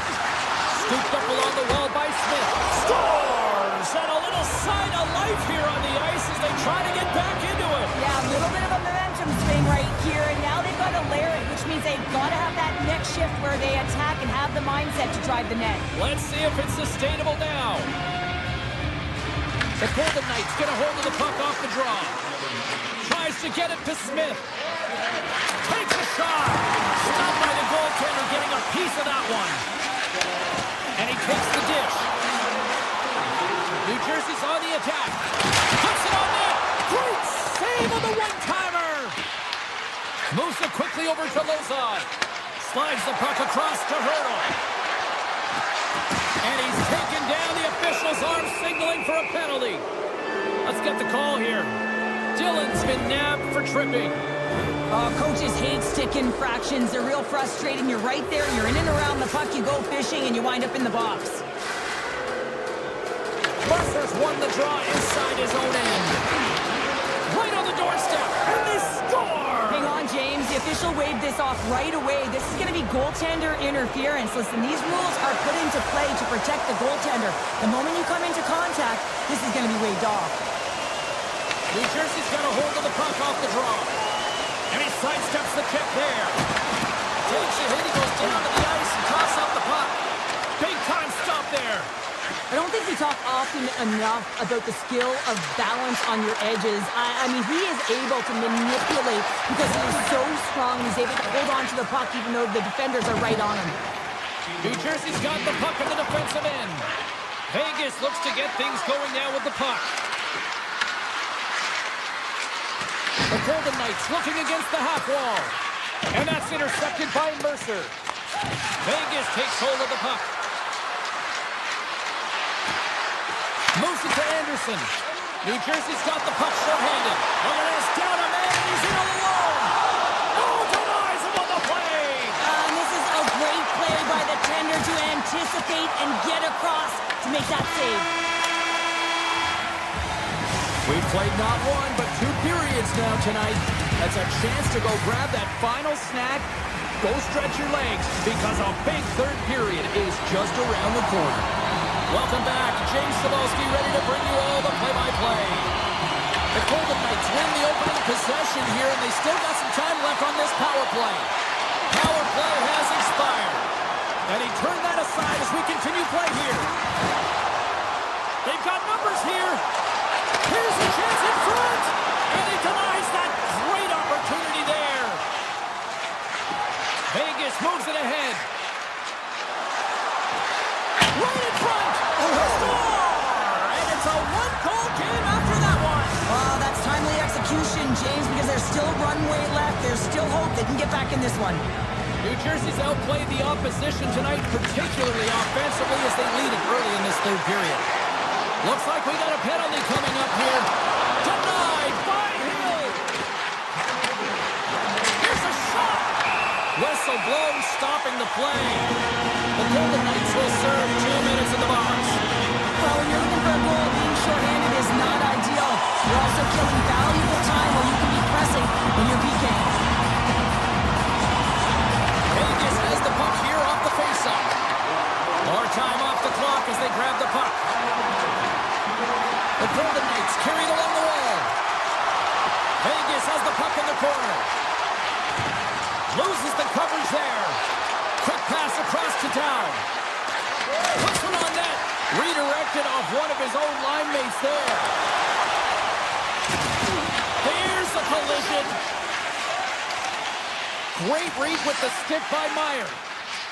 Scooped up along the wall by Smith. Scores! And a little sign of life here on the ice as they try to get back into it. Yeah, a little bit of a momentum swing right here, and now they've got to layer it, which means they've got to have that next shift where they attack and have the mindset to drive the net. Let's see if it's sustainable now. The Golden Knights get a hold of the puck off the draw. Tries to get it to Smith. Takes a shot. Stopped by the goaltender, getting a piece of that one. And he takes the dish. New Jersey Moves it quickly over to Lozon. Slides the puck across to Hurdle. And he's taken down. The officials are signaling for a penalty. Let's get the call here. Dylan's been nabbed for tripping. Coaches hate stick infractions. They're real frustrating. You're right there. You're in and around the puck. You go fishing, and you wind up in the box. Mercer's won the draw inside his own end. Right on the doorstep, and they score! Hang on, James. The official waved this off right away. This is going to be goaltender interference. Listen, these rules are put into play to protect the goaltender. The moment you come into contact, this is going to be waved off. New Jersey's got a hold of the puck off the draw. And he sidesteps the kick there. Takes a hit, he goes down to the ice and tosses up the puck. Big time stop there. I don't think we talk often enough about the skill of balance on your edges. I mean, he is able to manipulate because he is so strong. He's able to hold on to the puck even though the defenders are right on him. New Jersey's got the puck on the defensive end. Vegas looks to get things going now with the puck. The Golden Knights looking against the half wall. And that's intercepted by Mercer. Vegas takes hold of the puck. Moves it to Anderson. New Jersey's got the puck short-handed. Look at this, down a man, and he's in all alone. Oh, denies him on the play. And this is a great play by the tender to anticipate and get across to make that save. We've played not one, but 2 periods now tonight. That's a chance to go grab that final snack. Go stretch your legs, because a big third period is just around the corner. Welcome back. James Cebulski ready to bring you all the play-by-play. The Golden Knights win the opening possession here, and they still got some time left on this power play. Power play has expired. And he turned that aside as we continue play here. They've got numbers here. Here's a chance in front. And he denies that great opportunity there. Vegas moves it ahead. Right in front. Score! And it's a one-goal game after that one. Wow, that's timely execution, James, because there's still runway left. There's still hope they can get back in this one. New Jersey's outplayed the opposition tonight, particularly offensively, as they lead it early in this third period. Looks like we got a penalty coming up here. Denied by Hill. Here's a shot. Whistle blown, stopping the play. The Golden Knights will serve 2 minutes in the box. Well, when you're looking for a goal, being shorthanded is not ideal. You're also killing valuable time while you can be pressing when you're PKing. Vegas has the puck here off the faceoff. More time off the clock as they grab the puck. The Golden Knights carried along the wall. Vegas has the puck in the corner. Loses the coverage there. Quick pass across to Dow. Puts it on net. Redirected off one of his own line mates there. There's the collision. Great read with the stick by Meyer.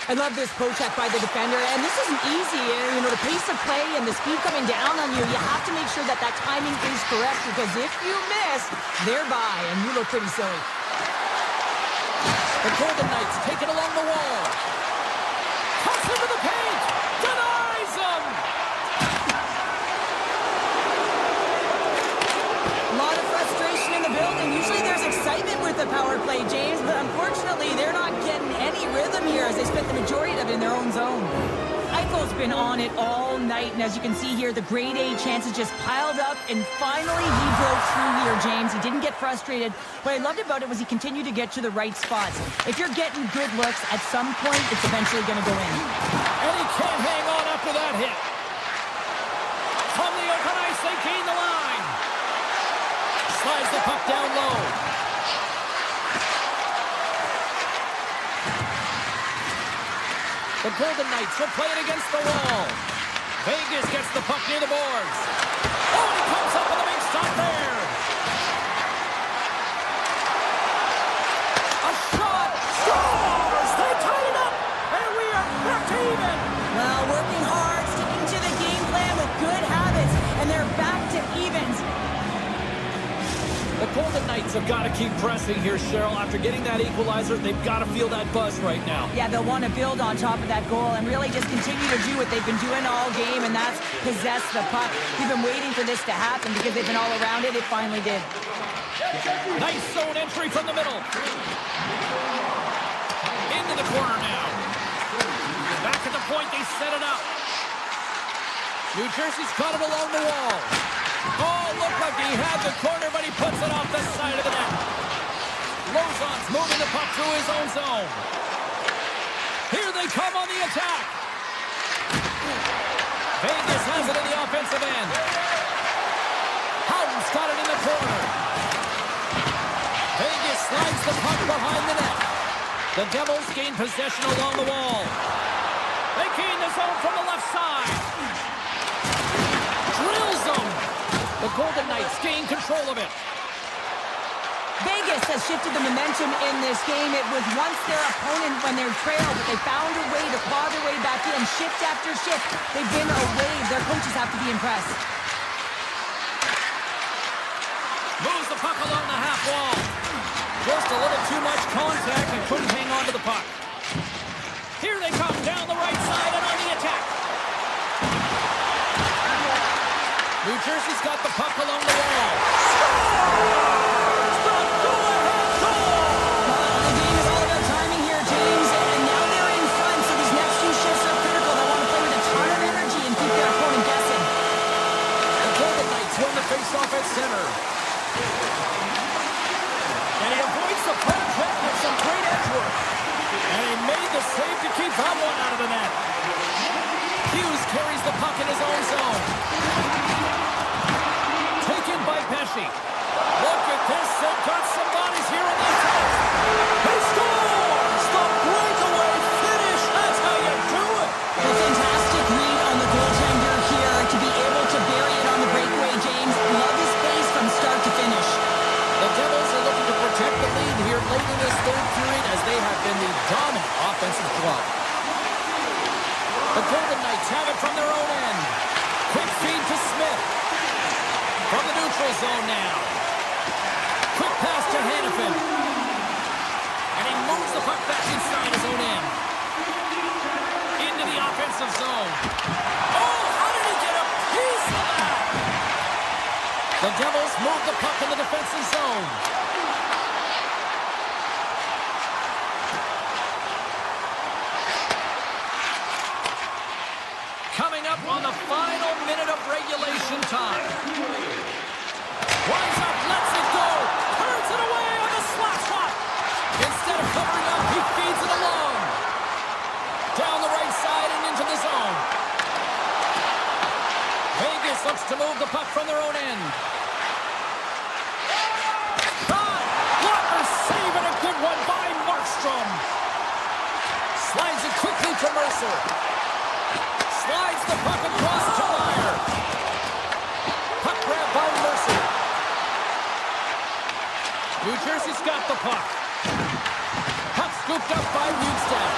I love this poke-check by the defender, and this isn't easy. You know, the pace of play and the speed coming down on you, you have to make sure that that timing is correct, because if you miss, they're by, and you look pretty silly. The Golden Knights take it along the wall. Cuts into the paint. Denies him. A lot of frustration in the building. Usually there's excitement with the power play, James, but unfortunately they're not getting any rhythm here as they spent the majority of it in their own zone. Eichel's been on it all night, and as you can see here, the grade A chances just piled up, and finally he broke through here, James. He didn't get frustrated. What I loved about it was he continued to get to the right spots. If you're getting good looks, at some point, it's eventually going to go in. And he can't hang on after that hit. From the open ice, they gain the line. Slides the puck down low. The Golden Knights will play it against the wall. Vegas gets the puck near the boards. Oh, he comes up with a big stop there. A shot. Scores! They tie it up. And we are back to even. Well, working hard, sticking to the game plan with good habits, and they're back to evens. The Golden Knights have got to keep pressing here, Cheryl. After getting that equalizer, they've got to feel that buzz right now. Yeah, they'll want to build on top of that goal and really just continue to do what they've been doing all game, and that's possess the puck. We've been waiting for this to happen because they've been all around it. It finally did. Nice zone entry from the middle. Into the corner now. Back at the point, they set it up. New Jersey's caught it along the wall. Oh, looked like he had the corner, but he puts it off the side of the net. Lozon's moving the puck through his own zone. Here they come on the attack. Vegas has it in the offensive end. Howden's got it in the corner. Vegas slides the puck behind the net. The Devils gain possession along the wall. They gain the zone from the left side. Drills them. The Golden Knights gain control of it. Vegas has shifted the momentum in this game. It was once their opponent when they're trailed, but they found a way to claw their way back in. Shift after shift, they've been a wave. Their coaches have to be impressed. Moves the puck along the half wall. Just a little too much contact and couldn't hang on to the puck. Here they come down the right side and on the attack. New Jersey's got the puck along the wall. Scores! The go-ahead goal! The game is all about timing here, James, and now they're in front, so these next two shifts are critical. They want to play with a ton of energy and keep their opponent guessing. The Golden Knights win the face-off at center. And he avoids the puck check with some great edge work. And he made the save to keep that one out of the net. Hughes carries the puck in his own zone. Taken by Pesci. Look at this. They've got some bodies here on the attack. He scores! The breakaway finish. That's how you do it. A fantastic read on the goaltender here to be able to bury it on the breakaway, James. Love his pace from start to finish. The Devils are looking to protect the lead here late in this third period as they have been the dominant offensive club. The Golden Knights have it from their own end. Quick feed to Smith. From the neutral zone now. Quick pass to Hannafin. And he moves the puck back inside his own end. Into the offensive zone. Oh, how did he get a piece of that? The Devils move the puck in the defensive zone. Coming up on the final minute of regulation time. Winds up, lets it go. Turns it away on the slap shot. Instead of covering up, he feeds it along. Down the right side and into the zone. Vegas looks to move the puck from their own end. Shot! Blocker save and a good one by Markstrom. Slides it quickly to Mercer. Slides the puck across to Meyer. Puck grab by Mercer. New Jersey's got the puck. Puck scooped up by Bjugstad.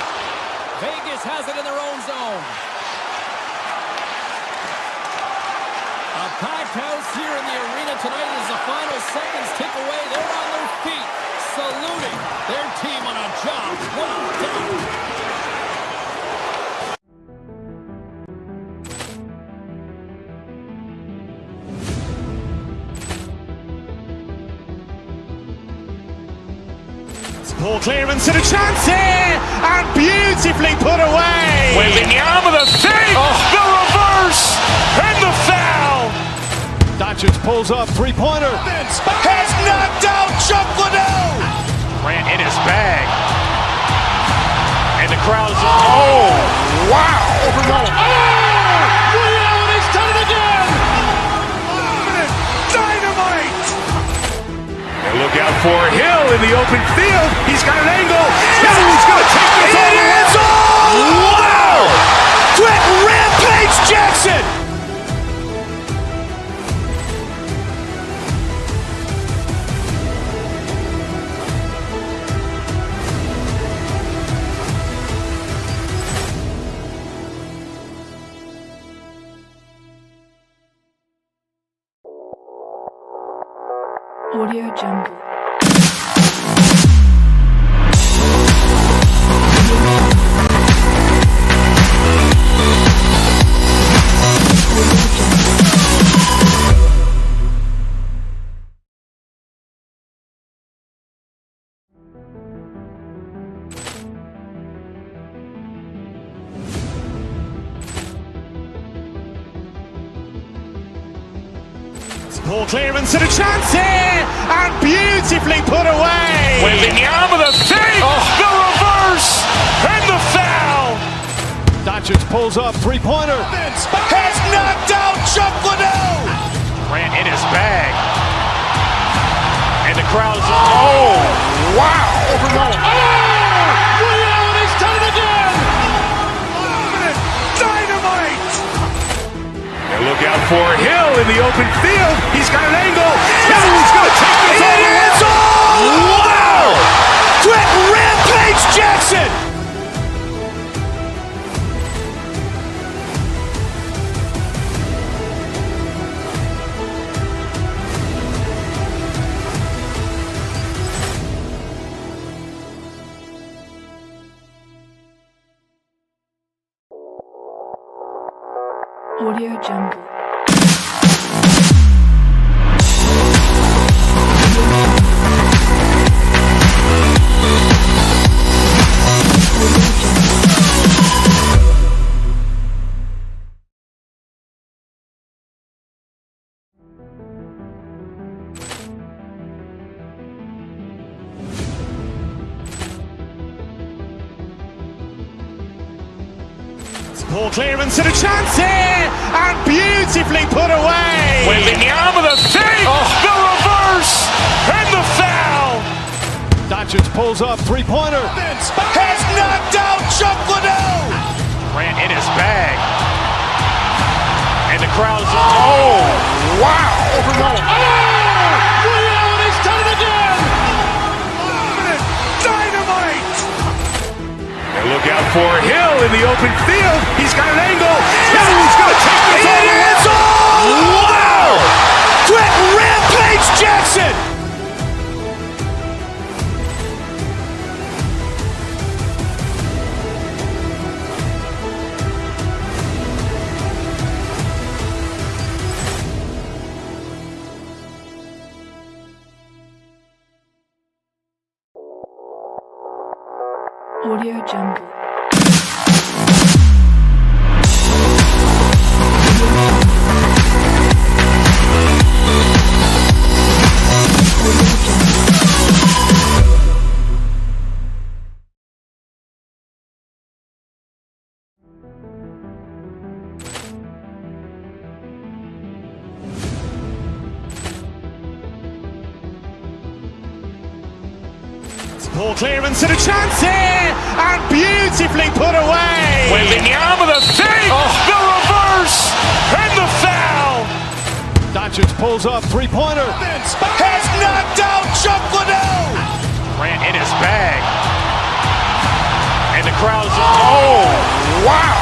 Vegas has it in their own zone. A packed house here in the arena tonight as the final seconds tick away. They're on their feet, saluting their team on a job well done. Poor clearance and a chance here, and beautifully put away. Wembanyama the save, the reverse, and the foul. Doncic pulls up, three-pointer. Has knocked out Chuck Liddell. Ran in his bag. And the crowd is... Oh, wow. He's done it again. Dynamite. And look out for Hill in the open field. He's got an angle. He's going to take this all the way. Wow. Quick rampage Jackson. Audio Jungle. Ball clearance and a chance here, and beautifully put away. Waving the arm of the save, the reverse, and the foul. Doncic pulls up, three-pointer. Has knocked out Chuck Liddell. Grant in his bag. And the crowd's, oh, wow. Liddell, he's done it again. Dynamite. And look out for Hill in the open field. He's got an angle. Hill's going to take this all the way. Wow. Quick Rampage Jackson. Audio Jungle. Ball clearance and a chance here, and beautifully put away. Waving the arm of the save, the reverse, and the foul. Doncic pulls up, three-pointer. Has knocked out Chuck Liddell. Grant in his bag. And the crowd's, oh, wow. Liddell, he's done it again. Dynamite. And look out for Hill in the open field. He's got an angle. Hill's going to take this all the way. Wow. Quick Rampage Jackson. Audio Jungle. Ball clearance and a chance here, and beautifully put away. Waving the arm of the save, the reverse, and the foul. Doncic pulls up, three-pointer. Has knocked out Chuck Liddell. Grant in his bag. And the crowd's, oh, wow.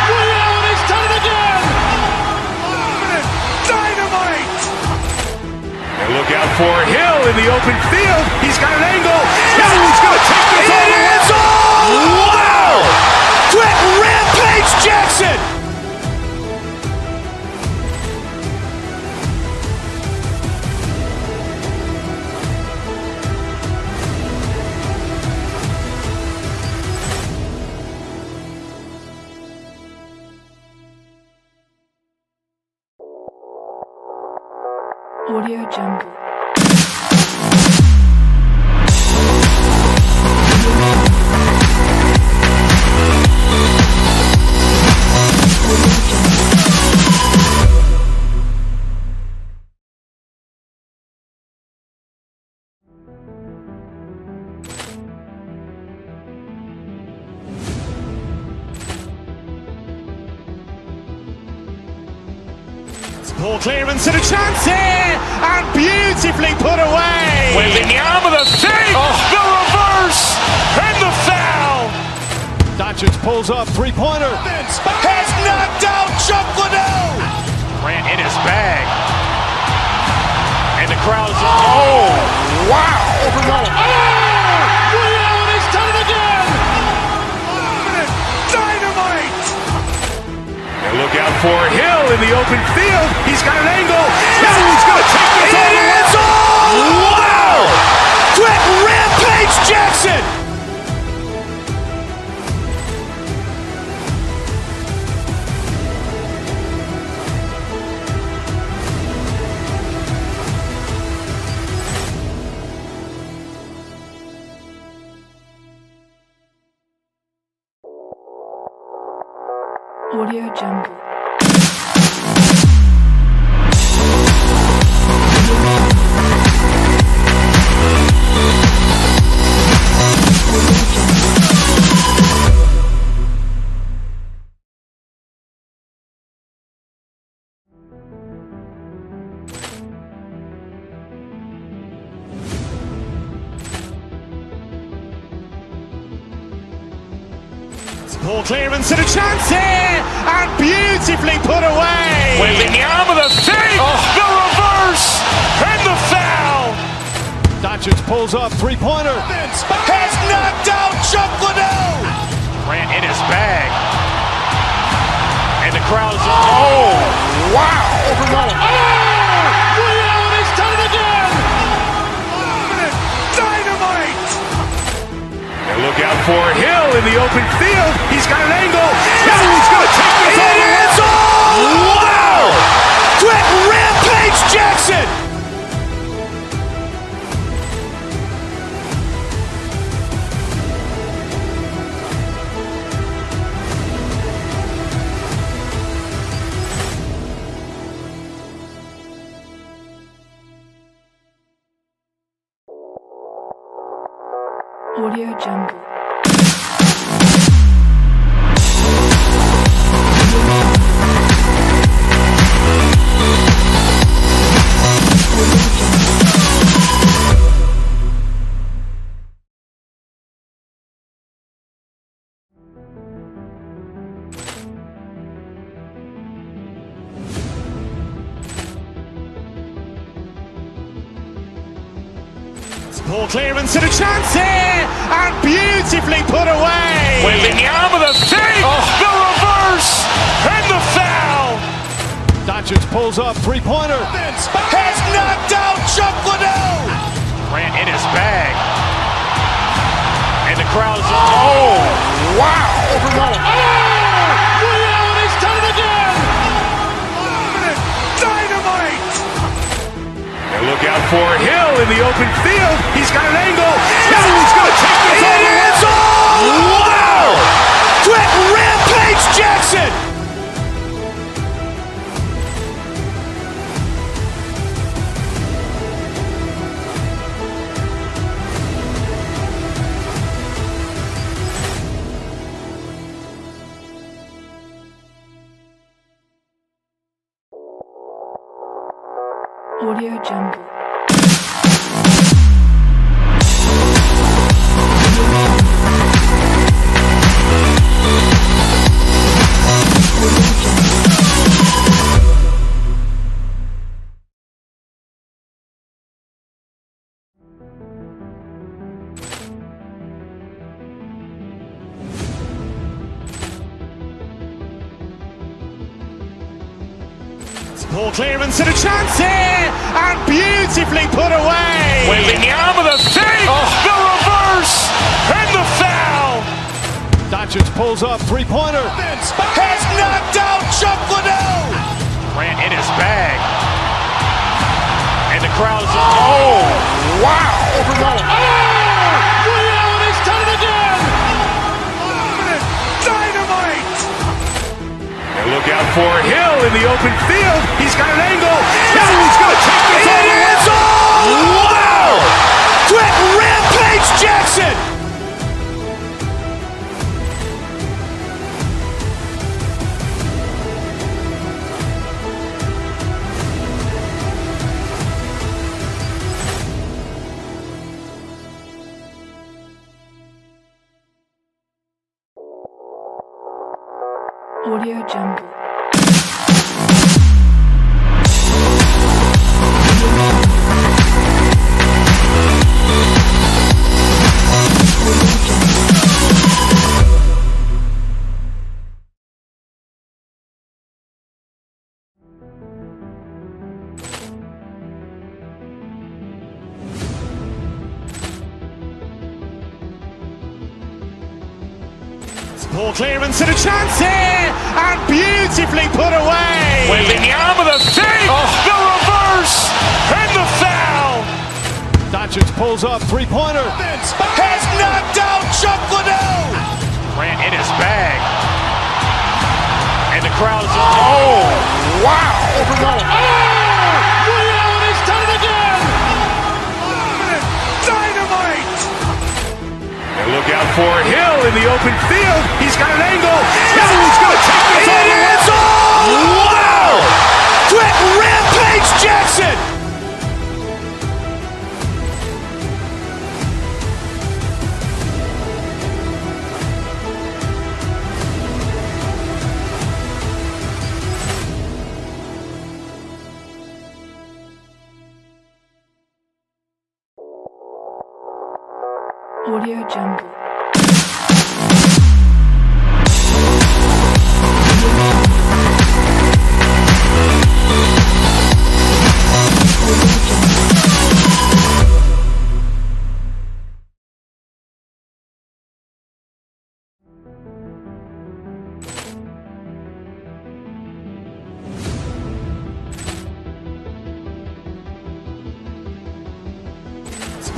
Liddell, he's done it again. Dynamite. And look out for Hill in the open field. He's got an angle. Hill's going to take this all the way. Wow. Quick Rampage Jackson. Audio Jungle. Ball clearance and a chance here, and beautifully put away. Waving the arm of the save, the reverse, and the foul. Doncic pulls up, three-pointer. Has knocked out Chuck Liddell. Grant in his bag. And And the crowd is, oh, wow. He's done it again! Dynamite! And look out for Hill in the open field. He's got an angle. He's going to take this all the way. Wow! Quick Rampage Jackson! Audio Jungle. Ball clearance and a chance here, and beautifully put away. Waving the arm of the fake, the reverse, and the foul. Doncic pulls up, three-pointer. Has knocked out Chuck Liddell. Grant in his bag. And the crowd is, oh, wow. He's done it again. Dynamite. And look out for Hill in the open field. He's got an angle. He's going to take this all the way. Wow! Quick Rampage Jackson! Audio Jungle. Ball clearance and a chance here, and beautifully put away. Waving the arm of the fake, the reverse, and the foul. Doncic pulls up, three-pointer. Has knocked out Chuck Liddell. Grant in his bag. And the crowd is, oh, wow. He's done it again. Dynamite. And look out for Hill in the open field. He's got an angle. He's going to take this all the way. Wow! Quick Rampage Jackson! Audio Jungle. Ball clearance and a chance here, and beautifully put away. Waving the arm of the fake, the reverse, and the foul. Doncic pulls up, three-pointer. Has knocked out Chuck Liddell. Grant in his bag. And the crowd is, oh, wow. He's done it again. Dynamite. And look out for Hill in the open field. He's got an angle. He's going to take this all the way. Wow! Quick Rampage Jackson! Audio Jungle. Ball clearance and a chance here, and beautifully put away. Wembanyama with a save, the reverse, and the foul. Doncic pulls up, three-pointer. Has knocked out Chuck Liddell. Grant in his bag. And the crowd is, oh, wow. Ray Allen has done it again. Dynamite. And look out for Hill in the open field. He's got an angle. He's going to take this all the way. Wow. Quick Rampage Jackson. Audio Jungle.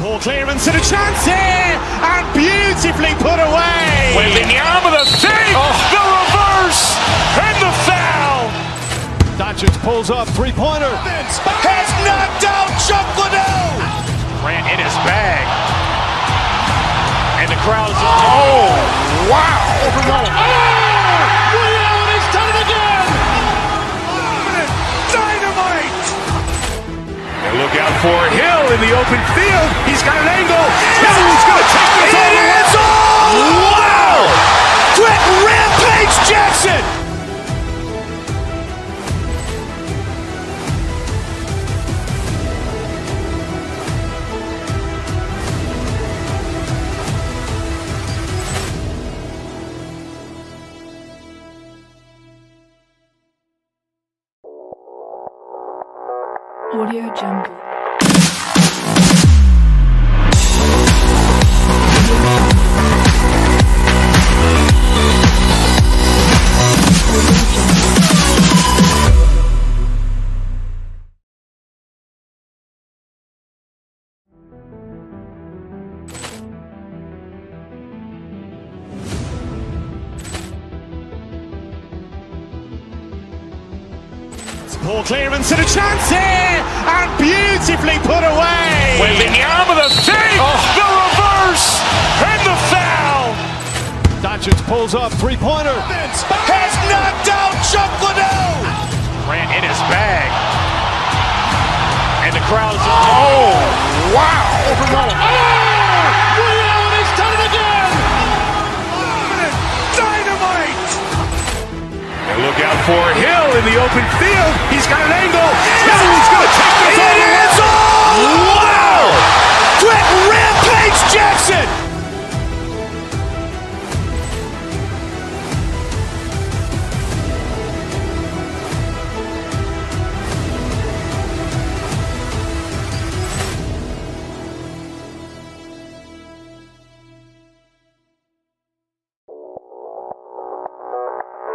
Ball clearance and a chance here, and beautifully put away. Wembanyama with a save, the reverse, and the foul. Doncic pulls up, three-pointer. Has knocked out Chuck Liddell. Grant in his bag. And the crowd is, oh, wow. Ray Allen has done it again. Dynamite. And look out for Hill in the open field. He's got an angle. He's going to take this all the way. Wow. Quick Rampage Jackson. Audio Jungle. Ball clearance and a chance here, and beautifully put away. Wembanyama with a save, the reverse, and the foul. Doncic pulls up, three-pointer. Has knocked out Chuck Liddell. Grant in his bag. And the crowd is, oh, wow. Ray Allen has done it again. Dynamite. And look out for Hill in the open field. He's got an angle. He's going to take this all the way. Wow. Quick Rampage Jackson.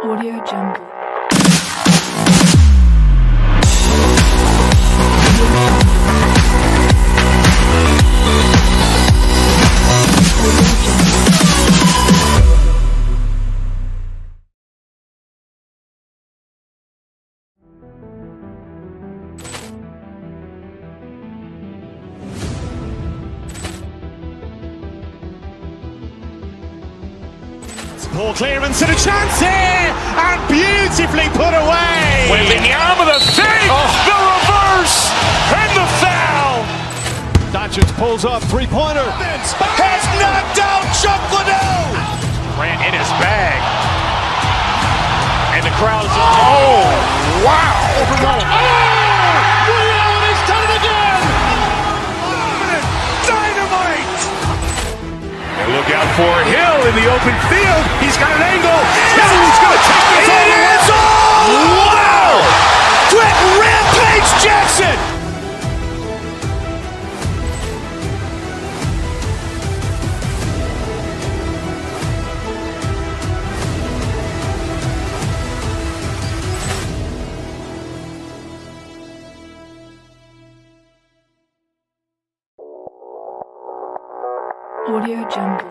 Audio Jungle. Ball clearance and a chance here, and beautifully put away. Wembanyama with a save, the reverse, and the foul. Doncic pulls up, three-pointer. Has knocked out Chuck Liddell. Grant in his bag. And the crowd is, oh, wow. Ray Allen has done it again. Dynamite. And look out for Hill in the open field. He's got an angle. He's going to take this all the way. Wow. Quick Rampage Jackson. Audio Jungle.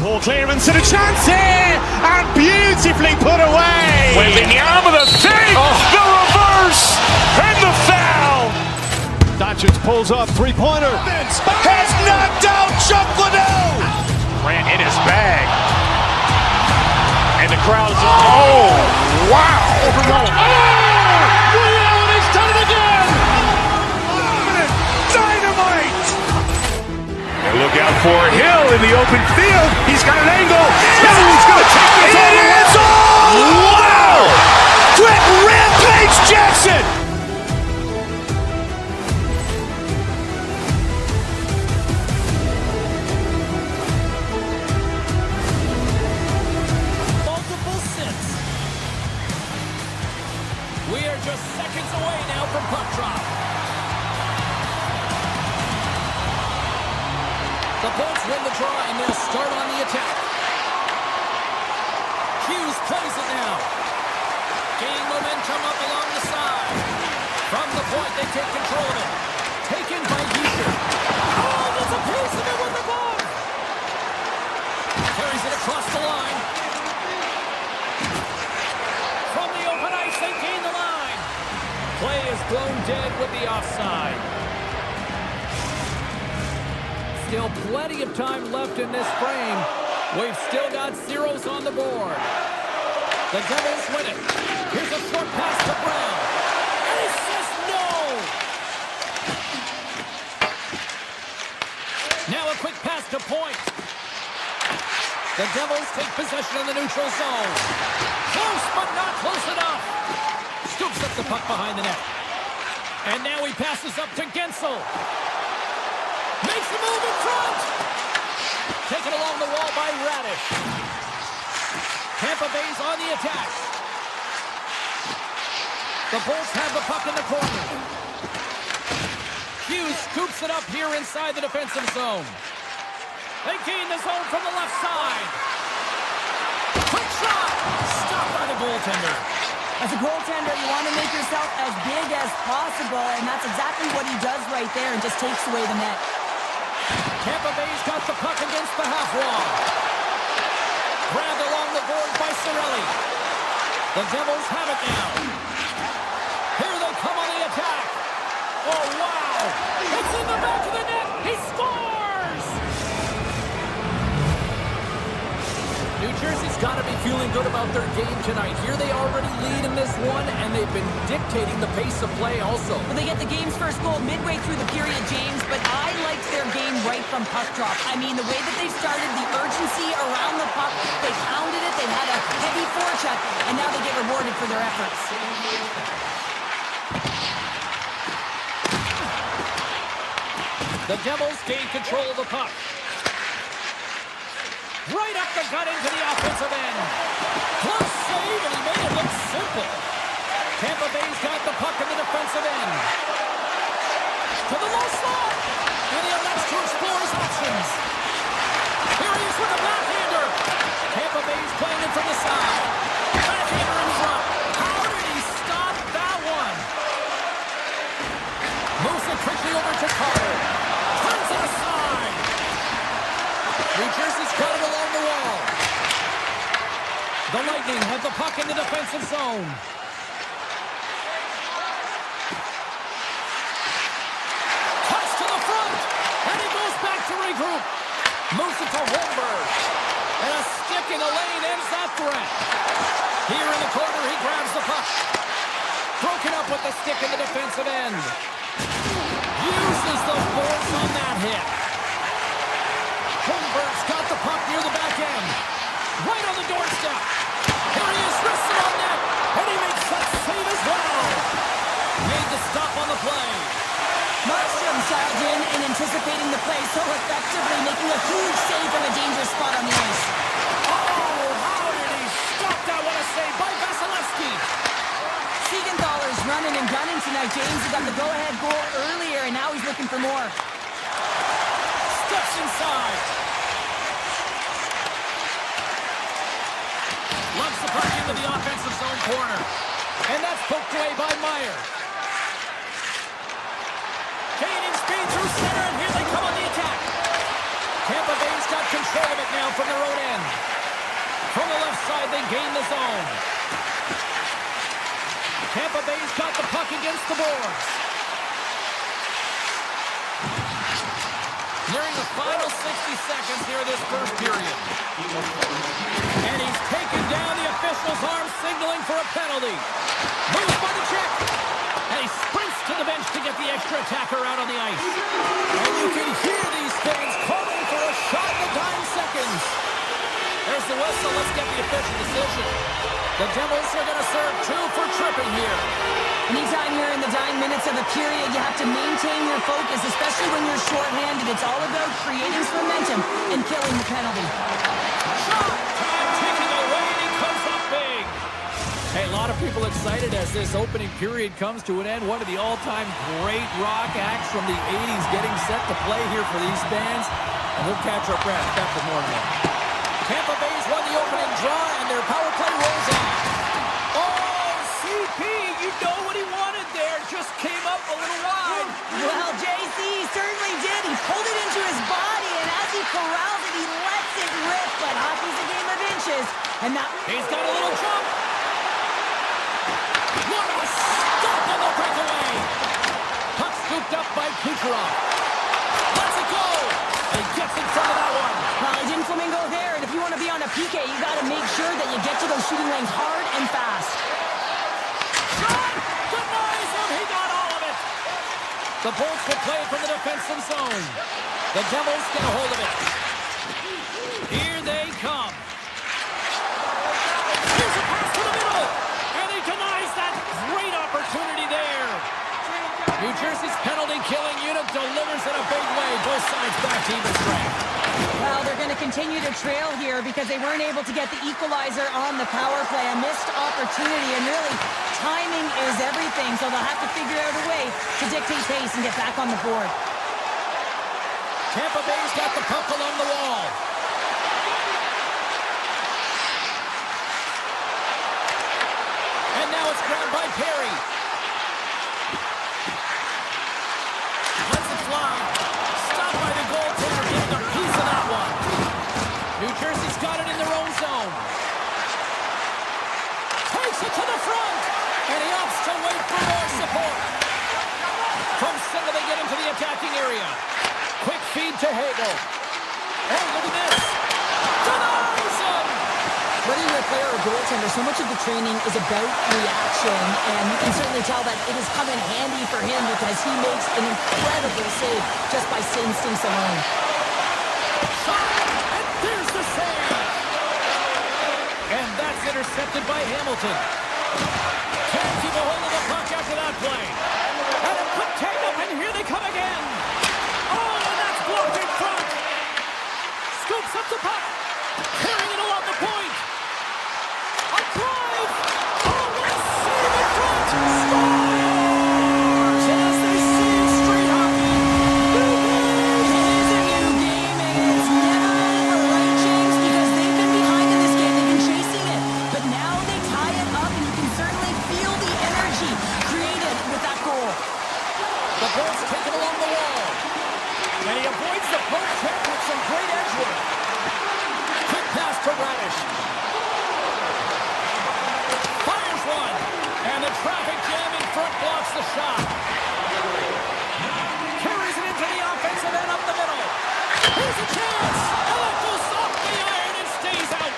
Poor clearance and a chance here, and beautifully put away. Wembanyama the fake, the reverse, and the foul. Doncic pulls up, three-pointer. Has knocked out Chuck Liddell. Ran in his bag. And the crowd is... Oh, wow. Liddell, and he's done it again. Dynamite. And look out for Hill in the open field. He's got an angle. He's going to take this all the way. Wow! Quick Rampage Jackson. Multiple sits. We are just seconds away now from puck drop. The Bolts win the draw, and they'll start on the attack. Hughes plays it now. Gain momentum up along the side. From the point, they take control of it. Taken by Hughes. Oh, there's a piece of it with the ball. Carries it across the line. From the open ice, they gain the line. Play is blown dead with the offside. Still plenty of time left in this frame. We've still got zeros on the board. The Devils win it. Here's a short pass to Brown. And he says no! Now a quick pass to Point. The Devils take possession in the neutral zone. Close, but not close enough. Scoops up the puck behind the net. And now he passes up to Gensel. Makes the move in front. Taken along the wall by Radish. Tampa Bay's on the attack. The Bolts have the puck in the corner. Hughes scoops it up here inside the defensive zone. They gain the zone from the left side. Quick shot. Stopped by the goaltender. As a goaltender, you want to make yourself as big as possible, and that's exactly what he does right there and just takes away the net. Tampa Bay's got the puck against the half wall. Grabbed along the board by Cirelli. The Devils have it now. Here they come on the attack. Oh, wow. It's in the back of the net. He scores! New Jersey's got to be feeling good about their game tonight. Here they already lead in this one, and they've been dictating the pace of play also. Well, they get the game's first goal midway through the period, James, but I liked their game right from puck drop. I mean, the way that they started, the urgency around the puck, they pounded it, they had a heavy forecheck, and now they get rewarded for their efforts. The Devils gain control of the puck. Right up the gut into the offensive end. Close save, and he made it look simple. Tampa Bay's got the puck in the defensive end. To the low slot. And he elects to explore his options. Here he is with a backhander. Tampa Bay's playing it from the side. Backhander in front. How did he stop that one? Moves it quickly over to Carter. Turns it aside. New Jersey's got it along the wall. The Lightning have the puck in the defensive zone. Cuts to the front, and he goes back to regroup. Moves it to Holmberg. And a stick in the lane ends that threat. Here in the corner, he grabs the puck. Broken up with the stick in the defensive end. Uses the force on that hit. Holmberg's got the puck near the back end. Right on the doorstep. Here he is, wristed on net. And he makes that save as well. Made the stop on the play. Markstrom sailed in anticipating the play so effectively, making a huge save from a dangerous spot on the ice. Oh, how did he James, he got the go-ahead goal earlier, and now he's looking for more. Steps inside. Lumps the puck into the offensive zone corner. And that's poked away by Meyer. Gaining speed through center, and here they come on the attack. Tampa Bay's got control of it now from their own end. From the left side, they gain the zone. Tampa Bay's got the puck against the boards. Nearing the final 60 seconds here this first period. And he's taken down the official's arm, signaling for a penalty. Moves by the check. And he sprints to the bench to get the extra attacker out on the ice. And you can hear these fans calling for a shot in the dying seconds. There's the whistle. Let's get the official decision. The Devils are going to serve 2 for tripping here. Anytime you're in the dying minutes of a period, you have to maintain your focus, especially when you're shorthanded. It's all about creating some momentum and killing the penalty. Shot! Time ticking away, and he comes up big. Hey, a lot of people excited as this opening period comes to an end. One of the all-time great rock acts from the 80s getting set to play here for these fans. And we'll catch our breath back for more now. Tampa Bay's won the opening draw, and their power play rolls on. Oh, CP, you know what he wanted there. Just came up a little wide. Well, JC certainly did. He pulled it into his body, and as he corrals it, he lets it rip. But hockey's a game of inches, and that... He's got a little jump. What a stop on the breakaway. Puck scooped up by Kucherov. Lets it go. And he gets in front of that one. Well, he didn't flamingo there, and if you want to be on a PK, you got to make sure that you get to those shooting lanes hard and fast. Shot! Denies him. He got all of it. The Bolts will play it from the defensive zone. The Devils get a hold of it. Here they come. Here's a pass to the middle. And he denies that great opportunity there. New Jersey's penalty-killing unit delivers in a big way. Both sides back to even strength. Well, they're going to continue to trail here because they weren't able to get the equalizer on the power play. A missed opportunity, and really, timing is everything, so they'll have to figure out a way to dictate pace and get back on the board. Tampa Bay's got the puck along the wall. And now it's grabbed by Perry. Lets it fly. Stopped by the goaltender, getting a piece of that one. New Jersey's got it in their own zone. Takes it to the front. And he opts to wait for more support. From center, they get into the attacking area. Quick feed to Hagel. Oh, look at this. Denies him. Whether you're a player or goaltender, so much of the training is about reaction, and you can certainly tell that it has come in handy for him because he makes an incredible save just by instincts alone. Shot, and there's the save. And that's intercepted by Hamilton. Can't keep a hold of the puck after that play. And a quick take-up, and here they come again. Oh, and that's blocked in front. Scoops up the puck. Carrying it along the point. A drive. Oh, what a save in front. Scores! And as they say in street hockey, new game. It is a new game, and it's never over, right, James? Because they've been behind in this game. They've been chasing it. But now they tie it up, and you can certainly feel the energy created with that goal. The Bolts take it along the wall. And he avoids the poke check with some great edge work. Quick pass to Radish. Fires one. And the traffic jam in front blocks the shot. Carries it into the offensive end up the middle. Here's a chance. And it goes off the iron and stays out.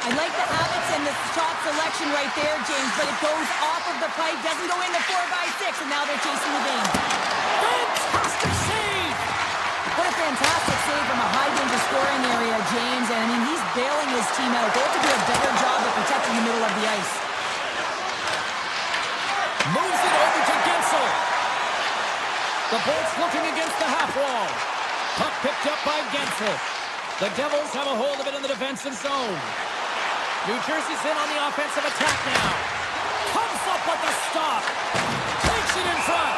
I like the habits and the shot selection right there, James, but it goes off of the pipe, doesn't go into 4x6, and now they're chasing the game. Fantastic save. What a fantastic save from a high-danger scoring area, James. And, I mean, he's bailing his team out. They have to do a better job of protecting the middle of the ice. Moves it over to Gensel. The Bolts looking against the half wall. Puck picked up by Gensel. The Devils have a hold of it in the defensive zone. New Jersey's in on the offensive attack now. Comes up with the stop. Takes it in front.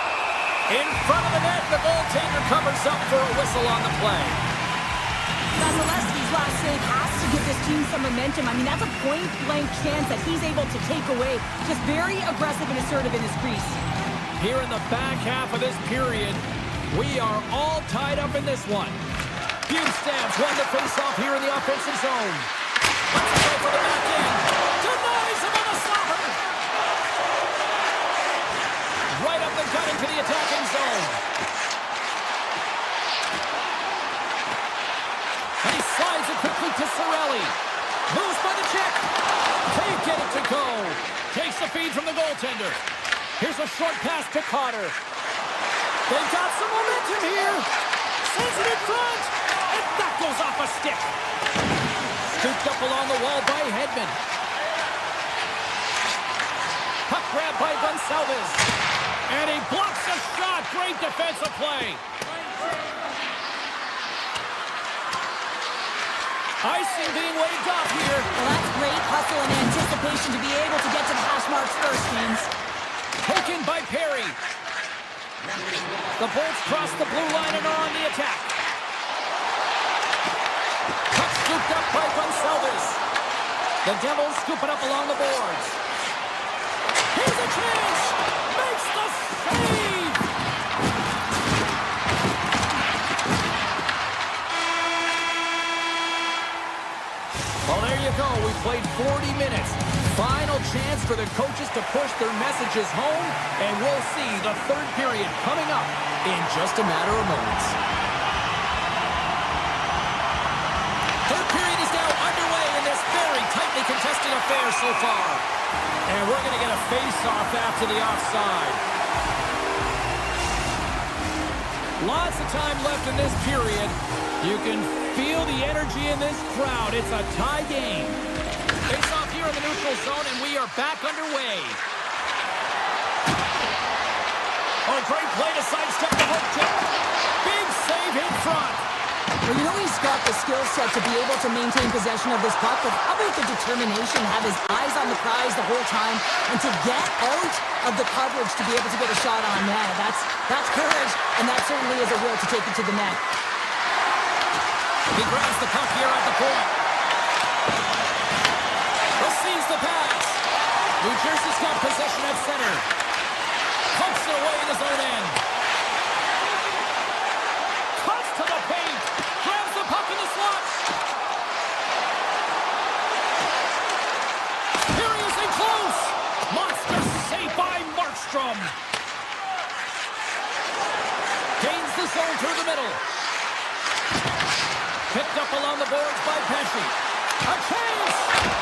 In front of the net, the goaltender covers up for a whistle on the play. Vasilevsky's last save has to give this team some momentum. I mean, that's a point-blank chance that he's able to take away. Just very aggressive and assertive in his crease. Here in the back half of this period, we are all tied up in this one. Bukestad's won the face-off here in the offensive zone. Let's go for the back end. Denies him on the slapper. Right up the gut into the attacking zone. And he slides it quickly to Cirelli. Moves by the check. Can't get it to go. Takes the feed from the goaltender. Here's a short pass to Carter. They've got some momentum here. Sends it in front. And that goes off a stick. Scooped up along the wall by Hedman. Puck grab by Gonçalves. And he blocks a shot. Great defensive play. Icing being waved off here. Well, that's great hustle and anticipation to be able to get to the hash marks first, James. Taken by Perry. The Bolts cross the blue line and are on the attack. Puck scooped up by Gonçalves. The Devils scoop it up along the boards. Here's a chance. Makes the save. Well, there you go. We played 40 minutes. Final chance for the coaches to push their messages home, and we'll see the third period coming up in just a matter of moments. Third period is now underway in this very tightly contested affair so far. And we're going to get a face-off after the offside. Lots of time left in this period. You can feel the energy in this crowd. It's a tie game. Face off here in the neutral zone, and we are back underway. Oh, great play to sidestep the hook tip. Big save in front. Well, you know he's got the skill set to be able to maintain possession of this puck, but how about the determination, have his eyes on the prize the whole time, and to get out of the coverage to be able to get a shot on net. That's courage, and that certainly is a will to take it to the net. He grabs the puck here at the point. Receives the pass. New Jersey's got possession at center. Pumps it away in his own end. Cuts to the paint. Grabs the puck in the slot. Here he is in close. Monster save by Markstrom. Gains the zone through the middle. Picked up along the boards by Pesci. A chance!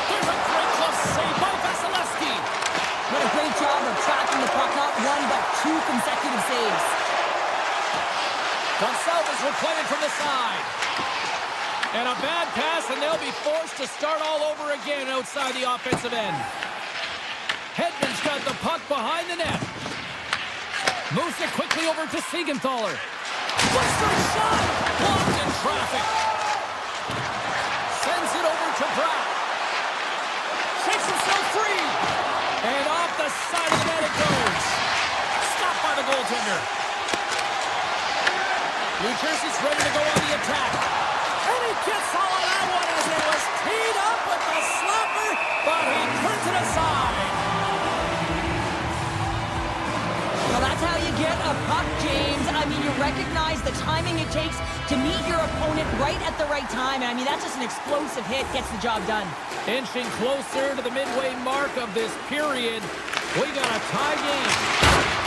There's a great glove save by Vasilevsky. What a great job of tracking the puck, not one but two consecutive saves. Gonçalves will play it from the side. And a bad pass, and they'll be forced to start all over again outside the offensive end. Hedman's got the puck behind the net. Moves it quickly over to Siegenthaler. Blistering shot! Blocked in traffic. Sends it over to Brown. Shakes himself free. And off the side of the net it goes. Stopped by the goaltender. New Jersey's ready to go on the attack. And he gets all of that one as it was teed up with the slapper, but he turns it aside. Well, that's how you get a puck, James. I mean, you recognize the timing it takes to meet your opponent right at the right time. And I mean, that's just an explosive hit, gets the job done. Inching closer to the midway mark of this period. We got a tie game.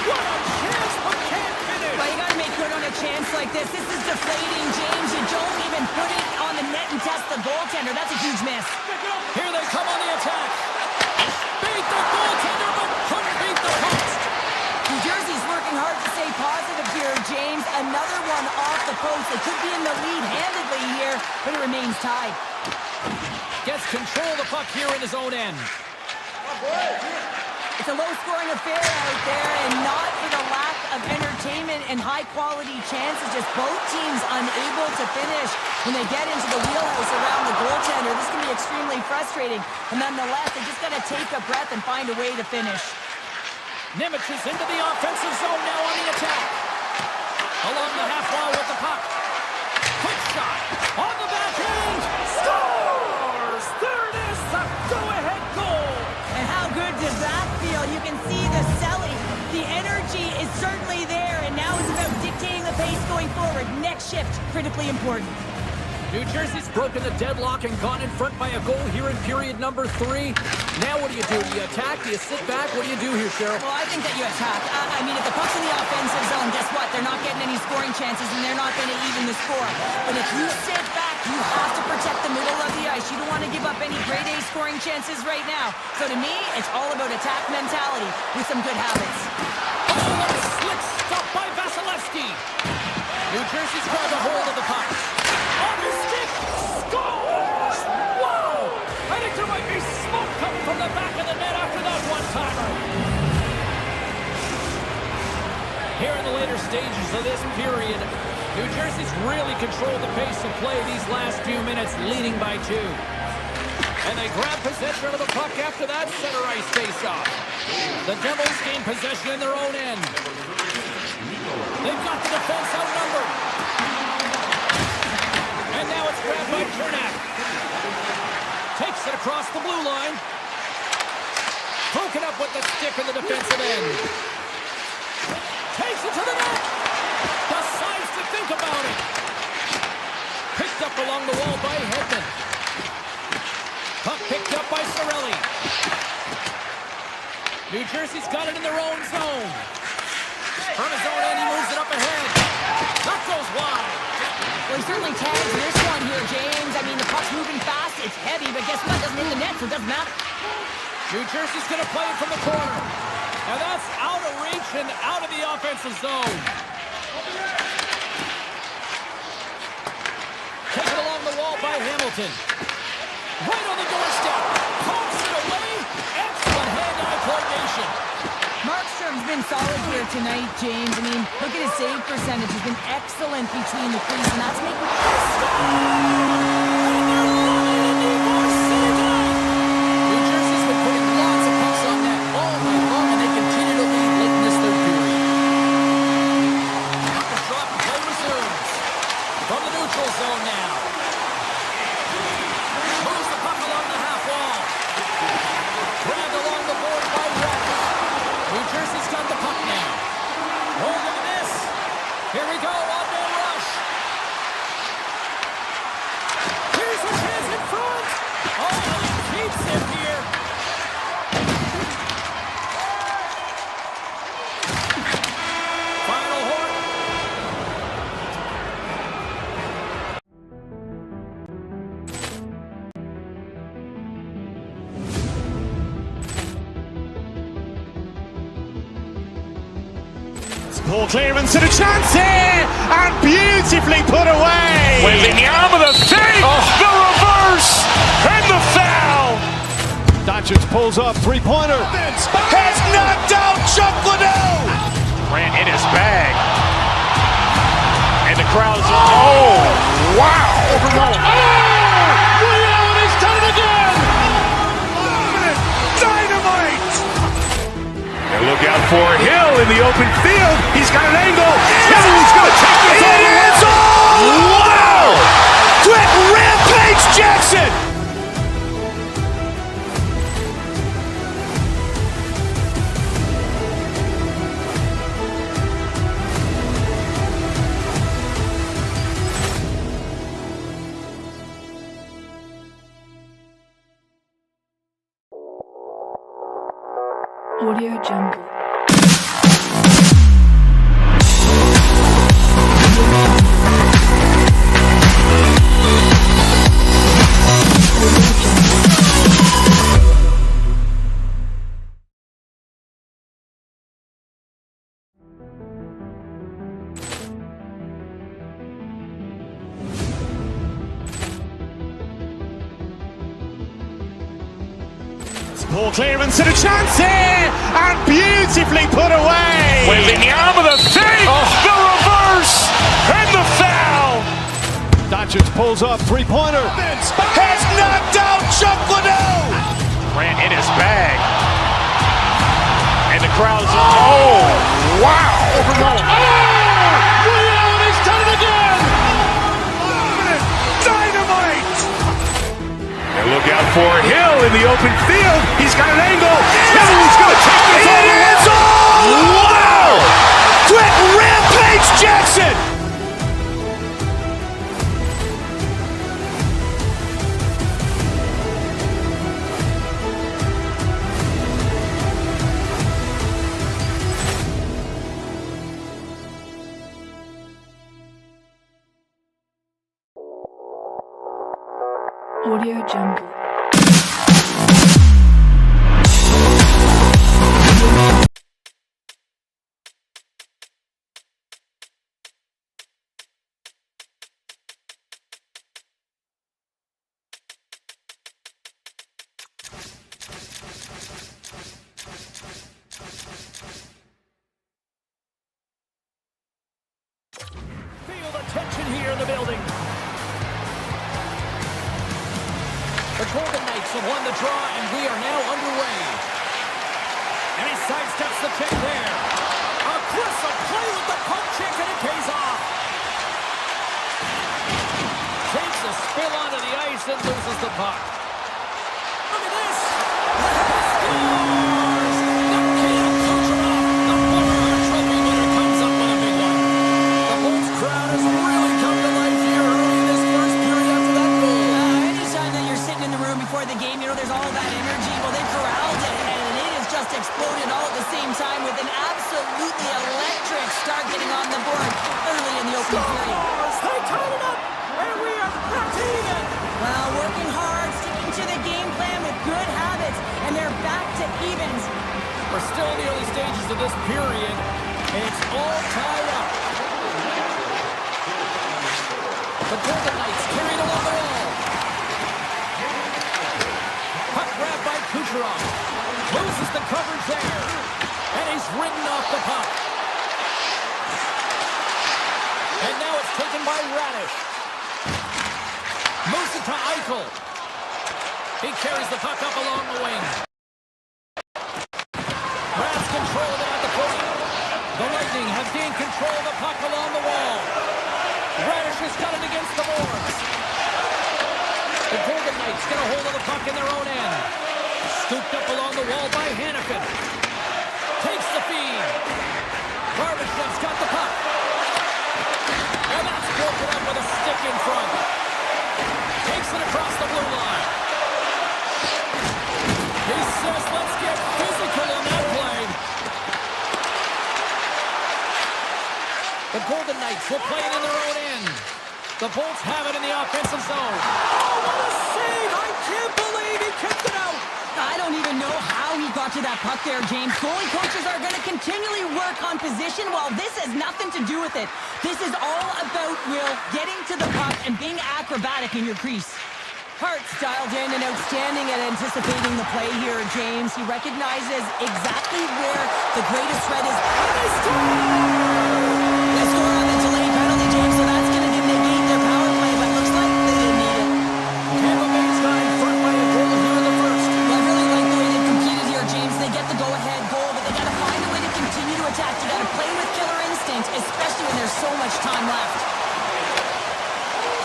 What a chance, but can't finish. Well, you got to make good on a chance like this. This is deflating, James. You don't even put it on the net and test the goaltender. That's a huge miss. Here they come on the attack. Beat the goaltender, but couldn't beat the post. New Jersey's working hard to stay positive here, James. Another one off the post. They could be in the lead handedly here, but it remains tied. Gets control of the puck here in his own end. It's a low-scoring affair out there, and not for the lack of entertainment and high-quality chances. Just both teams unable to finish when they get into the wheelhouse around the goaltender. This can be extremely frustrating. And nonetheless, they just got to take a breath and find a way to finish. Nemec is into the offensive zone now on the attack. Along the half wall with the puck. Quick shot on the backhand. Scores! There it is, the go-ahead goal. And how good does that feel? You can see the selling. The energy is certainly there, and now it's about dictating the pace going forward. Next shift, critically important. New Jersey's broken the deadlock and gone in front by a goal here in period number 3. Now what do you do? Do you attack? Do you sit back? What do you do here, Cheryl? Well, I think that you attack. I mean, if the puck's in the offensive zone, guess what? They're not getting any scoring chances, and they're not going to even the score. But if you sit back, you have to protect the middle of the ice. You don't want to give up any grade A scoring chances right now. So to me, it's all about attack mentality with some good habits. Oh, what a slick stop by Vasilevsky. New Jersey's grabbed a hold of the puck. On the stick, scores! Wow! I think there might be smoke coming from the back of the net after that one-timer. Here in the later stages of this period, New Jersey's really controlled the pace of play these last few minutes, leading by 2. And they grab possession of the puck after that center ice face-off. The Devils gain possession in their own end. They've got the defense outnumbered. And now it's grabbed by Kodiak. Takes it across the blue line. Broken up with the stick in the defensive end. Takes it to the net. Decides to think about it. Picked up along the wall by Hedman. Puck picked up by Cirelli. New Jersey's got it in their own zone. From his own end, he moves it up ahead. That goes wide. Well, he certainly tags this one here, James. I mean, the puck's moving fast. It's heavy, but guess what? It doesn't hit the net, so it doesn't matter. New Jersey's going to play it from the corner. And that's out of reach and out of the offensive zone. Taken along the wall by Hamilton. Right on the doorstep. Pumps it away. Excellent hand-eye coordination. Markstrom's been solid here tonight, James. I mean, look at his save percentage. He's been excellent between the crease, and that's making New Jersey's been putting lots of pucks on that all night long, and they continue to lead late in this third period. Puck is dropped, play resumes. From the neutral zone now. Moves the puck along the half wall. Grabbed along the board by Wright. New Jersey's got the puck now. Oh, look at this. Here we go, on-man rush. Here's a chance in front. Oh, he keeps it here. Final horn. Ball clearance and a chance here, and beautifully put away. Wembanyama the save, the reverse, and the foul. Doncic pulls up, three-pointer. Has knocked out Chuck Liddell. Grant in his bag. And the crowd is... Oh, wow. He's done it again. Dynamite. And look out for Hill in the open field. He's got an angle. He's going to take this all the way. Wow! Quick rampage Jackson. Audio Jungle. Ball clearance and a chance here, and beautifully put away. Wembanyama the save, the reverse, and the foul. Doncic pulls up, three-pointer. Has knocked out Chuck Liddell. Grant in his bag. And the crowd is... Oh, wow! Overruled. And he's done it again! Dynamite! And look out for Hill in the open field. He's got an angle. He's going to take this all the way. Wow! Quick Rampage Jackson! Audio Jungle. Feel the tension here in the building. The Golden Knights have won the draw, and we are now underway. And he sidesteps the check there. Aggressive play with the puck check, and it pays off. Takes a spill onto the ice and loses the puck. Look at this. Scores! Nikita Kucherov, the former trophy winner, comes up with a big one. The Bolts crowd has really come to life here early in this first period after that goal. Anytime that you're sitting in the room before the game, you know, there's all that energy. Well, they corralled it, and it has just exploded all at the same time with an absolutely electric start getting on the board early in the opening period. They tied it up, and we are back to even. Well, working hard, sticking to the game plan with good habits, and they're back to evens. We're still in the early stages of this period, and it's all tied up. The Golden Knights carried along the wall. Puck grabbed by Kucherov. Loses the coverage there. And he's ridden off the puck. And now it's taken by Radish. Moves it to Eichel. He carries the puck up along the wing. Grabs control of it at the point. The Lightning have gained control of the puck along the wall. Radish has got it against the boards. The Golden Knights get a hold of the puck in their own end. Scooped up along the wall by Hannafin. Takes the feed. Barbashev's got the puck. And that's broken up with a stick in front. Takes it across the blue line. He says, let's get physical on that play. The Golden Knights will play it in their own end. The Bolts have it in the offensive zone. Oh, what a save! I can't believe he kicked it out! I don't even know how he got to that puck there, James. Goalie coaches are going to continually work on position. Well, this has nothing to do with it. This is all about, Will, getting to the puck and being acrobatic in your crease. Hart's dialed in and outstanding at anticipating the play here, James. He recognizes exactly where the greatest threat is. They score on the delayed penalty, James, so that's going to negate their power play, but looks like they didn't need it. Tampa Bay's time front by a goal here in the first. Well, I really like the way they've competed here, James. They get the go-ahead goal, but they got to find a way to continue to attack. You got to play with killer instinct, especially when there's so much time left.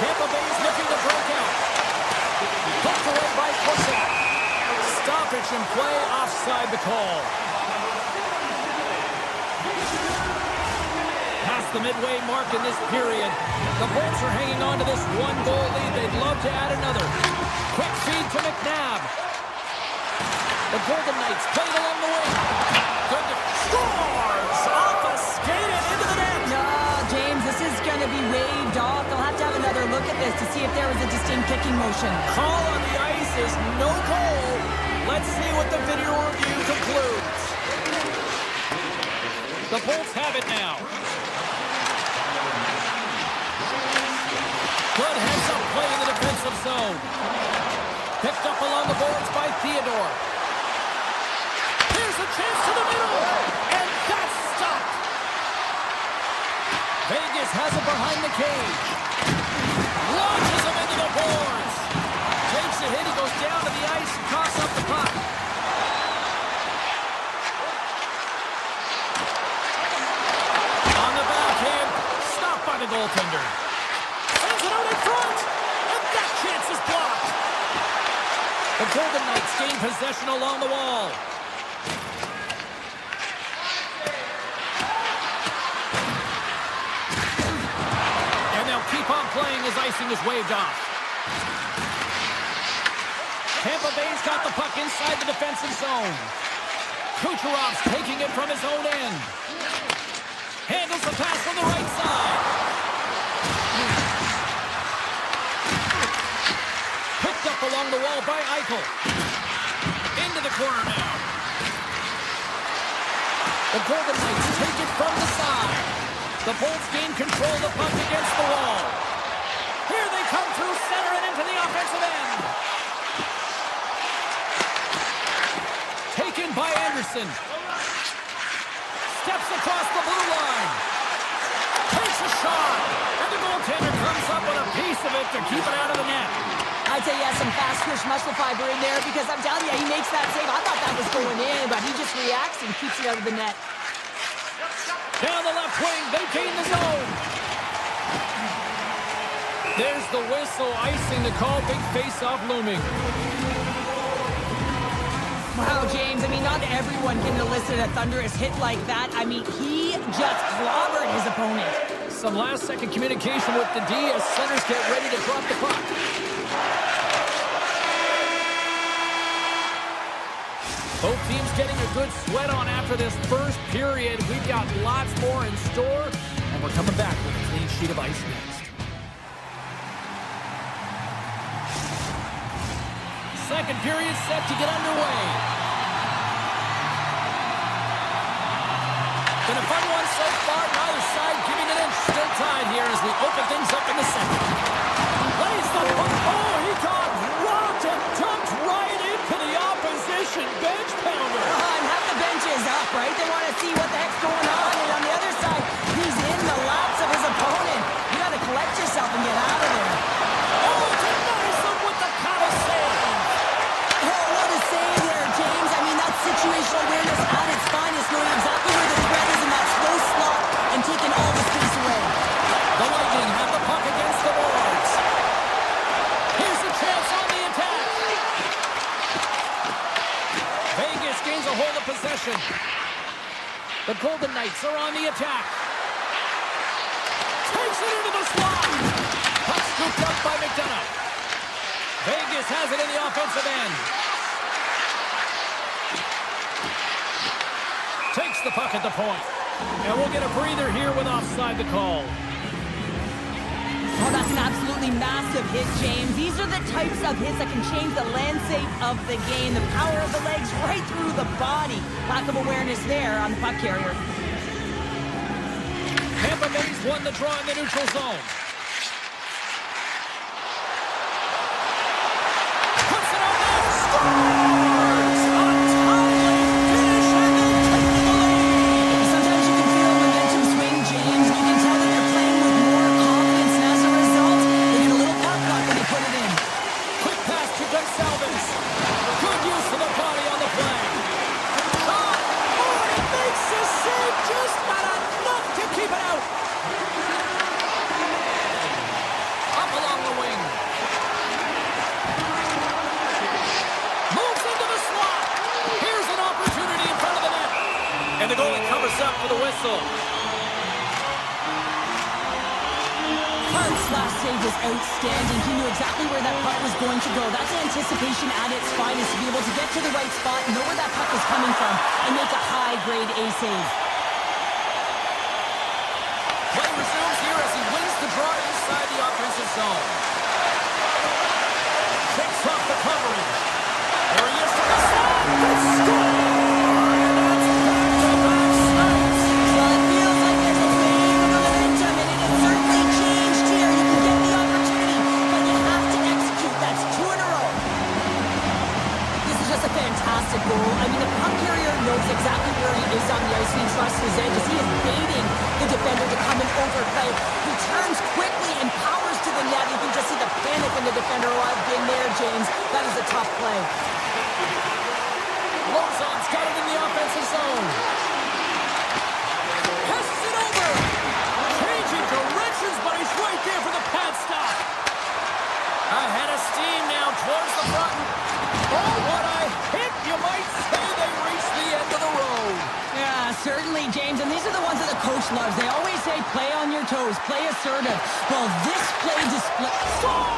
Tampa Bay's looking to break out. Poked away by Kodiak. Stoppage in play, offside the call. Past the midway mark in this period, the Bolts are hanging on to this one-goal lead. They'd love to add another. Quick feed to McNabb. The Golden Knights played along the wing. Good to scores off a skate and into the net. No, James, this is going to be waved off. They'll have to have another look at this to see if there was a distinct kicking motion. Call on the ice is no goal. Let's see what the video review concludes. The Bolts have it now. Good heads-up play in the defensive zone. Picked up along the boards by Theodore. Here's a chance to the middle. And that's stopped. Vegas has it behind the cage. Launches him into the boards. Takes a hit. He goes down to the ice and coughs up the puck. goaltender. Sends it out in front. And that chance is blocked. The Golden Knights gain possession along the wall. And they'll keep on playing as icing is waved off. Tampa Bay's got the puck inside the defensive zone. Kucherov's taking it from his own end. Handles the pass from the right side. Picked up along the wall by Eichel. Into the corner now. The Golden Knights take it from the side. The Bolts gain control of the puck against the wall. Here they come through center and into the offensive end. Taken by Anderson. Steps across the blue line. Takes a shot. And the goaltender comes up with a piece of it to keep it out of the net. I'd say he has some fast twitch muscle fiber in there because I'm telling you, he makes that save. I thought that was going in, but he just reacts and keeps it out of the net. Down the left wing, they gain the zone. There's the whistle, icing the call, big face-off looming. Wow, James, I mean, not everyone can elicit a thunderous hit like that. I mean, he just clobbered his opponent. Some last-second communication with the D as centers get ready to drop the puck. Both teams getting a good sweat on after this first period. We've got lots more in store, and we're coming back with a clean sheet of ice next. Second period set to get underway. Been a fun one so far. Neither side giving an inch. Still tied here as we open things up in the second. Lays the puck. Oh, he got rocked and dumped right into the opposition bench pounder. And half the bench is up, right? They want to see what the heck's going on. And on the other side, he's in the laps of his opponent. You got to collect yourself and get out of there. Oh, denies him with the counter save. Oh, what a save there, James. I mean, that's situational awareness at its finest, knowing exactly where the threat is in that slow slot and taking all the space away. The Lightning have the puck against the boards. Here's a chance on the attack. Vegas gains a hold of possession. The Golden Knights are on the attack. Takes it into the slot. Puck scooped up by McDonough. Vegas has it in the offensive end. Takes the puck at the point. And we'll get a breather here with offside the call. Oh, that's an absolutely massive hit, James. These are the types of hits that can change the landscape of the game. The power of the legs right through the body. Lack of awareness there on the puck carrier. Tampa Bay's won the draw in the neutral zone. Puts it on net. Scores! Untimely finish and they take the lead. Sometimes you can feel a momentum swing, James. You can tell that they're playing with more confidence, and as a result, they get a little puck luck when they put it in. Quick pass to Gonsalves. Good use of the body on the play. Shot! Oh, and he makes the save, just not enough to keep it out. Up along the wing. Moves into the slot. Here's an opportunity in front of the net. And the goalie covers up for the whistle. Hunt's last save was outstanding. He knew exactly where that puck was going to go. That's anticipation at its finest, to be able to get to the right spot, know where that puck is coming from, and make a high-grade A save. Play resumes here as he wins the draw inside the offensive zone. Takes off the covering. There he is to the slot. Score! And that's back-to-back snaps. Well, it feels like there's a wave of momentum, and it has certainly changed here. You can get the opportunity, but you have to execute. That's 2 in a row. This is just a fantastic goal. I mean, the puck carrier knows exactly where he is on the ice. He trusts his edge as he is baiting the defender to come and overplay. He turns quickly and powers to the net. You can just see the panic in the defender. Oh, I've been there, James. That is a tough play. Lozon's got it in the offensive zone. Passes it over. Changing directions, but he coach loves. They always say play on your toes, play assertive. Well, this play display scores!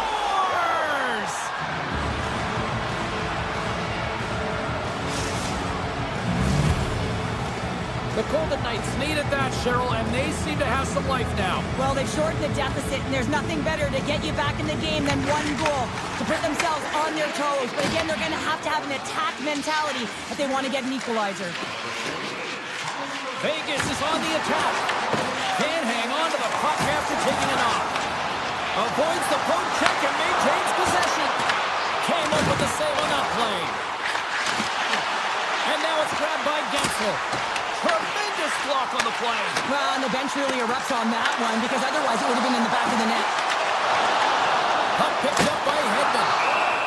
The Golden Knights needed that, Cheryl, and they seem to have some life now. Well, they've shortened the deficit, and there's nothing better to get you back in the game than one goal to put themselves on their toes. But again, they're going to have an attack mentality if they want to get an equalizer. Vegas is on the attack. Can't hang on to the puck after taking it off. Avoids the poke check and maintains possession. Came up with the save on that play. And now it's grabbed by Gensel. Tremendous block on the play. Well, and the bench really erupts on that one because otherwise it would have been in the back of the net. Puck picked up by Hedman.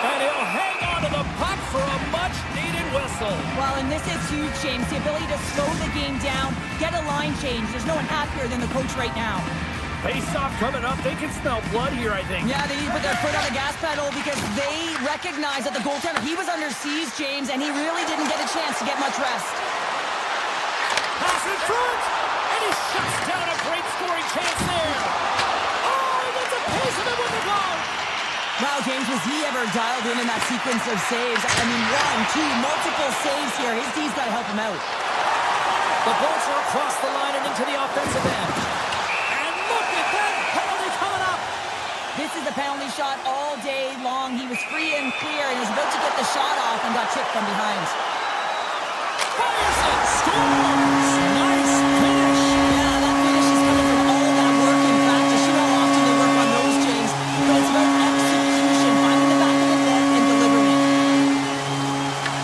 And he'll hang on to the puck for a much-needed whistle. Well, and this is huge, James. The ability to slow the game down, get a line change. There's no one happier than the coach right now. Face-off coming up. They can smell blood here, I think. Yeah, they need to put their foot on the gas pedal because they recognize that the goaltender, he was under siege, James, and he really didn't get a chance to get much rest. Pass in front, and he shuts down a great scoring chance there. Oh, that's a piece of it with the goal. Wow, James, was he ever dialed in that sequence of saves? I mean, 1, 2, multiple saves here. His team's got to help him out. The Bolts are across the line and into the offensive end. And look at that penalty coming up. This is the penalty shot all day long. He was free and clear and was about to get the shot off and got chipped from behind. Fires it, scores! Nice finish! Yeah, that finish is coming from all that work in practice. You know how often they work on those, James. But it's about execution, finding the back of the net and delivering it.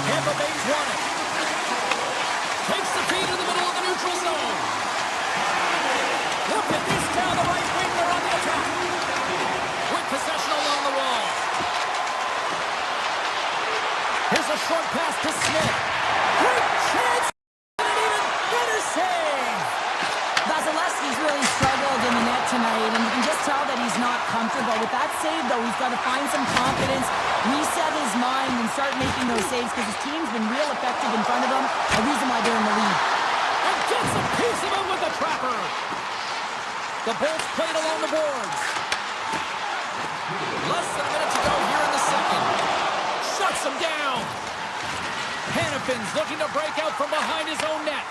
Tampa Bay's won it. Takes the feed in the middle of the neutral zone. Look at this down the right wing. They're on the attack. With possession along the wall. Here's a short pass to Smith. Great chance! And an even better save! Vasilevsky's really struggled in the net tonight, and you can just tell that he's not comfortable. With that save, though, he's got to find some confidence, reset his mind, and start making those saves because his team's been real effective in front of him. A reason why they're in the lead. And gets a piece of it with the trapper. The Bolts played along the boards. Less than a minute to go here in the second. Shuts him down. Hannafin's looking to break out from behind his own net.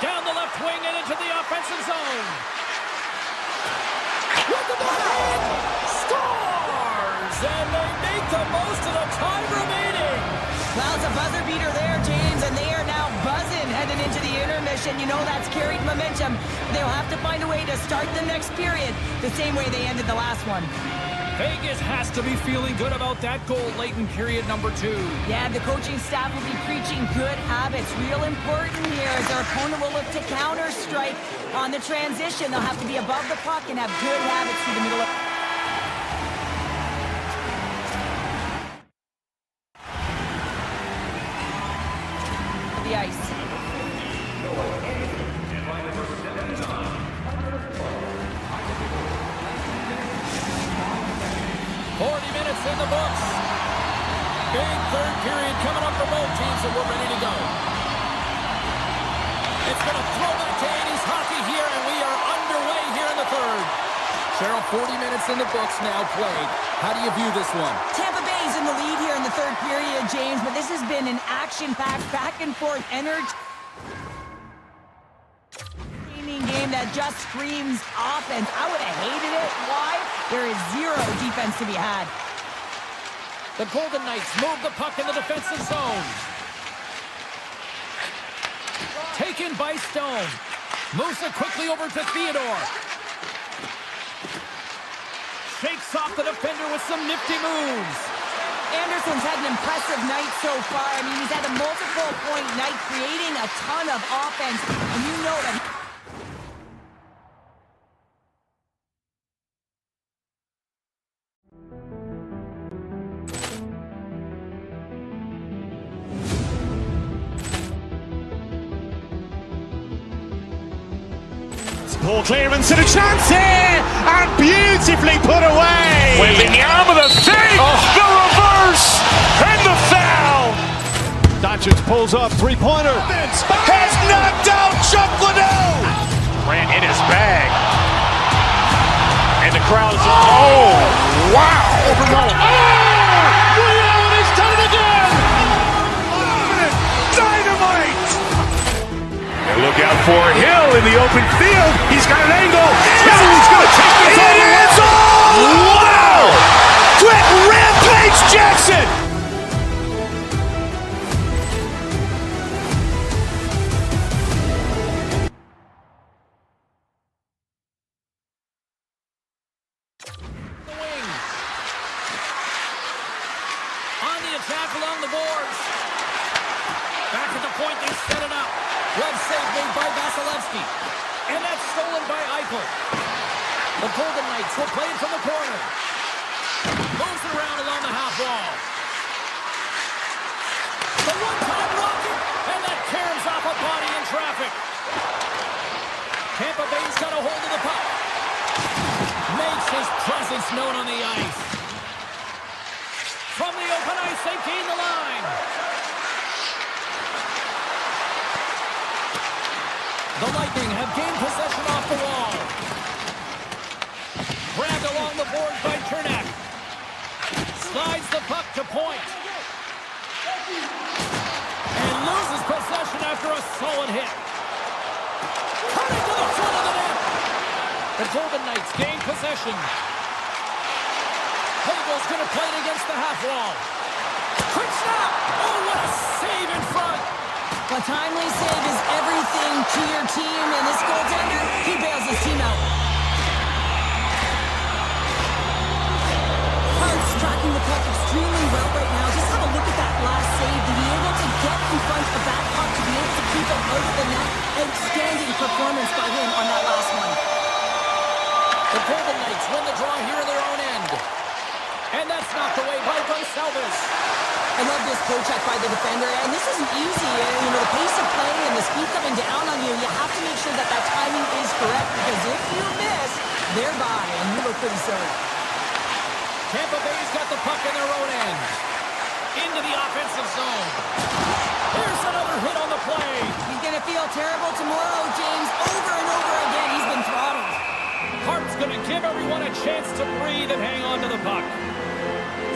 Down the left wing and into the offensive zone. Look at the hand! Scores! And they make the most of the time remaining. Well, it's a buzzer beater there, James, and they are now buzzing heading into the intermission. You know that's carried momentum. They'll have to find a way to start the next period the same way they ended the last one. Vegas has to be feeling good about that goal late in period number 2. Yeah, the coaching staff will be preaching good habits. Real important here as their opponent will look to counter-strike on the transition. They'll have to be above the puck and have good habits through the middle of the ice. 40 minutes in the books. Big third period coming up for both teams, and we're ready to go. It's been a throwback to 80s hockey here, and we are underway here in the third. Cheryl, 40 minutes in the books now played. How do you view this one? Tampa Bay's in the lead here in the third period, James, but this has been an action-packed, back-and-forth, entertaining game that just screams offense. I would have hated it. Why? There is zero defense to be had. The Golden Knights move the puck in the defensive zone. Taken by Stone. Moves it quickly over to Theodore. Shakes off the defender with some nifty moves. Anderson's had an impressive night so far. I mean, he's had a multiple-point night, creating a ton of offense, and you know that. Ball clearance and a chance here, and beautifully put away. With the arm of the fake, the reverse, and the foul. Dive Richards pulls up, three-pointer. Has knocked out Chuck Liddell. Ran in his bag. And the crowd is, oh, wow. Overall. And he's done it again. Dynamite. And look out for Hill in the open field. He's got an angle. He's going to take this all the way. Wow. Quick Rampage Jackson. On the attack along the boards. Back at the point, they set it up. Glove save made by Vasilevsky. And that's stolen by Eichel. The Golden Knights will play it from the corner. Moves it around along the half wall. The one-time rocket, and that caroms off a body in traffic. Tampa Bay's got a hold of the puck. Makes his presence known on the ice. From the open ice, they gain the line. The Lightning have gained possession off the wall. Grabbed along the boards by Kodiak. Slides the puck to point. And loses possession after a solid hit. Cutting to the front of the net. The Golden Knights gain possession. Hagel's going to play it against the half wall. Quick snap! Oh, what a save in front! A timely save is everything to your team, and this goaltender, he bails his team out. Hart's tracking the puck extremely well right now. Just have a look at that last save. To be able to get in front of that puck, to be able to keep it out of the net. Outstanding performance by him on that last one. The Golden Knights win the draw here in their own end. And that's knocked away by Gonsalves. I love this poke check by the defender, and this isn't easy. You know, the pace of play and the speed coming down on you, you have to make sure that that timing is correct, because if you miss, they're by, and you look pretty silly. Tampa Bay's got the puck in their own end. Into the offensive zone. Here's another hit on the play. He's going to feel terrible tomorrow, James. Over and over again, he's been throttled. Hart's going to give everyone a chance to breathe and hang on to the puck.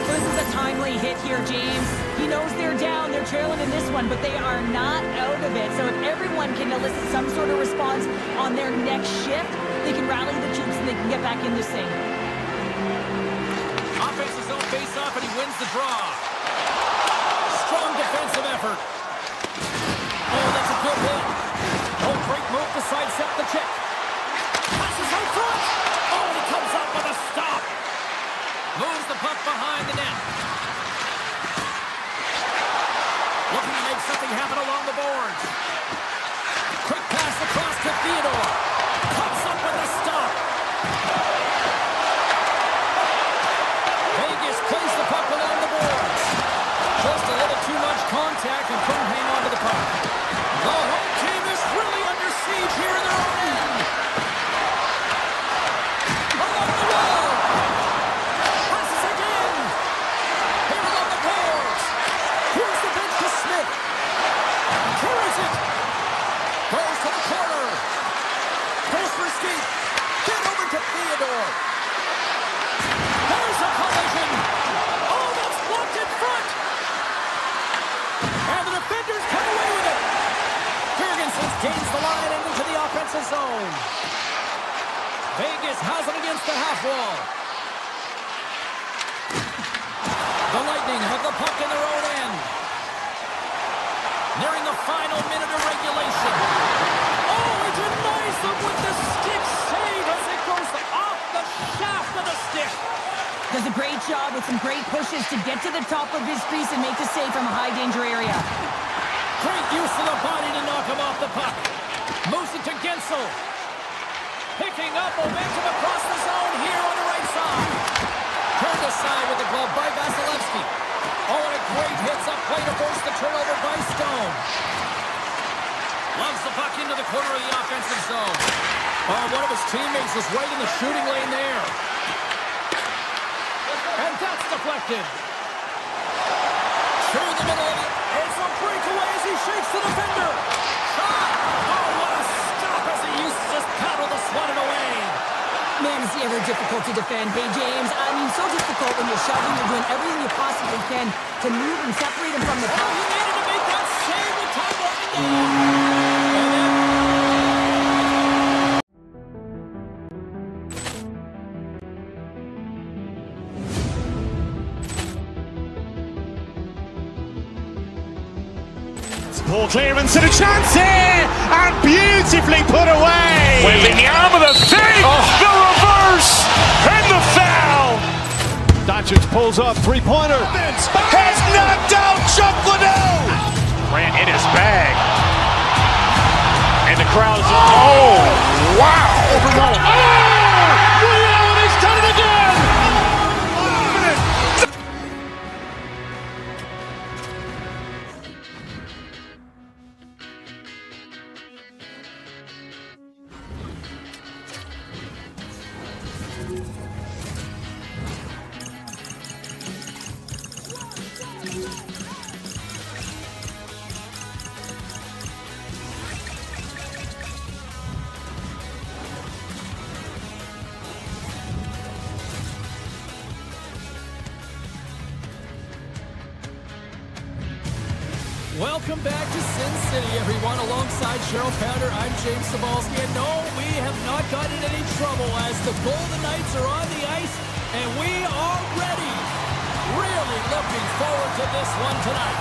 This is a timely hit here, James. He knows they're down, they're trailing in this one, but they are not out of it. So if everyone can elicit some sort of response on their next shift, they can rally the troops and they can get back in this thing. Offensive zone face-off, and he wins the draw. Strong defensive effort. Oh, that's a good hit. Oh, great move to sidestep the check. Passes out front. Oh, he comes up with a stop. Moves the puck behind the net. Looking to make something happen along the boards. Quick pass across to Theodore. Comes up with a stop. Vegas plays the puck along the boards. Just a little too much contact and couldn't hang on to the puck. The home team is really under siege here in their own end. Along the wall. Get over to Theodore. There's a collision. Oh, that's blocked in front. And the defenders come away with it. Jurgensen gains the line and into the offensive zone. Vegas has it against the half wall. The Lightning have the puck in their own end. Nearing the final minute of regulation. Oh, he denies them with the stick save as it goes off the shaft of the stick. Does a great job with some great pushes to get to the top of his crease and make the save from a high-danger area. Great use of the body to knock him off the puck. Moves it to Gensel. Picking up momentum across the zone here on the right side. Turned aside with the glove by Vasilevsky. Oh, and a great hits-up play to force the turnover by Stone. Loves the puck into the corner of the offensive zone. Oh, one of his teammates was right in the shooting lane there. And that's deflected. Through the middle of it. It's a breakaway as he shakes the defender. Shot! Oh, what a stop as he used to just paddle to swat it away. Man, is he ever difficult to defend. Hey, James, I mean, so difficult when you're shoving, you're doing everything you possibly can to move and separate him from the puck. Oh, he needed to make that save with time running down. Poor clearance and a chance here, and beautifully put away. With the arm of the thing, the reverse, and the foul. Doncic pulls up, three-pointer. Has knocked out Chuck Liddell. Ran in his bag. And the crowd is, oh, wow. He's done it again. Welcome back to Sin City, everyone. Alongside Cheryl Pounder, I'm James Cebulski. And no, we have not gotten in any trouble as the Golden Knights are on the ice, and we are ready. Really looking forward to this one tonight.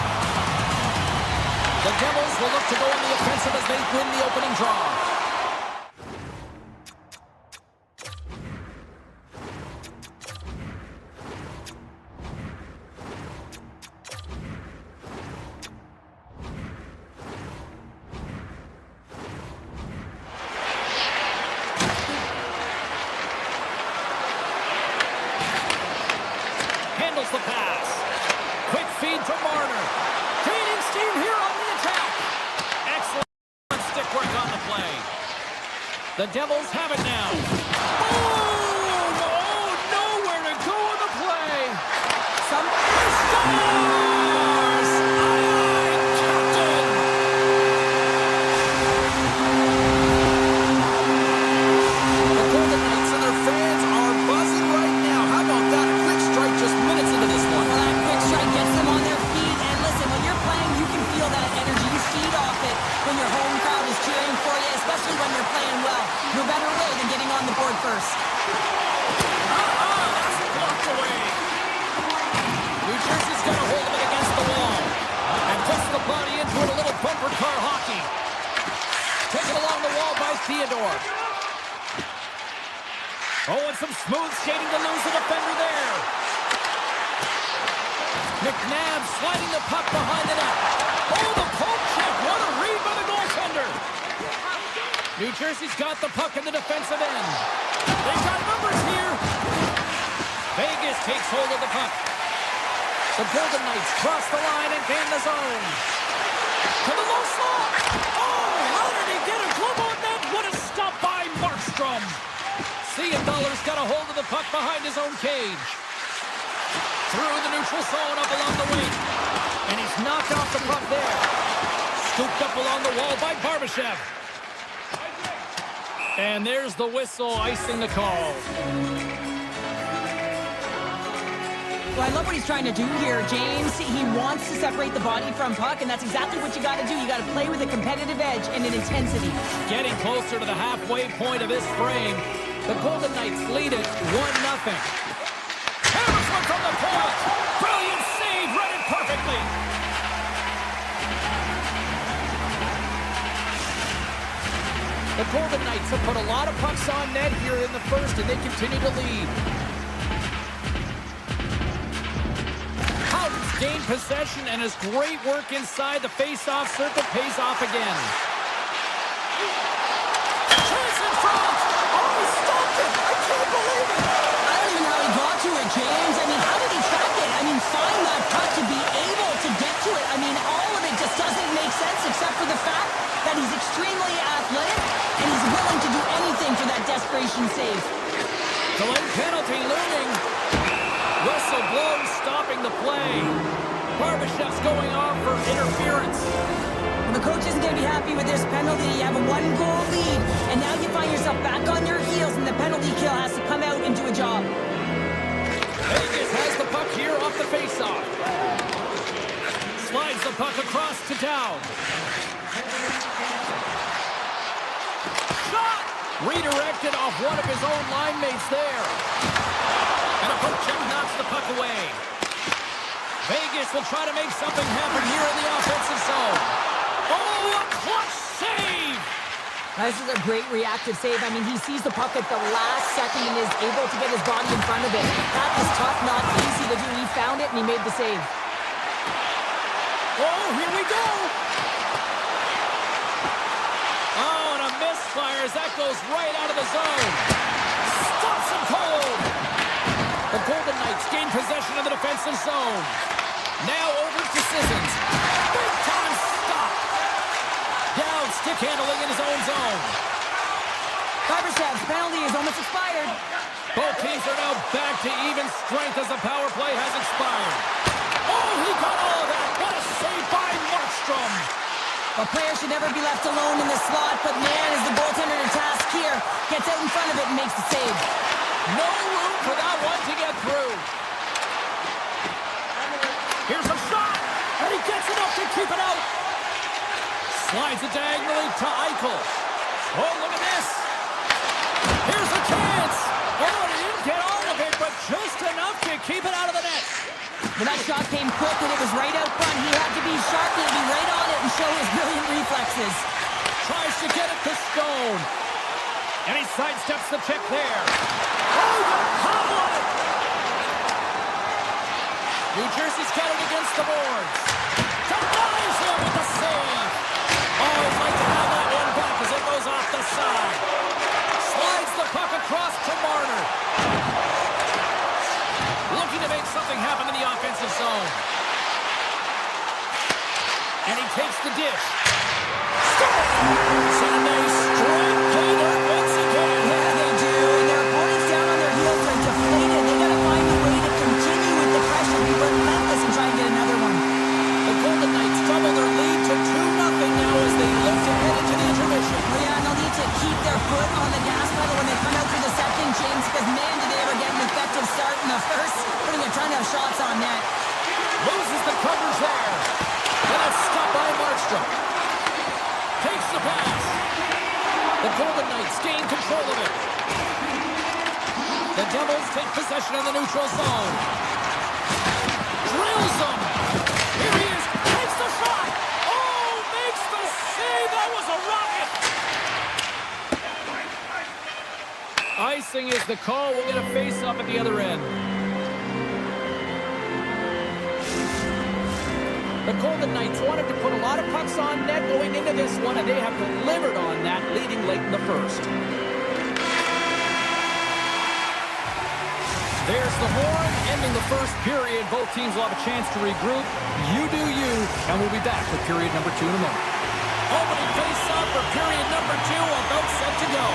The Devils will look to go on the offensive as they win the opening draw. Handles the pass. Quick feed to Marner. Gaining steam here on the attack. Excellent stick work on the play. The Devils have it now. Boom! Oh, nowhere to go on the play. Somebody scores! Aye, Captain! The Golden Knights and their fans are buzzing right now. How about that? A quick strike just minutes into this one. Well, that quick strike gets them on their feet. And listen, when you're playing, you can feel that energy. You feed off it when your home crowd is cheering for you, especially when you're playing well. No better way than getting on the board first. That's blocked away. New Jersey's got a hold of it against the wall. And puts the body into it, a little bumper car hockey. Taken along the wall by Theodore. Oh, and some smooth skating to lose the defender there. McNabb sliding the puck behind the net. Oh, the poke check. What a read by the goaltender. New Jersey's got the puck in the defensive end. They've got numbers here. Vegas takes hold of the puck. The Golden Knights cross the line and gain the zone. To the low slot. Oh, how did he get a glove on that? What a stop by Markstrom. Dollar's got a hold of the puck behind his own cage. Through the neutral zone up along the wing. And he's knocked off the puck there. Scooped up along the wall by Barbashev. And there's the whistle icing the call. Well, I love what he's trying to do here, James. He wants to separate the body from puck, and that's exactly what you got to do. You got to play with a competitive edge and an intensity. Getting closer to the halfway point of this frame. The Golden Knights lead it 1-0. Hammers one from the point. Brilliant save, read it perfectly. The Golden Knights have put a lot of pucks on net here in the first, and they continue to lead. Houghton's gained possession, and his great work inside the face-off circle pays off again. Chase in front! Oh, he stopped it! I can't believe it! I don't even know how he got to it, James. I mean, how did he track it? I mean, find that puck to be able to get to it. I mean, all of it just doesn't make sense except for the fact that he's extremely athletic and he's willing to do anything for that desperation save. Delayed penalty looming. Whistle blows, stopping the play. Barbashev's going off for interference. Well, the coach isn't going to be happy with this penalty. You have a 1-goal lead, and now you find yourself back on your heels, and the penalty kill has to come out and do a job. Vegas has the puck here off the faceoff. Slides the puck across to Down. Shot! Redirected off one of his own line mates there. And a poke check knocks the puck away. Vegas will try to make something happen here in the offensive zone. Oh, a clutch save! This is a great reactive save. I mean, he sees the puck at the last second and is able to get his body in front of it. That was tough, not easy to do. He found it and he made the save. Oh, here we go! Oh, and a misfire as that goes right out of the zone. Stops him cold! The Golden Knights gain possession of the defensive zone. Now over to Sissons. Big time stop! Down, stick handling in his own zone. Barbashev's penalty is almost expired. Both teams are now back to even strength as the power play has expired. Oh, he got all of that. What a save by Markstrom. A player should never be left alone in the slot, but man, is the goaltender to task here. Gets out in front of it and makes the save. No room for that one to get through. Here's a shot, and he gets enough to keep it out. Slides it diagonally to Eichel. Oh, look at this. Here's a chance. Oh, and he didn't get all of it, but just enough to keep it out of the net. When that shot came quick and it was right out front, he had to be sharp and be right on it and show his brilliant reflexes. Tries to get it to Stone. And he sidesteps the check there. Oh, the pop on it! New Jersey's got it against the boards. Denies him with the save. Oh, he'd like to have that one back as it goes off the side. Slides the puck across to Marner. Looking to make something happen in the offensive zone. And he takes the dish. Sunday strike paid up once again. Yeah, they do. And their opponents down on their heels are deflated. They got to find a way to continue with the pressure, be relentless, and try and get another one. The Golden Knights double their lead to 2-0 now as they look to head into the intermission. Well, yeah, and they'll need to keep their foot on the gas pedal when they come out for the second, James, because man, did they ever get an effective start in the first, putting a ton of shots on net. Loses the coverage there. And it's stopped by Markstrom. Takes the pass. The Golden Knights gain control of it. The Devils take possession of the neutral zone. Drills them. Here he is. Takes the shot. Oh, makes the save. That was a rocket. Icing is the call. We'll get a face-off at the other end. The Golden Knights wanted to put a lot of pucks on net going into this one, and they have delivered on that, leading late in the first. There's the horn, ending the first period. Both teams will have a chance to regroup. You do you, and we'll be back with period number 2 in a moment. Opening face-off for period number 2, about set to go.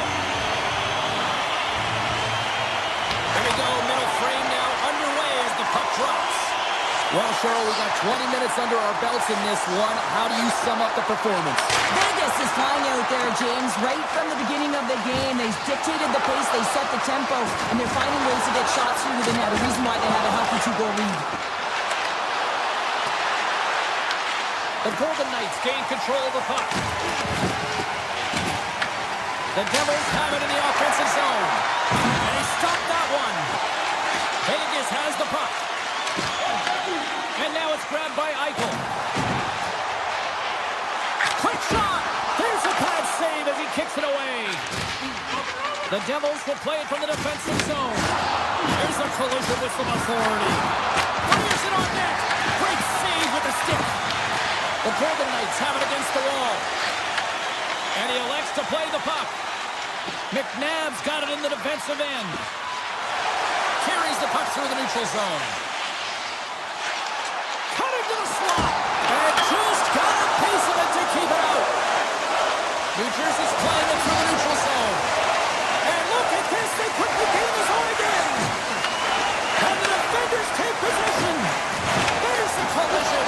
Here we go, middle frame now underway as the puck drops. Well, Cheryl, we got 20 minutes under our belts in this one. How do you sum up the performance? Vegas is flying out there, James. Right from the beginning of the game, they dictated the pace, they set the tempo, and they're finding ways to get shots through to the net. A reason why they have a healthy 2-goal lead. The Golden Knights gain control of the puck. The Devils have it in the offensive zone. And he stopped that one. Vegas has the puck. And now it's grabbed by Eichel. Quick shot! There's a pad save as he kicks it away. The Devils will play it from the defensive zone. There's a collision with some authority. Fires it on net. Great save with the stick. The Golden Knights have it against the wall. And he elects to play the puck. McNabb's got it in the defensive end. Carries the puck through the neutral zone. To the slot, and just got a piece of it to keep it out. New Jersey's playing it through the neutral zone. And look at this, they quickly gain the zone again. And the defenders take possession. There's the collision.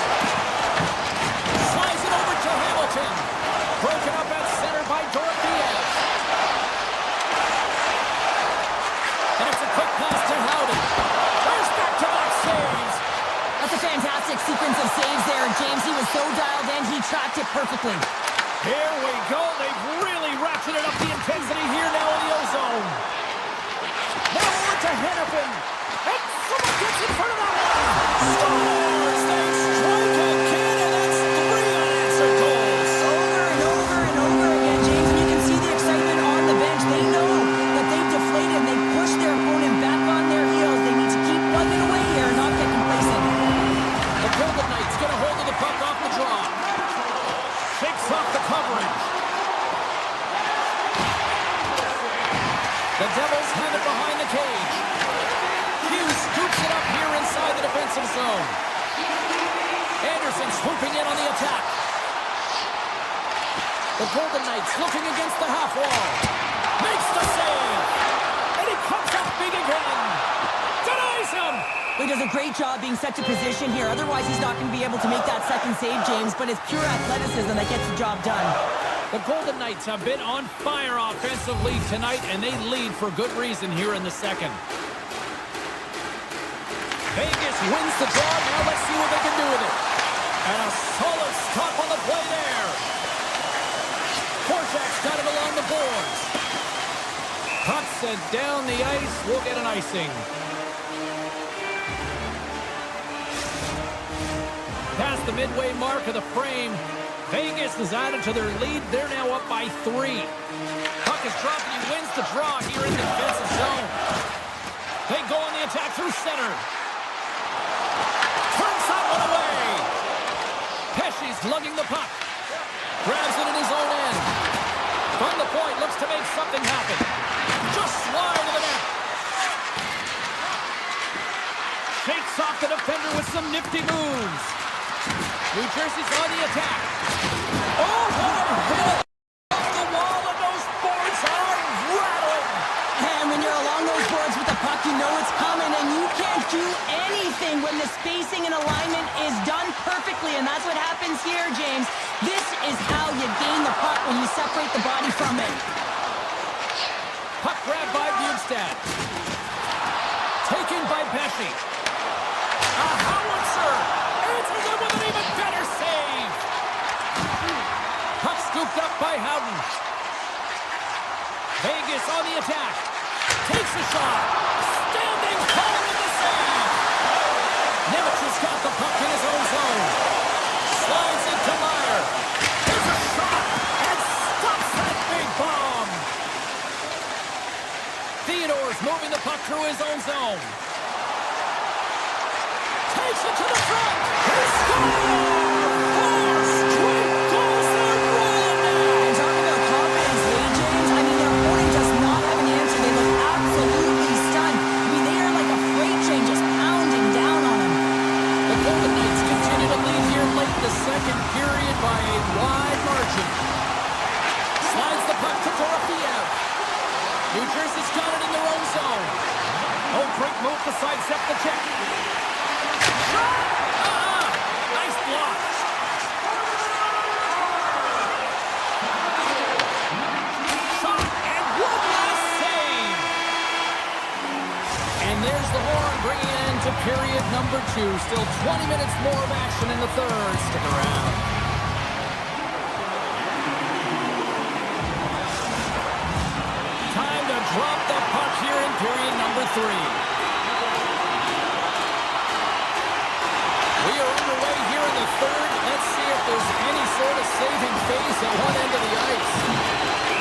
it perfectly. Here we go. They've really ratcheted up the intensity here now in the ozone. Now over to Hennepin. And someone gets in front of that one. Scores! They strike again, and that's 3 unanswered goals. Over and over and over again, James, and you can see the excitement on the bench. They know that they've deflated and they've pushed their opponent back on their heels. They need to keep plugging away here and not get complacent. The Golden Knights get a hold of the puck off the draw. Shakes off the coverage. The Devils have it behind the cage. Hughes scoops it up here inside the defensive zone. Anderson swooping in on the attack. The Golden Knights looking against the half wall. Makes the save. And he comes up big again. Denies him. He does a great job being set to position here. Otherwise, he's not going to be able to make that second save, James. But it's pure athleticism that gets the job done. The Golden Knights have been on fire offensively tonight, and they lead for good reason here in the second. Vegas wins the draw. Now let's see what they can do with it. And a solid stop on the play there. Kodiak's got it along the boards. Puck sent down the ice. We'll get an icing. Past the midway mark of the frame, Vegas has added to their lead. They're now up by 3. Puck is dropped and he wins the draw here in the defensive zone. They go on the attack through center. Turns that one away. Pesci's lugging the puck. Grabs it in his own end. From the point, looks to make something happen. Just slide to the net. Shakes off the defender with some nifty moves. New Jersey's on the attack. Oh, what a hit! The wall of those boards are rattling. And when you're along those boards with the puck, you know it's coming, and you can't do anything when the spacing and alignment is done perfectly, and that's what happens here, James. This is how you gain the puck when you separate the body from it. Puck grab by Bjugstad. Taken by Pesci. A howitzer. Answers it with an even better save. Puck scooped up by Howden. Vegas on the attack. Takes a shot. Standing tall with the save. Nemec has got the puck in his own zone. Slides it to Meyer. There's a shot and stops that big bomb. Theodore's moving the puck through his own zone. Takes it to the front. He scores! 4 straight goals. They're rolling now. And talking about confidence, James, I mean, their opponent does not have an answer. They look absolutely stunned. I mean, they are like a freight train just pounding down on them. The Golden Knights continue to lead here late in the second period by a wide margin. Slides the puck to Dorofeyev. New Jersey's got it in their own zone. Oh, great move to sidestep the check. Nice block. Shot and one last save. And there's the horn bringing it into period number 2. Still 20 minutes more of action in the third. Stick around. Time to drop the puck here in period number 3. We are underway here in the third. Let's see if there's any sort of saving face at one end of the ice.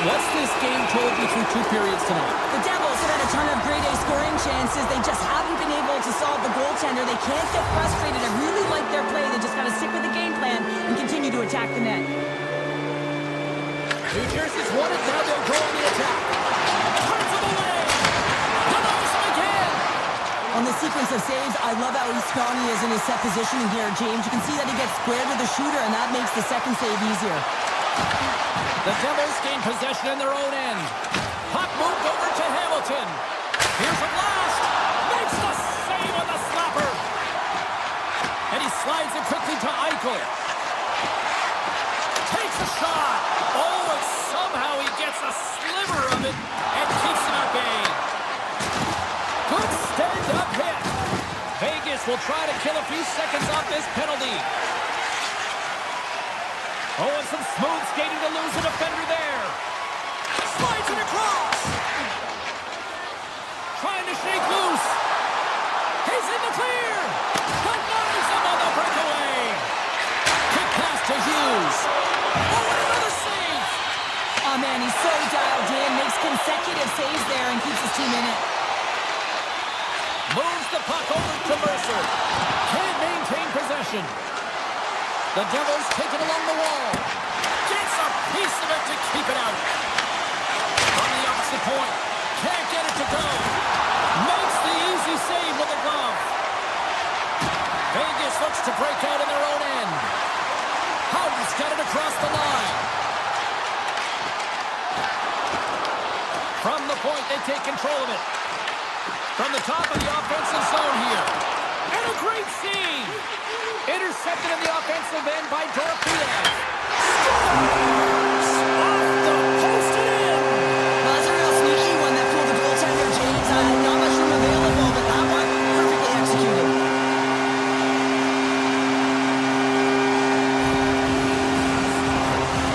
What's this game told you through 2 periods tonight? The Devils have had a ton of grade A scoring chances. They just haven't been able to solve the goaltender. They can't get frustrated. I really like their play. They just got to stick with the game plan and continue to attack the net. New Jersey's won it. Now they'll go on the attack. Turns them away. Denies them again. On the sequence of saves, I love how Scotty is in his set positioning here, James. You can see that he gets squared with the shooter, and that makes the second save easier. The Devils gain possession in their own end. Puck moved over to Hamilton. Here's a blast. Makes the save on the slapper. And he slides it quickly to Eichel. Takes a shot. Oh, and somehow he gets a sliver of it and keeps him at bay. Good stand-up hit. Vegas will try to kill a few seconds off this penalty. Oh, and some smooth skating to lose a defender there. Slides it across. Trying to shake loose. He's in the clear. Denies him on the breakaway. Quick pass to Hughes. Oh, and another save. Oh, man, he's so dialed in. Makes consecutive saves there and keeps his team in it. Moves the puck over to Mercer. Can't maintain possession. The Devils take it along the wall. Gets a piece of it to keep it out. From the opposite point. Can't get it to go. Makes the easy save with the glove. Vegas looks to break out in their own end. Howden's got it across the line. From the point, they take control of it. From the top of the offensive zone here. And a great save. Intercepted in the offensive end by Dorothea. Scores! Off the post and in. Well, that's a real sneaky one that fooled the goaltender, James. Not much room available, but that one perfectly executed.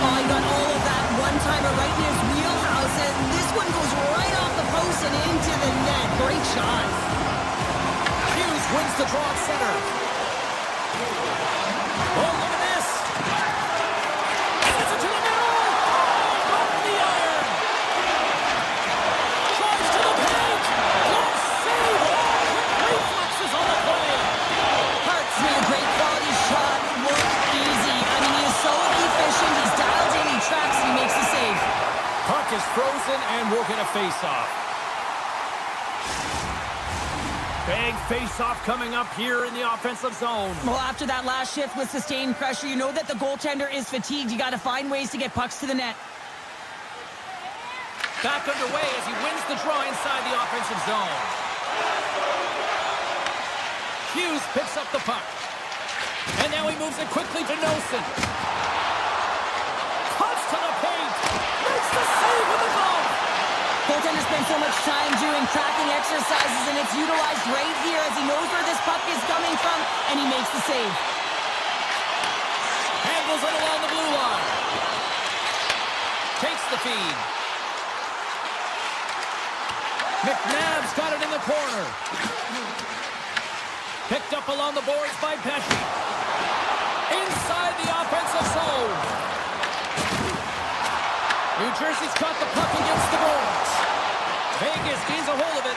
Oh, he got all of that one-timer right in his wheelhouse, and this one goes right off the post and into the net. Great shot. Hughes wins the draw at center. Oh, look at this. Sends it to the middle. Oh, off the iron. Tries to the paint. Glove save. Reflexes on the play. Hart's made a great quality shot. Look easy. I mean, he is so efficient. He's dialed in, he tracks, and he makes the save. Puck is frozen, and we'll get a face-off. Big face-off coming up here in the offensive zone. Well, after that last shift with sustained pressure, you know that the goaltender is fatigued. You got to find ways to get pucks to the net. Back underway as he wins the draw inside the offensive zone. Hughes picks up the puck. And now he moves it quickly to Nosen. Cuts to the paint. Makes the save with the glove. Goaltender spends so much time doing tracking exercises, and it's utilized right here as he knows where this puck is coming from, and he makes the save. Handles it along the blue line. Takes the feed. McNabb's got it in the corner. Picked up along the boards by Pesci. Inside the offensive zone. New Jersey's got the puck against the boards. Vegas gains a hold of it.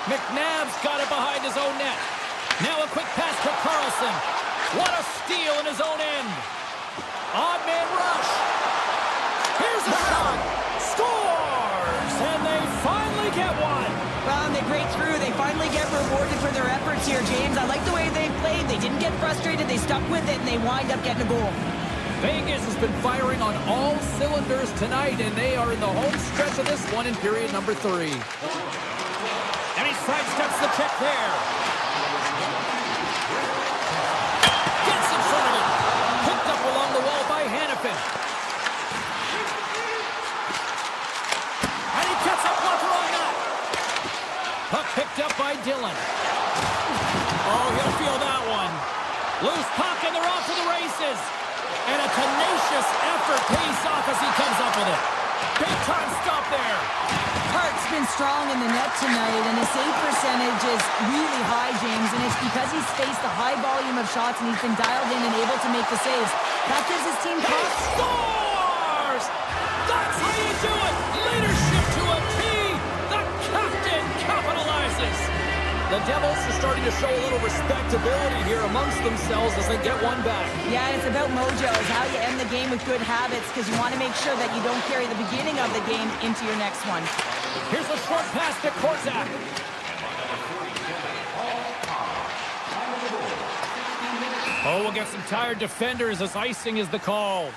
McNabb's got it behind his own net. Now a quick pass to Carlson. What a steal in his own end. Odd man rush. Here's a shot. Scores! And they finally get one. Well, and they break through. They finally get rewarded for their efforts here, James. I like the way they played. They didn't get frustrated. They stuck with it, and they wind up getting a goal. Vegas has been firing on all cylinders tonight, and they are in the home stretch of this one in period number 3. And he sidesteps the check there. Gets in front of it. Picked up along the wall by Hannafin. And he cuts up blocker on that. Puck picked up by Dillon. Oh, he'll feel that one. Loose puck, and they're off to the races. And a tenacious effort pays off as he comes up with it. Big time stop there. Hart's been strong in the net tonight, and his save percentage is really high, James, and it's because he's faced a high volume of shots and he's been dialed in and able to make the saves. That gives his team He scores! That's how you do it! Leadership to a T! The captain capitalizes! The Devils are starting to show a little respectability here amongst themselves as they get one back. Yeah, it's about mojo. It's how you end the game with good habits, because you want to make sure that you don't carry the beginning of the game into your next one. Here's a short pass to Kodiak. Oh, we'll get some tired defenders as icing is the call.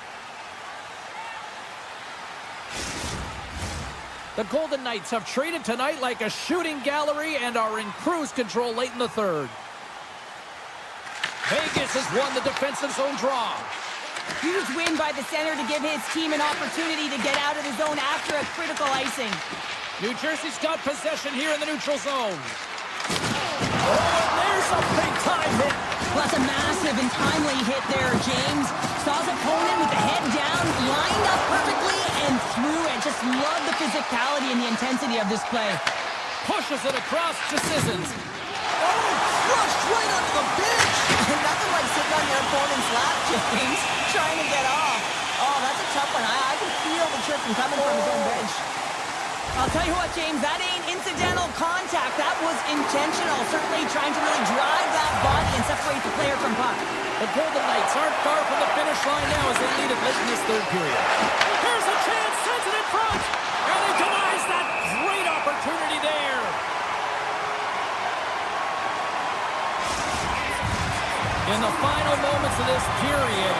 The Golden Knights have traded tonight like a shooting gallery and are in cruise control late in the third. Vegas has won the defensive zone draw. Huge win by the center to give his team an opportunity to get out of the zone after a critical icing. New Jersey's got possession here in the neutral zone. Oh, and there's a big-time hit. Well, that's a massive and timely hit there, James. Saw his opponent with the head down, lined up perfectly, and threw it. Just love the physicality and the intensity of this play. Pushes it across to Sissons. Oh, crushed right onto the bench. Nothing like sitting on your opponent's lap, James, trying to get off. Oh, that's a tough one. I can feel the trip coming from his own bench. I'll tell you what, James, that ain't incidental contact. That was intentional. Certainly trying to really drive that body and separate the player from puck. The Golden Knights aren't far from the finish line now as they lead it late in this third period. Here's a chance, sends it in front, and he denies that great opportunity there. In the final moments of this period,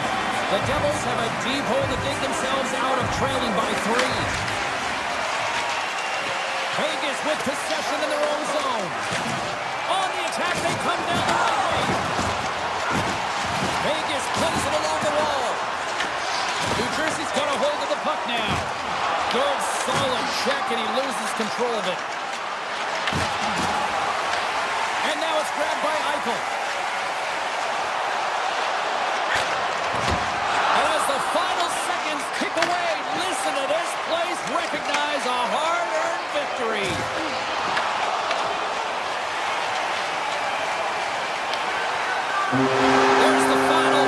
the Devils have a deep hole to dig themselves out of, trailing by 3. Vegas with possession in their own zone. On the attack, they come down the right wing. Vegas plays it along the wall. New Jersey's got a hold of the puck now. Good, solid check, and he loses control of it. And now it's grabbed by Eichel. And as the final seconds tick away, listen to this place recognize a hard-earned victory. There's the final.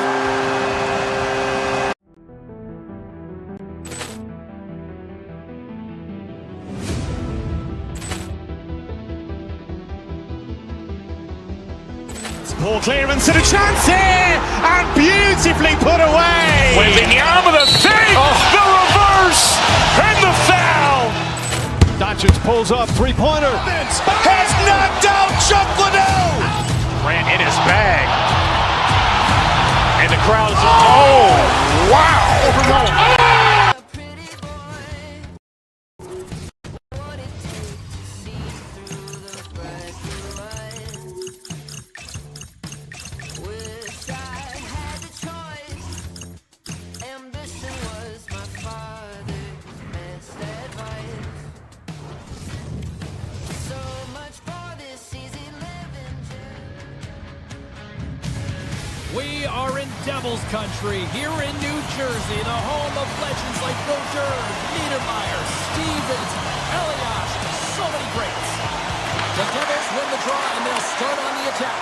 Poor clearance and a chance here, and beautifully put away. With the arm of the thing, the reverse, and the foul. Doncic pulls up, three-pointer. Has knocked out Chuck Liddell. Grant in his bag. And the crowd is, oh, wow. We are in Devils country, here in New Jersey, the home of legends like Brodeur, Niedermeyer, Stevens, Elias, so many greats. The Devils win the draw and they'll start on the attack.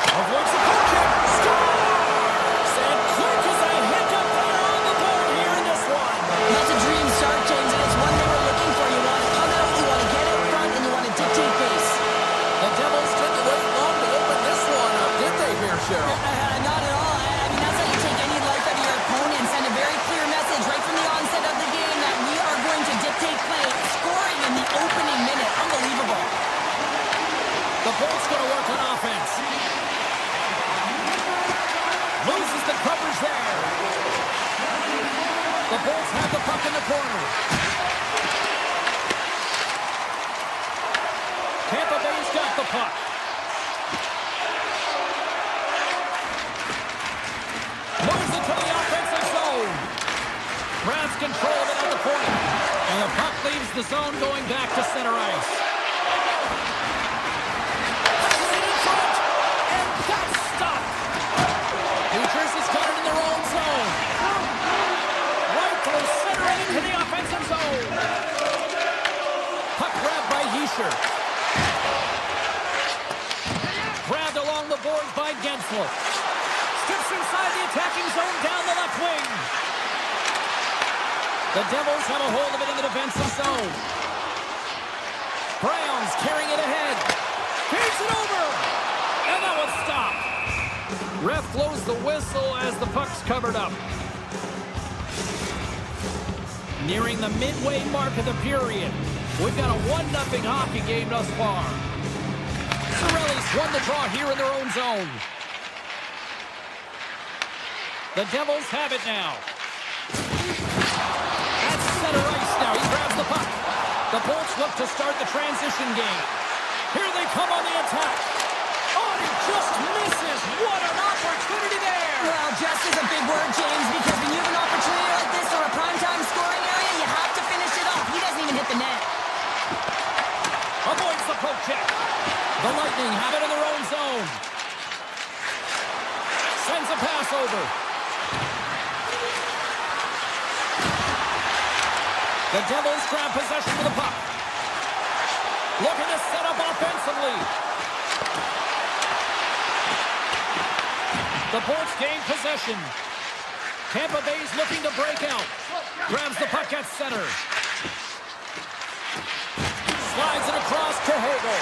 Avoids the poke check, scores! And quick as a hiccup, they're on the board here in this one. That's a dream start, James, and it's one they were looking for. You want to come out, you want to get in front, and you want to dictate pace. The Devils didn't wait long to open this one up, did they here, Cheryl? Not at all. I mean, that's how you take any life out of your opponent and send a very clear message right from the onset of the game that we are going to dictate play, scoring in the opening minute. Unbelievable. The Bolts going to work on offense. Loses the coverage there. The Bolts have the puck in the corner. Tampa Bay's got the puck. Moves it to the offensive zone. Grabs control of it at the point. And the puck leaves the zone going back to center ice. Passes it in front. And that's stopped. New Jersey's got it in their own zone. Right through center and into the offensive zone. Puck grabbed by Heischer. Grabbed along the boards by Gensler. Steps inside the attacking zone down the left wing. The Devils have a hold of it in the defensive zone. Browns carrying it ahead. Feeds it over. And that was stopped. Ref blows the whistle as the puck's covered up. Nearing the midway mark of the period. We've got a 1-0 hockey game thus far. Cirelli's won the draw here in their own zone. The Devils have it now. At center ice now. He grabs the puck. The Bolts look to start the transition game. Here they come on the attack. Oh, he just misses. What an opportunity there. Well, just is a big word, James, because when you have an opportunity like this or a primetime scoring area, you have to finish it off. He doesn't even hit the net. Avoids the poke check. The Lightning have it in their own zone. Sends a pass over. The Devils grab possession of the puck. Looking to set up offensively. The Bolts gain possession. Tampa Bay's looking to break out. Grabs the puck at center. Slides it across to Hagel.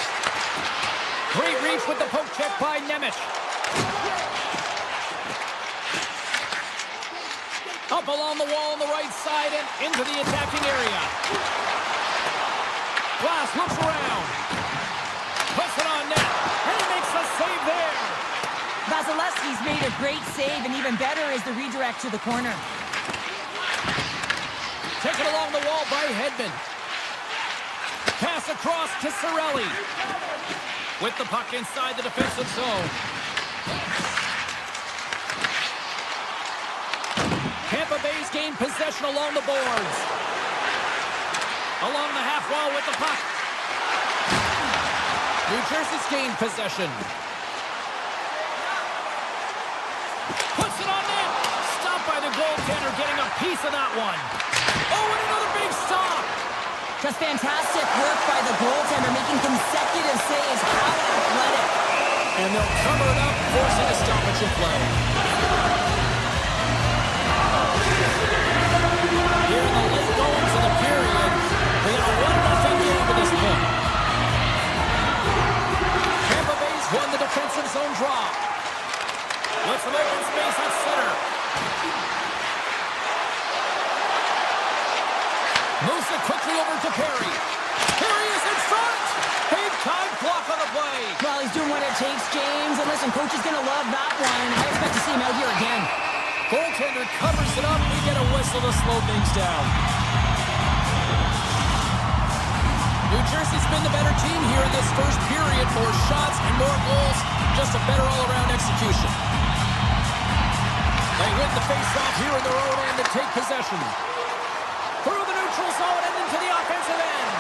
Great reach with the poke check by Nemec. Up along the wall on the right side and into the attacking area. Glass looks around. Puts it on net. And he makes a save there. Vasilevsky's made a great save, and even better is the redirect to the corner. Taken along the wall by Hedman. Pass across to Cirelli. With the puck inside the defensive zone. Tampa Bay's gained possession along the boards. Along the half wall with the puck. New Jersey's gained possession. Puts it on net. Stopped by the goaltender, getting a piece of that one. Oh, and another big stop. Just fantastic work by the goaltender, making consecutive saves. How athletic. And they'll cover it up, forcing a stoppage of play. Here in the late goings of the period, they got a 1-0 game to this point. Tampa Bay's won the defensive zone draw. With some open space at center. Moves it quickly over to Perry. Perry is in front. Big time block on the play. Well, he's doing what it takes, James. And listen, coach is going to love that one. I expect to see him out here again. Goaltender covers it up. We get a whistle to slow things down. New Jersey's been the better team here in this first period. More shots and more goals. Just a better all-around execution. They win the face-off here in their own end to take possession. Through the neutral zone and into the offensive end.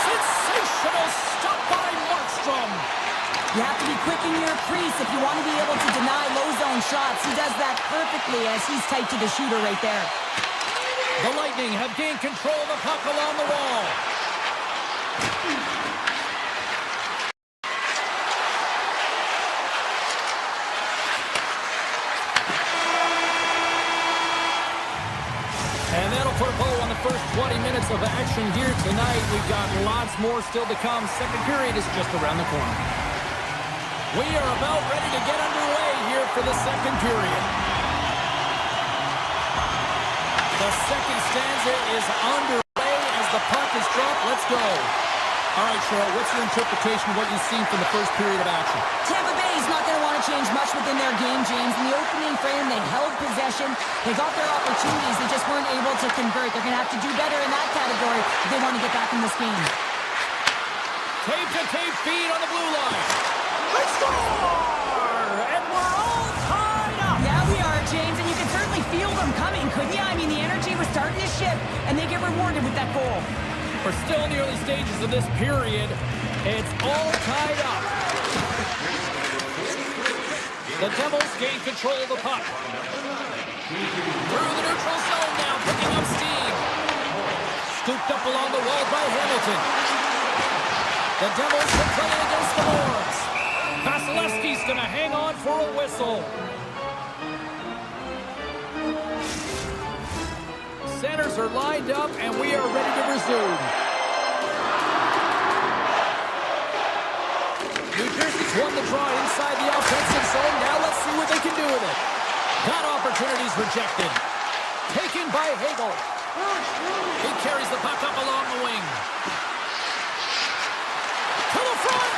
Sensational stop by Markstrom. You have to be quick in your crease if you want to be able to deny low-zone shots. He does that perfectly as he's tight to the shooter right there. The Lightning have gained control of the puck along the wall. And that'll put a bow on the first 20 minutes of action here tonight. We've got lots more still to come. Second period is just around the corner. We are about ready to get underway here for the second period. The second stanza is underway as the puck is dropped. Let's go. All right, Cheryl, what's your interpretation of what you've seen from the first period of action? Tampa Bay is not going to want to change much within their game, James. In the opening frame, they held possession. They got their opportunities. They just weren't able to convert. They're going to have to do better in that category if they want to get back in this game. Tape-to-tape feed on the blue line. Let's score! And we're all tied up. Yeah, we are, James, and you can certainly feel them coming, couldn't you? I mean, the energy was starting to shift, and they get rewarded with that goal. We're still in the early stages of this period. It's all tied up. The Devils gain control of the puck. Through the neutral zone now, picking up steam. Scooped up along the wall by Hamilton. The Devils are playing against the boards. Vasilevsky's going to hang on for a whistle. Centers are lined up, and we are ready to resume. New Jersey's won the draw inside the offensive zone. Now let's see what they can do with it. That opportunity's rejected. Taken by Hagel. He carries the puck up along the wing. To the front!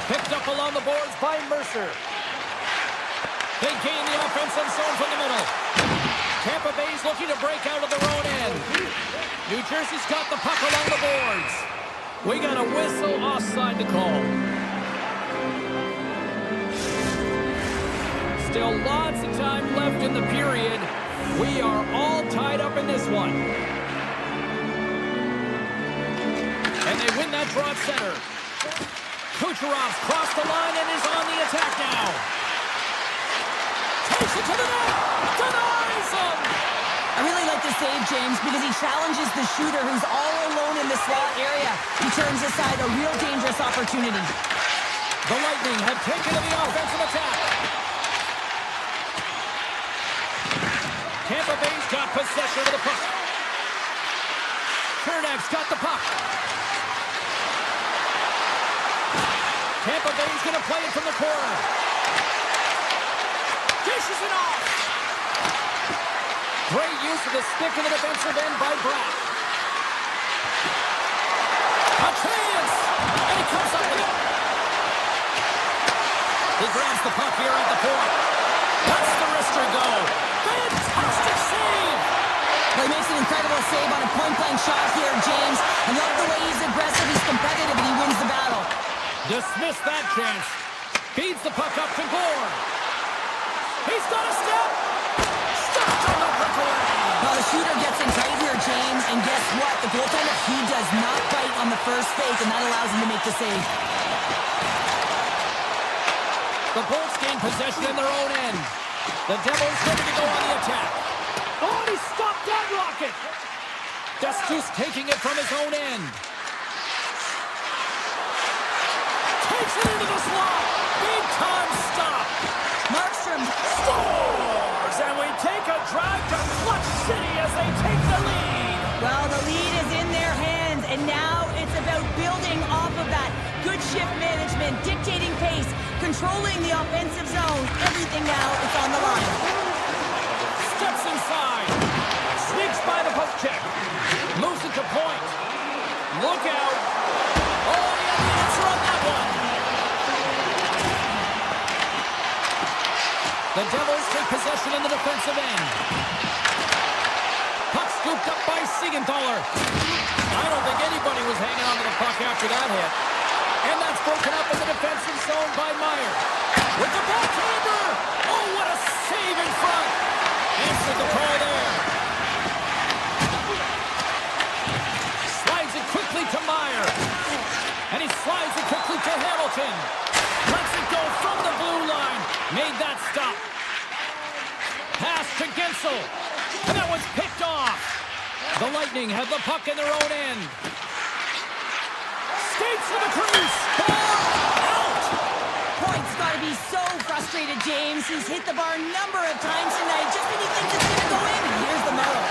Picked up along the boards by Mercer. They gain the offensive zone from the middle. Tampa Bay's looking to break out of their own end. New Jersey's got the puck along the boards. We got a whistle offside to call. Still lots of time left in the period. We are all tied up in this one. And they win that draw at center. Kucherov's crossed the line and is on the attack now. Takes it to the net. Denies him. I really like to save, James, because he challenges the shooter who's all alone in the slot area. He turns aside a real dangerous opportunity. The Lightning have taken to the offensive attack. Tampa Bay's got possession of the puck. Kodak's got the puck. Tampa Bay's going to play it from the corner. Dishes it off. Great use of the stick in the defensive end by Bratt. A chance! And he comes up with it. He grabs the puck here at the point. Lets the wrister go. Fantastic save! Well, he makes an incredible save on a point-blank shot here, James. I love the way he's aggressive, he's competitive, and he wins the battle. Dismiss that chance. Feeds the puck up to Gore. He's got a step. Stopped on the breakaway. Well, the shooter gets in tight here, James, and guess what? The goaltender, he does not bite on the first fake, and that allows him to make the save. The Bolts gain possession in their own end. The Devils ready to go on the attack. Oh, he stopped that rocket. Destus taking it from his own end. Takes it into the slot. Big time stop. Markstrom Scores! And we take a drive to Clutch City as they take the lead. Well, the lead is in their hands, and now it's about building off of that. Good shift management, dictating pace, controlling the offensive zone. Everything now is on the line. Steps inside. Sneaks by the poke check. Moves it to point. Look out. Oh, he had the answer on that one. The Devils take possession in the defensive end. Puck scooped up by Siegenthaler. I don't think anybody was hanging on to the puck after that hit. And that's broken up in the defensive zone by Meyer. With the backhander. Oh, what a save in front. Answered the call there. Slides it quickly to Meyer. And he slides it quickly to Hamilton. Lets it go from the blue line. Made that stop. Pass to Gensel. And that one's picked off. The Lightning have the puck in their own end. Skates to the crease. Out. Point's got to be so frustrated, James. He's hit the bar a number of times tonight just when he thinks it's going to go in. And here's the medal.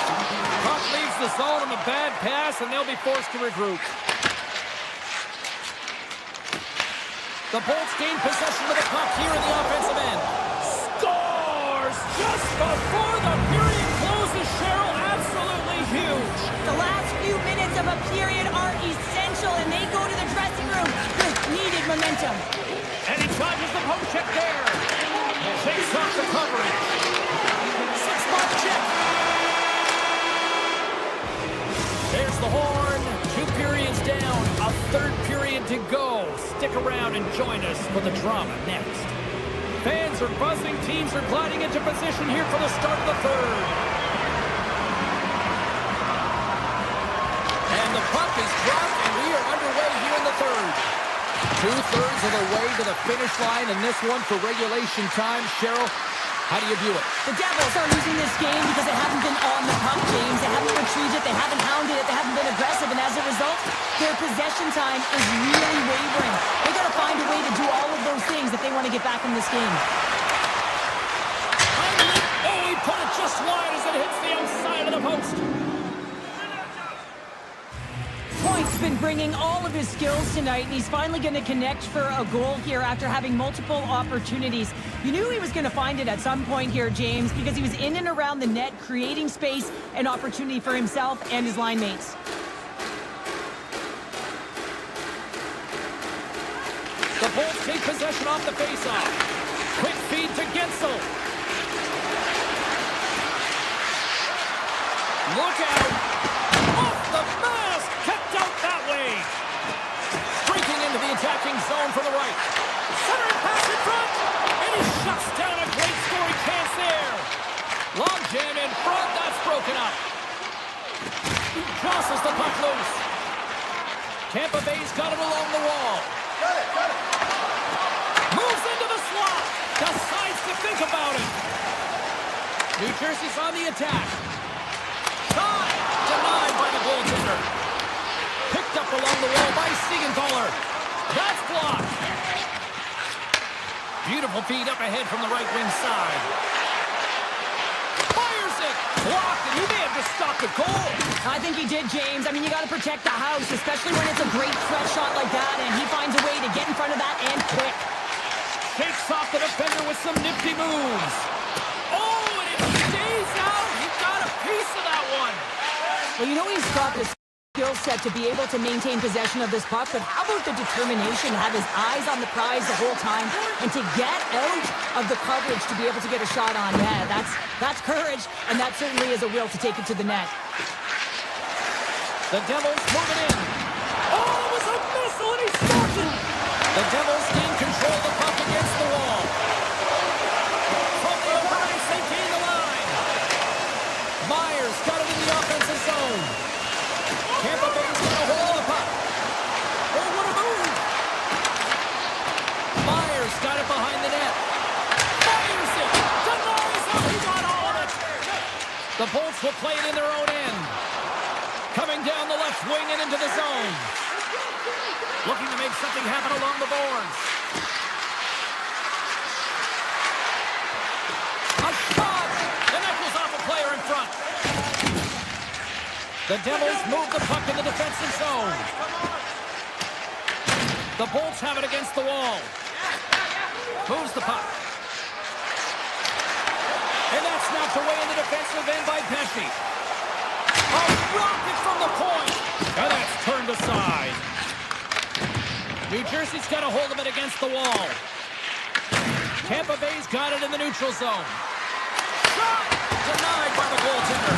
Puck leaves the zone on a bad pass, and they'll be forced to regroup. The Bolts gain possession of the puck here in the offensive end. Scores just before the period closes, Cheryl. Absolutely huge. The last few minutes of a period are essential, and they go to the dressing room with needed momentum. And he dodges the poke check there. Shakes off the coverage. 6-mark check. There's the horn. 2 periods down. A third period to go. Stick around and join us for the drama next. Fans are buzzing. Teams are gliding into position here for the start of the third. And the puck is dropped, and we are underway here in the third. 2/3 of the way to the finish line, and this one for regulation time. Cheryl, how do you view it? The Devils are losing this game because they haven't been on the puck, James. They haven't retrieved it, they haven't hounded it, they haven't been aggressive, and as a result, their possession time is really wavering. They got to find a way to do all of those things if they want to get back in this game. Oh, he put it just wide as it hits the outside of the post. Point's been bringing all of his skills tonight, and he's finally going to connect for a goal here after having multiple opportunities. You knew he was going to find it at some point here, James, because he was in and around the net, creating space and opportunity for himself and his line mates. The Bolts take possession off the faceoff. Quick feed to Gensel. Look out! Off the mask! Kept out that way! Streaking into the attacking zone from the right. Centering pass in front! And he shuts down a great scoring chance there! Long jam in front, that's broken up. Crosses the puck loose. Tampa Bay's got it along the wall. Moves into the slot. Decides to think about it. New Jersey's on the attack. Shot goaltender. Picked up along the wall by Siegenthaler. That's blocked. Beautiful feed up ahead from the right wing side. Fires it. Blocked, and he may have just stopped the goal. I think he did, James. I mean, you got to protect the house, especially when it's a great threat shot like that, and he finds a way to get in front of that and quick. Shakes off the defender with some nifty moves. Oh, and it stays out. He got a piece of that one. Well, you know he's got this skill set to be able to maintain possession of this puck, but how about the determination to have his eyes on the prize the whole time and to get out of the coverage to be able to get a shot on net? That's courage, and that certainly is a will to take it to the net. The Devils move it in. Oh, it was a missile, and he stopped it. The Devils in control of the puck against the wall. From the open ice, they gain the line. Myers got it in the offensive zone. Tampa Bay's got a hold of the puck. Oh, what a move! Myers got it behind the net. Fires it! Denies him! He got all of it! The Bolts will play it in their own end. Coming down the left wing and into the zone. Looking to make something happen along the boards. A shot! And that goes off a player in front. The Devils move the puck in the defensive zone. The Bolts have it against the wall. Moves the puck. And that's knocked away in the defensive end by Pesce. A rocket from the point. And that's turned aside. New Jersey's got a hold of it against the wall. Tampa Bay's got it in the neutral zone. Shot! Denied by the goaltender.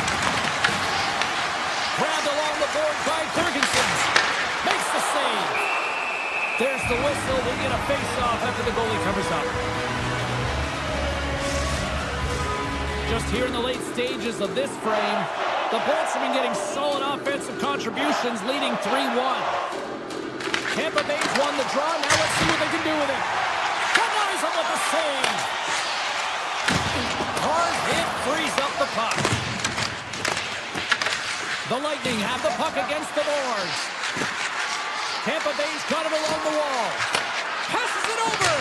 Grabbed along the board by Ferguson. Makes the save. There's the whistle. We'll get a face-off after the goalie covers up. Just here in the late stages of this frame, the Bolts have been getting solid offensive contributions, leading 3-1. Tampa Bay's won the draw. Now let's see what they can do with it. Denies him with the save. Hard hit frees up the puck. The Lightning have the puck against the boards. Tampa Bay's got it along the wall. Passes it over.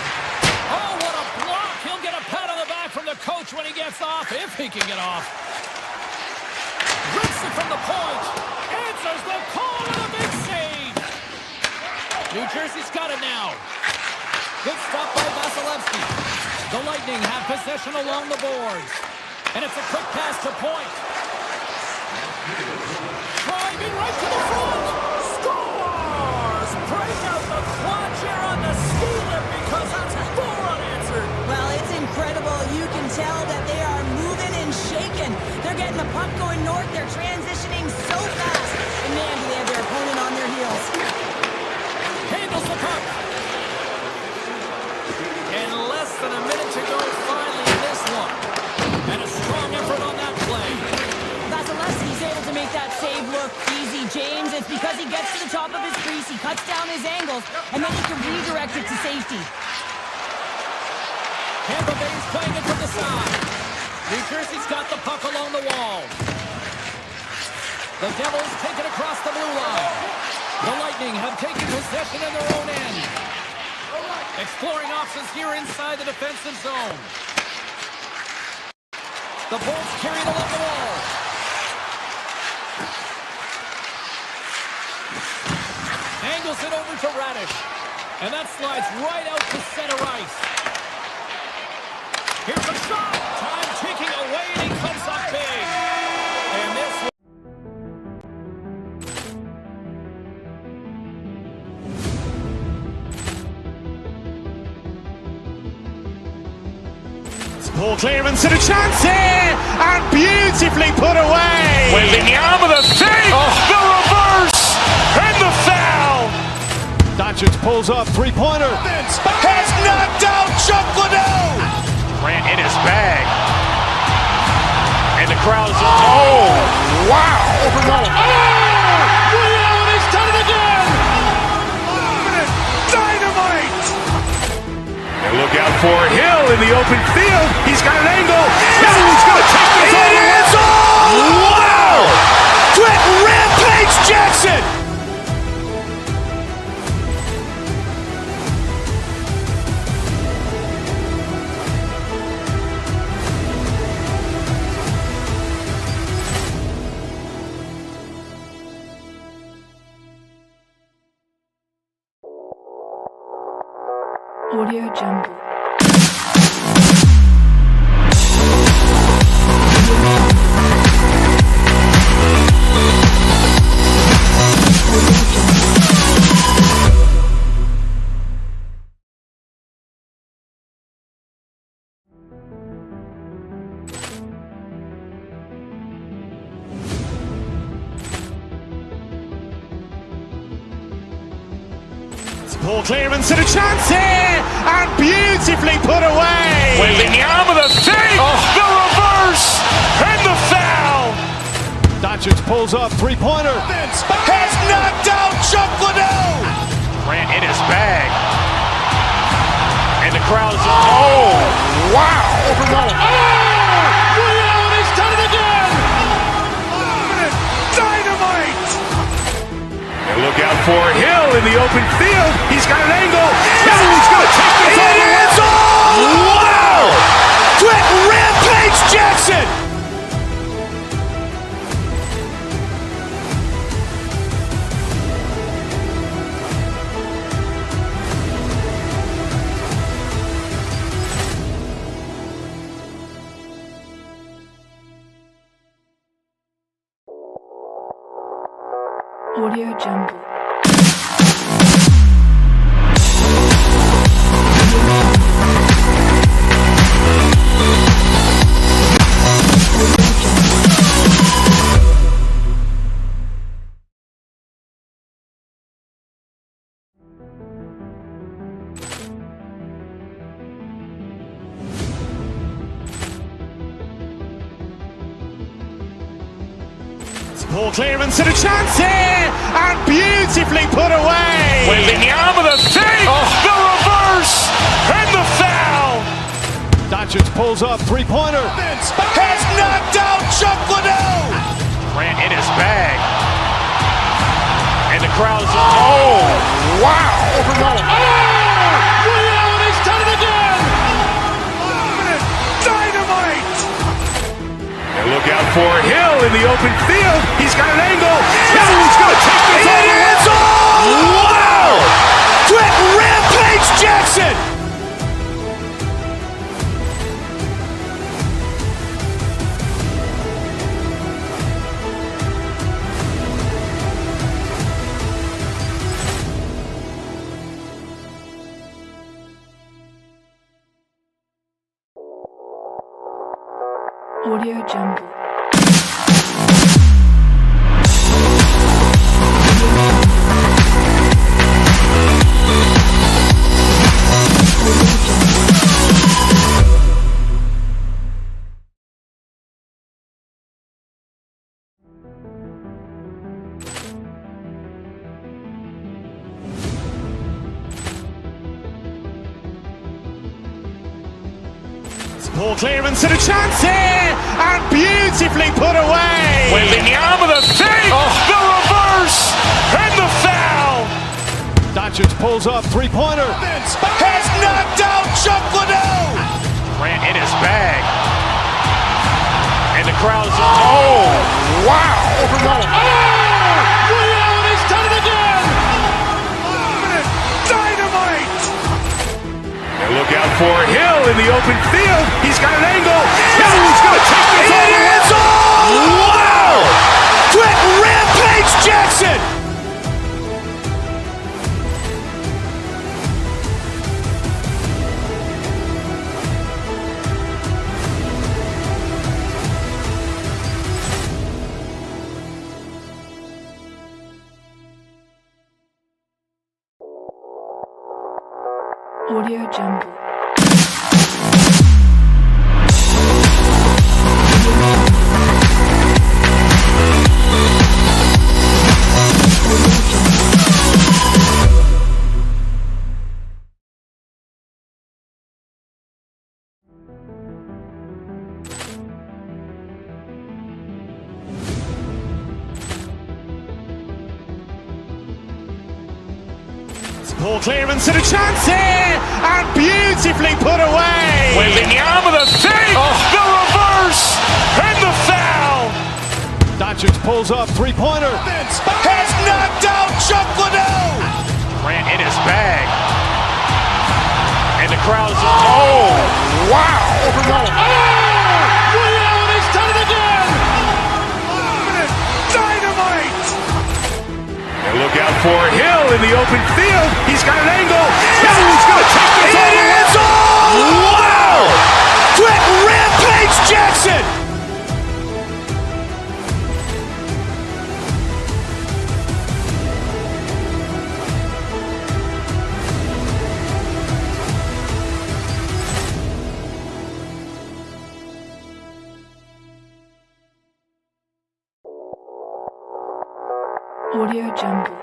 Oh, what a block. He'll get a pat on the back from the coach when he gets off, if he can get off. Rips it from the point. Answers the call with a big save. New Jersey's got it now. Good stop by Vasilevsky. The Lightning have possession along the boards. And it's a quick pass to point. Driving right to the front. Scores! Break out the clutch here on the ski lift because that's 4 unanswered. Well, it's incredible. You can tell that they are moving and shaking. They're getting the puck going north. They're transitioning so fast. And man, do they have their opponent on their heels. Handles the puck. And less than a minute to go finally in this one. And a strong effort on that play. Vasilevsky's able to make that save look easy, James. It's because he gets to the top of his crease, he cuts down his angles, and then he can redirect it to safety. Tampa Bay's playing it from the side. New Jersey's got the puck along the wall. The Devils take it across the blue line. The Lightning have taken possession in their own end. Exploring options here inside the defensive zone. The Bolts carry it along the wall. Angles it over to Radish. And that slides right out to center ice. Here's a shot. Time ticking away, and he comes up big. And this Poor clearance and a chance here, and beautifully put away. Wembanyama the save, the reverse, and the foul. Doncic pulls up, three-pointer. Has knocked out Chuck Liddell. Ran in his bag. And the crowd is, oh, wow. Oh, he's done it again. Dynamite. And look out for Hill in the open field. He's got an angle. He's going to take this all the way. Wow. Quick rampage Audio Jungle. Ball clearance and a chance here, and beautifully put away. Waving the arm of the fake, the reverse, and the foul. Doncic pulls up, three-pointer. Has knocked out Chuck Liddell. Grant in his bag. And the crowd is, oh, wow. Liddell has done it again. Dynamite. And look out for Hill in the open field. He's got an angle. He's going to take this all the way. Wow. Quick Rampage Jackson. Audio Jungle. Ball clearance and a chance here, and beautifully put away. Waving the arm of the fake, the reverse, and the foul. Doncic pulls up, three-pointer. Has knocked out Chuck Liddell. Grant in his bag. And the crowd is, oh, wow. Liddell has done it again. Dynamite. And look out for Hill in the open field. He's got an angle. He's going to take this all the way. Wow. Quick Rampage Jackson. Audio Jungle. Ball clearance and a chance here, and beautifully put away. Waving the arm of the fake, the reverse, and the foul. Doncic pulls up, three-pointer. Has knocked out Chuck Liddell. Grant in his bag. And the crowd is, oh, wow. Liddell has done it again. Dynamite. And look out for Hill in the open field. He's got an angle. He's going to take this all the way. Wow. Quick Rampage Jackson. Audio Jungle. Ball clearance and a chance here, and beautifully put away. Waving the arm of the fake, the reverse, and the foul. Doncic pulls up, three-pointer. Has knocked out Chuck Liddell. Grant in his bag. And the crowd is, oh, wow. He's done it again! Dynamite! And look out for Hill in the open field. He's got an angle. He's going to take this all the way. Wow! Quick Rampage Jackson! Audio Jungle.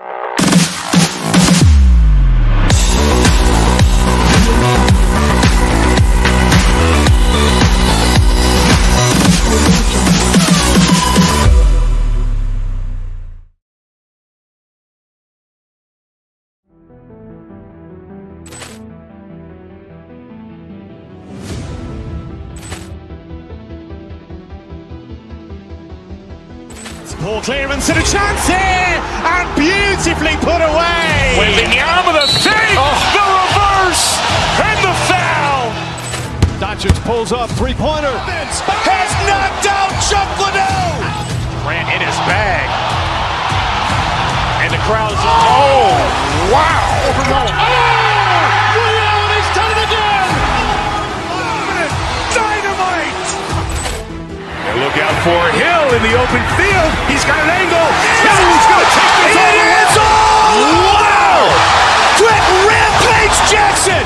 Poor clearance and a chance here, and beautifully put away. With the arm of the fake, the reverse, and the foul. Doncic pulls up, three-pointer. Has knocked out Chuck Liddell! Grant in his bag. And the crowd is, oh, wow. He's done it again! Dynamite! And look out for Hill in the open field. He's got an angle. He's going to take this all the way. Wow! Quick Rampage Jackson!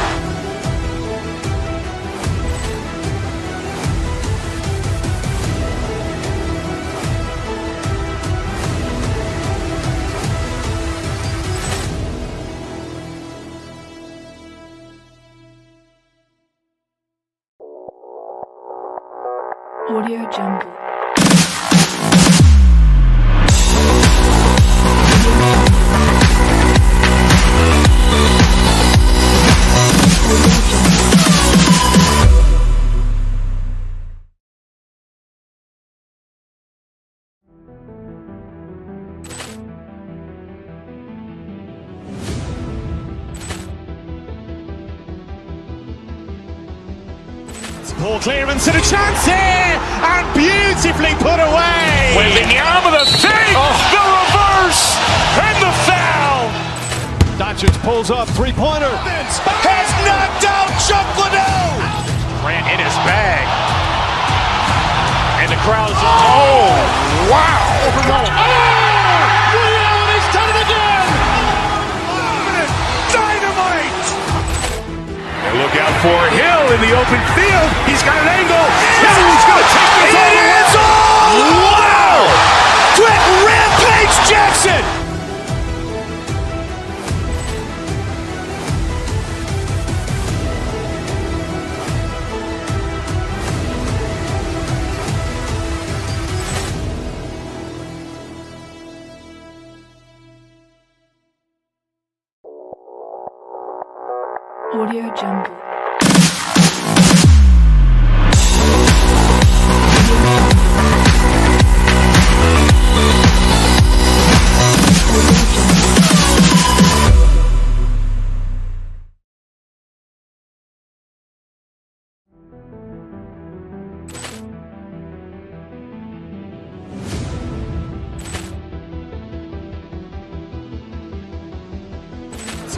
Audio Jungle. Poor clearance and a chance here, and beautifully put away. With the arm of the fake, the reverse, and the foul. Doncic pulls up, three-pointer. Has knocked out Chuck Liddell! Grant in his bag. And the crowd is, oh, wow. He's done it again! Dynamite! And look out for Hill in the open field. He's got an angle. He's going to take this all the way. Wow! Quick Rampage Jackson! Audio Jungle.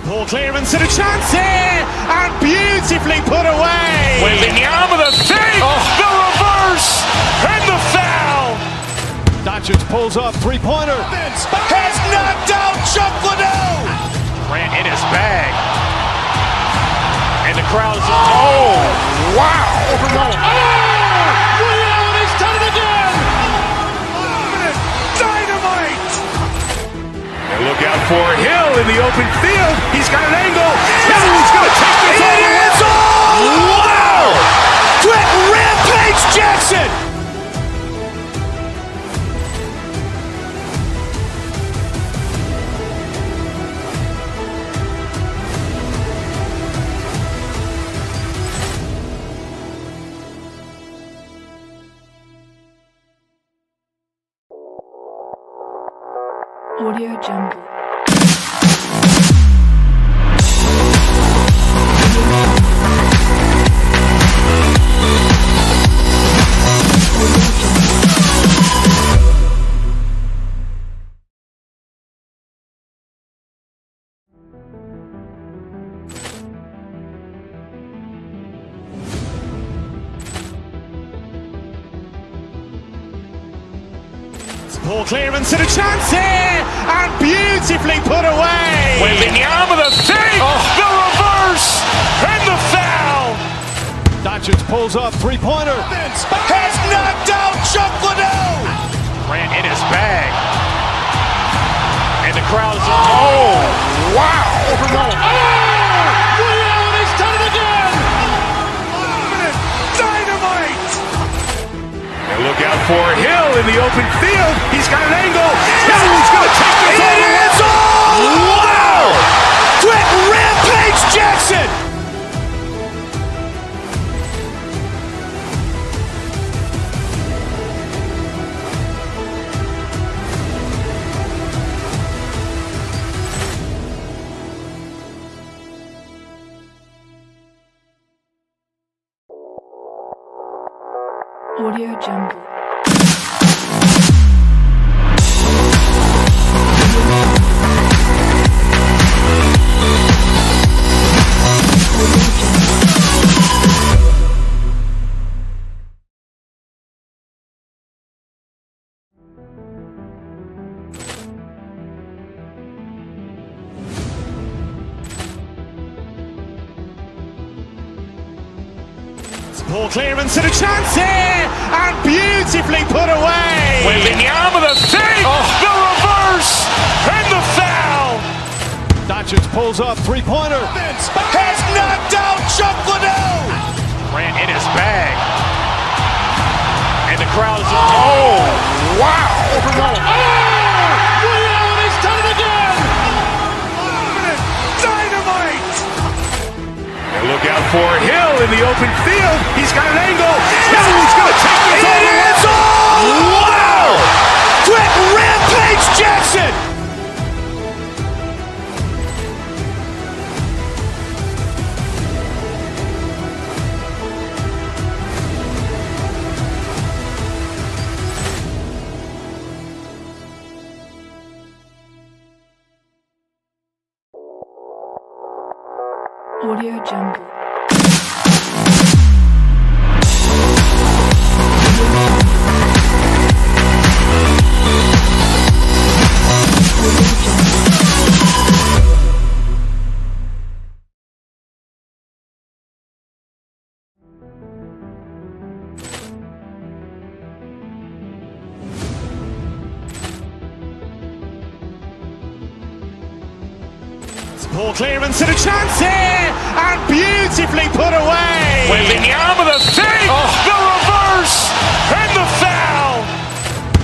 Poor clearance and a chance here, and beautifully put away. With the arm of the fake, the reverse, and the foul. Doncic pulls up, three-pointer. Has knocked out Chuck Liddell! Grant in his bag. And the crowd is, oh, wow. He's done it again! Dynamite! And look out for Hill in the open field. He's got an angle. He's going to take this all the way. Wow! Quick Rampage Jackson! Audio Jungle. Ball clearance and a chance here, and beautifully put away. Wembanyama the fake, the reverse, and the foul. Doncic pulls up, three-pointer. Has knocked out Chuck Liddell. Grant in his bag. And the crowd is wow! He's done it again. Dynamite. And look out for Hill in the open field. He's got an angle. He's going to take this all the way. Wow! Quick Rampage Jackson. Audio Jungle. Ball clearance and a chance here, and beautifully put away. Wembanyama the fake, the reverse, and the foul. Doncic pulls up, three-pointer. Has knocked out Chuck Liddell. Grant in his bag. And the crowd is wow! He's done it again. Dynamite. And look out for Hill in the open field. He's got an angle. He's going to take this all the way. Wow! Quick Rampage Jackson. Audio Jungle. Ball clearance and a chance here, and beautifully put away. Wembanyama the fake, the reverse, and the foul.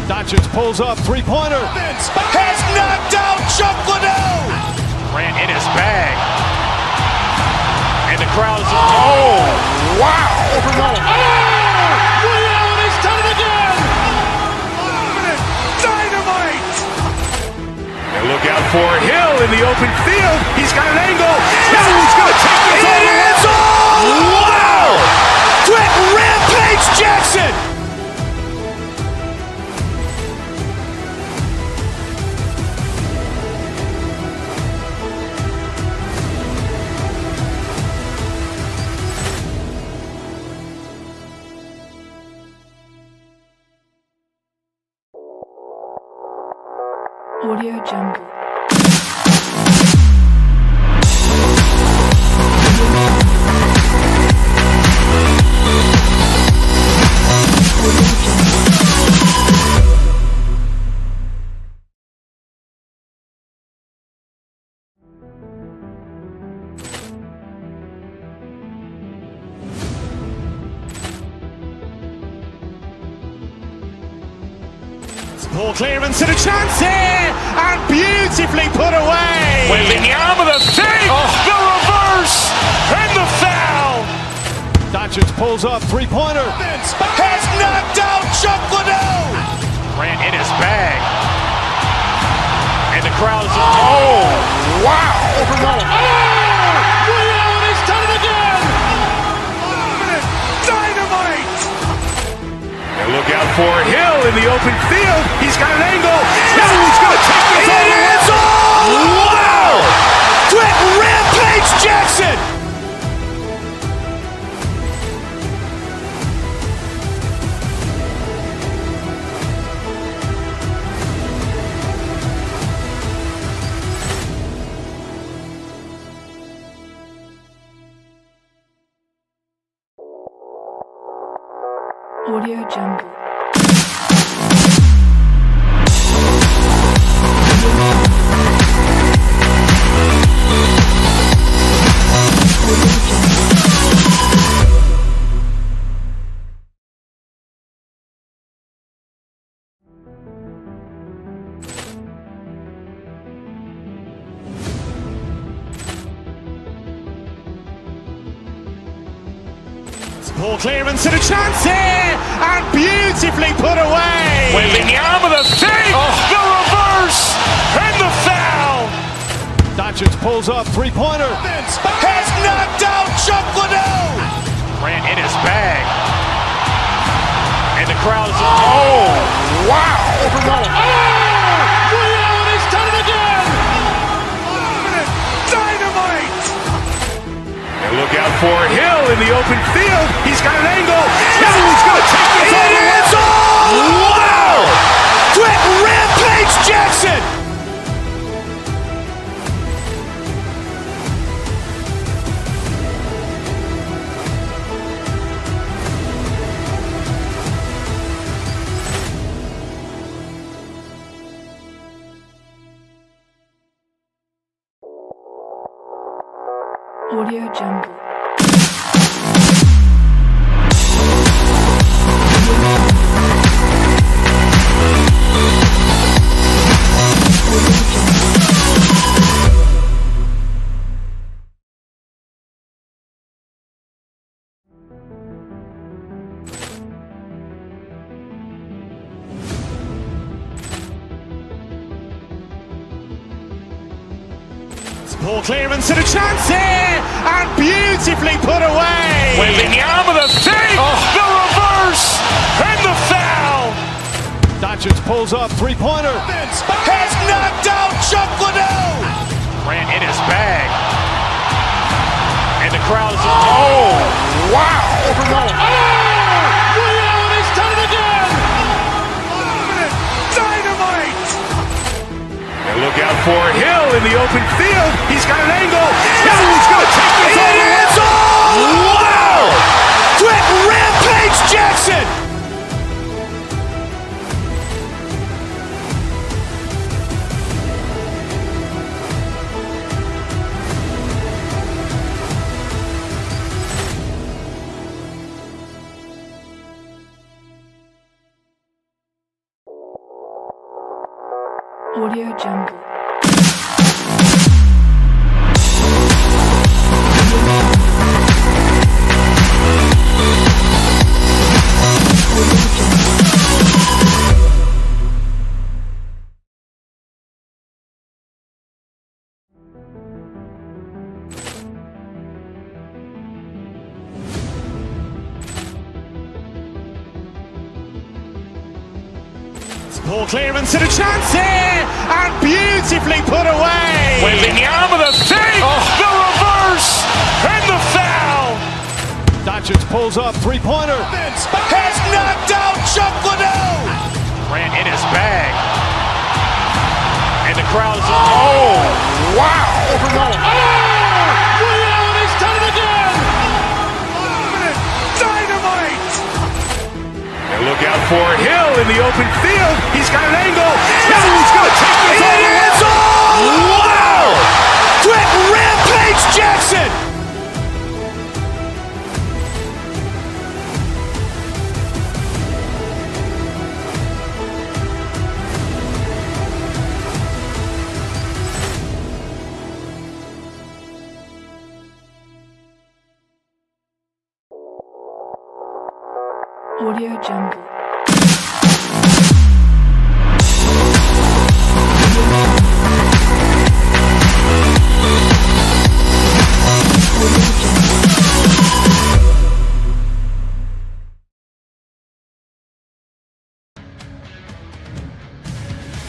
Doncic pulls up, three-pointer. Has knocked out Chuck Liddell. Grant in his bag. And the crowd is wow! He's done it again. Dynamite. And look out for Hill in the open field. He's got an angle. He's going to take this all the way. Wow! Quick Rampage Jackson. Audio Jungle. Ball clearance and a chance here, and beautifully put away. Wembanyama the fake, the reverse, and the foul. Doncic pulls up, three-pointer. Has knocked out Chuck Liddell. Grant in his bag. And the crowd is wow! He's done it again. Dynamite. And look out for Hill in the open field. He's got an angle. He's going to take this all the way. Wow! Quick Rampage Jackson. Audio Jungle. Ball clearance and a chance here, and beautifully put away. Waving the arm of the fake, the reverse, and the foul. Doncic pulls up, three-pointer. Has knocked out Chuck Liddell. Ran in his bag. And the crowd is, oh, wow. Liddell, and he's done it again. Dynamite. And look out for Hill in the open field. He's got an angle. He's going to take this all the way. Wow! Quick Rampage Jackson. Audio Jungle. Ball clearance and a chance here, and beautifully put away. Waving the arm of the fake, the reverse, and the foul. Doncic pulls up, three-pointer. Has knocked out Chuck Liddell. Ran in his bag. And the crowd is, oh, wow. Liddell, and he's done it again. Dynamite. And look out for Hill in the open field. He's got an angle. He's going to take this all the way. Wow! Quick Rampage Jackson. Audio Jungle. Ball clearance and a chance here, and beautifully put away. Waving the arm of the fake, the reverse, and the foul. Doncic pulls up, three-pointer. Has knocked out Chuck Liddell. Ran in his bag. And the crowd is, oh, wow. Liddell, and he's done it again. Dynamite. And look out for Hill in the open field. He's got an angle. He's going to take this all the way. Wow! Quick Rampage Jackson. Audio Jungle.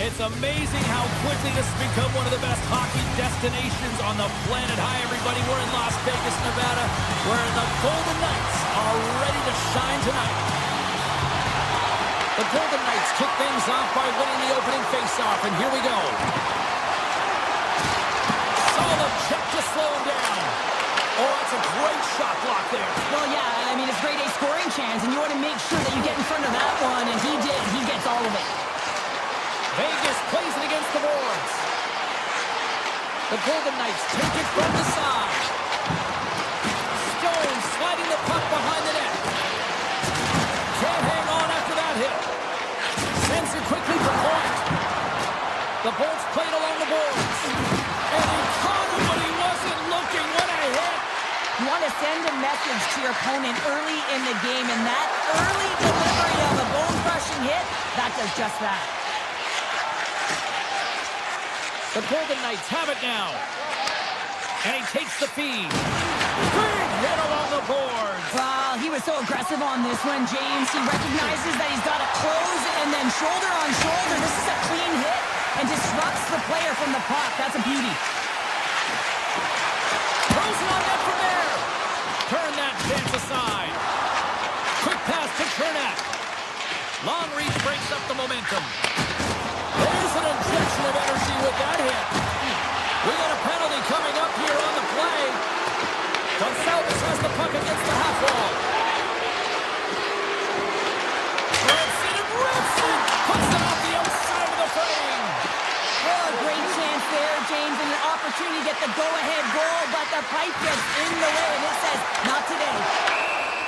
It's amazing how quickly this has become one of the best hockey destinations on the planet. Hi, everybody. We're in Las Vegas, Nevada, where the Golden Knights are ready to shine tonight. The Golden Knights kick things off by winning the opening faceoff, and here we go. Solid check to slow him down. Oh, it's That's a great shot block there. Well, yeah, I mean, it's grade A scoring chance, and you want to make sure that you get in front of that one, and he did. He gets all of it. Vegas plays it against the boards. The Golden Knights take it from the side. Stone sliding the puck behind the net. Can't hang on after that hit. Sends it quickly for point. The Bolts played along the boards. And he caught him, but he wasn't looking. What a hit. You want to send a message to your opponent early in the game, and that early delivery of a bone-crushing hit, that does just that. The Golden Knights have it now. And he takes the feed. Big hit along the boards. Well, he was so aggressive on this one, James. He recognizes that he's got to close and then shoulder on shoulder. This is a clean hit and disrupts the player from the puck. That's a beauty. Throws it on net from there. Turn that chance aside. Quick pass to Kodiak. Long reach breaks up the momentum. There's an injection of energy with that hit. We got a penalty coming up here on the play. Gonçalves has the puck against the half wall. Branson and Branson puts it off the outside of the frame. Well, a great chance there, James, and an opportunity to get the go-ahead goal, but the pipe gets in the way, and it says, not today.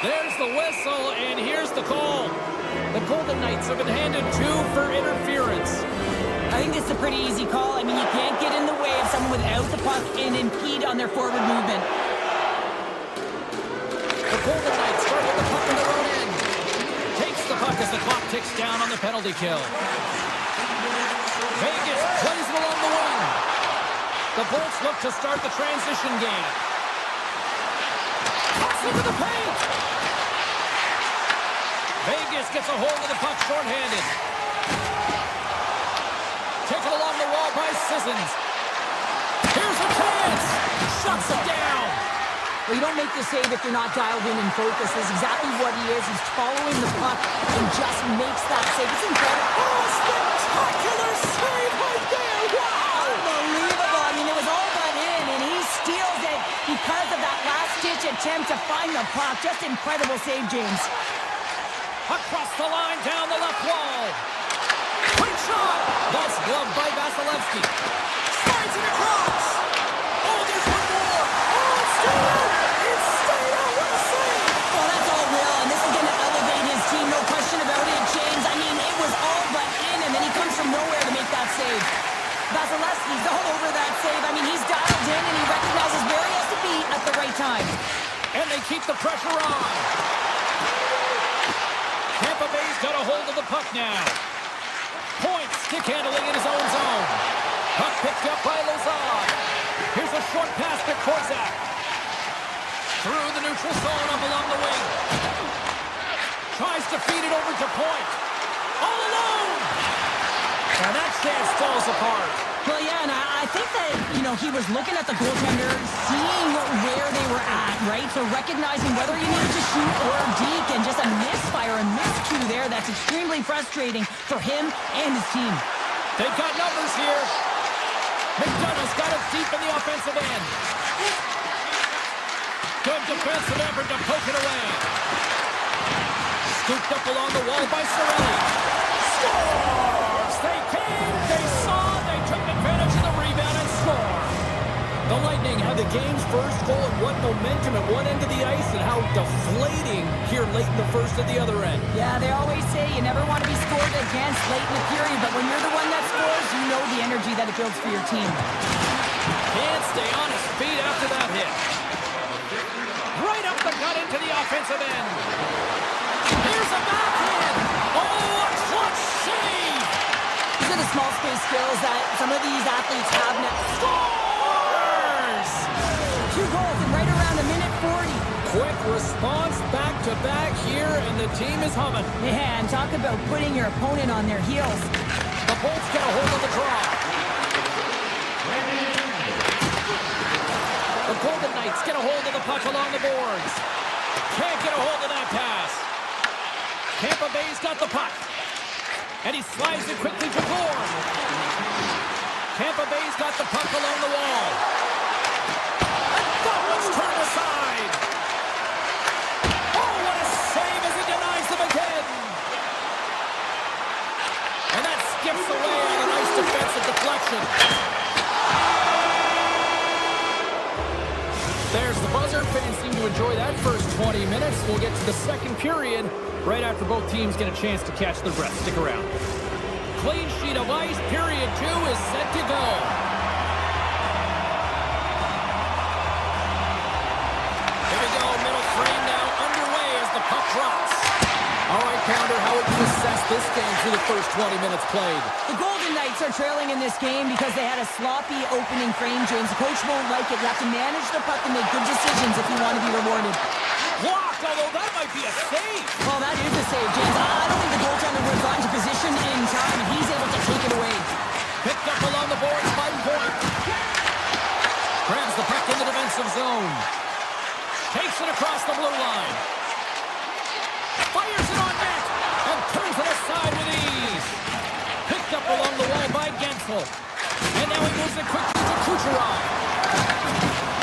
There's the whistle, and here's the call. The Golden Knights have been handed 2 for interference. I think this is a pretty easy call. I mean, you can't get in the way of someone without the puck and impede on their forward movement. The Golden Knights start with the puck in their own end. Takes the puck as the clock ticks down on the penalty kill. Vegas plays it along the wing. The Bolts look to start the transition game. Pucks into the paint. Vegas gets a hold of the puck shorthanded. Taken along the wall by Sissons. Here's a chance. Shuts it down. Well, you don't make the save if you're not dialed in and focused. That's exactly what he is. He's following the puck and just makes that save. It's incredible. Oh, spectacular save right there. Wow. Unbelievable. I mean, it was all but in, and he steals it because of that last-ditch attempt to find the puck. Just incredible save, James. Across the line, down the left wall. Quick shot. That's gloved by Vasilevsky. Slides it across. Oh, there's one more. Oh, it's stayed out. It's stayed out. What a save. Well, that's all Will, and this is going to elevate his team, no question about it, James. I mean, it was all but in, and then he comes from nowhere to make that save. Vasilevsky's all over that save. I mean, he's dialed in, and he recognizes where he has to be at the right time. And they keep the pressure on. Tampa Bay's got a hold of the puck now. Point stick handling in his own zone. Puck picked up by Lazard. Here's a short pass to Kodiak. Through the neutral zone up along the wing. Tries to feed it over to Point. All alone. And that chance falls apart. Well, yeah, and I think that, he was looking at the goaltender, seeing where they were at, right? So recognizing whether he needed to shoot or deke, and just a misfire, a miscue there that's extremely frustrating for him and his team. They've got numbers here. McDonough's got it deep in the offensive end. Good defensive effort to poke it away. Scooped up along the wall by Cirelli. Scores! They came, they saw, they took advantage of the rebound and scored. The Lightning had the game's first goal, and what momentum at one end of the ice, and how deflating here late in the first at the other end. Yeah, they always say you never want to be scored against late in the period, but when you're the one that scores, you know the energy that it builds for your team. Can't stay on his feet after that hit. Right up the gut into the offensive end. Here's a backhand. Oh, a clutch save. These are the small space skills that some of these athletes have now. Scores! 2 goals in right around a minute 40. Quick response back-to-back here, and the team is humming. Man, talk about putting your opponent on their heels. The Bolts get a hold of the draw. The Golden Knights get a hold of the puck along the boards. Can't get a hold of that pass. Tampa Bay's got the puck. And he slides it quickly to Gore. Tampa Bay's got the puck along the wall. And that one's turned aside. chips away on a nice defensive deflection. There's the buzzer. Fans seem to enjoy that first 20 minutes. We'll get to the second period right after both teams get a chance to catch their breath. Stick around. Clean sheet of ice. Period 2 is set to go. Here we go. Middle frame now underway as the puck drops. All right, Pounder, how would you assess this game through the first 20 minutes played? The Golden Knights are trailing in this game because they had a sloppy opening frame, James. The coach won't like it. You have to manage the puck and make good decisions if you want to be rewarded. Blocked, although that might be a save. Well, that is a save, James. I don't think the goaltender would have gotten to position in time, and he's able to take it away. Picked up along the boards by Point. Grabs the puck in the defensive zone. Takes it across the blue line. Fires it on net and turns it aside with ease. Picked up along the wall by Gensel. And now he moves it quickly to Kucherov.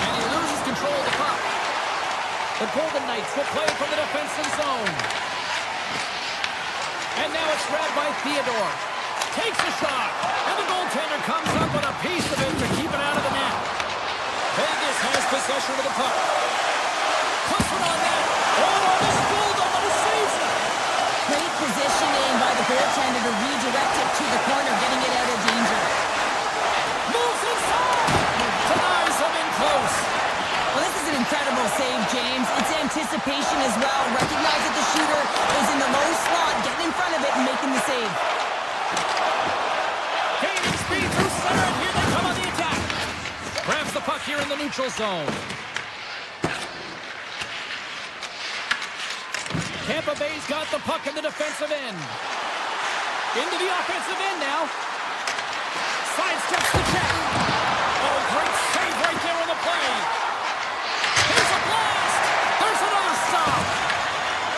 And he loses control of the puck. The Golden Knights will play from the defensive zone. And now it's grabbed by Theodore. Takes a shot. And the goaltender comes up with a piece of it to keep it out of the net. Vegas has possession of the puck. Puts it on net. Oh, this goal almost saves it. Great positioning by the goaltender to redirect it to the corner, getting it out of danger. Moves inside. Denies him in close. Well, this is an incredible save, James. It's anticipation as well. Recognize that the shooter is in the low slot, getting in front of it and making the save. Gaining speed through center, and here they come on the attack. Grabs the puck here in the neutral zone. Tampa Bay's got the puck in the defensive end. Into the offensive end now. Sidesteps the check. Oh, great save right there on the play. Here's a blast. There's another stop.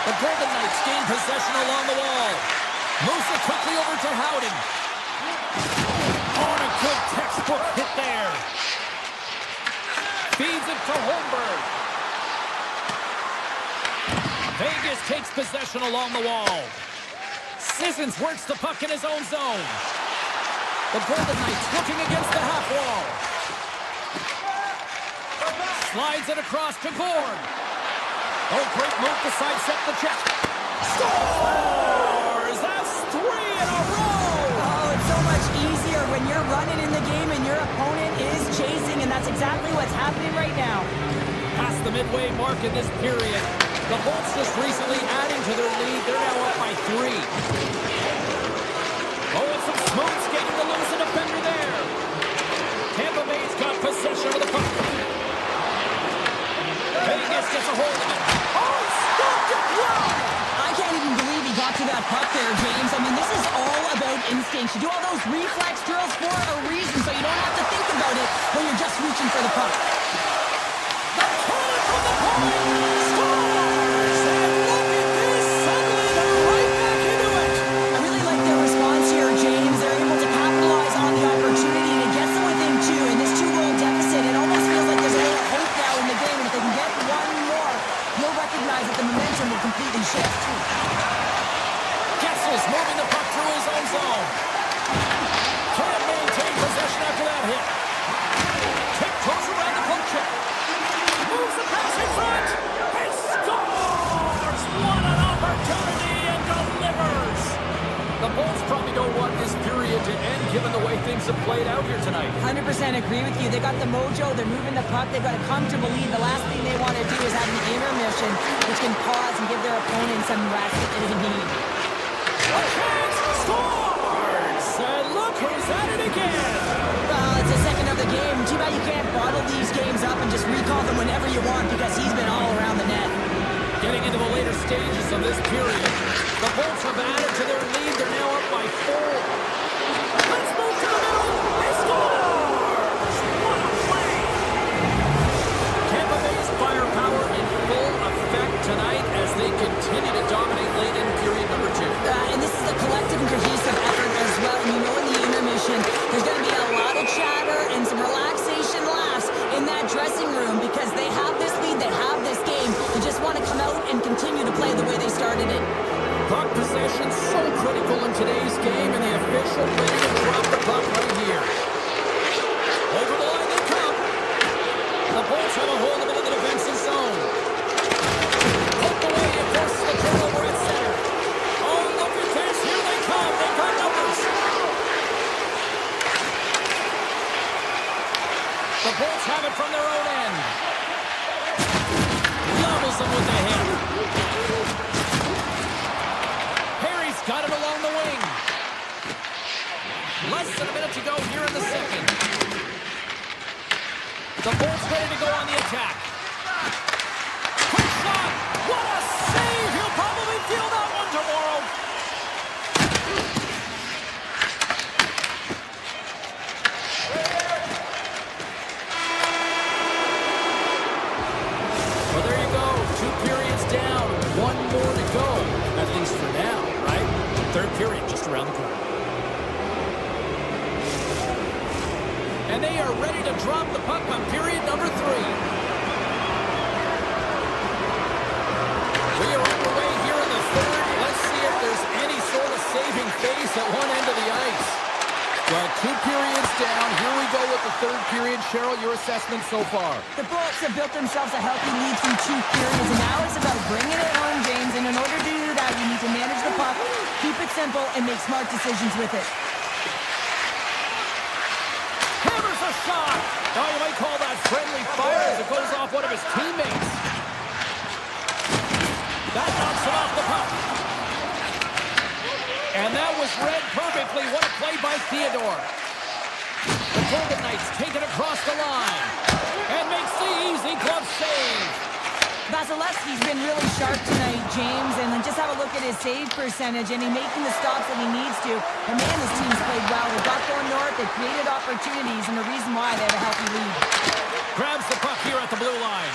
The Golden Knights gain possession along the wall. Moves it quickly over to Howden. On a good textbook hit there. Feeds it to Holmberg. Vegas takes possession along the wall. Sissons works the puck in his own zone. The Golden Knights looking against the half wall. Slides it across to Gord. Oh, great move to sidestep the check. Scores! That's 3 in a row! Oh, it's so much easier when you're running in the game and your opponent is chasing, and that's exactly what's happening right now. Past the midway mark in this period. The Bolts just recently adding to their lead. They're now up by 3. Oh, and some smooth skating to lose a defender there. Tampa Bay's got possession of the puck. Vegas gets a hold of it. Oh, stopped it well. I can't even believe he got to that puck there, James. I mean, this is all about instinct. You do all those reflex drills for a reason, so you don't have to think about it when you're just reaching for the puck. The turn from the point. Scores! And look at this. Suddenly they're right back into it. I really like their response here, James. They're able to capitalize on the opportunity to get them within 2 in this 2-goal deficit. It almost feels like there's a little hope now in the game, and if they can get one more, you'll recognize that the momentum will completely shift. Kessel's moving the puck through his own zone. Can't maintain possession after that hit. Tiptoes around the poke check. Moves the pass in front. And scores! What an opportunity and delivers! The Bolts probably don't want this period to end given the way things have played out here tonight. 100% agree with you. They got the mojo. They're moving the puck. They've got a comfortable lead. The last thing they want to do is have an intermission, which can pause and give their opponent some rest that they need. A chance! Scores! And look who's at it again! Well, it's the second of the game. Too bad you can't bottle these games up and just recall them whenever you want because he's been all around the net. Getting into the later stages of this period, the Bolts have added to their lead. They're now up by 4. Let's move to the middle. They scores! What a play! Tampa Bay's firepower in full effect tonight as they continue to dominate late in period number 2. And this is a collective and cohesive effort as well. And you know in the intermission, there's going to be a lot of chatter and some relaxation laughs in that dressing room because they have this lead, they have this game. They just want to come out and continue to play the way they started it. Puck possession so critical in today's game, and the Marshall ready to drop the puck right here. Over the line they come. The Bolts have a hold of it in the defensive zone. Poked away and forces the turnover at center. Oh, look at this. Here they come. They've got numbers. The Bolts have it from their own end. Levels them with the hit. Harry's got it along the wing. Less than a minute to go here in the second. The Bolts ready to go on the attack. Quick shot! What a save! He'll probably feel that one tomorrow. Well, there you go. 2 periods down. 1 more to go. At least for now, right? Third period just around the corner. And they are ready to drop the puck on period number 3. We are underway here in the third. Let's see if there's any sort of saving face at one end of the ice. Well, 2 periods down. Here we go with the third period. Cheryl, your assessment so far? The Bullets have built themselves a healthy lead through 2 periods, and now it's about bringing it home, James. And in order to do that, you need to manage the puck, keep it simple, and make smart decisions with it. Hammers a shot! Now you might call that friendly fire as it goes off one of his teammates. That knocks him off the puck. And that was read perfectly. What a play by Theodore. The Golden Knights take it across the line and makes the easy glove save. Vasilevsky's been really sharp tonight, James, and just have a look at his save percentage, and he's making the stops that he needs to. And man, his team's played well. They got going north, they created opportunities, and the reason why they have a healthy lead. Grabs the puck here at the blue line.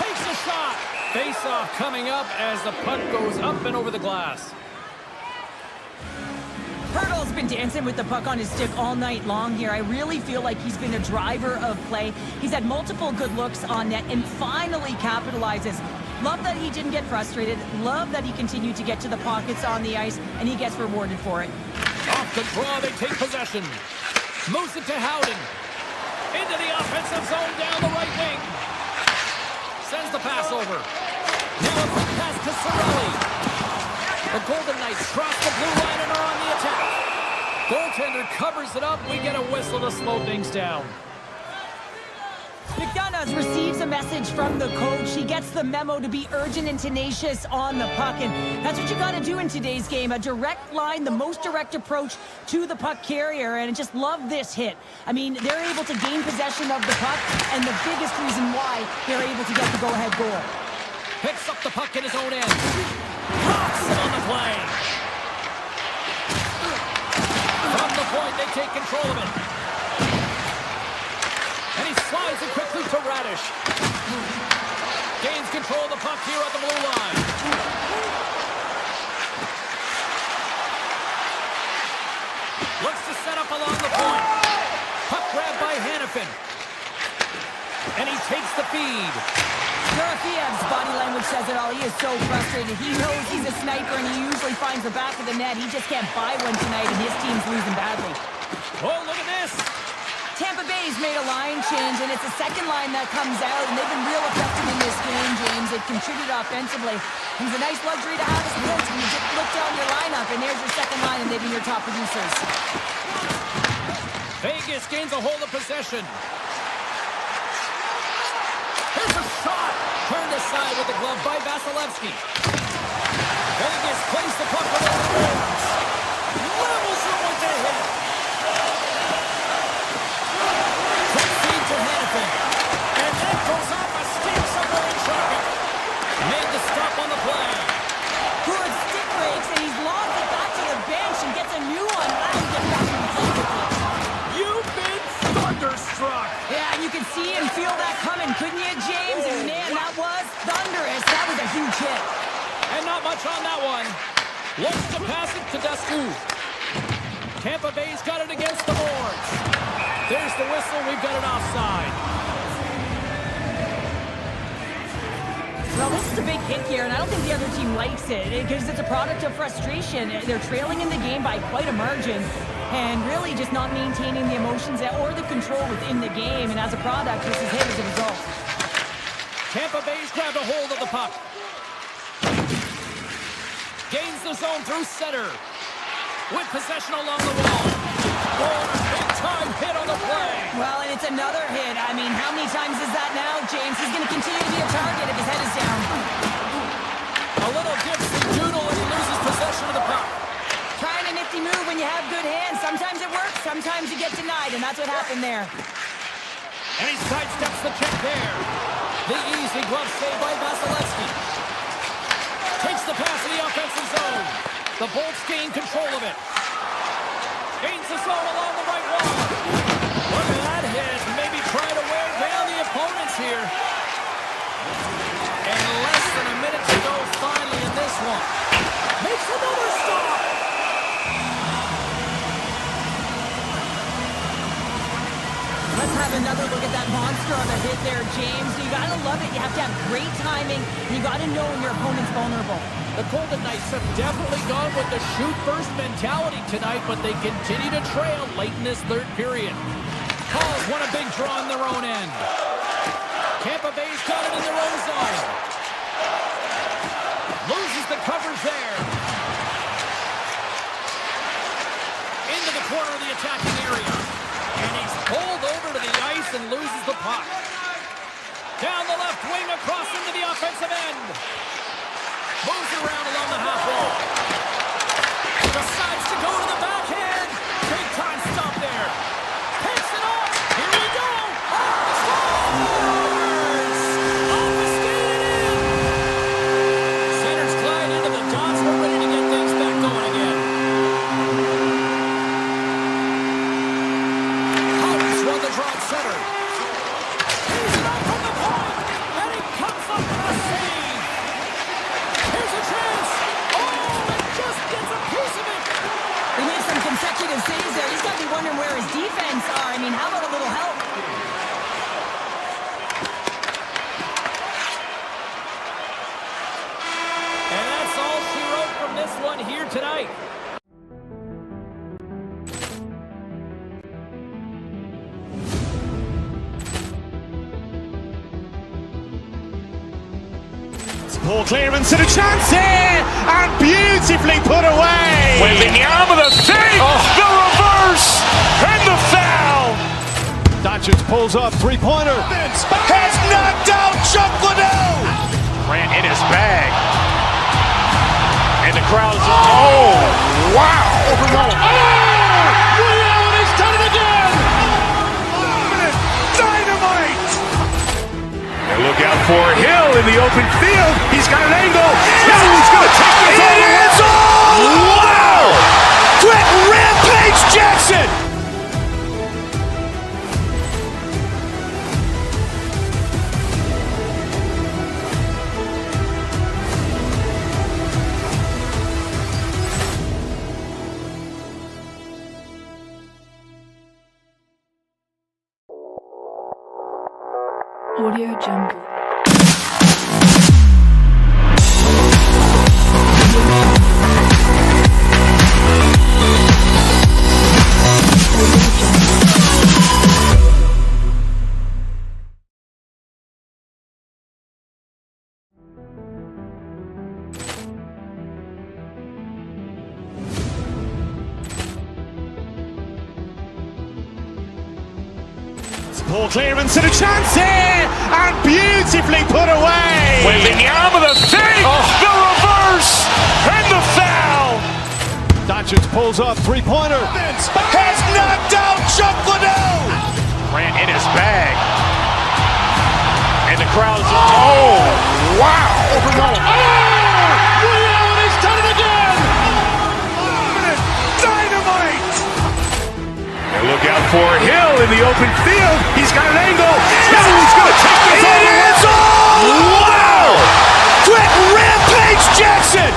Takes a shot. Face-off coming up as the puck goes up and over the glass. Hurdle's been dancing with the puck on his stick all night long here. I really feel like he's been a driver of play. He's had multiple good looks on net and finally capitalizes. Love that he didn't get frustrated. Love that he continued to get to the pockets on the ice, and he gets rewarded for it. Off the draw, they take possession. Moves it to Howden. Into the offensive zone down the right wing. Sends the pass over. Now a quick pass to Cirelli. The Golden Knights cross the blue line and are on the attack. Goaltender covers it up. We get a whistle to slow things down. McDonough receives a message from the coach. He gets the memo to be urgent and tenacious on the puck, and that's what you got to do in today's game. A direct line, the most direct approach to the puck carrier, and I just love this hit. I mean, they're able to gain possession of the puck, and the biggest reason why they're able to get the go-ahead goal. Picks up the puck in his own end. Knocks it on the play. From the point, they take control of it. And he slides it quickly to Radish. Gains control of the puck here at the blue line. Looks to set up along the point. Puck grabbed by Hanifin. And he takes the feed. Dorofiev's body language says it all. He is so frustrated. He knows he's a sniper, and he usually finds the back of the net. He just can't buy one tonight, and his team's losing badly. Oh, look at this. Tampa Bay's made a line change, and it's a second line that comes out, and they've been real effective in this game, James. They've contributed offensively. And it's a nice luxury to have as a coach when you just look down your lineup, and there's your second line, and they've been your top producers. Vegas gains a hold of possession. Here's a shot. Turned aside with the glove by Vasilevsky. Vegas plays the puck around the boards. Levels it with the hit. Quick feed to Hanifin. And that goes off a stick somewhere in traffic. Made the stop on the play. Good stick breaks, and he's lost it back to the bench and gets a new one. Wow, he gets back to the play. You've been thunderstruck. Yeah, you can see and feel that coming, couldn't you, James? And man, that was thunderous. That was a huge hit. And not much on that one. Looks to pass it to Dasku. Tampa Bay's got it against the boards. There's the whistle. We've got an offside. Well, this is a big hit here, and I don't think the other team likes it because it's a product of frustration. They're trailing in the game by quite a margin and really just not maintaining the emotions or the control within the game, and as a product, this is hit as a result. Tampa Bay's grabbed a hold of the puck. Gains the zone through center. With possession along the wall. Oh, big-time hit on the play. Well, and it's another hit. I mean, how many times is that now, James? He's going to continue to be a target if his head is down. A little dipsy doodle and he loses possession of the puck. Trying a nifty move when you have good hands. Sometimes it works, sometimes you get denied, and that's what happened there. And he sidesteps the check there. The easy glove save by Vasilevsky. Takes the pass in the offensive zone. The Bolts gain control of it. Gains the zone along the right wall. Look at that hit. Maybe try to wear down the opponents here. And less than a minute to go finally in this one. Makes another stop. Let's have another look at that monster of a hit there, James. You gotta love it. You have to have great timing. You gotta know when your opponent's vulnerable. The Golden Knights have definitely gone with the shoot-first mentality tonight, but they continue to trail late in this third period. Calls want a big draw in their own end. Tampa Bay's got it in their own zone. Loses the coverage there. Into the corner of the attacking area. And he's pulled over to the ice and loses the puck. Down the left wing across into the offensive end. Moves around along the half wall. Decides to go to the backhand. Big time stop there. Takes it off. Here we go. Scores! Off the skate in. Centers glide into the dots. We're ready to get things back going again. Howard's won the draw at center. He's it up from the point. And he comes up with a save. Here's a chance! Oh, and just gets a piece of it! He made some consecutive saves there. He's got to be wondering where his defense are. I mean, how about a little help? And that's all she wrote from this one here tonight. Poor clearance and a chance here, and beautifully put away. Waving the arm of the thing, the reverse, and the foul. Doncic pulls up, three-pointer. Has knocked out Chuck Liddell. Ran in his bag. And the crowd is, oh, wow. Well, he's done it again. Dynamite. And look out for Hill in the open field. He's got an angle. He's going to take this all the way. Wow! Quick Rampage Jackson. Audio Jungle. Poor clearance and a chance here, and beautifully put away. Waving the arm of the thing, the reverse, and the foul. Doncic pulls up, three-pointer. Has knocked out Chuck Liddell. Ran in his bag. And the crowd is, oh, wow. Well, he's done it again. Dynamite. And look out for Hill in the open field. He's got an angle. He's going to take this all the way. Wow. Quick Rampage Jackson.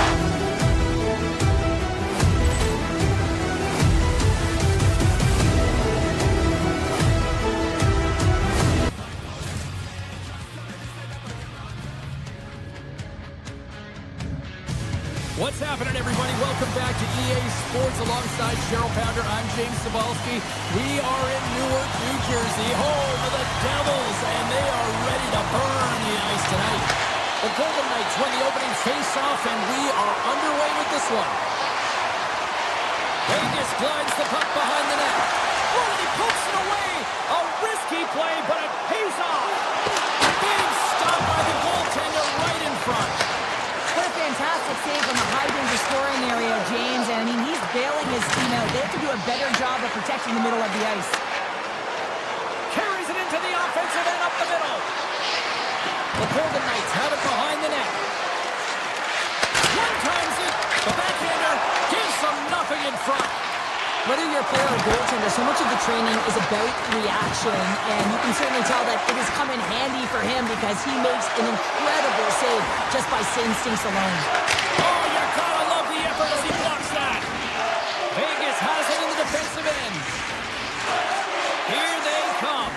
back to EA Sports alongside Cheryl Pounder. I'm James Cebulski. We are in Newark, New Jersey, home of the Devils, and they are ready to burn the ice tonight. The Golden Knights win the opening face-off, and we are underway with this one. Vegas glides the puck behind the net. Oh, and he pokes it away. A risky play, but it pays off. Big stop by the goaltender right in front. What a fantastic save from the high-danger scoring area, James. And, I mean, he's bailing his team out. They have to do a better job of protecting the middle of the ice. Carries it into the offensive end up the middle. The Golden Knights have it behind the net. One times it. The backhander gives them nothing in front. Whether you're a player or goaltender, so much of the training is about reaction, and you can certainly tell that it has come in handy for him because he makes an incredible save just by instincts alone. Oh, you gotta love the effort as he blocks that. Vegas has it in the defensive end. Here they come.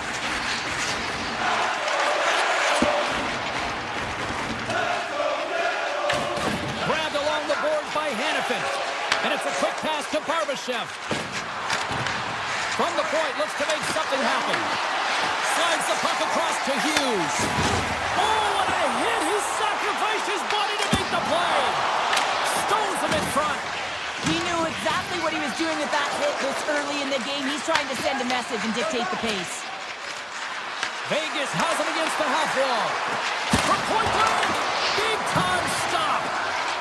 Grabbed along the boards by Hanifin. And it's a quick pass to Barbashev. From the point, looks to make something happen. Slides the puck across to Hughes. Oh, what a hit! He sacrificed his body to make the play. Stones him in front. He knew exactly what he was doing with that hit this early in the game. He's trying to send a message and dictate the pace. Vegas has him against the half wall. From point blank, big time stop.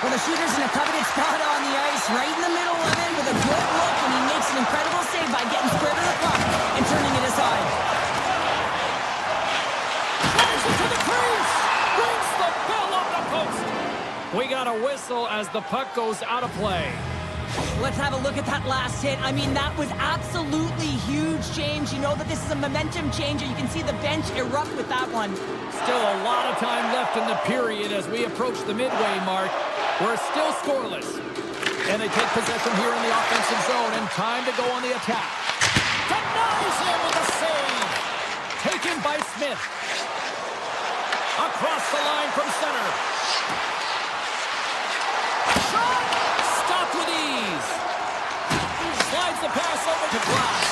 Well, the shooter's in a coveted spot on the ice, right in the middle of it with a good look, and he makes an incredible save by getting square to the puck and turning it aside. Drives it to the crease. Brings the bell up the post. We got a whistle as the puck goes out of play. Let's have a look at that last hit. I mean, that was absolutely huge, James. You know that this is a momentum changer. You can see the bench erupt with that one. Still a lot of time left in the period as we approach the midway mark. We're still scoreless. And they take possession here in the offensive zone, and time to go on the attack. Denies him with a save. Taken by Smith. Across the line from center. Shot! Stopped with ease. Slides the pass over to Glass.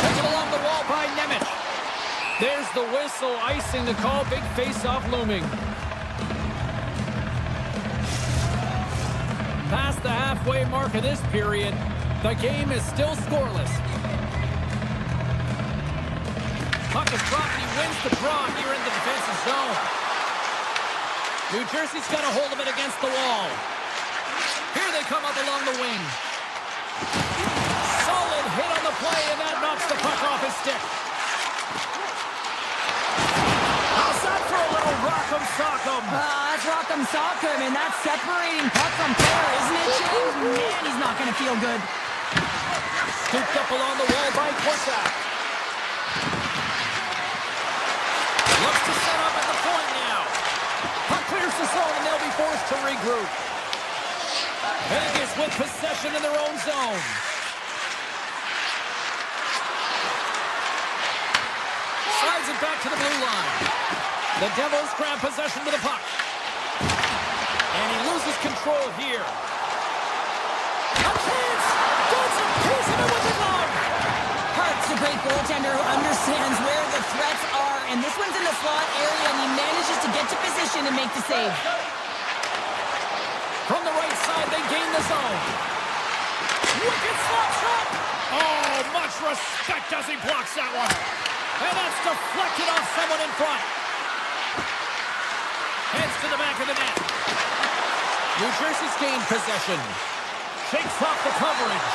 Taken along the wall by Nemec. There's the whistle, icing the call. Big face-off looming. Past the halfway mark of this period, the game is still scoreless. Puck is dropped, he wins the draw here in the defensive zone. New Jersey's got a hold of it against the wall. Here they come up along the wing. Solid hit on the play, and that knocks the puck off his stick. How's that for a little rock'em sock'em? That's rock'em sock'em, and that's separating puck from player, isn't it, James? Man, he's not going to feel good. Scooped up along the wall by Kodiak. Looks to set up at the point now. Puck clears the zone, and they'll be forced to regroup. Vegas with possession in their own zone. Slides it back to the blue line. The Devils grab possession to the puck. And he loses control here. A chance! Gets a piece of it with the glove! Hart's a great goaltender who understands where the threats are, and this one's in the slot area, and he manages to get to position and make the save. From the right side, they gain the zone. Wicked slap shot! Oh, much respect as he blocks that one. And that's deflected off someone in front. Heads to the back of the net. New Jersey's gained possession. Shakes off the coverage.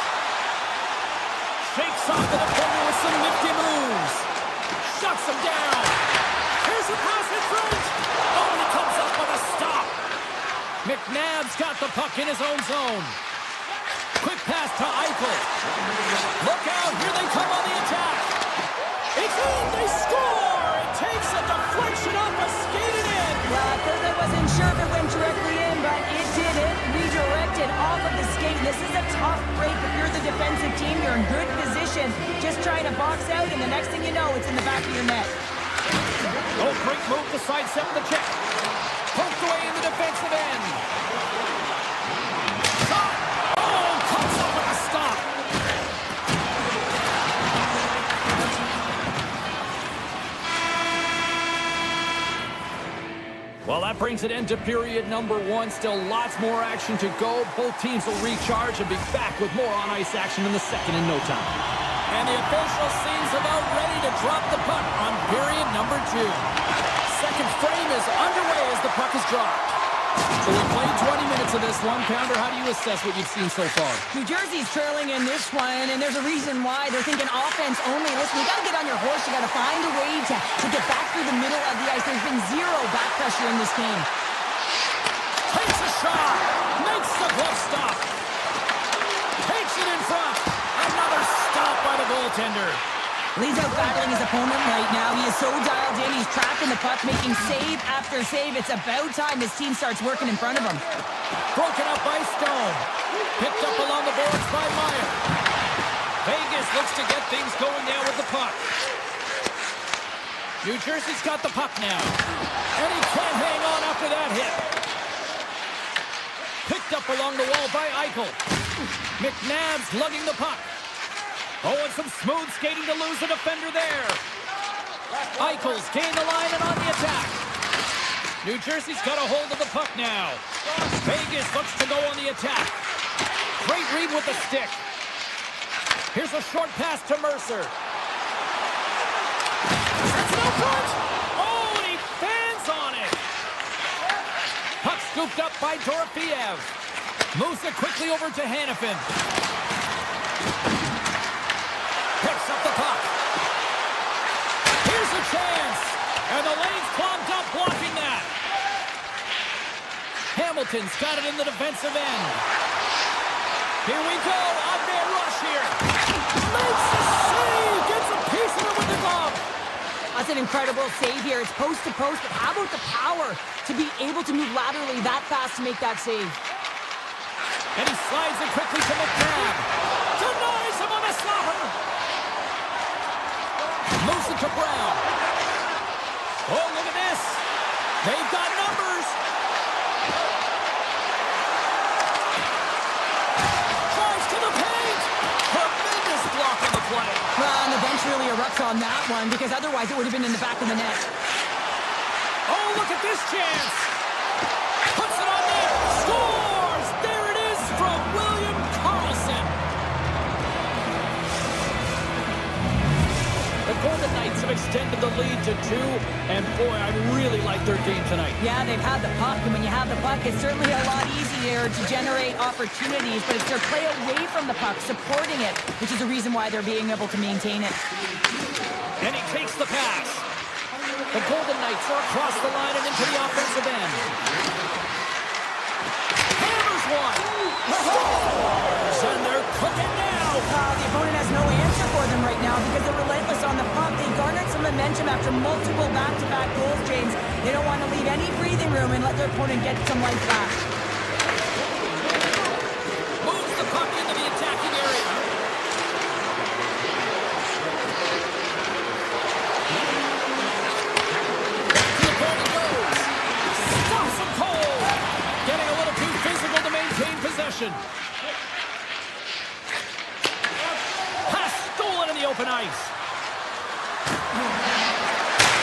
Shakes off the defender with some nifty moves. Shuts him down. Here's a pass in front. Oh, and he comes up with a stop. McNabb's got the puck in his own zone. Quick pass to Eichel. Look out, here they come on the attack. It's in, they score! It takes a deflection off a skated in. Well, at first I wasn't sure if it went directly in, but it did. It redirected off of the skate. This is a tough break. If you're the defensive team, you're in good position. Just trying to box out, and the next thing you know, it's in the back of your net. Oh, great move to sidestep the check. Poked away in the defensive end. Shot! Oh, that brings an end to period number 1. Still lots more action to go. Both teams will recharge and be back with more on-ice action in the second in no time. And the official seems about ready to drop the puck on period number 2. Second frame is underway as the puck is dropped. So we played 20 minutes of this one. Pounder, how do you assess what you've seen so far? New Jersey's trailing in this one, and there's a reason why. They're thinking offense only. Listen, you got to get on your horse. You got to find a way to get back through the middle of the ice. There's been zero back pressure in this game. Takes a shot. Makes the glove stop. Takes it in front. Another stop by the goaltender. He's out battling his opponent right now. He is so dialed in. He's tracking the puck, making save after save. It's about time his team starts working in front of him. Broken up by Stone. Picked up along the boards by Meyer. Vegas looks to get things going now with the puck. New Jersey's got the puck now. And he can't hang on after that hit. Picked up along the wall by Eichel. McNabb's lugging the puck. Oh, and some smooth skating to lose the defender there. Eichel's gained the line and on the attack. New Jersey's got a hold of the puck now. Vegas looks to go on the attack. Great read with the stick. Here's a short pass to Mercer. That's no good. Oh, and he fans on it. Puck scooped up by Dorofeev. Moves it quickly over to Hanifin. Picks up the puck. Here's a chance. And the lane's clogged up blocking that. Hamilton's got it in the defensive end. Here we go. On-man rush here. Makes the save. Gets a piece of it with the glove. That's an incredible save here. It's post to post, but how about the power to be able to move laterally that fast to make that save? And he slides it quickly to McNabb. Denies him on a slapper. Moves it to Brown. Oh, look at this. They've got numbers. Drives to the paint. Tremendous block on the play. Well, and the bench really erupts on that one because otherwise it would have been in the back of the net. Oh, look at this chance. Puts it on there. Scores. There it is from William Karlsson. The Golden Knights have extended the lead to 2, and boy, I really like their game tonight. Yeah, they've had the puck, and when you have the puck, it's certainly a lot easier to generate opportunities, but it's their play away from the puck, supporting it, which is the reason why they're being able to maintain it. And he takes the pass. The Golden Knights are across the line and into the offensive end. Hammers one. Scores, and they're cooking now. The opponent has no answer for them right now because they're relentless on the puck. They garnered some momentum after multiple back-to-back goals, James. They don't want to leave any breathing room and let their opponent get some life back. Moves the puck into the attacking area. Back to the opponent goes. Stops him cold. Getting a little too physical to maintain possession. Open ice.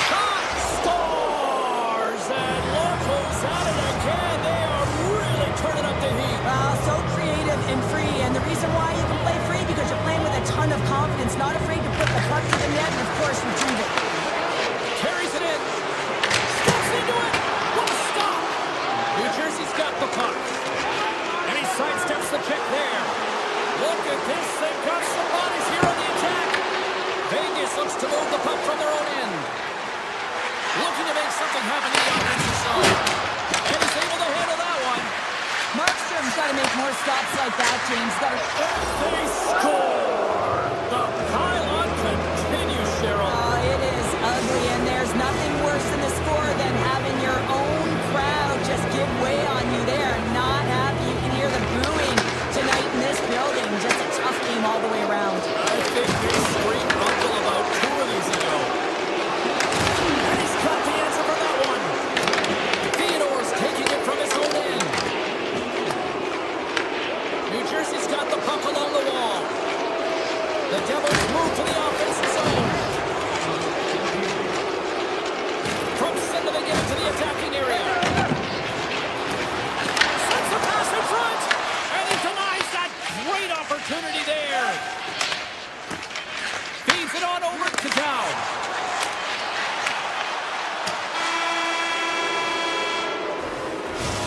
Shot scores, and Locals at it again. They are really turning up the heat. So creative and free, and the reason why you can play free because you're playing with a ton of confidence, not afraid to put the puck to the net, and of course retrieve it. Carries it in. Steps into it. What a stop. New Jersey's got the puck. And he sidesteps the check there. Look at this. They've got some bodies here on the attack. Vegas looks to move the puck from their own end. Looking to make something happen in the offensive zone. And he's able to handle that one. Markstrom's got to make more stops like that, James. They score! The pylon continues, Cheryl. It is ugly, and there's nothing worse than the score than having your own crowd just give way on you. They are not happy. You can hear the booing tonight in this building. Just a tough game all the way around. I think they screamed uncle about 2 of these ago. And he's got the answer for that one. Theodore's taking it from his own end. New Jersey's got the puck along the wall. The Devils move to the offensive zone. From center they get into the attacking area. opportunity there. Feeds it on over to Down.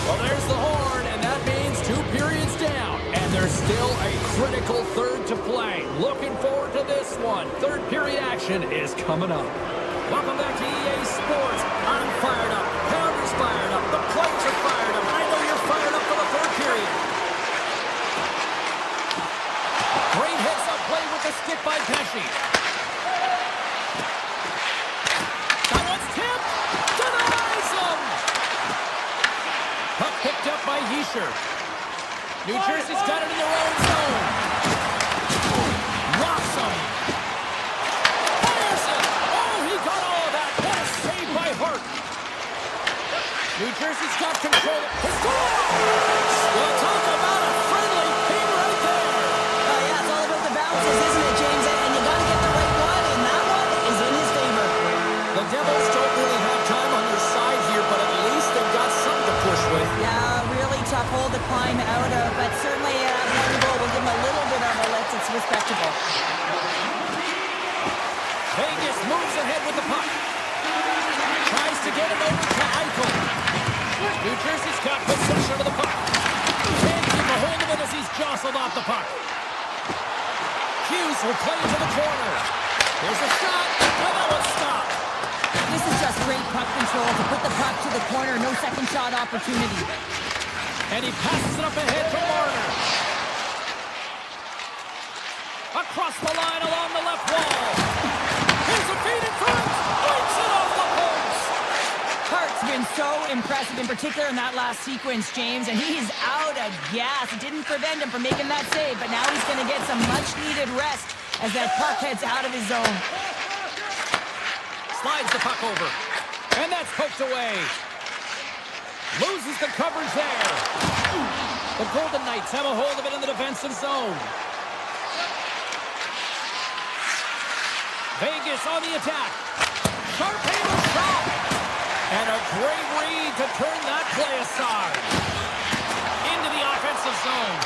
Well, there's the horn, and that means 2 periods down. And there's still a critical third to play. Looking forward to this one. Third period action is coming up. Welcome back to EA Sports. I'm fired up. Pounder's fired up. The players are fired up. I know you're fired up for the third period. Great heads-up play with the stick by Pesci. That one's tipped. Denies him. Puck picked up by Heischer. New Jersey's got it in their own zone. Rocks him. Fires it. Oh, he got all of that. What a save by Hart. New Jersey's got control. He scores! Well, talk about a friendly game right there. Oh, yeah, it's all about the bounces, isn't it, James? And you got to get the right one, and that one is in his favor. The Devils don't really have time on their side here, but at least they've got something to push with. Yeah, really tough hole to climb out of, but certainly one goal will give him a little bit of a lift. It's respectable. Vegas moves ahead with the puck. Tries to get it over to Eichel. New Jersey's got possession of the puck. Can't keep a hold of it as he's jostled off the puck. Hughes will play to the corner. Here's a shot. Oh, that was stopped. This is just great puck control to put the puck to the corner. No second shot opportunity. And he passes it up ahead to Marner. Across the line along the left wall. Here's a feed in front. Breaks it off the post. Hart's been so impressive, in particular in that last sequence, James, and he's out of gas. It didn't prevent him from making that save, but now he's going to get some much-needed rest as that puck heads out of his zone. Slides the puck over. And that's poked away. Loses the coverage there. The Golden Knights have a hold of it in the defensive zone. Vegas on the attack. Sharp-handed shot. And a great read to turn that play aside. Into the offensive zone.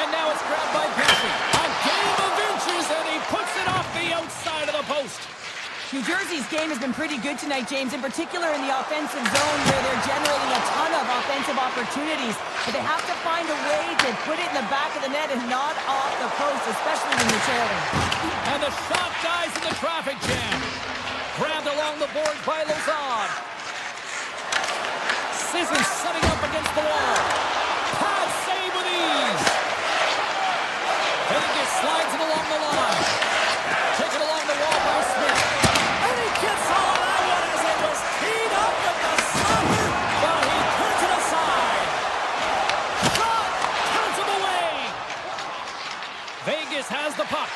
And now it's grabbed by Pesci. A game of inches, and he puts it off the outside of the post. New Jersey's game has been pretty good tonight, James, in particular in the offensive zone where they're generating a ton of offensive opportunities. But they have to find a way to put it in the back of the net and not off the post, especially when you're trailing. And the shot dies in the traffic jam. Grabbed along the boards by Lazard. Sissons setting up against the wall. Pad save with ease. Vegas slides it along the line. Taken along the wall by Smith. And he gets all of that one as it was teed up with the soccer, but he turns it aside. Shot turns him away. Vegas has the puck.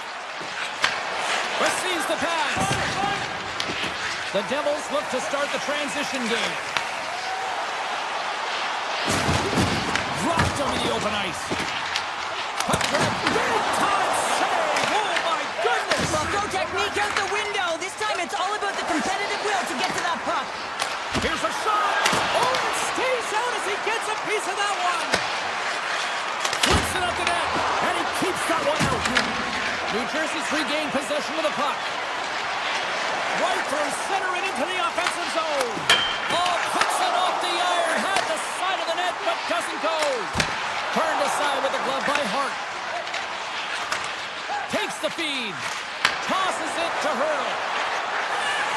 Receives the pass. The Devils look to start the transition game. Dropped him in the open ice. Puck grab. Big time save. Oh my goodness. Well, throw technique out the window. This time it's all about the competitive will to get to that puck. Here's a shot. Oh, it stays out as he gets a piece of that one. Flips it up the net. And he keeps that one out. New Jersey's regained possession of the puck. Right through center and into the offensive zone. Oh, puts it off the iron. Had the side of the net, but doesn't go. Turned aside with the glove by Hart. Takes the feed. Tosses it to Hurl.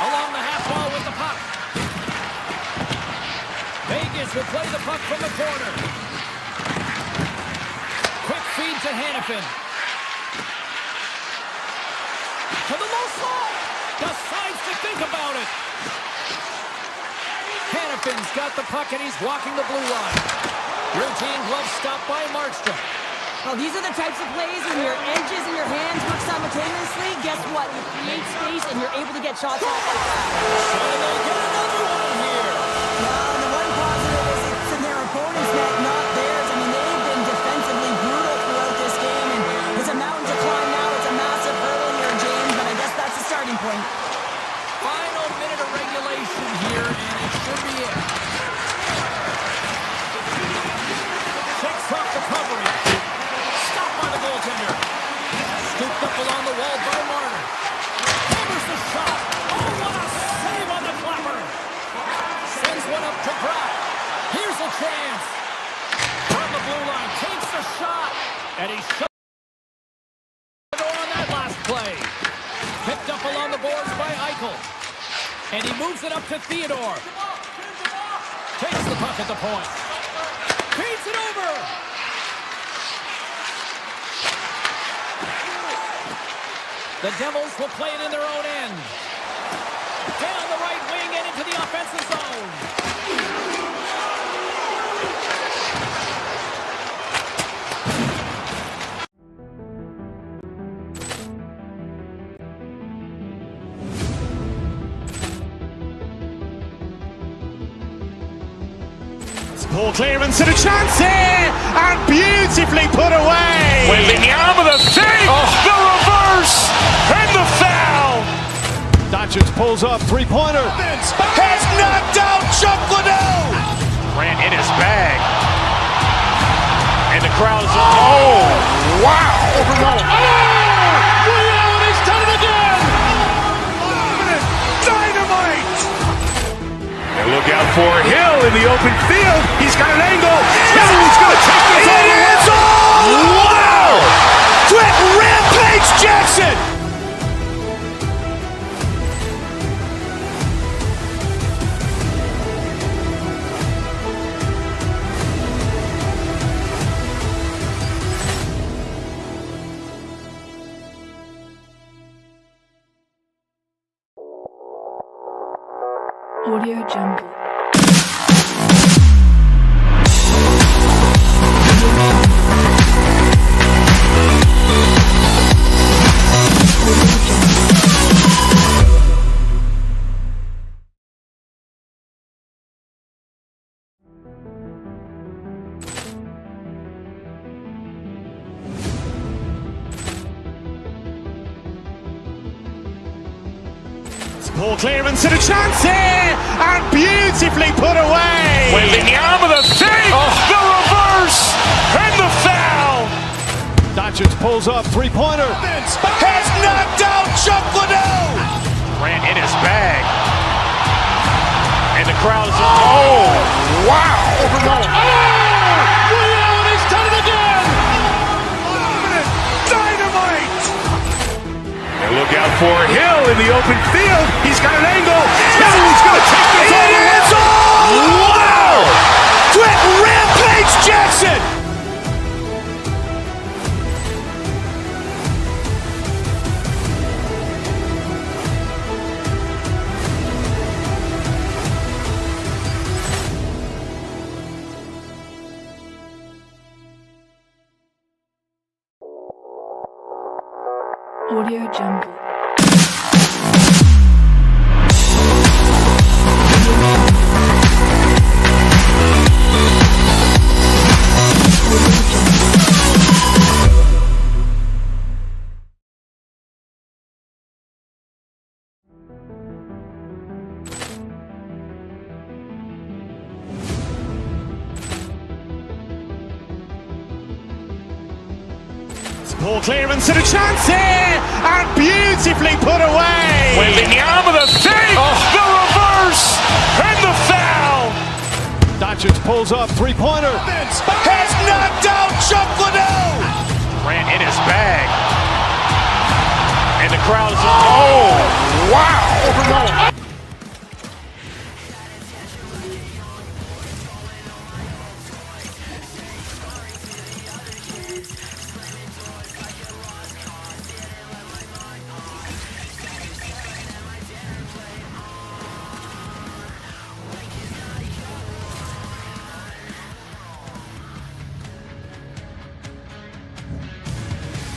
Along the half wall with the puck. Vegas will play the puck from the corner. Quick feed to Hannafin. To the low slot. Decides to think about it. Hannafin's got the puck and he's walking the blue line. Routine glove stop by Markstrom. Well, these are the types of plays when your edges and your hands work simultaneously. Guess what? You create space and you're able to get shots off like that. And they get another one here. Well, and the one positive is it's in their opponent's net, not theirs. I mean, they've been defensively brutal throughout this game, and it's a mountain to climb now. It's a massive hurdle here, James, but I guess that's the starting point. Final minute of regulation here, and it should be it. Takes off the coverage. Stopped by the goaltender. play. Picked up along the boards by Eichel. And he moves it up to Theodore. Takes the puck at the point. Feeds it over. The Devils will play it in their own end. Down the right wing and into the offensive zone. Poor clearance and a chance here, and beautifully put away. Waving the arm of the save, the reverse, and the foul. Doncic pulls up, three-pointer. Has knocked out Chuck Liddell. Ran in his bag. And the crowd is, oh, wow. Well, he's done it again. Dynamite. And look out for Hill in the open field. He's got an angle. He's going to take this all the way. Wow! Quick Rampage Jackson. Audio Jungle. Poor clearance and a chance here, and beautifully put away. Waving the arm of the save, the reverse, and the foul. Doncic pulls up, three-pointer. Has knocked out Chuck Liddell. Ran in his bag. And the crowd is, oh, wow. Well, he's done it again. Dynamite. And look out for Hill in the open field. He's got an angle. He's going to take this all the way. Wow. Quick Rampage Jackson. Audio Jungle. Poor clearance and a chance here, and beautifully put away. Waving the arm of the save, the reverse, and the foul. Doncic pulls up, three-pointer. Has knocked out Chuck Liddell. Ran in his bag. And the crowd is, oh, wow.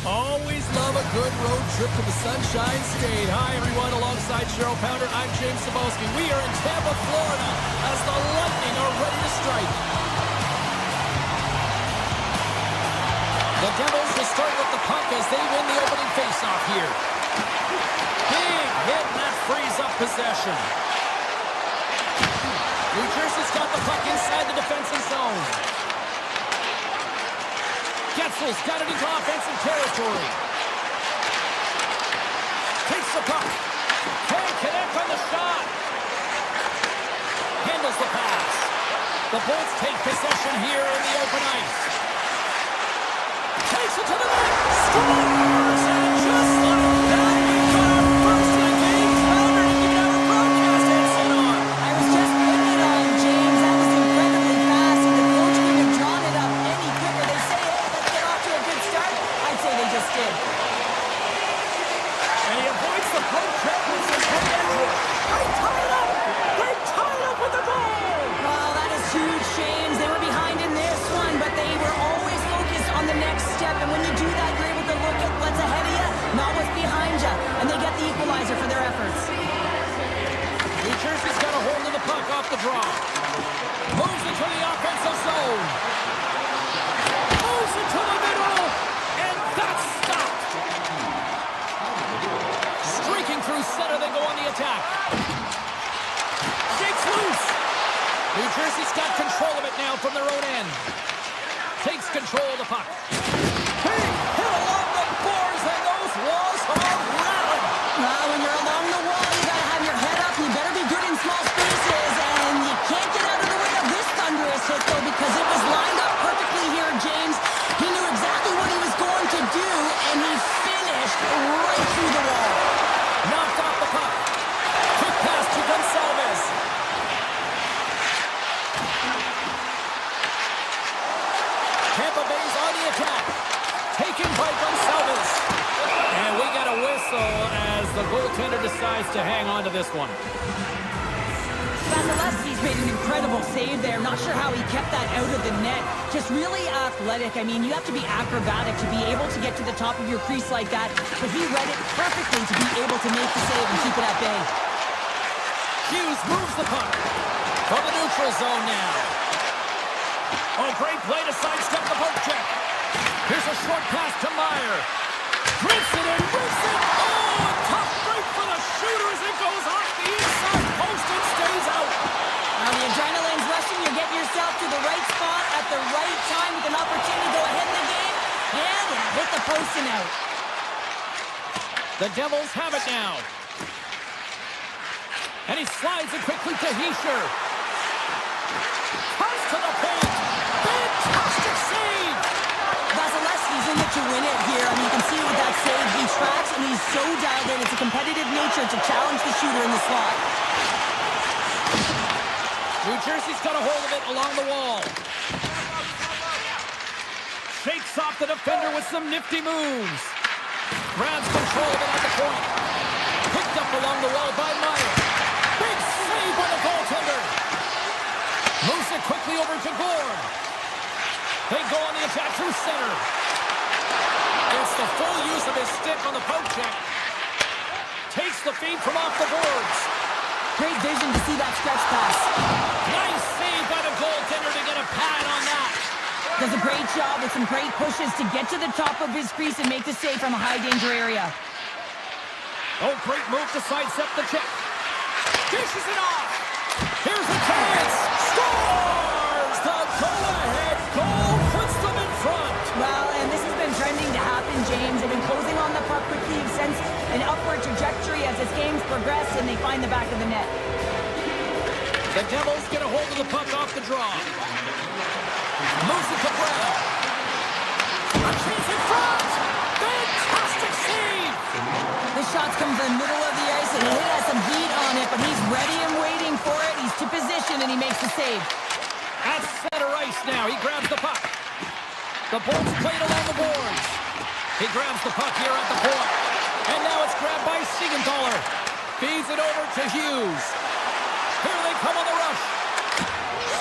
Always love a good road trip to the Sunshine State. Hi, everyone. Alongside Cheryl Pounder, I'm James Cebulski. We are in Tampa, Florida, as the Lightning are ready to strike. The Devils will start with the puck as they win the opening faceoff here. Big hit, and that frees up possession. New Jersey's got the puck inside the defensive zone. Getzel's got it into offensive territory. Takes the puck. Can't connect on the shot. Handles the pass. The Bolts take possession here in the open ice. Takes it to the net. Scores! And just like the draw. Moves into the offensive zone. Moves into the middle. And that's stopped. Streaking through center, they go on the attack. Shakes loose. New Jersey's got control of it now from their own end. Takes control of the puck. Big hit along the boards, and those walls are rattling. Well, when you're along the wall, you gotta have your head up. You better be good in small spaces, and you can't get out of the way of this thunderous hit, though, because it was lined up perfectly here, James. He knew exactly what he was going to do, and he finished right through the wall. Knocked off the puck. Quick pass to Gonsalves. Tampa Bay's on the attack. Taken by Gonsalves. And we got a whistle as the goaltender decides to hang on to this one. Vasilevsky's made an incredible save there. Not sure how he kept that out of the net. Just really athletic. I mean, you have to be acrobatic to be able to get to the top of your crease like that. But he read it perfectly to be able to make the save and keep it at bay. Hughes moves the puck from the neutral zone now. Oh, great play to sidestep the poke check. Here's a short pass to Meyer. Drifts it and rips it. Oh, a tough break for the shooter as it goes off the inside post and stays out. Now the adrenaline's rushing. You're getting yourself to the right spot at the right time with an opportunity to go ahead in the game. And you hit the post and out. The Devils have it now. And he slides it quickly to Heischer. Pass to the paint. Fantastic save. Vasilevsky's in it to win it here. I mean, you can see with that save, he tracks and he's so dialed in. It's a competitive nature to challenge the shooter in the slot. New Jersey's got a hold of it along the wall. Shakes off the defender with some nifty moves. Grabs control of it at the point. Picked up along the wall by Meyer. Big save by the goaltender. Moves it quickly over to Gord. They go on the attack through center. It's the full use of his stick on the poke check. Takes the feed from off the boards. Great vision to see that stretch pass. Nice save by the goaltender to get a pad on that. Does a great job with some great pushes to get to the top of his crease and make the save from a high danger area. Oh, great move to sidestep the check. Dishes it off. Here's a chance. Scores! The go-ahead goal puts them in front. Well, and this has been trending to happen, James. They've been closing on the puck quickly since an upward trajectory as this game's progressed, and they find the back of the net. The Devils get a hold of the puck off the draw. Moves it to Brown. A chance in front. Fantastic save. The shots come from the middle of the ice, and he has some heat on it, but he's ready and waiting for it. He's to position, and he makes the save. At center ice now, he grabs the puck. The Bolts played along the boards. He grabs the puck here at the point. And now it's grabbed by Siegenthaler. Feeds it over to Hughes. Here they come on the rush.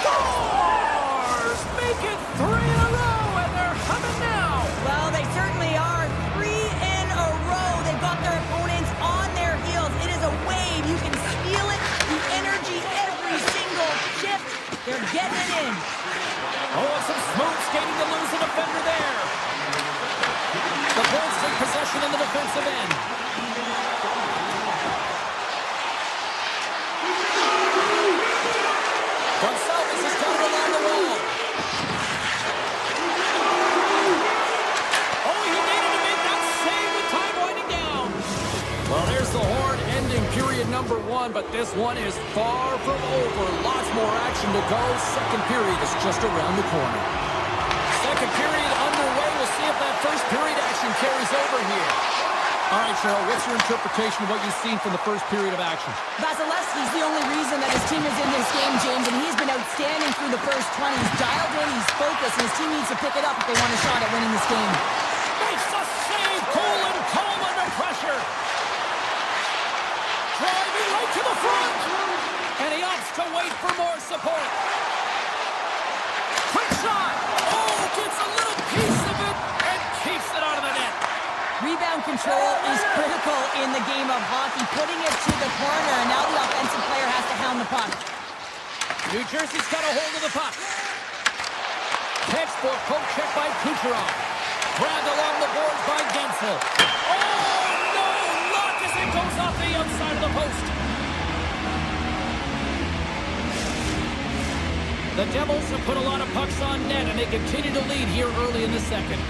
Scores! Make it 3 in a row, and they're coming now. Well, they certainly are. 3 in a row. They've got their opponents on their heels. It is a wave. You can feel it. The energy every single shift. They're getting it in. Oh, some smooth skating to lose the defender there. The Bolts take possession in the defensive end. Gonsalves has got it along the wall. Oh, he needed to make that save with time winding down. Well, there's the horn ending period number 1, but this one is far from over. Lots more action to go. Second period is just around the corner. Second period underway. We'll see if that first period action carries over here. All right, Cheryl, what's your interpretation of what you've seen from the first period of action? Vasilevsky's the only reason that his team is in this game, James, and he's been outstanding through the first 20. He's dialed in, he's focused, and his team needs to pick it up if they want a shot at winning this game. Makes the save, cool and calm under pressure. Driving right to the front, and he opts to wait for more support. Quick shot. Oh, gets a little piece of it and keeps it out of the net. Rebound control is critical in the game of hockey, putting it to the corner, and now the offensive player has to hound the puck. New Jersey's got a hold of the puck. Textbook poke check by Kucherov. Grabbed along the boards by Gensel. Oh, no! Luck as it goes off the outside of the post. The Devils have put a lot of pucks on net, and they continue to lead here early in the second.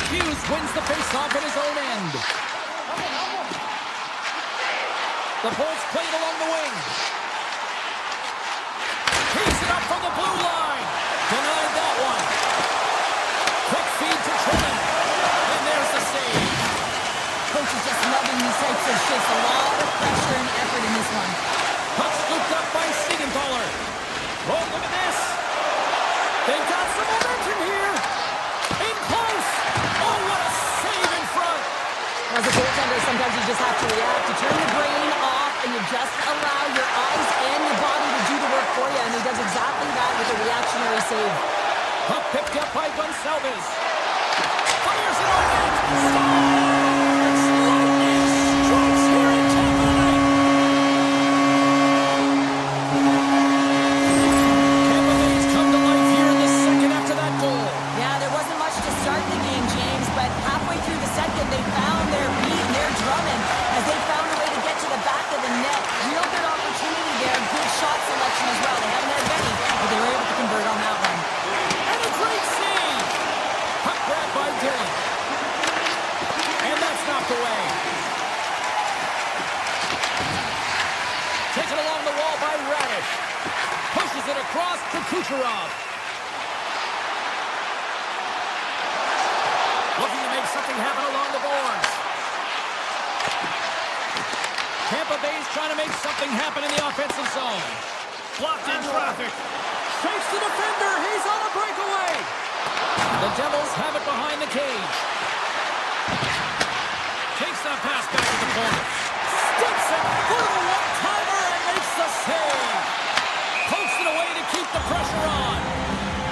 Hughes wins the faceoff at his own end. The Bolts played along the wing. He's it up from the blue line. Denied that one. Quick feed to Truman. And there's the save. Coach is just loving these types of shifts. A lot of pressure and effort in this one. Puck scooped up by Siegenthaler. Oh, look at this. They've got some momentum here. In close. Oh, what a save in front. As a goaltender, sometimes you just have to react. You turn the brain off and you just allow your eyes and your body to do the work for you. And he does exactly that with a reactionary save. Puck picked up by Gonsalves. Fires it on net. Lightning strikes here in Tampa. Tampa Bay's come to life here in the second after that goal. Yeah, there wasn't much to start the game, James, but halfway through the second, they found their beat and their drumming as they found a way to get to the back of the net. Real good opportunity there. Good shot selection as well. They haven't had many, but they were able to convert on that one. And a great save. Puck grabbed by Dillon. And that's knocked away. Taken along the wall by Radish. Pushes it across to Kucherov. Looking to make something happen along the boards. Tampa Bay's trying to make something happen in the offensive zone. Blocked in traffic. Chase the defender. He's on a breakaway. The Devils have it behind the cage. Takes that pass back to the corner. Sticks it for the one-timer and makes the save. Pokes it away to keep the pressure on.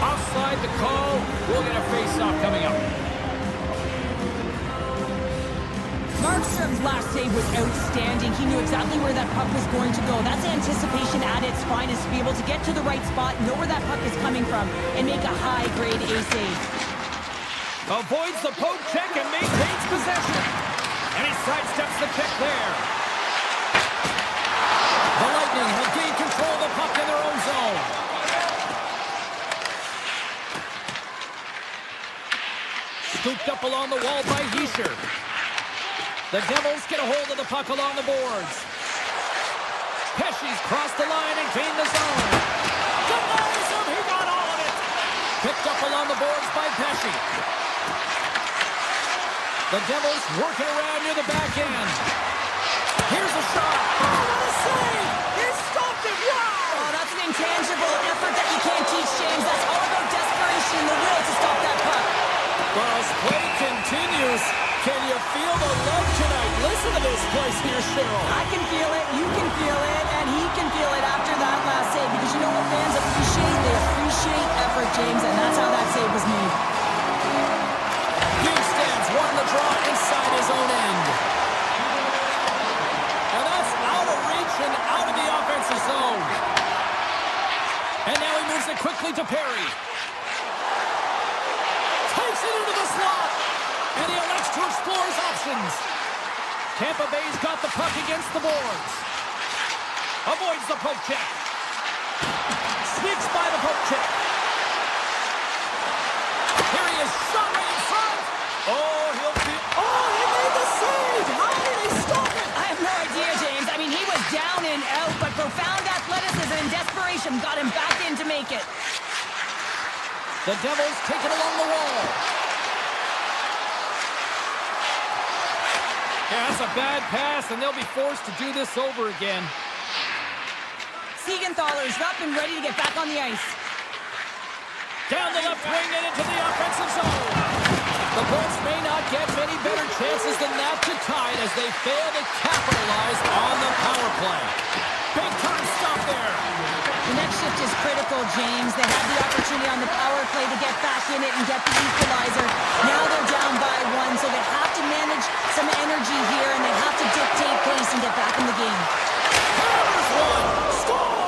Offside the call. We'll get a face-off coming up. Markstrom's last save was outstanding. He knew exactly where that puck was going to go. That's anticipation at its finest, to be able to get to the right spot, know where that puck is coming from, and make a high-grade A save. Avoids the poke check and maintains possession. And he sidesteps the check there. The Lightning have gained control of the puck in their own zone. Scooped up along the wall by Hischier. The Devils get a hold of the puck along the boards. Pesci's crossed the line and gained the zone. Denies him, he got all of it. Picked up along the boards by Pesci. The Devils working around near the back end. Here's a shot. Oh, what a save! He stopped it, wow! Oh, that's an intangible effort that you can't teach, James. That's all about desperation and the will to stop that puck. Well, as play continues, can you feel the love tonight? Listen to this place here, Cheryl. I can feel it, you can feel it, and he can feel it after that last save. Because you know what fans appreciate? They appreciate effort, James, and that's how that save was made. Hughes stands, won the draw inside his own end. And that's out of reach and out of the offensive zone. And now he moves it quickly to Perry. Takes it into the slot. And he elects to explore his options. Tampa Bay's got the puck against the boards. Avoids the poke check. Sneaks by the poke check. Here he is, shot right in front. Oh, he made the save. How did he stop it? I have no idea, James. I mean, he was down and out, but profound athleticism and desperation got him back in to make it. The Devils take it along the wall. Yeah, that's a bad pass, and they'll be forced to do this over again. Siegenthaler's up and ready to get back on the ice. Down the left wing and into the offensive zone. The Bolts may not get many better chances than that to tie it as they fail to capitalize on the power play. Big time stop there. The next shift is critical, James. They had the opportunity on the power play to get back in it and get the equalizer. Now they're down by one, so they have to manage some energy here, and they have to dictate pace and get back in the game. Hammers one. Score!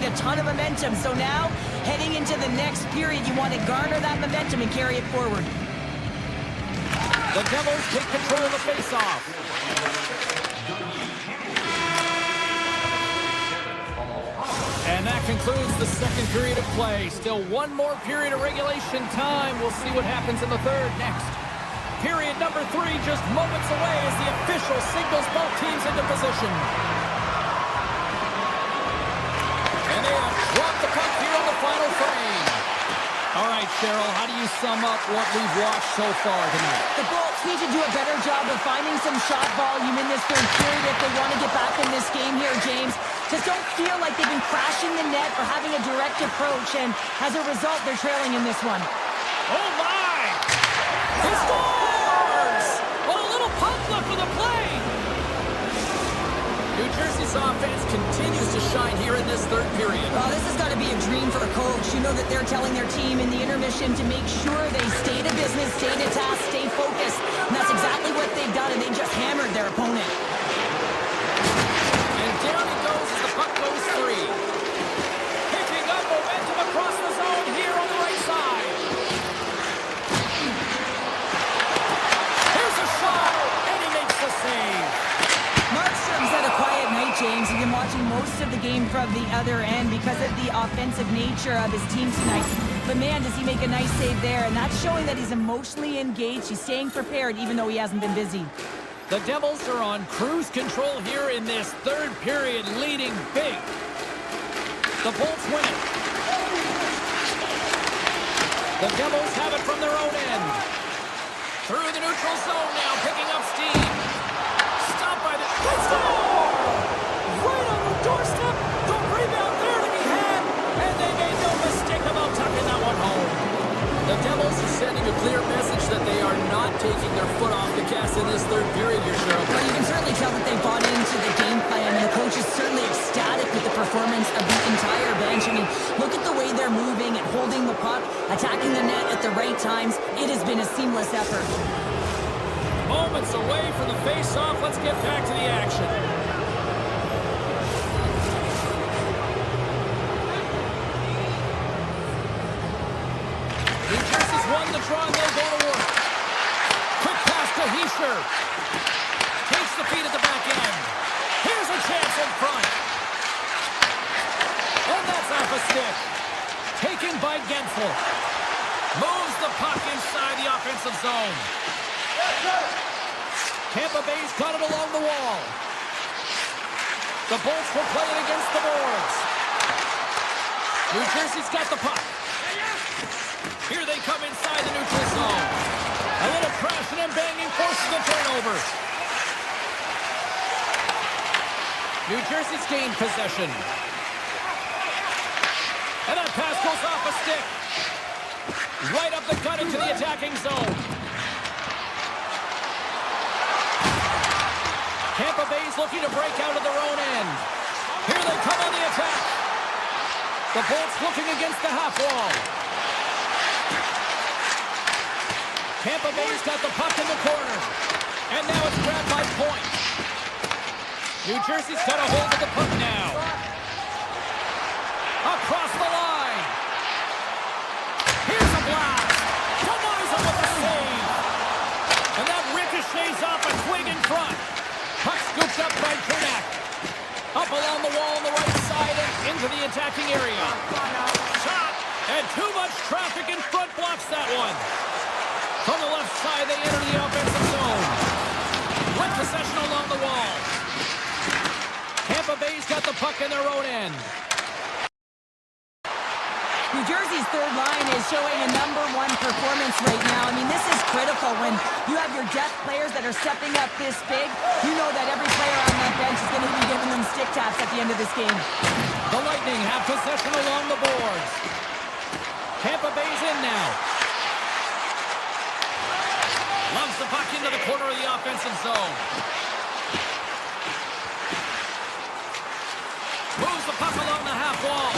a ton of momentum. So now, heading into the next period, you want to garner that momentum and carry it forward. The Devils take control of the faceoff. And that concludes the second period of play. Still one more period of regulation time. We'll see what happens in the third next. Period number 3 just moments away as the official signals both teams into position. And they have dropped the puck here on the final frame. All right, Cheryl, how do you sum up what we've watched so far tonight? The Bolts need to do a better job of finding some shot volume in this third period if they want to get back in this game here, James. Just don't feel like they've been crashing the net or having a direct approach, and as a result, they're trailing in this one. Oh, my! He scores! Well, a little pump left for the play. New Jersey's offense continues to shine here in this third period. Well, this has got to be a dream for a coach. You know that they're telling their team in the intermission to make sure they stay to business, stay to task, stay focused. And that's exactly what they've done, and they just hammered their opponent. And down he goes as the puck goes free. Picking up momentum across the zone here on the right side. Here's a shot, and he makes the save. Markstrom's had a quiet night, James. He's been watching most of the game from the other end because of the offensive nature of his team tonight. But man, does he make a nice save there, and that's showing that he's emotionally engaged. He's staying prepared even though he hasn't been busy. The Devils are on cruise control here in this third period, leading big. The Bolts win it. The Devils have it from their own end. Through the neutral zone now, picking up steam. Stopped by the... Let's go! Right on the doorstep. The rebound there to be had. And they made no mistake about tucking that one home. The Devils are sending a clear message that they are not taking their foot off the gas in this third period here, Cheryl. Well, you can certainly tell that they bought into the game plan, and the coach is certainly ecstatic with the performance of the entire bench. I mean, look at the way they're moving and holding the puck, attacking the net at the right times. It has been a seamless effort. Moments away from the face-off. Let's get back to the action. New Jersey's won the draw and they'll go to work. Quick pass to Heischer. Takes the feed at the back end. Here's a chance in front. And that's off a stick. Taken by Gensel. Moves the puck inside the offensive zone. Tampa Bay's got it along the wall. The Bolts will play it against the boards. New Jersey's got the puck. Here they come inside the neutral zone. A little crashing and banging forces the turnover. New Jersey's gained possession. And that pass goes off a stick. Right up the gut into the attacking zone. Tampa Bay's looking to break out of their own end. Here they come on the attack. The Bolts looking against the half wall. Tampa Bay's got the puck in the corner. And now it's grabbed by Point. New Jersey's got a hold of the puck now. Across the line. Here's a blast. Denies him with a save. And that ricochets off a twig in front. Puck scooped up by Kodiak. Up along the wall on the right side and into the attacking area. Shot. And too much traffic in front blocks that one. From the left side, they enter the offensive zone. With possession along the wall. Tampa Bay's got the puck in their own end. New Jersey's third line is showing a #1 performance right now. I mean, this is critical when you have your depth players that are stepping up this big. You know that every player on that bench is going to be giving them stick taps at the end of this game. The Lightning have possession along the boards. Tampa Bay's in now. Loves the puck into the corner of the offensive zone. Moves the puck along the half wall.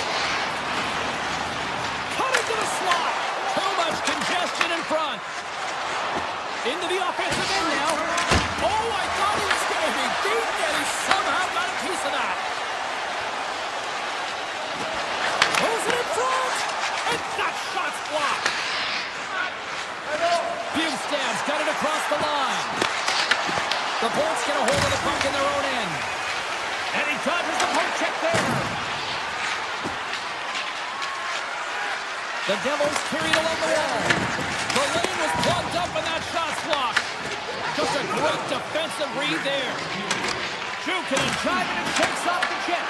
Cutting to the slot. Too much congestion in front. Into the offensive end now. Oh, I thought he was going to be beaten, and he somehow got a piece of that. And that shot's blocked. Bugstad's got it across the line. The Bolts get a hold of the puck in their own end. And he dodges the poke check there. The Devils carried along the wall. The lane was plugged up and that shot's blocked. Just a great defensive read there. Jukin and driving and takes off the check.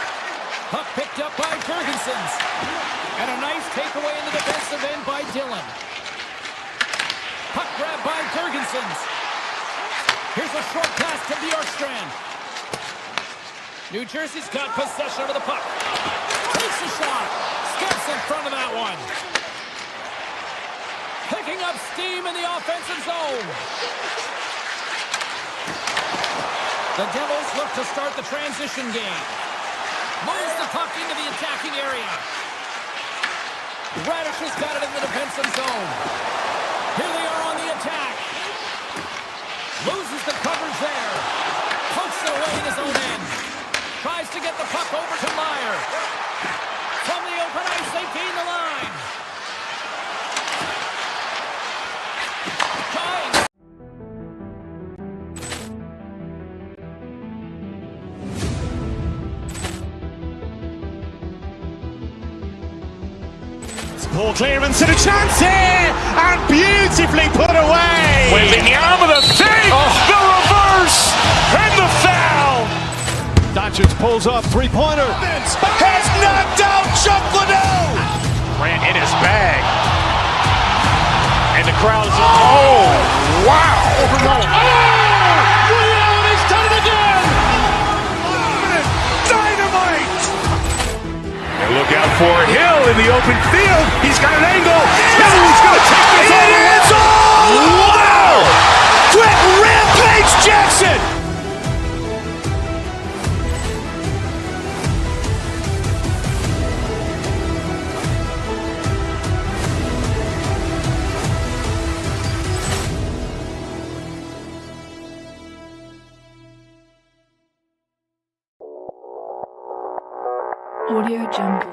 Puck picked up by Jurgensen's. And a nice takeaway in the defensive end by Dillon. Puck grab by Jurgensen's. Here's a short pass to Bjorkstrand. New Jersey's got possession of the puck. Takes a shot. Steps in front of that one. Picking up steam in the offensive zone. The Devils look to start the transition game. Moves the puck into the attacking area. Radish has got it in the defensive zone. Here they are on the attack. Loses the coverage there. Pokes it away in his own end. Tries to get the puck over to Meyer. From the open ice, they gain the line. Ball clearance and a chance here, and beautifully put away. With the arm of the thing, the reverse, and the foul. Doncic pulls off three-pointer. Has knocked out Chuck Liddell. Ran in his bag. And the crowd is, oh, wow. He's done it again. Dynamite. And look out for Hill in the open field. He's got an angle. He's going to take this all the way. It's all. Wow. Quick Rampage Jackson. Audio Jungle.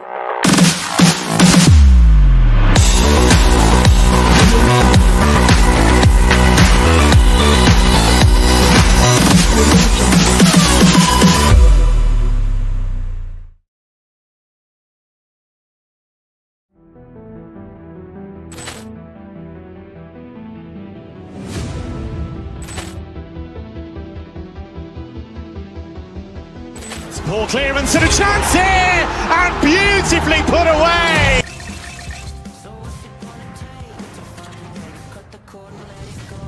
Ball clearance and a chance here, and beautifully put away. So what's it gonna take? Cut the cord and let it go.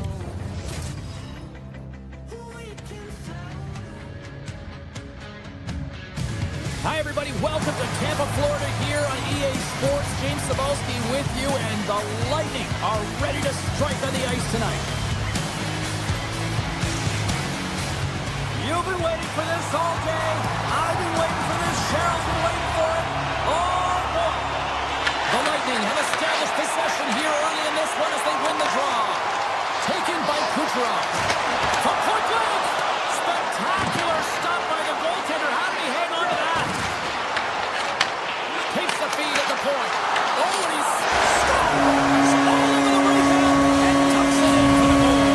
Hi, everybody. Welcome to Tampa, Florida here on EA Sports. James Cebulski with you, and the Lightning are ready to strike on the ice tonight. You've been waiting for this all day. I've been waiting for this. Cheryl's been waiting for it. Oh, boy. The Lightning have established possession here early in this one as they win the draw. Taken by Kucherov. From point blank. Spectacular stop by the goaltender. How did he hang on to that? Takes the feed at the point. Oh, and he's stopped. He's all over the rebound and tucks it in for the goal.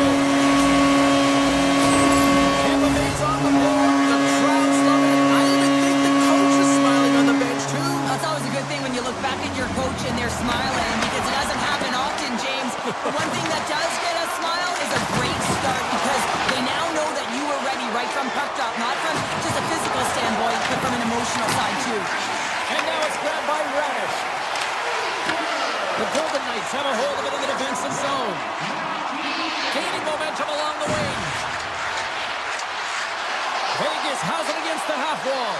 Tampa Bay's on the board. The crowd's loving it. I even think the coach is smiling on the bench, too. That's always a good thing when you look back at your coach and they're smiling, because it doesn't happen often, James. The one thing that does get a smile is a great start, because they now know that you were ready right from puck drop, not from just a physical standpoint, but from an emotional side, too. And now it's grabbed by Radish. The Golden Knights have a hold of it in the defensive zone. Gaining momentum along the wing. Vegas has it against the half wall.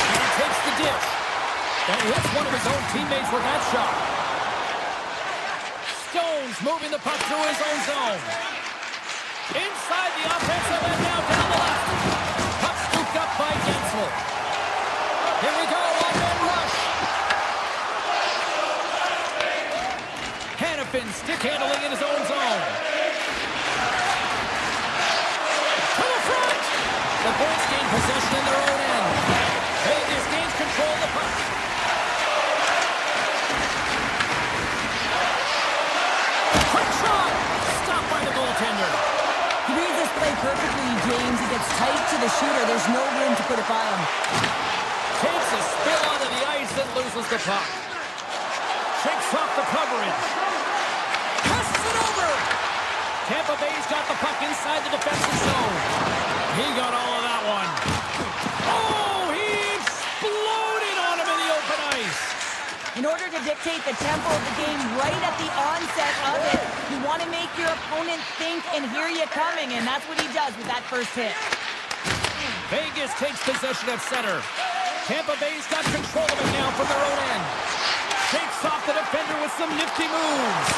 And he takes the dish. And he hits one of his own teammates with that shot. Stone's moving the puck through his own zone. Inside the offensive end, now down the left. Puck scooped up by Gensel. Here we go, one-man rush. Hanifin stick handling in his own zone. To the front. The Bolts gain possession in their own end. Vegas gains control of the puck. shooter. There's no room to put it by him. Takes a spill onto the ice and loses the puck. Shakes off the coverage. Passes it over. Tampa Bay's got the puck inside the defensive zone. He got all of that one. Oh, he exploded on him in the open ice. In order to dictate the tempo of the game right at the onset of it, you want to make your opponent think and hear you coming, and that's what he does with that first hit. Vegas takes possession at center. Tampa Bay's got control of it now from their own end. Shakes off the defender with some nifty moves.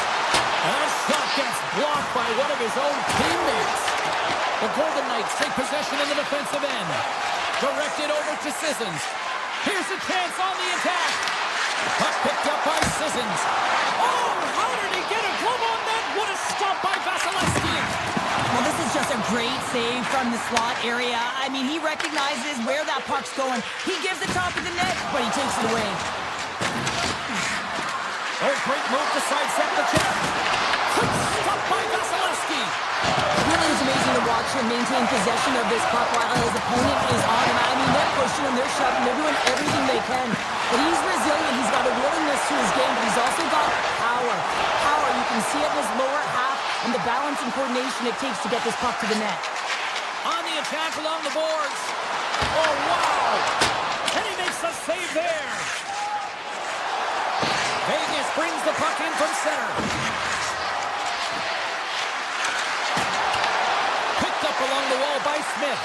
And that shot gets blocked by one of his own teammates. The Golden Knights take possession in the defensive end. Directed over to Sissons. Here's a chance on the attack. Puck picked up by Sissons. Oh, how did he get a glove on that? What a stop by Vasilevsky. Well, this is just a great save from the slot area. I mean, he recognizes where that puck's going. He gives the top of the net, but he takes it away. Oh, great move to sidestep the check. Quick stop by Vasilevsky. It really is amazing to watch him maintain possession of this puck while his opponent is on him. I mean, they're pushing him, they're shoving, they're doing everything they can. But he's resilient, he's got a willingness to his game, but he's also got power. Power, you can see it in his lower half and the balance and coordination it takes to get this puck to the net. On the attack along the boards. Oh, wow. And he makes a save there. Vegas brings the puck in from center. Picked up along the wall by Smith.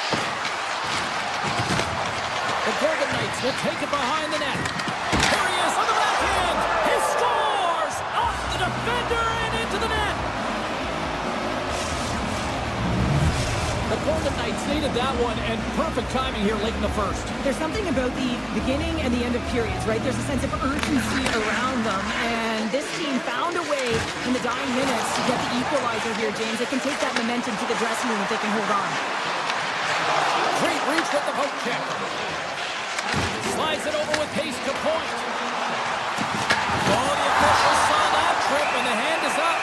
The Golden Knights will take it behind the net. Here he is on the backhand. He scores! Off the defender and into the net. The Golden Knights needed that one, and perfect timing here late in the first. There's something about the beginning and the end of periods, right? There's a sense of urgency around them, and this team found a way in the dying minutes to get the equalizer here, James. They can take that momentum to the dressing room if they can hold on. Great reach with the poke check. Slides it over with pace to point. Oh, the officials saw that trip, and the hand is up.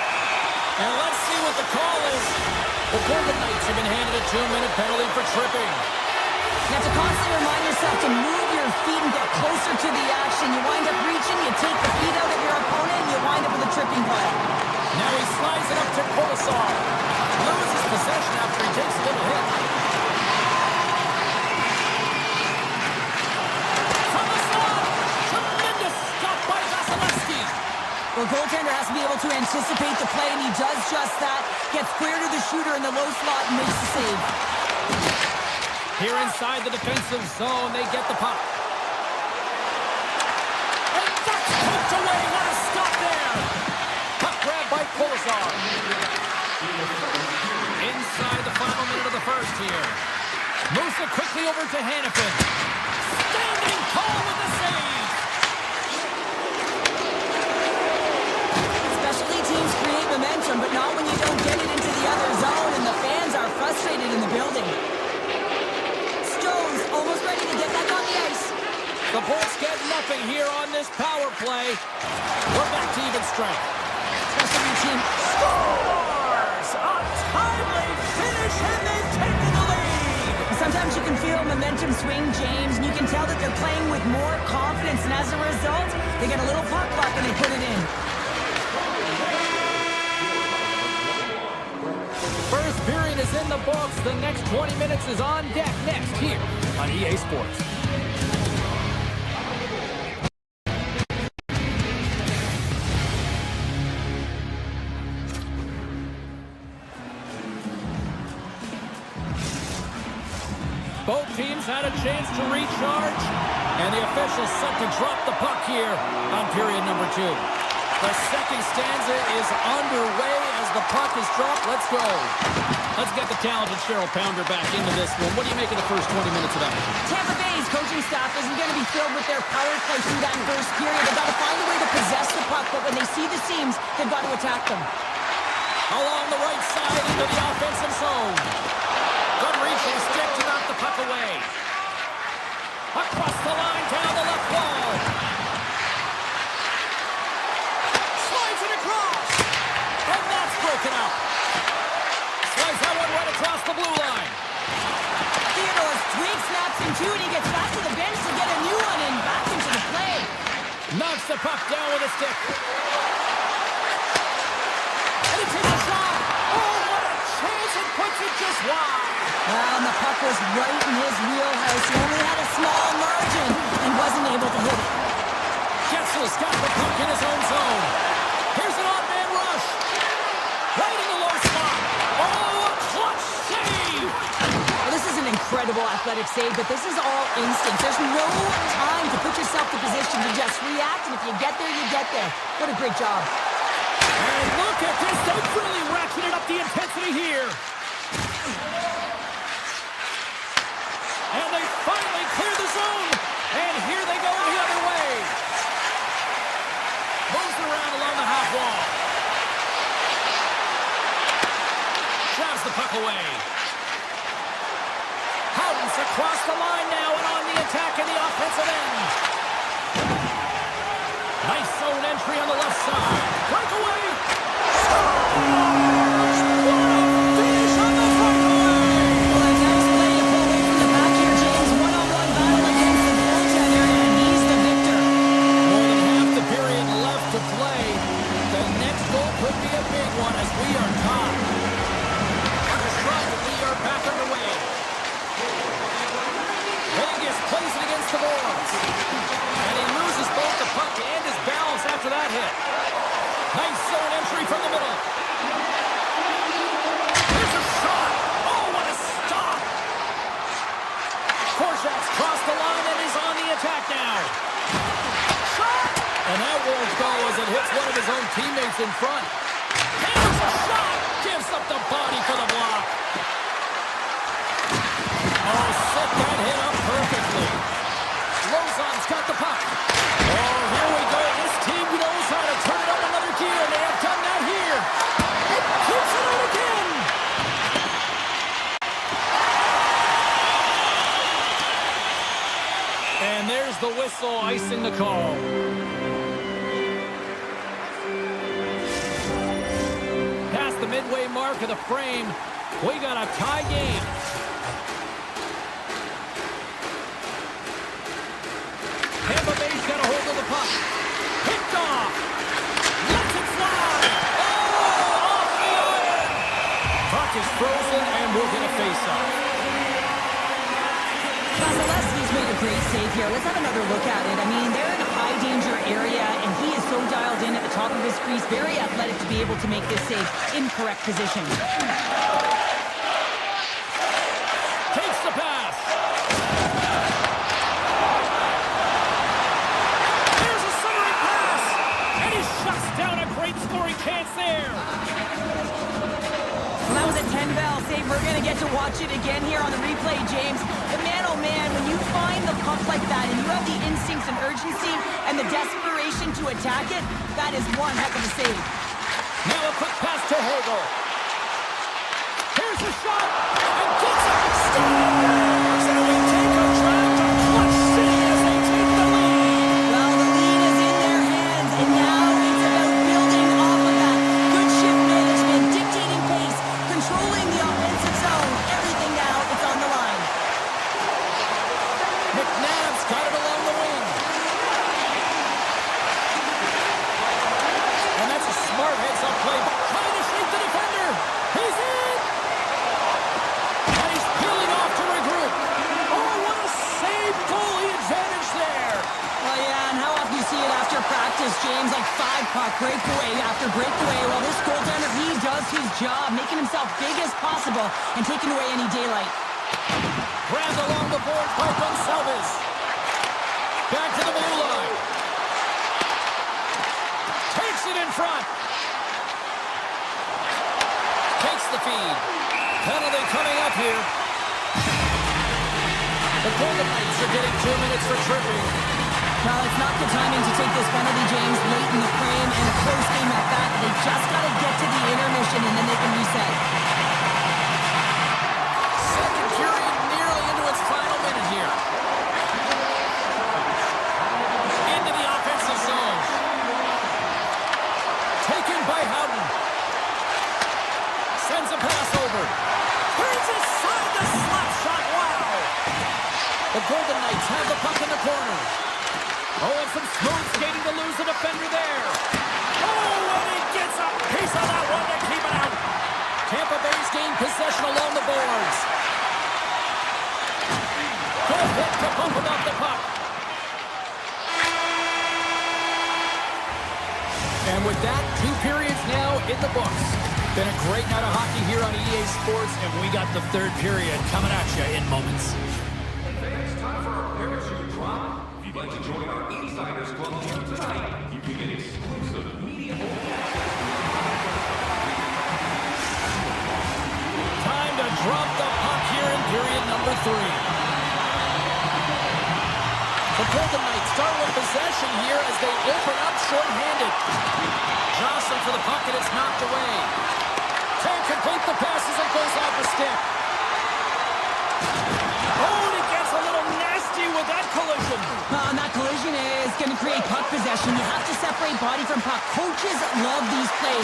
And let's see what the call is. The Golden Knights have been handed a 2-minute penalty for tripping. You have to constantly remind yourself to move your feet and get closer to the action. You wind up reaching, you take the feet out of your opponent, and you wind up with a tripping play. Now he slides it up to Kolasov. Loses possession after he takes a little hit. From the slot, tremendous stop by Vasilevsky. Well, goaltender has to be able to anticipate the play, and he does just that. Gets clear to the shooter in the low slot and makes the save. Here inside the defensive zone, they get the puck. And that's poked away. What a stop there. Puck grab by Kolasov. Inside the final minute of the first here. Moves it quickly over to Hannafin. Standing tall with the save. Specialty teams create momentum, but not when you don't get it into the other zone, and the fans are frustrated in the building. Stone's almost ready to get back on the ice. The Bolts get nothing here on this power play. We're back to even strength. Specialty team Scores! A timely finish, and they've taken the lead. Sometimes you can feel momentum swing, James, and you can tell that they're playing with more confidence, and as a result, they get a little puck luck and they put it in. First period is in the books. The next 20 minutes is on deck next here on EA Sports. Both teams had a chance to recharge, and the officials set to drop the puck here on period number 2. The second stanza is underway as the puck is dropped. Let's go. Let's get the talented Cheryl Pounder back into this one. What do you make of the first 20 minutes of action? Tampa Bay's coaching staff isn't going to be filled with their power play through that first period. They've got to find a way to possess the puck, but when they see the seams, they've got to attack them. Along the right side into the offensive zone. Good reaching stick to knock the puck away. Across the line down the left wall. Slides it across. And that's broken out. Slides that one right across the blue line. Theodore's two, and he gets back to the bench to get a new one and back into the play. Knocks the puck down with a stick. And he takes a shot. Oh, what a chance. It puts it just wide. Well, and the puck was right in his wheelhouse. He only had a small margin and wasn't able to hit it. Getzel's got the puck in his own zone. Here's an odd-man rush. Right in the low spot. Oh, a clutch save. Well, this is an incredible athletic save, but this is all instinct. There's no time to put yourself in position to just react, and if you get there, you get there. What a great job. And look at this. They've really ratcheted up the intensity here. And they finally clear the zone. And here they go the other way. Moves it around along the half wall. Drives the puck away. Howden's across the line now and on the attack in the offensive end. Nice zone entry on the left side. Breakaway. Scores! What a finish on the breakaway! Well, a nice play to pull away from the back here, James. One-on-one battle against the goaltender, and he's the victor. More than half the period left to play. The next goal could be a big one as we are tied. We are back underway. Vegas plays it against the boards. And he loses both the puck and his balance after that hit. Nice zone entry from the middle. Here's a shot. Oh, what a stop. Korshak's crossed the line and is on the attack now. Shot. And that won't go as it hits one of his own teammates in front. Here's a shot. Gives up the body for the block. Oh, set that hit up perfectly. Lozon's got the puck. Oh, here we go. This team knows how to turn it up another gear. They have done that here. It keeps it out again. And there's the whistle, icing the call. Past the midway mark of the frame, we got a tie game. Tampa Bay's got a hold of the puck. Picked off. Lets it fly. Oh, off the iron. Puck is frozen, and we'll get a face-off. Vasilevsky's made a great save here. Let's have another look at it. I mean, they're in a high-danger area, and he is so dialed in at the top of his crease. Very athletic to be able to make this save in correct position. Takes the pass. There's a centering pass. And he shuts down a great scoring chance there. Well, that was a 10-bell save. We're going to get to watch it again here on the replay, James. But man, oh man, when you find the puck like that and you have the instincts and urgency and the desperation to attack it, that is one heck of a save. Now a quick pass to Hagel. Here's a shot. And gets it. Scores! And we take a drive to Clutch City as they take the lead. Well, the lead is in their hands, and now it's about building off of that. Good shift management, dictating pace, controlling the offensive zone. Everything now, it's on the line. McNabb's got it along the wing. And that's a smart heads-up play. Trying to shake the defender. He's in. And he's peeling off to regroup. Oh, what a save. Goalie advantage there. Well, yeah, and how often you see it after practice, James, like 5-puck breakaway after breakaway. Well, this goaltender, he does his job, making himself big as possible and taking away any daylight. Grabbed along the boards by Gonsalves. Back to the blue line. Takes it in front. Takes the feed. Penalty coming up here. The Golden Knights are getting 2 minutes for tripping. Well, it's not good timing to take this penalty, James, late in the frame, and a close game at that. They just got to get to the intermission, and then they can reset. Second period nearly into its final minute here. Into the offensive zone. Taken by Howden. Sends a pass over. Turns aside the slap shot. Wow. The some smooth skating to lose the defender there. Oh, and he gets a piece of that one to keep it out. Tampa Bay's gained possession along the boards. Good hit to bump him off the puck. And with that, 2 periods now in the books. Been a great night of hockey here on EA Sports, and we got the 3rd period coming at you in moments. It's time for our parachute drop. If you'd like to join our Insiders Club team tonight, you can get exclusive media. Time to drop the puck here in period number 3. The Golden Knights start with possession here as they open up short-handed. Jostling for the puck, and it's knocked away. Can't complete the pass as it goes off the stick. Oh, and it gets a little nasty with that collision. And that collision is going to create puck possession. You have to separate body from puck. Coaches love these plays.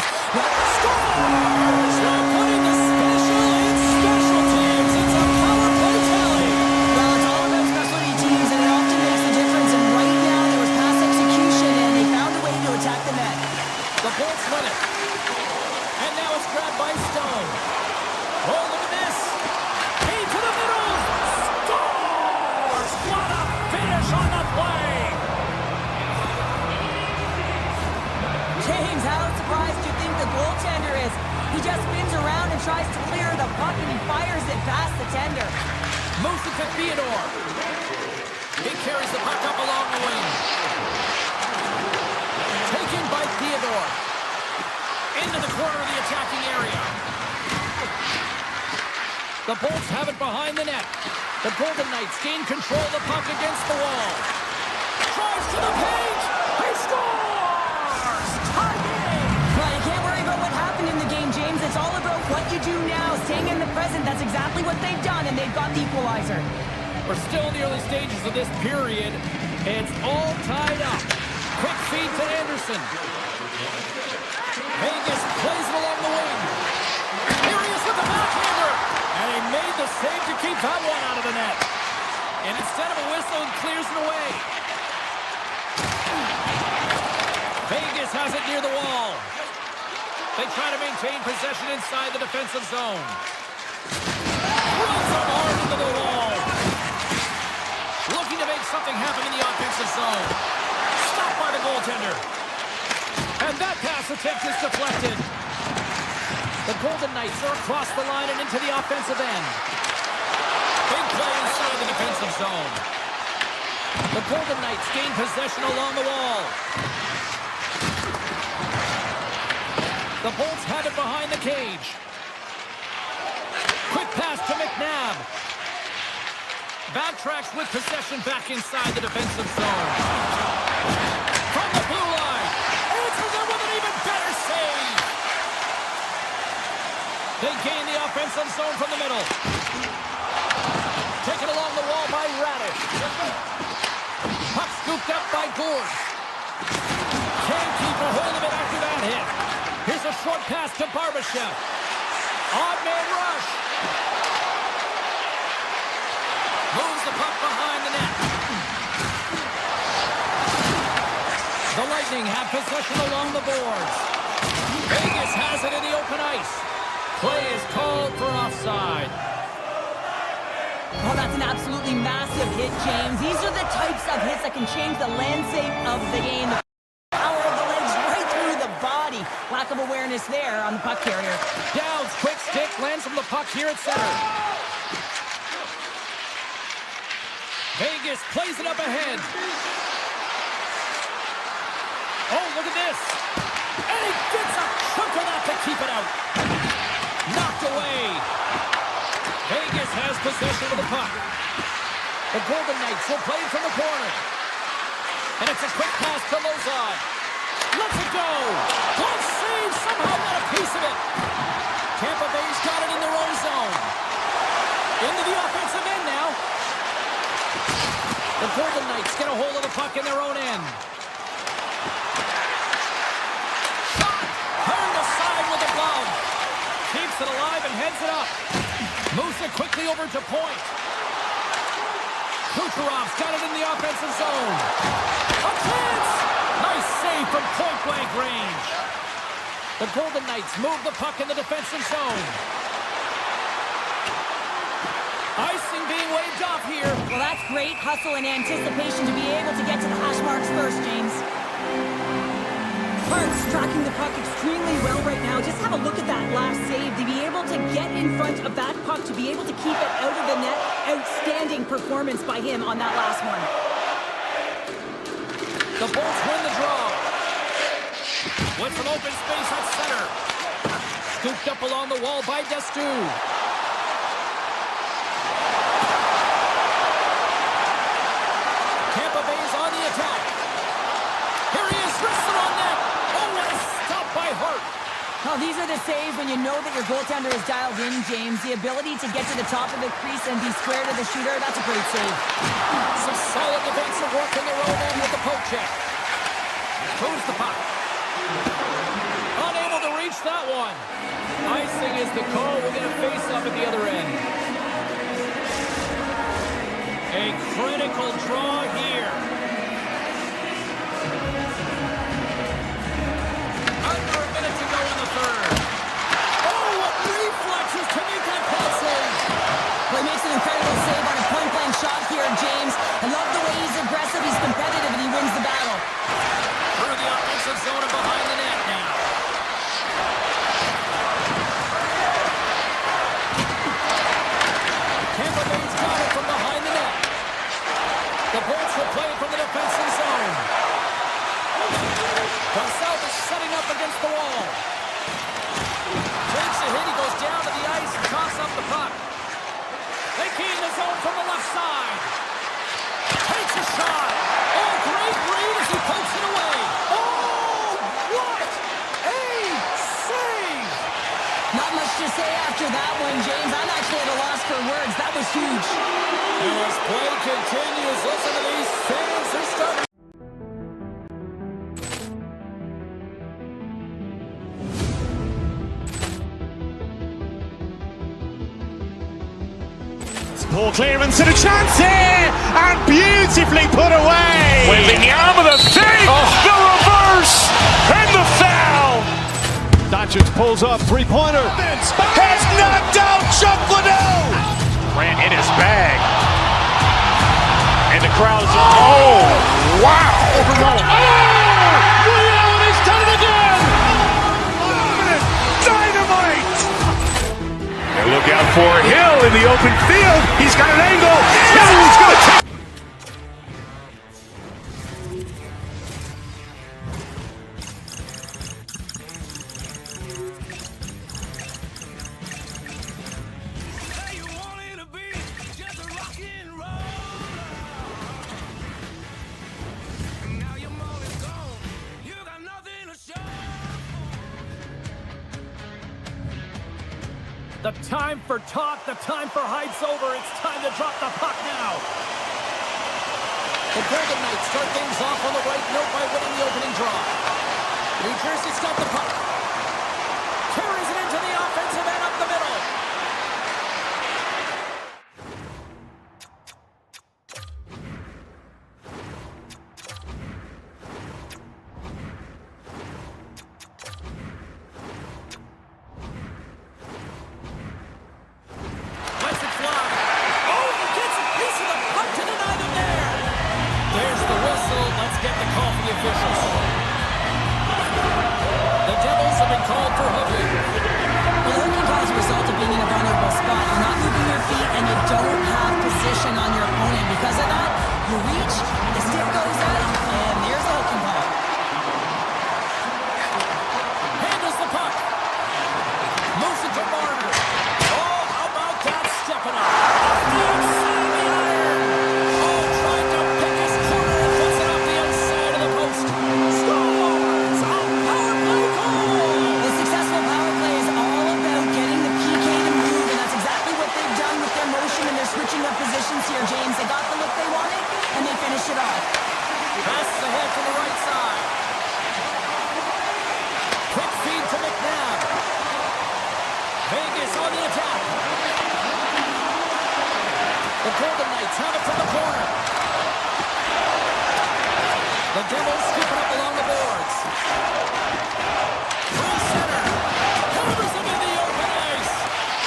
Scores! Now putting the special in special teams. It's a power play tally. Well, it's all about specialty teams, and it often makes the difference. And right now, there was pass execution, and they found a way to attack the net. The Bolts win it. And now it's grabbed by Stone. Oh, look at this. Into the middle. Scores! What a finish on the play. James, how surprised do you think the goaltender is? He just spins around and tries to clear the puck, and he fires it past the tender. Moves it to Theodore. He carries the puck up along the wing. Taken by Theodore. Into the corner of the attacking area. The Bolts have it behind the net. The Golden Knights gain control of the puck against the wall. Drives to the page. He scores! Tie game! Well, you can't worry about what happened in the game, James. It's all about what you do now, staying in the present. That's exactly what they've done, and they've got the equalizer. We're still in the early stages of this period. It's all tied up. Quick feed to Anderson. Vegas plays it along the wing. Here he is with the backhander. And he made the save to keep that one out of the net. And instead of a whistle, he clears it away. Vegas has it near the wall. They try to maintain possession inside the defensive zone. Runs them hard into the wall. Looking to make something happen in the offensive zone. Stopped by the goaltender. And that pass attempt is deflected. The Golden Knights are across the line and into the offensive end. Big play inside the defensive zone. The Golden Knights gain possession along the wall. The Bolts have it behind the cage. Quick pass to McNabb. Backtracks with possession back inside the defensive zone. From the blue line. Answers it with an even better save. They gain the offensive zone from the middle. Taken along the wall by Radish. Puck scooped up by Gourde. Can't keep a hold of it after that hit. Here's a short pass to Barbashev. Odd man rush. Moves the puck behind the net. The Lightning have possession along the boards. Vegas has it in the open ice. Play is called for offside. Oh, that's an absolutely massive hit, James. These are the types of hits that can change the landscape of the game. The power of the legs right through the body. Lack of awareness there on the puck carrier. Downs, quick stick, lands from the puck here at center. Vegas plays it up ahead. Oh, look at this. And he gets a chunk of that to keep it out. Knocked away. Vegas has possession of the puck. The Golden Knights will play it from the corner. And it's a quick pass to Lozon. Lets it go. Good save. Somehow got a piece of it. Tampa Bay's got it in their own zone. Into the offensive end now. The Golden Knights get a hold of the puck in their own end. Shot! Turned aside with a glove. Keeps it alive and heads it up. Moves it quickly over to point. Kucherov's got it in the offensive zone. A range. The Golden Knights move the puck in the defensive zone. Icing being waved off here. Well, that's great hustle and anticipation to be able to get to the hash marks first, James. Hart's tracking the puck extremely well right now. Just have a look at that last save. To be able to get in front of that puck, to be able to keep it out of the net. Outstanding performance by him on that last one. The Bolts win the draw. With some open space at center. Scooped up along the wall by Destu. Tampa Bay's on the attack. Here he is, wristed on net. Oh, what a stop by Hart. Well, these are the saves when you know that your goaltender is dialed in, James. The ability to get to the top of the crease and be square to the shooter, that's a great save. Some solid defensive work in the road end with the poke check. Moves the puck. Unable to reach that one. Icing is the call. We'll get a face-up at the other end. A critical draw here. Under a minute to go in the third. Oh, what reflexes to make that puck save. Well, he makes an incredible save on a point-blank shot here, James. I love the way he's aggressive, he's competitive, and he wins the battle. Through the offensive zone and behind the net now. Tampa Bay's got it from behind the net. The Bolts will play from the defensive zone. Gonçalves is setting up against the wall. Takes a hit, he goes down to the ice and toss up the puck. They key in the zone from the left side. Takes a shot. Oh, great read as he pokes it away. Oh, what a save! Not much to say after that one, James. I'm actually at a loss for words. That was huge. And as play continues, listen to these fans. They're starting. Poor clearance and a chance here, and beautifully put away. Wembanyama the save, the reverse, and the foul. Doncic pulls up, three-pointer. Has knocked out Chuck Liddell. Grant in his bag. And the crowd is, oh, wow. Oh, he's done it again. Dynamite. And look out for Hill in the open field. He's got an angle. Hill's going to take. The time for talk, the time for hype's over. It's time to drop the puck now. The Golden Knights start things off on the right note by winning the opening draw. New Jersey's got the puck. Carries it into the offensive end up the middle. Switching up positions here, James. They got the look they wanted, and they finished it The Devils scooping up along the boards. Through center. Hammers him in the open ice.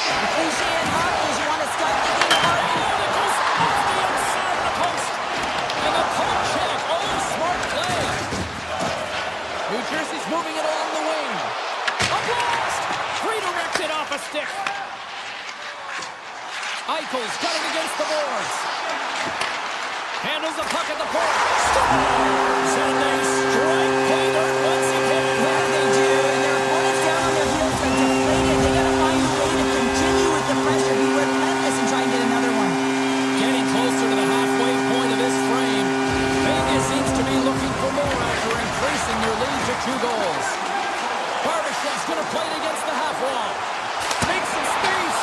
The cliche in hockey is you want to start the game hard. And it goes off the outside of the post. And the poke check. Oh, smart play. New Jersey's moving it along the wing. A blast. Redirected off a stick. Eichel's got it against the boards. Handles the puck at the point. Scores! And they strike pay dirt once again. Yeah, they do. And their opponents down on their heels are deflated. They got to find a way to continue with the pressure. Be relentless and try and get another one. Getting closer to the halfway point of this frame. Vegas seems to be looking for more after increasing their lead to 2 goals. Barbashev's going to play it against the half wall. Makes some space.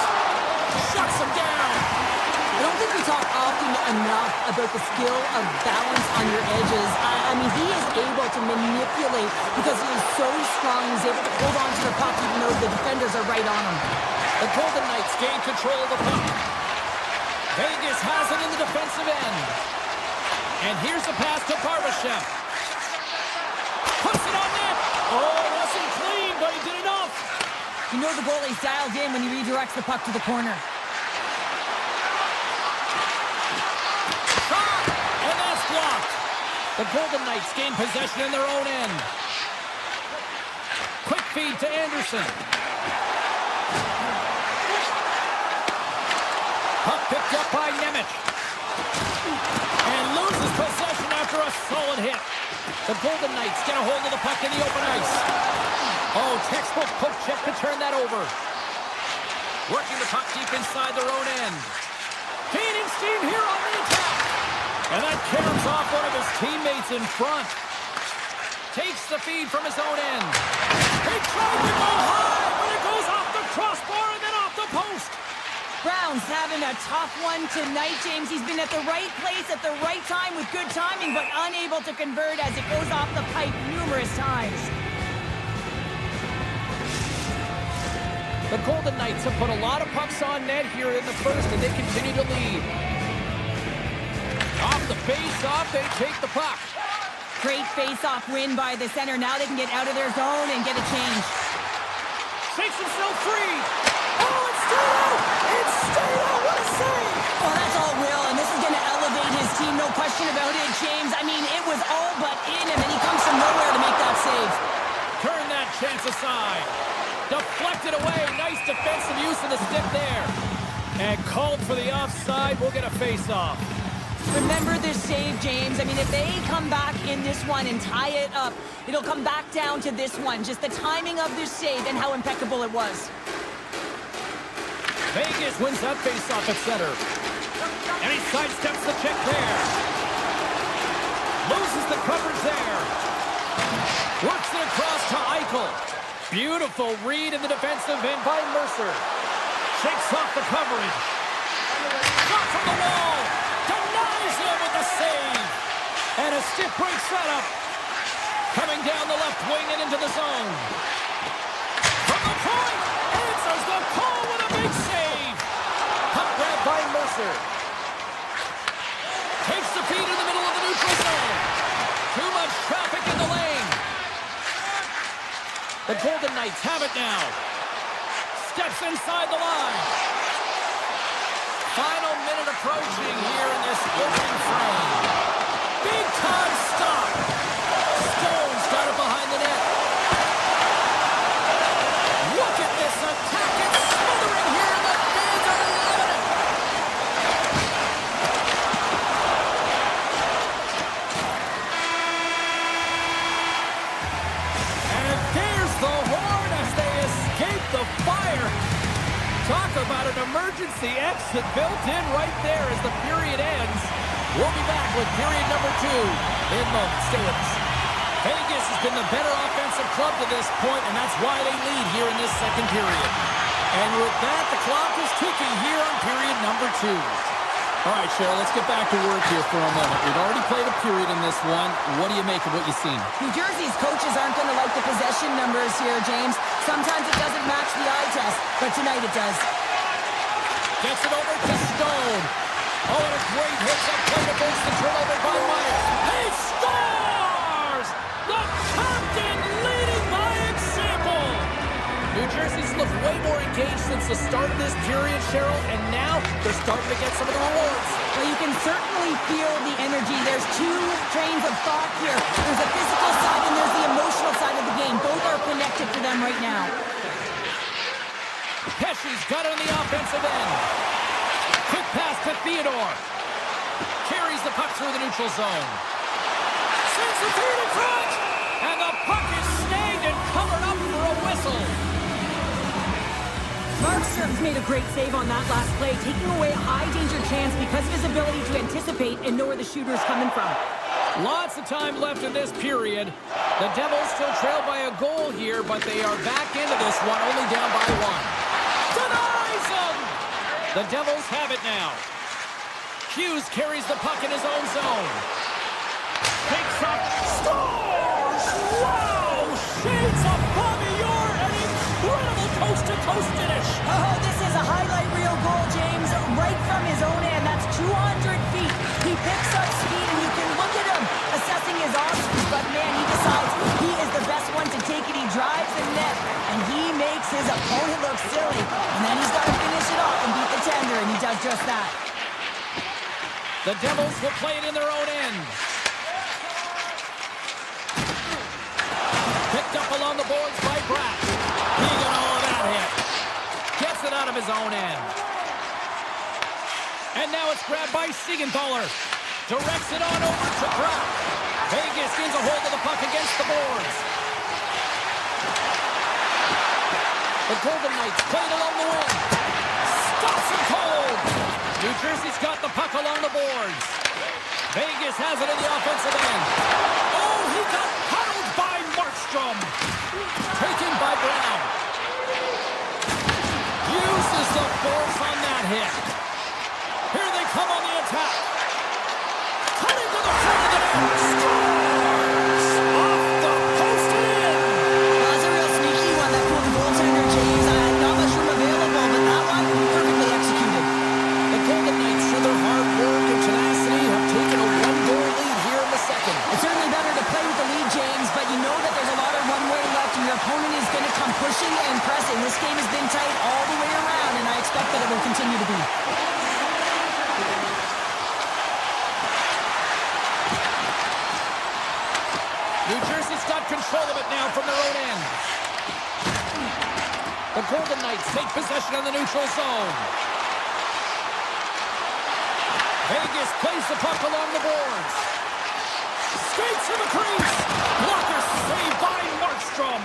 Shuts him down. I don't think we talk often enough about the skill of balance on your edges. I mean, he is able to manipulate because he is so strong. He's able to hold on to the puck even though the defenders are right on him. The Golden Knights gain control of the puck. Vegas has it in the defensive end. And here's the pass to Barbashev. Puts it on net. Oh, it wasn't clean, but he did enough. You know the goalie's dialed in when he redirects the puck to the corner. And that's blocked. The Golden Knights gain possession in their own end. Quick feed to Anderson. Puck picked up by Nemec. And loses possession after a solid hit. The Golden Knights get a hold of the puck in the open ice. Oh, textbook poke check to turn that over. Working the puck deep inside their own end. Gaining steam here on the attack. And that caroms off one of his teammates in front. Takes the feed from his own end. He tried to go high, but it goes off the crossbar and then off the post. Brown's having a tough one tonight, James. He's been at the right place at the right time with good timing, but unable to convert as it goes off the pipe numerous times. The Golden Knights have put a lot of pucks on net here in the first, and they continue to lead. Off the face-off, they take the puck. Great face-off win by the center. Now they can get out of their zone and get a change. Shakes himself free. Oh, it's straight out! It's straight out! What a save! Oh, that's all Will, and this is going to elevate his team, no question about it, James. I mean, it was all but in him, and he comes from nowhere to make that save. Turn that chance aside. Deflected away. Nice defensive use of the stick there. And called for the offside. We'll get a face-off. Remember this save, James. I mean, if they come back in this one and tie it up, it'll come back down to this one. Just the timing of this save and how impeccable it was. Vegas wins that face-off at center. And he sidesteps the check there. Loses the coverage there. Works it across to Eichel. Beautiful read in the defensive end by Mercer. Shakes off the coverage. Shot from the wall. Denies him with the save. And a stiff break setup. Coming down the left wing and into the zone. From the point. Answers the call with a big save. Puck grab by Mercer. Takes the feed in the middle of the neutral zone. Too much traffic in the lane. The Golden Knights have it now. Steps inside the line. Final minute approaching here in this opening frame. Big time stop. Stone's got it behind the net. Look at this attack. It's smothering here, and the fans are loving it. And there's the horn as they escape the fire. Talk about an emergency exit built in right there as the period ends. We'll be back with period number 2 in moments. Stay with us. Vegas has been the better offensive club to this point, and that's why they lead here in this second period. And with that, the clock is ticking here on period number 2. All right, Cheryl, let's get back to work here for a moment. We've already played a period in this one. What do you make of what you've seen? New Jersey's coaches aren't going to like the possession numbers here, James. Sometimes it doesn't match the eye test, but tonight it does. Gets it over to Stone. Oh, and a great hit up play against the turnover by Myers. He scores! That's the start of this period, Cheryl, and now they're starting to get some of the rewards. Well, you can certainly feel the energy. There's two trains of thought here. There's a physical side and there's the emotional side of the game. Both are connected for them right now. Pesci's got it on the offensive end. Quick pass to Theodore. Carries the puck through the neutral zone. Sends the feed in front. And the puck is snagged and covered up for a whistle. Markstrom's made a great save on that last play, taking away a high-danger chance because of his ability to anticipate and know where the shooter is coming from. Lots of time left in this period. The Devils still trail by a goal here, but they are back into this one, only down by one. Denies them! The Devils have it now. Hughes carries the puck in his own zone. Takes up, scores! Wow! Shades of Bobby Orr, an incredible coast-to-coast finish. Oh, this is a highlight reel goal, James, right from his own end. That's 200 feet. He picks up speed, and you can look at him assessing his options, but man, he decides he is the best one to take it. He drives the net, and he makes his opponent look silly, and then he's got to finish it off and beat the tender, and he does just that. The Devils will play it in their own end. Picked up along the boards by Bratt. He got all of that hit. Gets it out of his own end. And now it's grabbed by Siegenthaler. Directs it on over to Bratt. Vegas gains a hold of the puck against the boards. The Golden Knights play it along the wing. Stops him cold. New Jersey's got the puck along the boards. Vegas has it in the offensive end. Oh, he got huddled by Markstrom. Taken by Brown. Uses the force on that hit. Here they come on the attack. Cutting to the front of the net. Scores! Off the post and in. Well, that's a real sneaky one, that pulled the goaltender, James. Not much room available, but that one perfectly executed. The Golden Knights, through their hard work and tenacity, have taken a one-goal lead here in the second. It's certainly better to play with the lead, James, but you know that there's a lot of runway left, and your opponent is going to come pushing and pressing. This game has been tight all the way around, and I expect that it will continue to be. New Jersey's got control of it now from their own end. The Golden Knights take possession in the neutral zone. Vegas plays the puck along the boards. Skates to the crease. Blocker saved by Markstrom.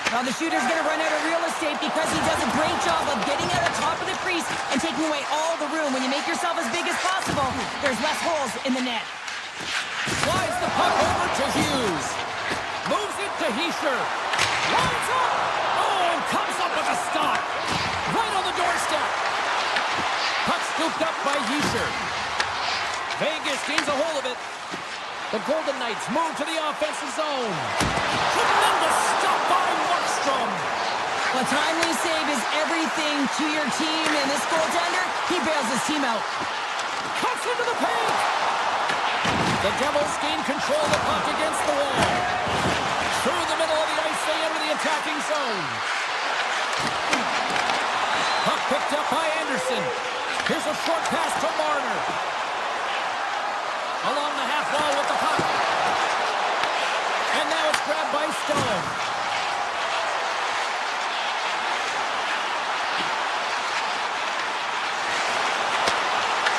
Now the shooter's going to run out of real estate because he does a great job of getting out of top of the crease and taking away all the room. When you make yourself as big as possible, there's less holes in the net. Slides the puck over to Hughes. Moves it to Heischer. Lines up. Oh, and comes up with a stop. Right on the doorstep. Puck scooped up by Heischer. Vegas gains a hold of it. The Golden Knights move to the offensive zone. Tremendous stop by Markstrom. A timely save is everything to your team, and this goaltender, he bails his team out. Cuts into the paint. The Devils gain control of the puck against the wall. Through the middle of the ice, they enter the attacking zone. Puck picked up by Anderson. Here's a short pass to Marner. Along the half wall with the puck. And now it's grabbed by Stone.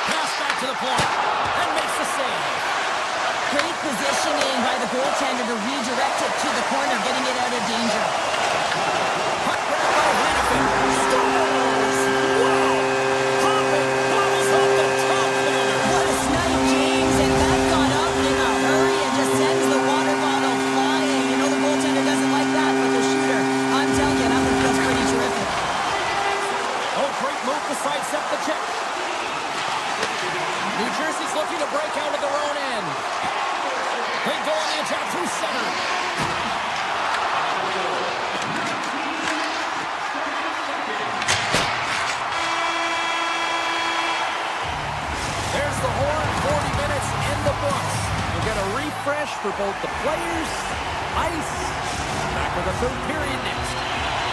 Pass back to the point. And makes the save. Great positioning by the goaltender to redirect it to the corner, getting it out of danger. Puck grabbed by Hannafin. Scores! Wow! Hopping bobbles off the top there. What a snipe, James, and that got up in a hurry and just sends the water bottle flying. You know the goaltender doesn't like that, but the shooter, I'm telling you, that one feels pretty terrific. Oh, great move to sidestep the check. New Jersey's looking to break out of their own end. They go on the attack through center. There's the horn, 40 minutes in the books. We'll get a refresh for both the players, ice. Back with the third period next.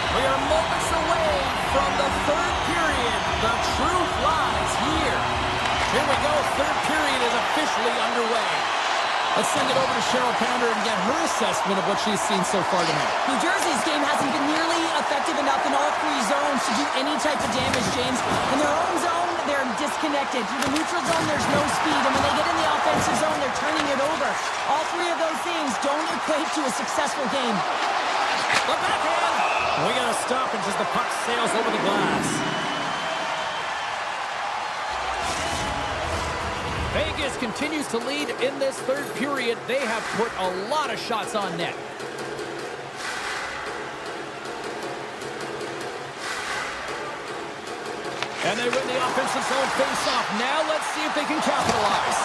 We are moments away from the third period. The truth lies here. Here we go. Third period is officially underway. Let's send it over to Cheryl Pounder and get her assessment of what she's seen so far tonight. New Jersey's game hasn't been nearly effective enough in all three zones to do any type of damage, James. In their own zone, they're disconnected. Through the neutral zone, there's no speed. And when they get in the offensive zone, they're turning it over. All three of those things don't equate to a successful game. The backhand. We got a stoppage as the puck sails over the glass. Vegas continues to lead in this third period. They have put a lot of shots on net. And they win the offensive zone face-off. Now let's see if they can capitalize.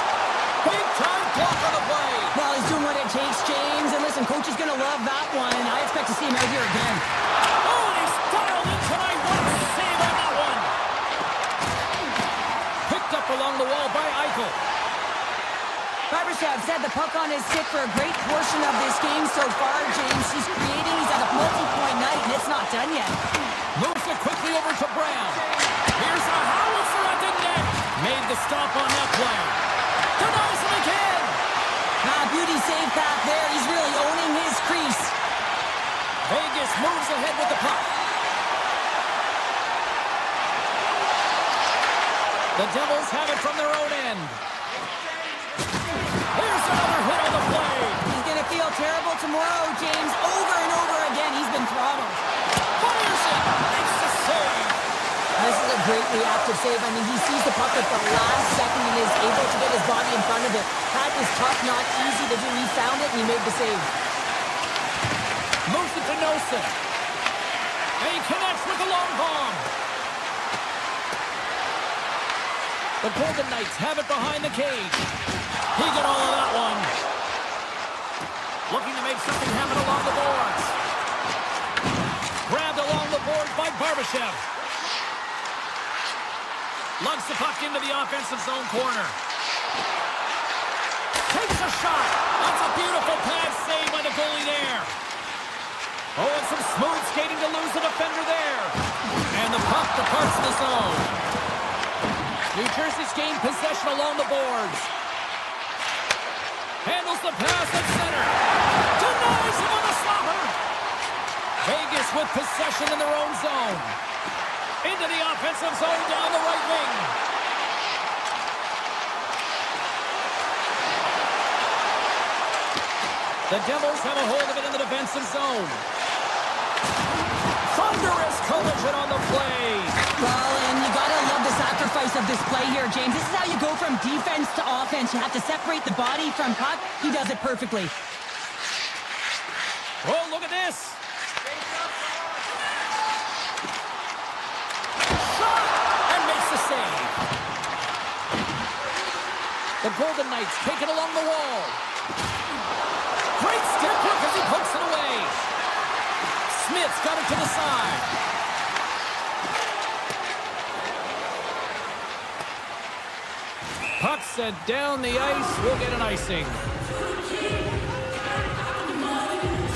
Big-time block on the play. Well, he's doing what it takes, James. And listen, coach is going to love that one. I expect to see him out here again. Oh, and he's dialed in tonight. What a save on that one. Picked up along the wall by Eichel. Barbashev's had the puck on his stick for a great portion of this game so far, James. He's creating. He's had a multi-point night, and it's not done yet. Moves it quickly over to Brown. Here's a howitzer at the net. Made the stop on that play. Denies him again. Beauty save path there. He's really owning his crease. Vegas moves ahead with the puck. The Devils have it from their own end. Here's another hit on the play. He's going to feel terrible tomorrow, James. Over and over again, he's been throttled. Fires it. Makes the save. This is a great reactive save. I mean, he sees the puck at the last second and is able to get his body in front of it. That is tough, not easy to do. He found it and he made the save. Moves it to Nosen. And he connects with the long bomb. The Golden Knights have it behind the cage. He got all of that one. Looking to make something happen along the boards. Grabbed along the boards by Barbashev. Lugs the puck into the offensive zone corner. Takes a shot. That's a beautiful pass save by the goalie there. Oh, and some smooth skating to lose the defender there. And the puck departs the zone. New Jersey's gained possession along the boards. Handles the pass at center. Denies him on the slapper. Vegas with possession in their own zone. Into the offensive zone down the right wing. The Devils have a hold of it in the defensive zone. Thunderous collision on the play. Well, and you gotta love the sacrifice of this play here, James. This is how you go from defense to offense. You have to separate the body from puck. He does it perfectly. Oh, look at this. Shot! And makes the save. The Golden Knights take it along the wall. Great stick work as he pokes it away. Smith's got it to the side. Puck sent down the ice. We'll get an icing.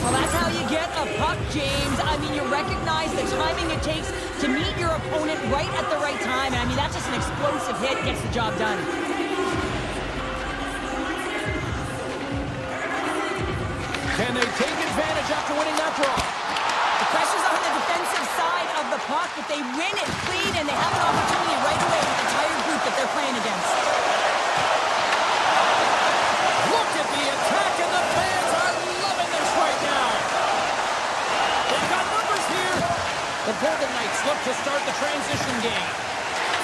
Well, that's how you get a puck, James. I mean, you recognize the timing it takes to meet your opponent right at the right time. And I mean, that's just an explosive hit. Gets the job done. Can they take advantage after winning that draw? The pressure's on the defensive side of the puck, but they win it clean, and they have an opportunity right away with the entire group that they're playing against. Look at the attack, and the fans are loving this right now. They've got numbers here. The Golden Knights look to start the transition game.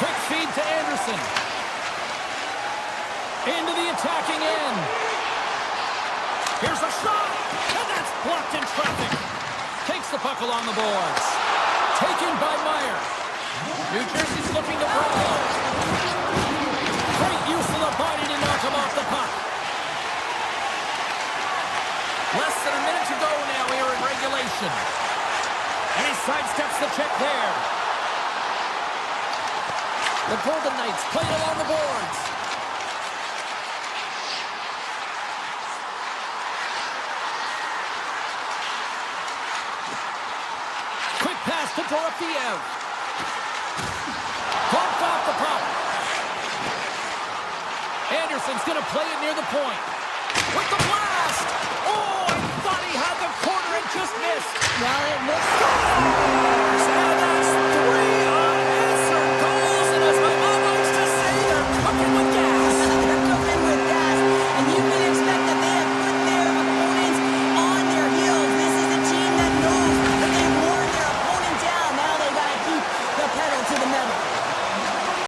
Quick feed to Anderson. Into the attacking end. Here's a shot, and that's blocked in traffic. Takes the puck along the boards. Taken by Meyer. New Jersey's looking to break out. Great use of the body to knock him off the puck. Less than a minute to go now here in regulation. And he sidesteps the check there. The Golden Knights play it along the boards. Torofiev. Bumped off the puck. Anderson's going to play it near the point. With the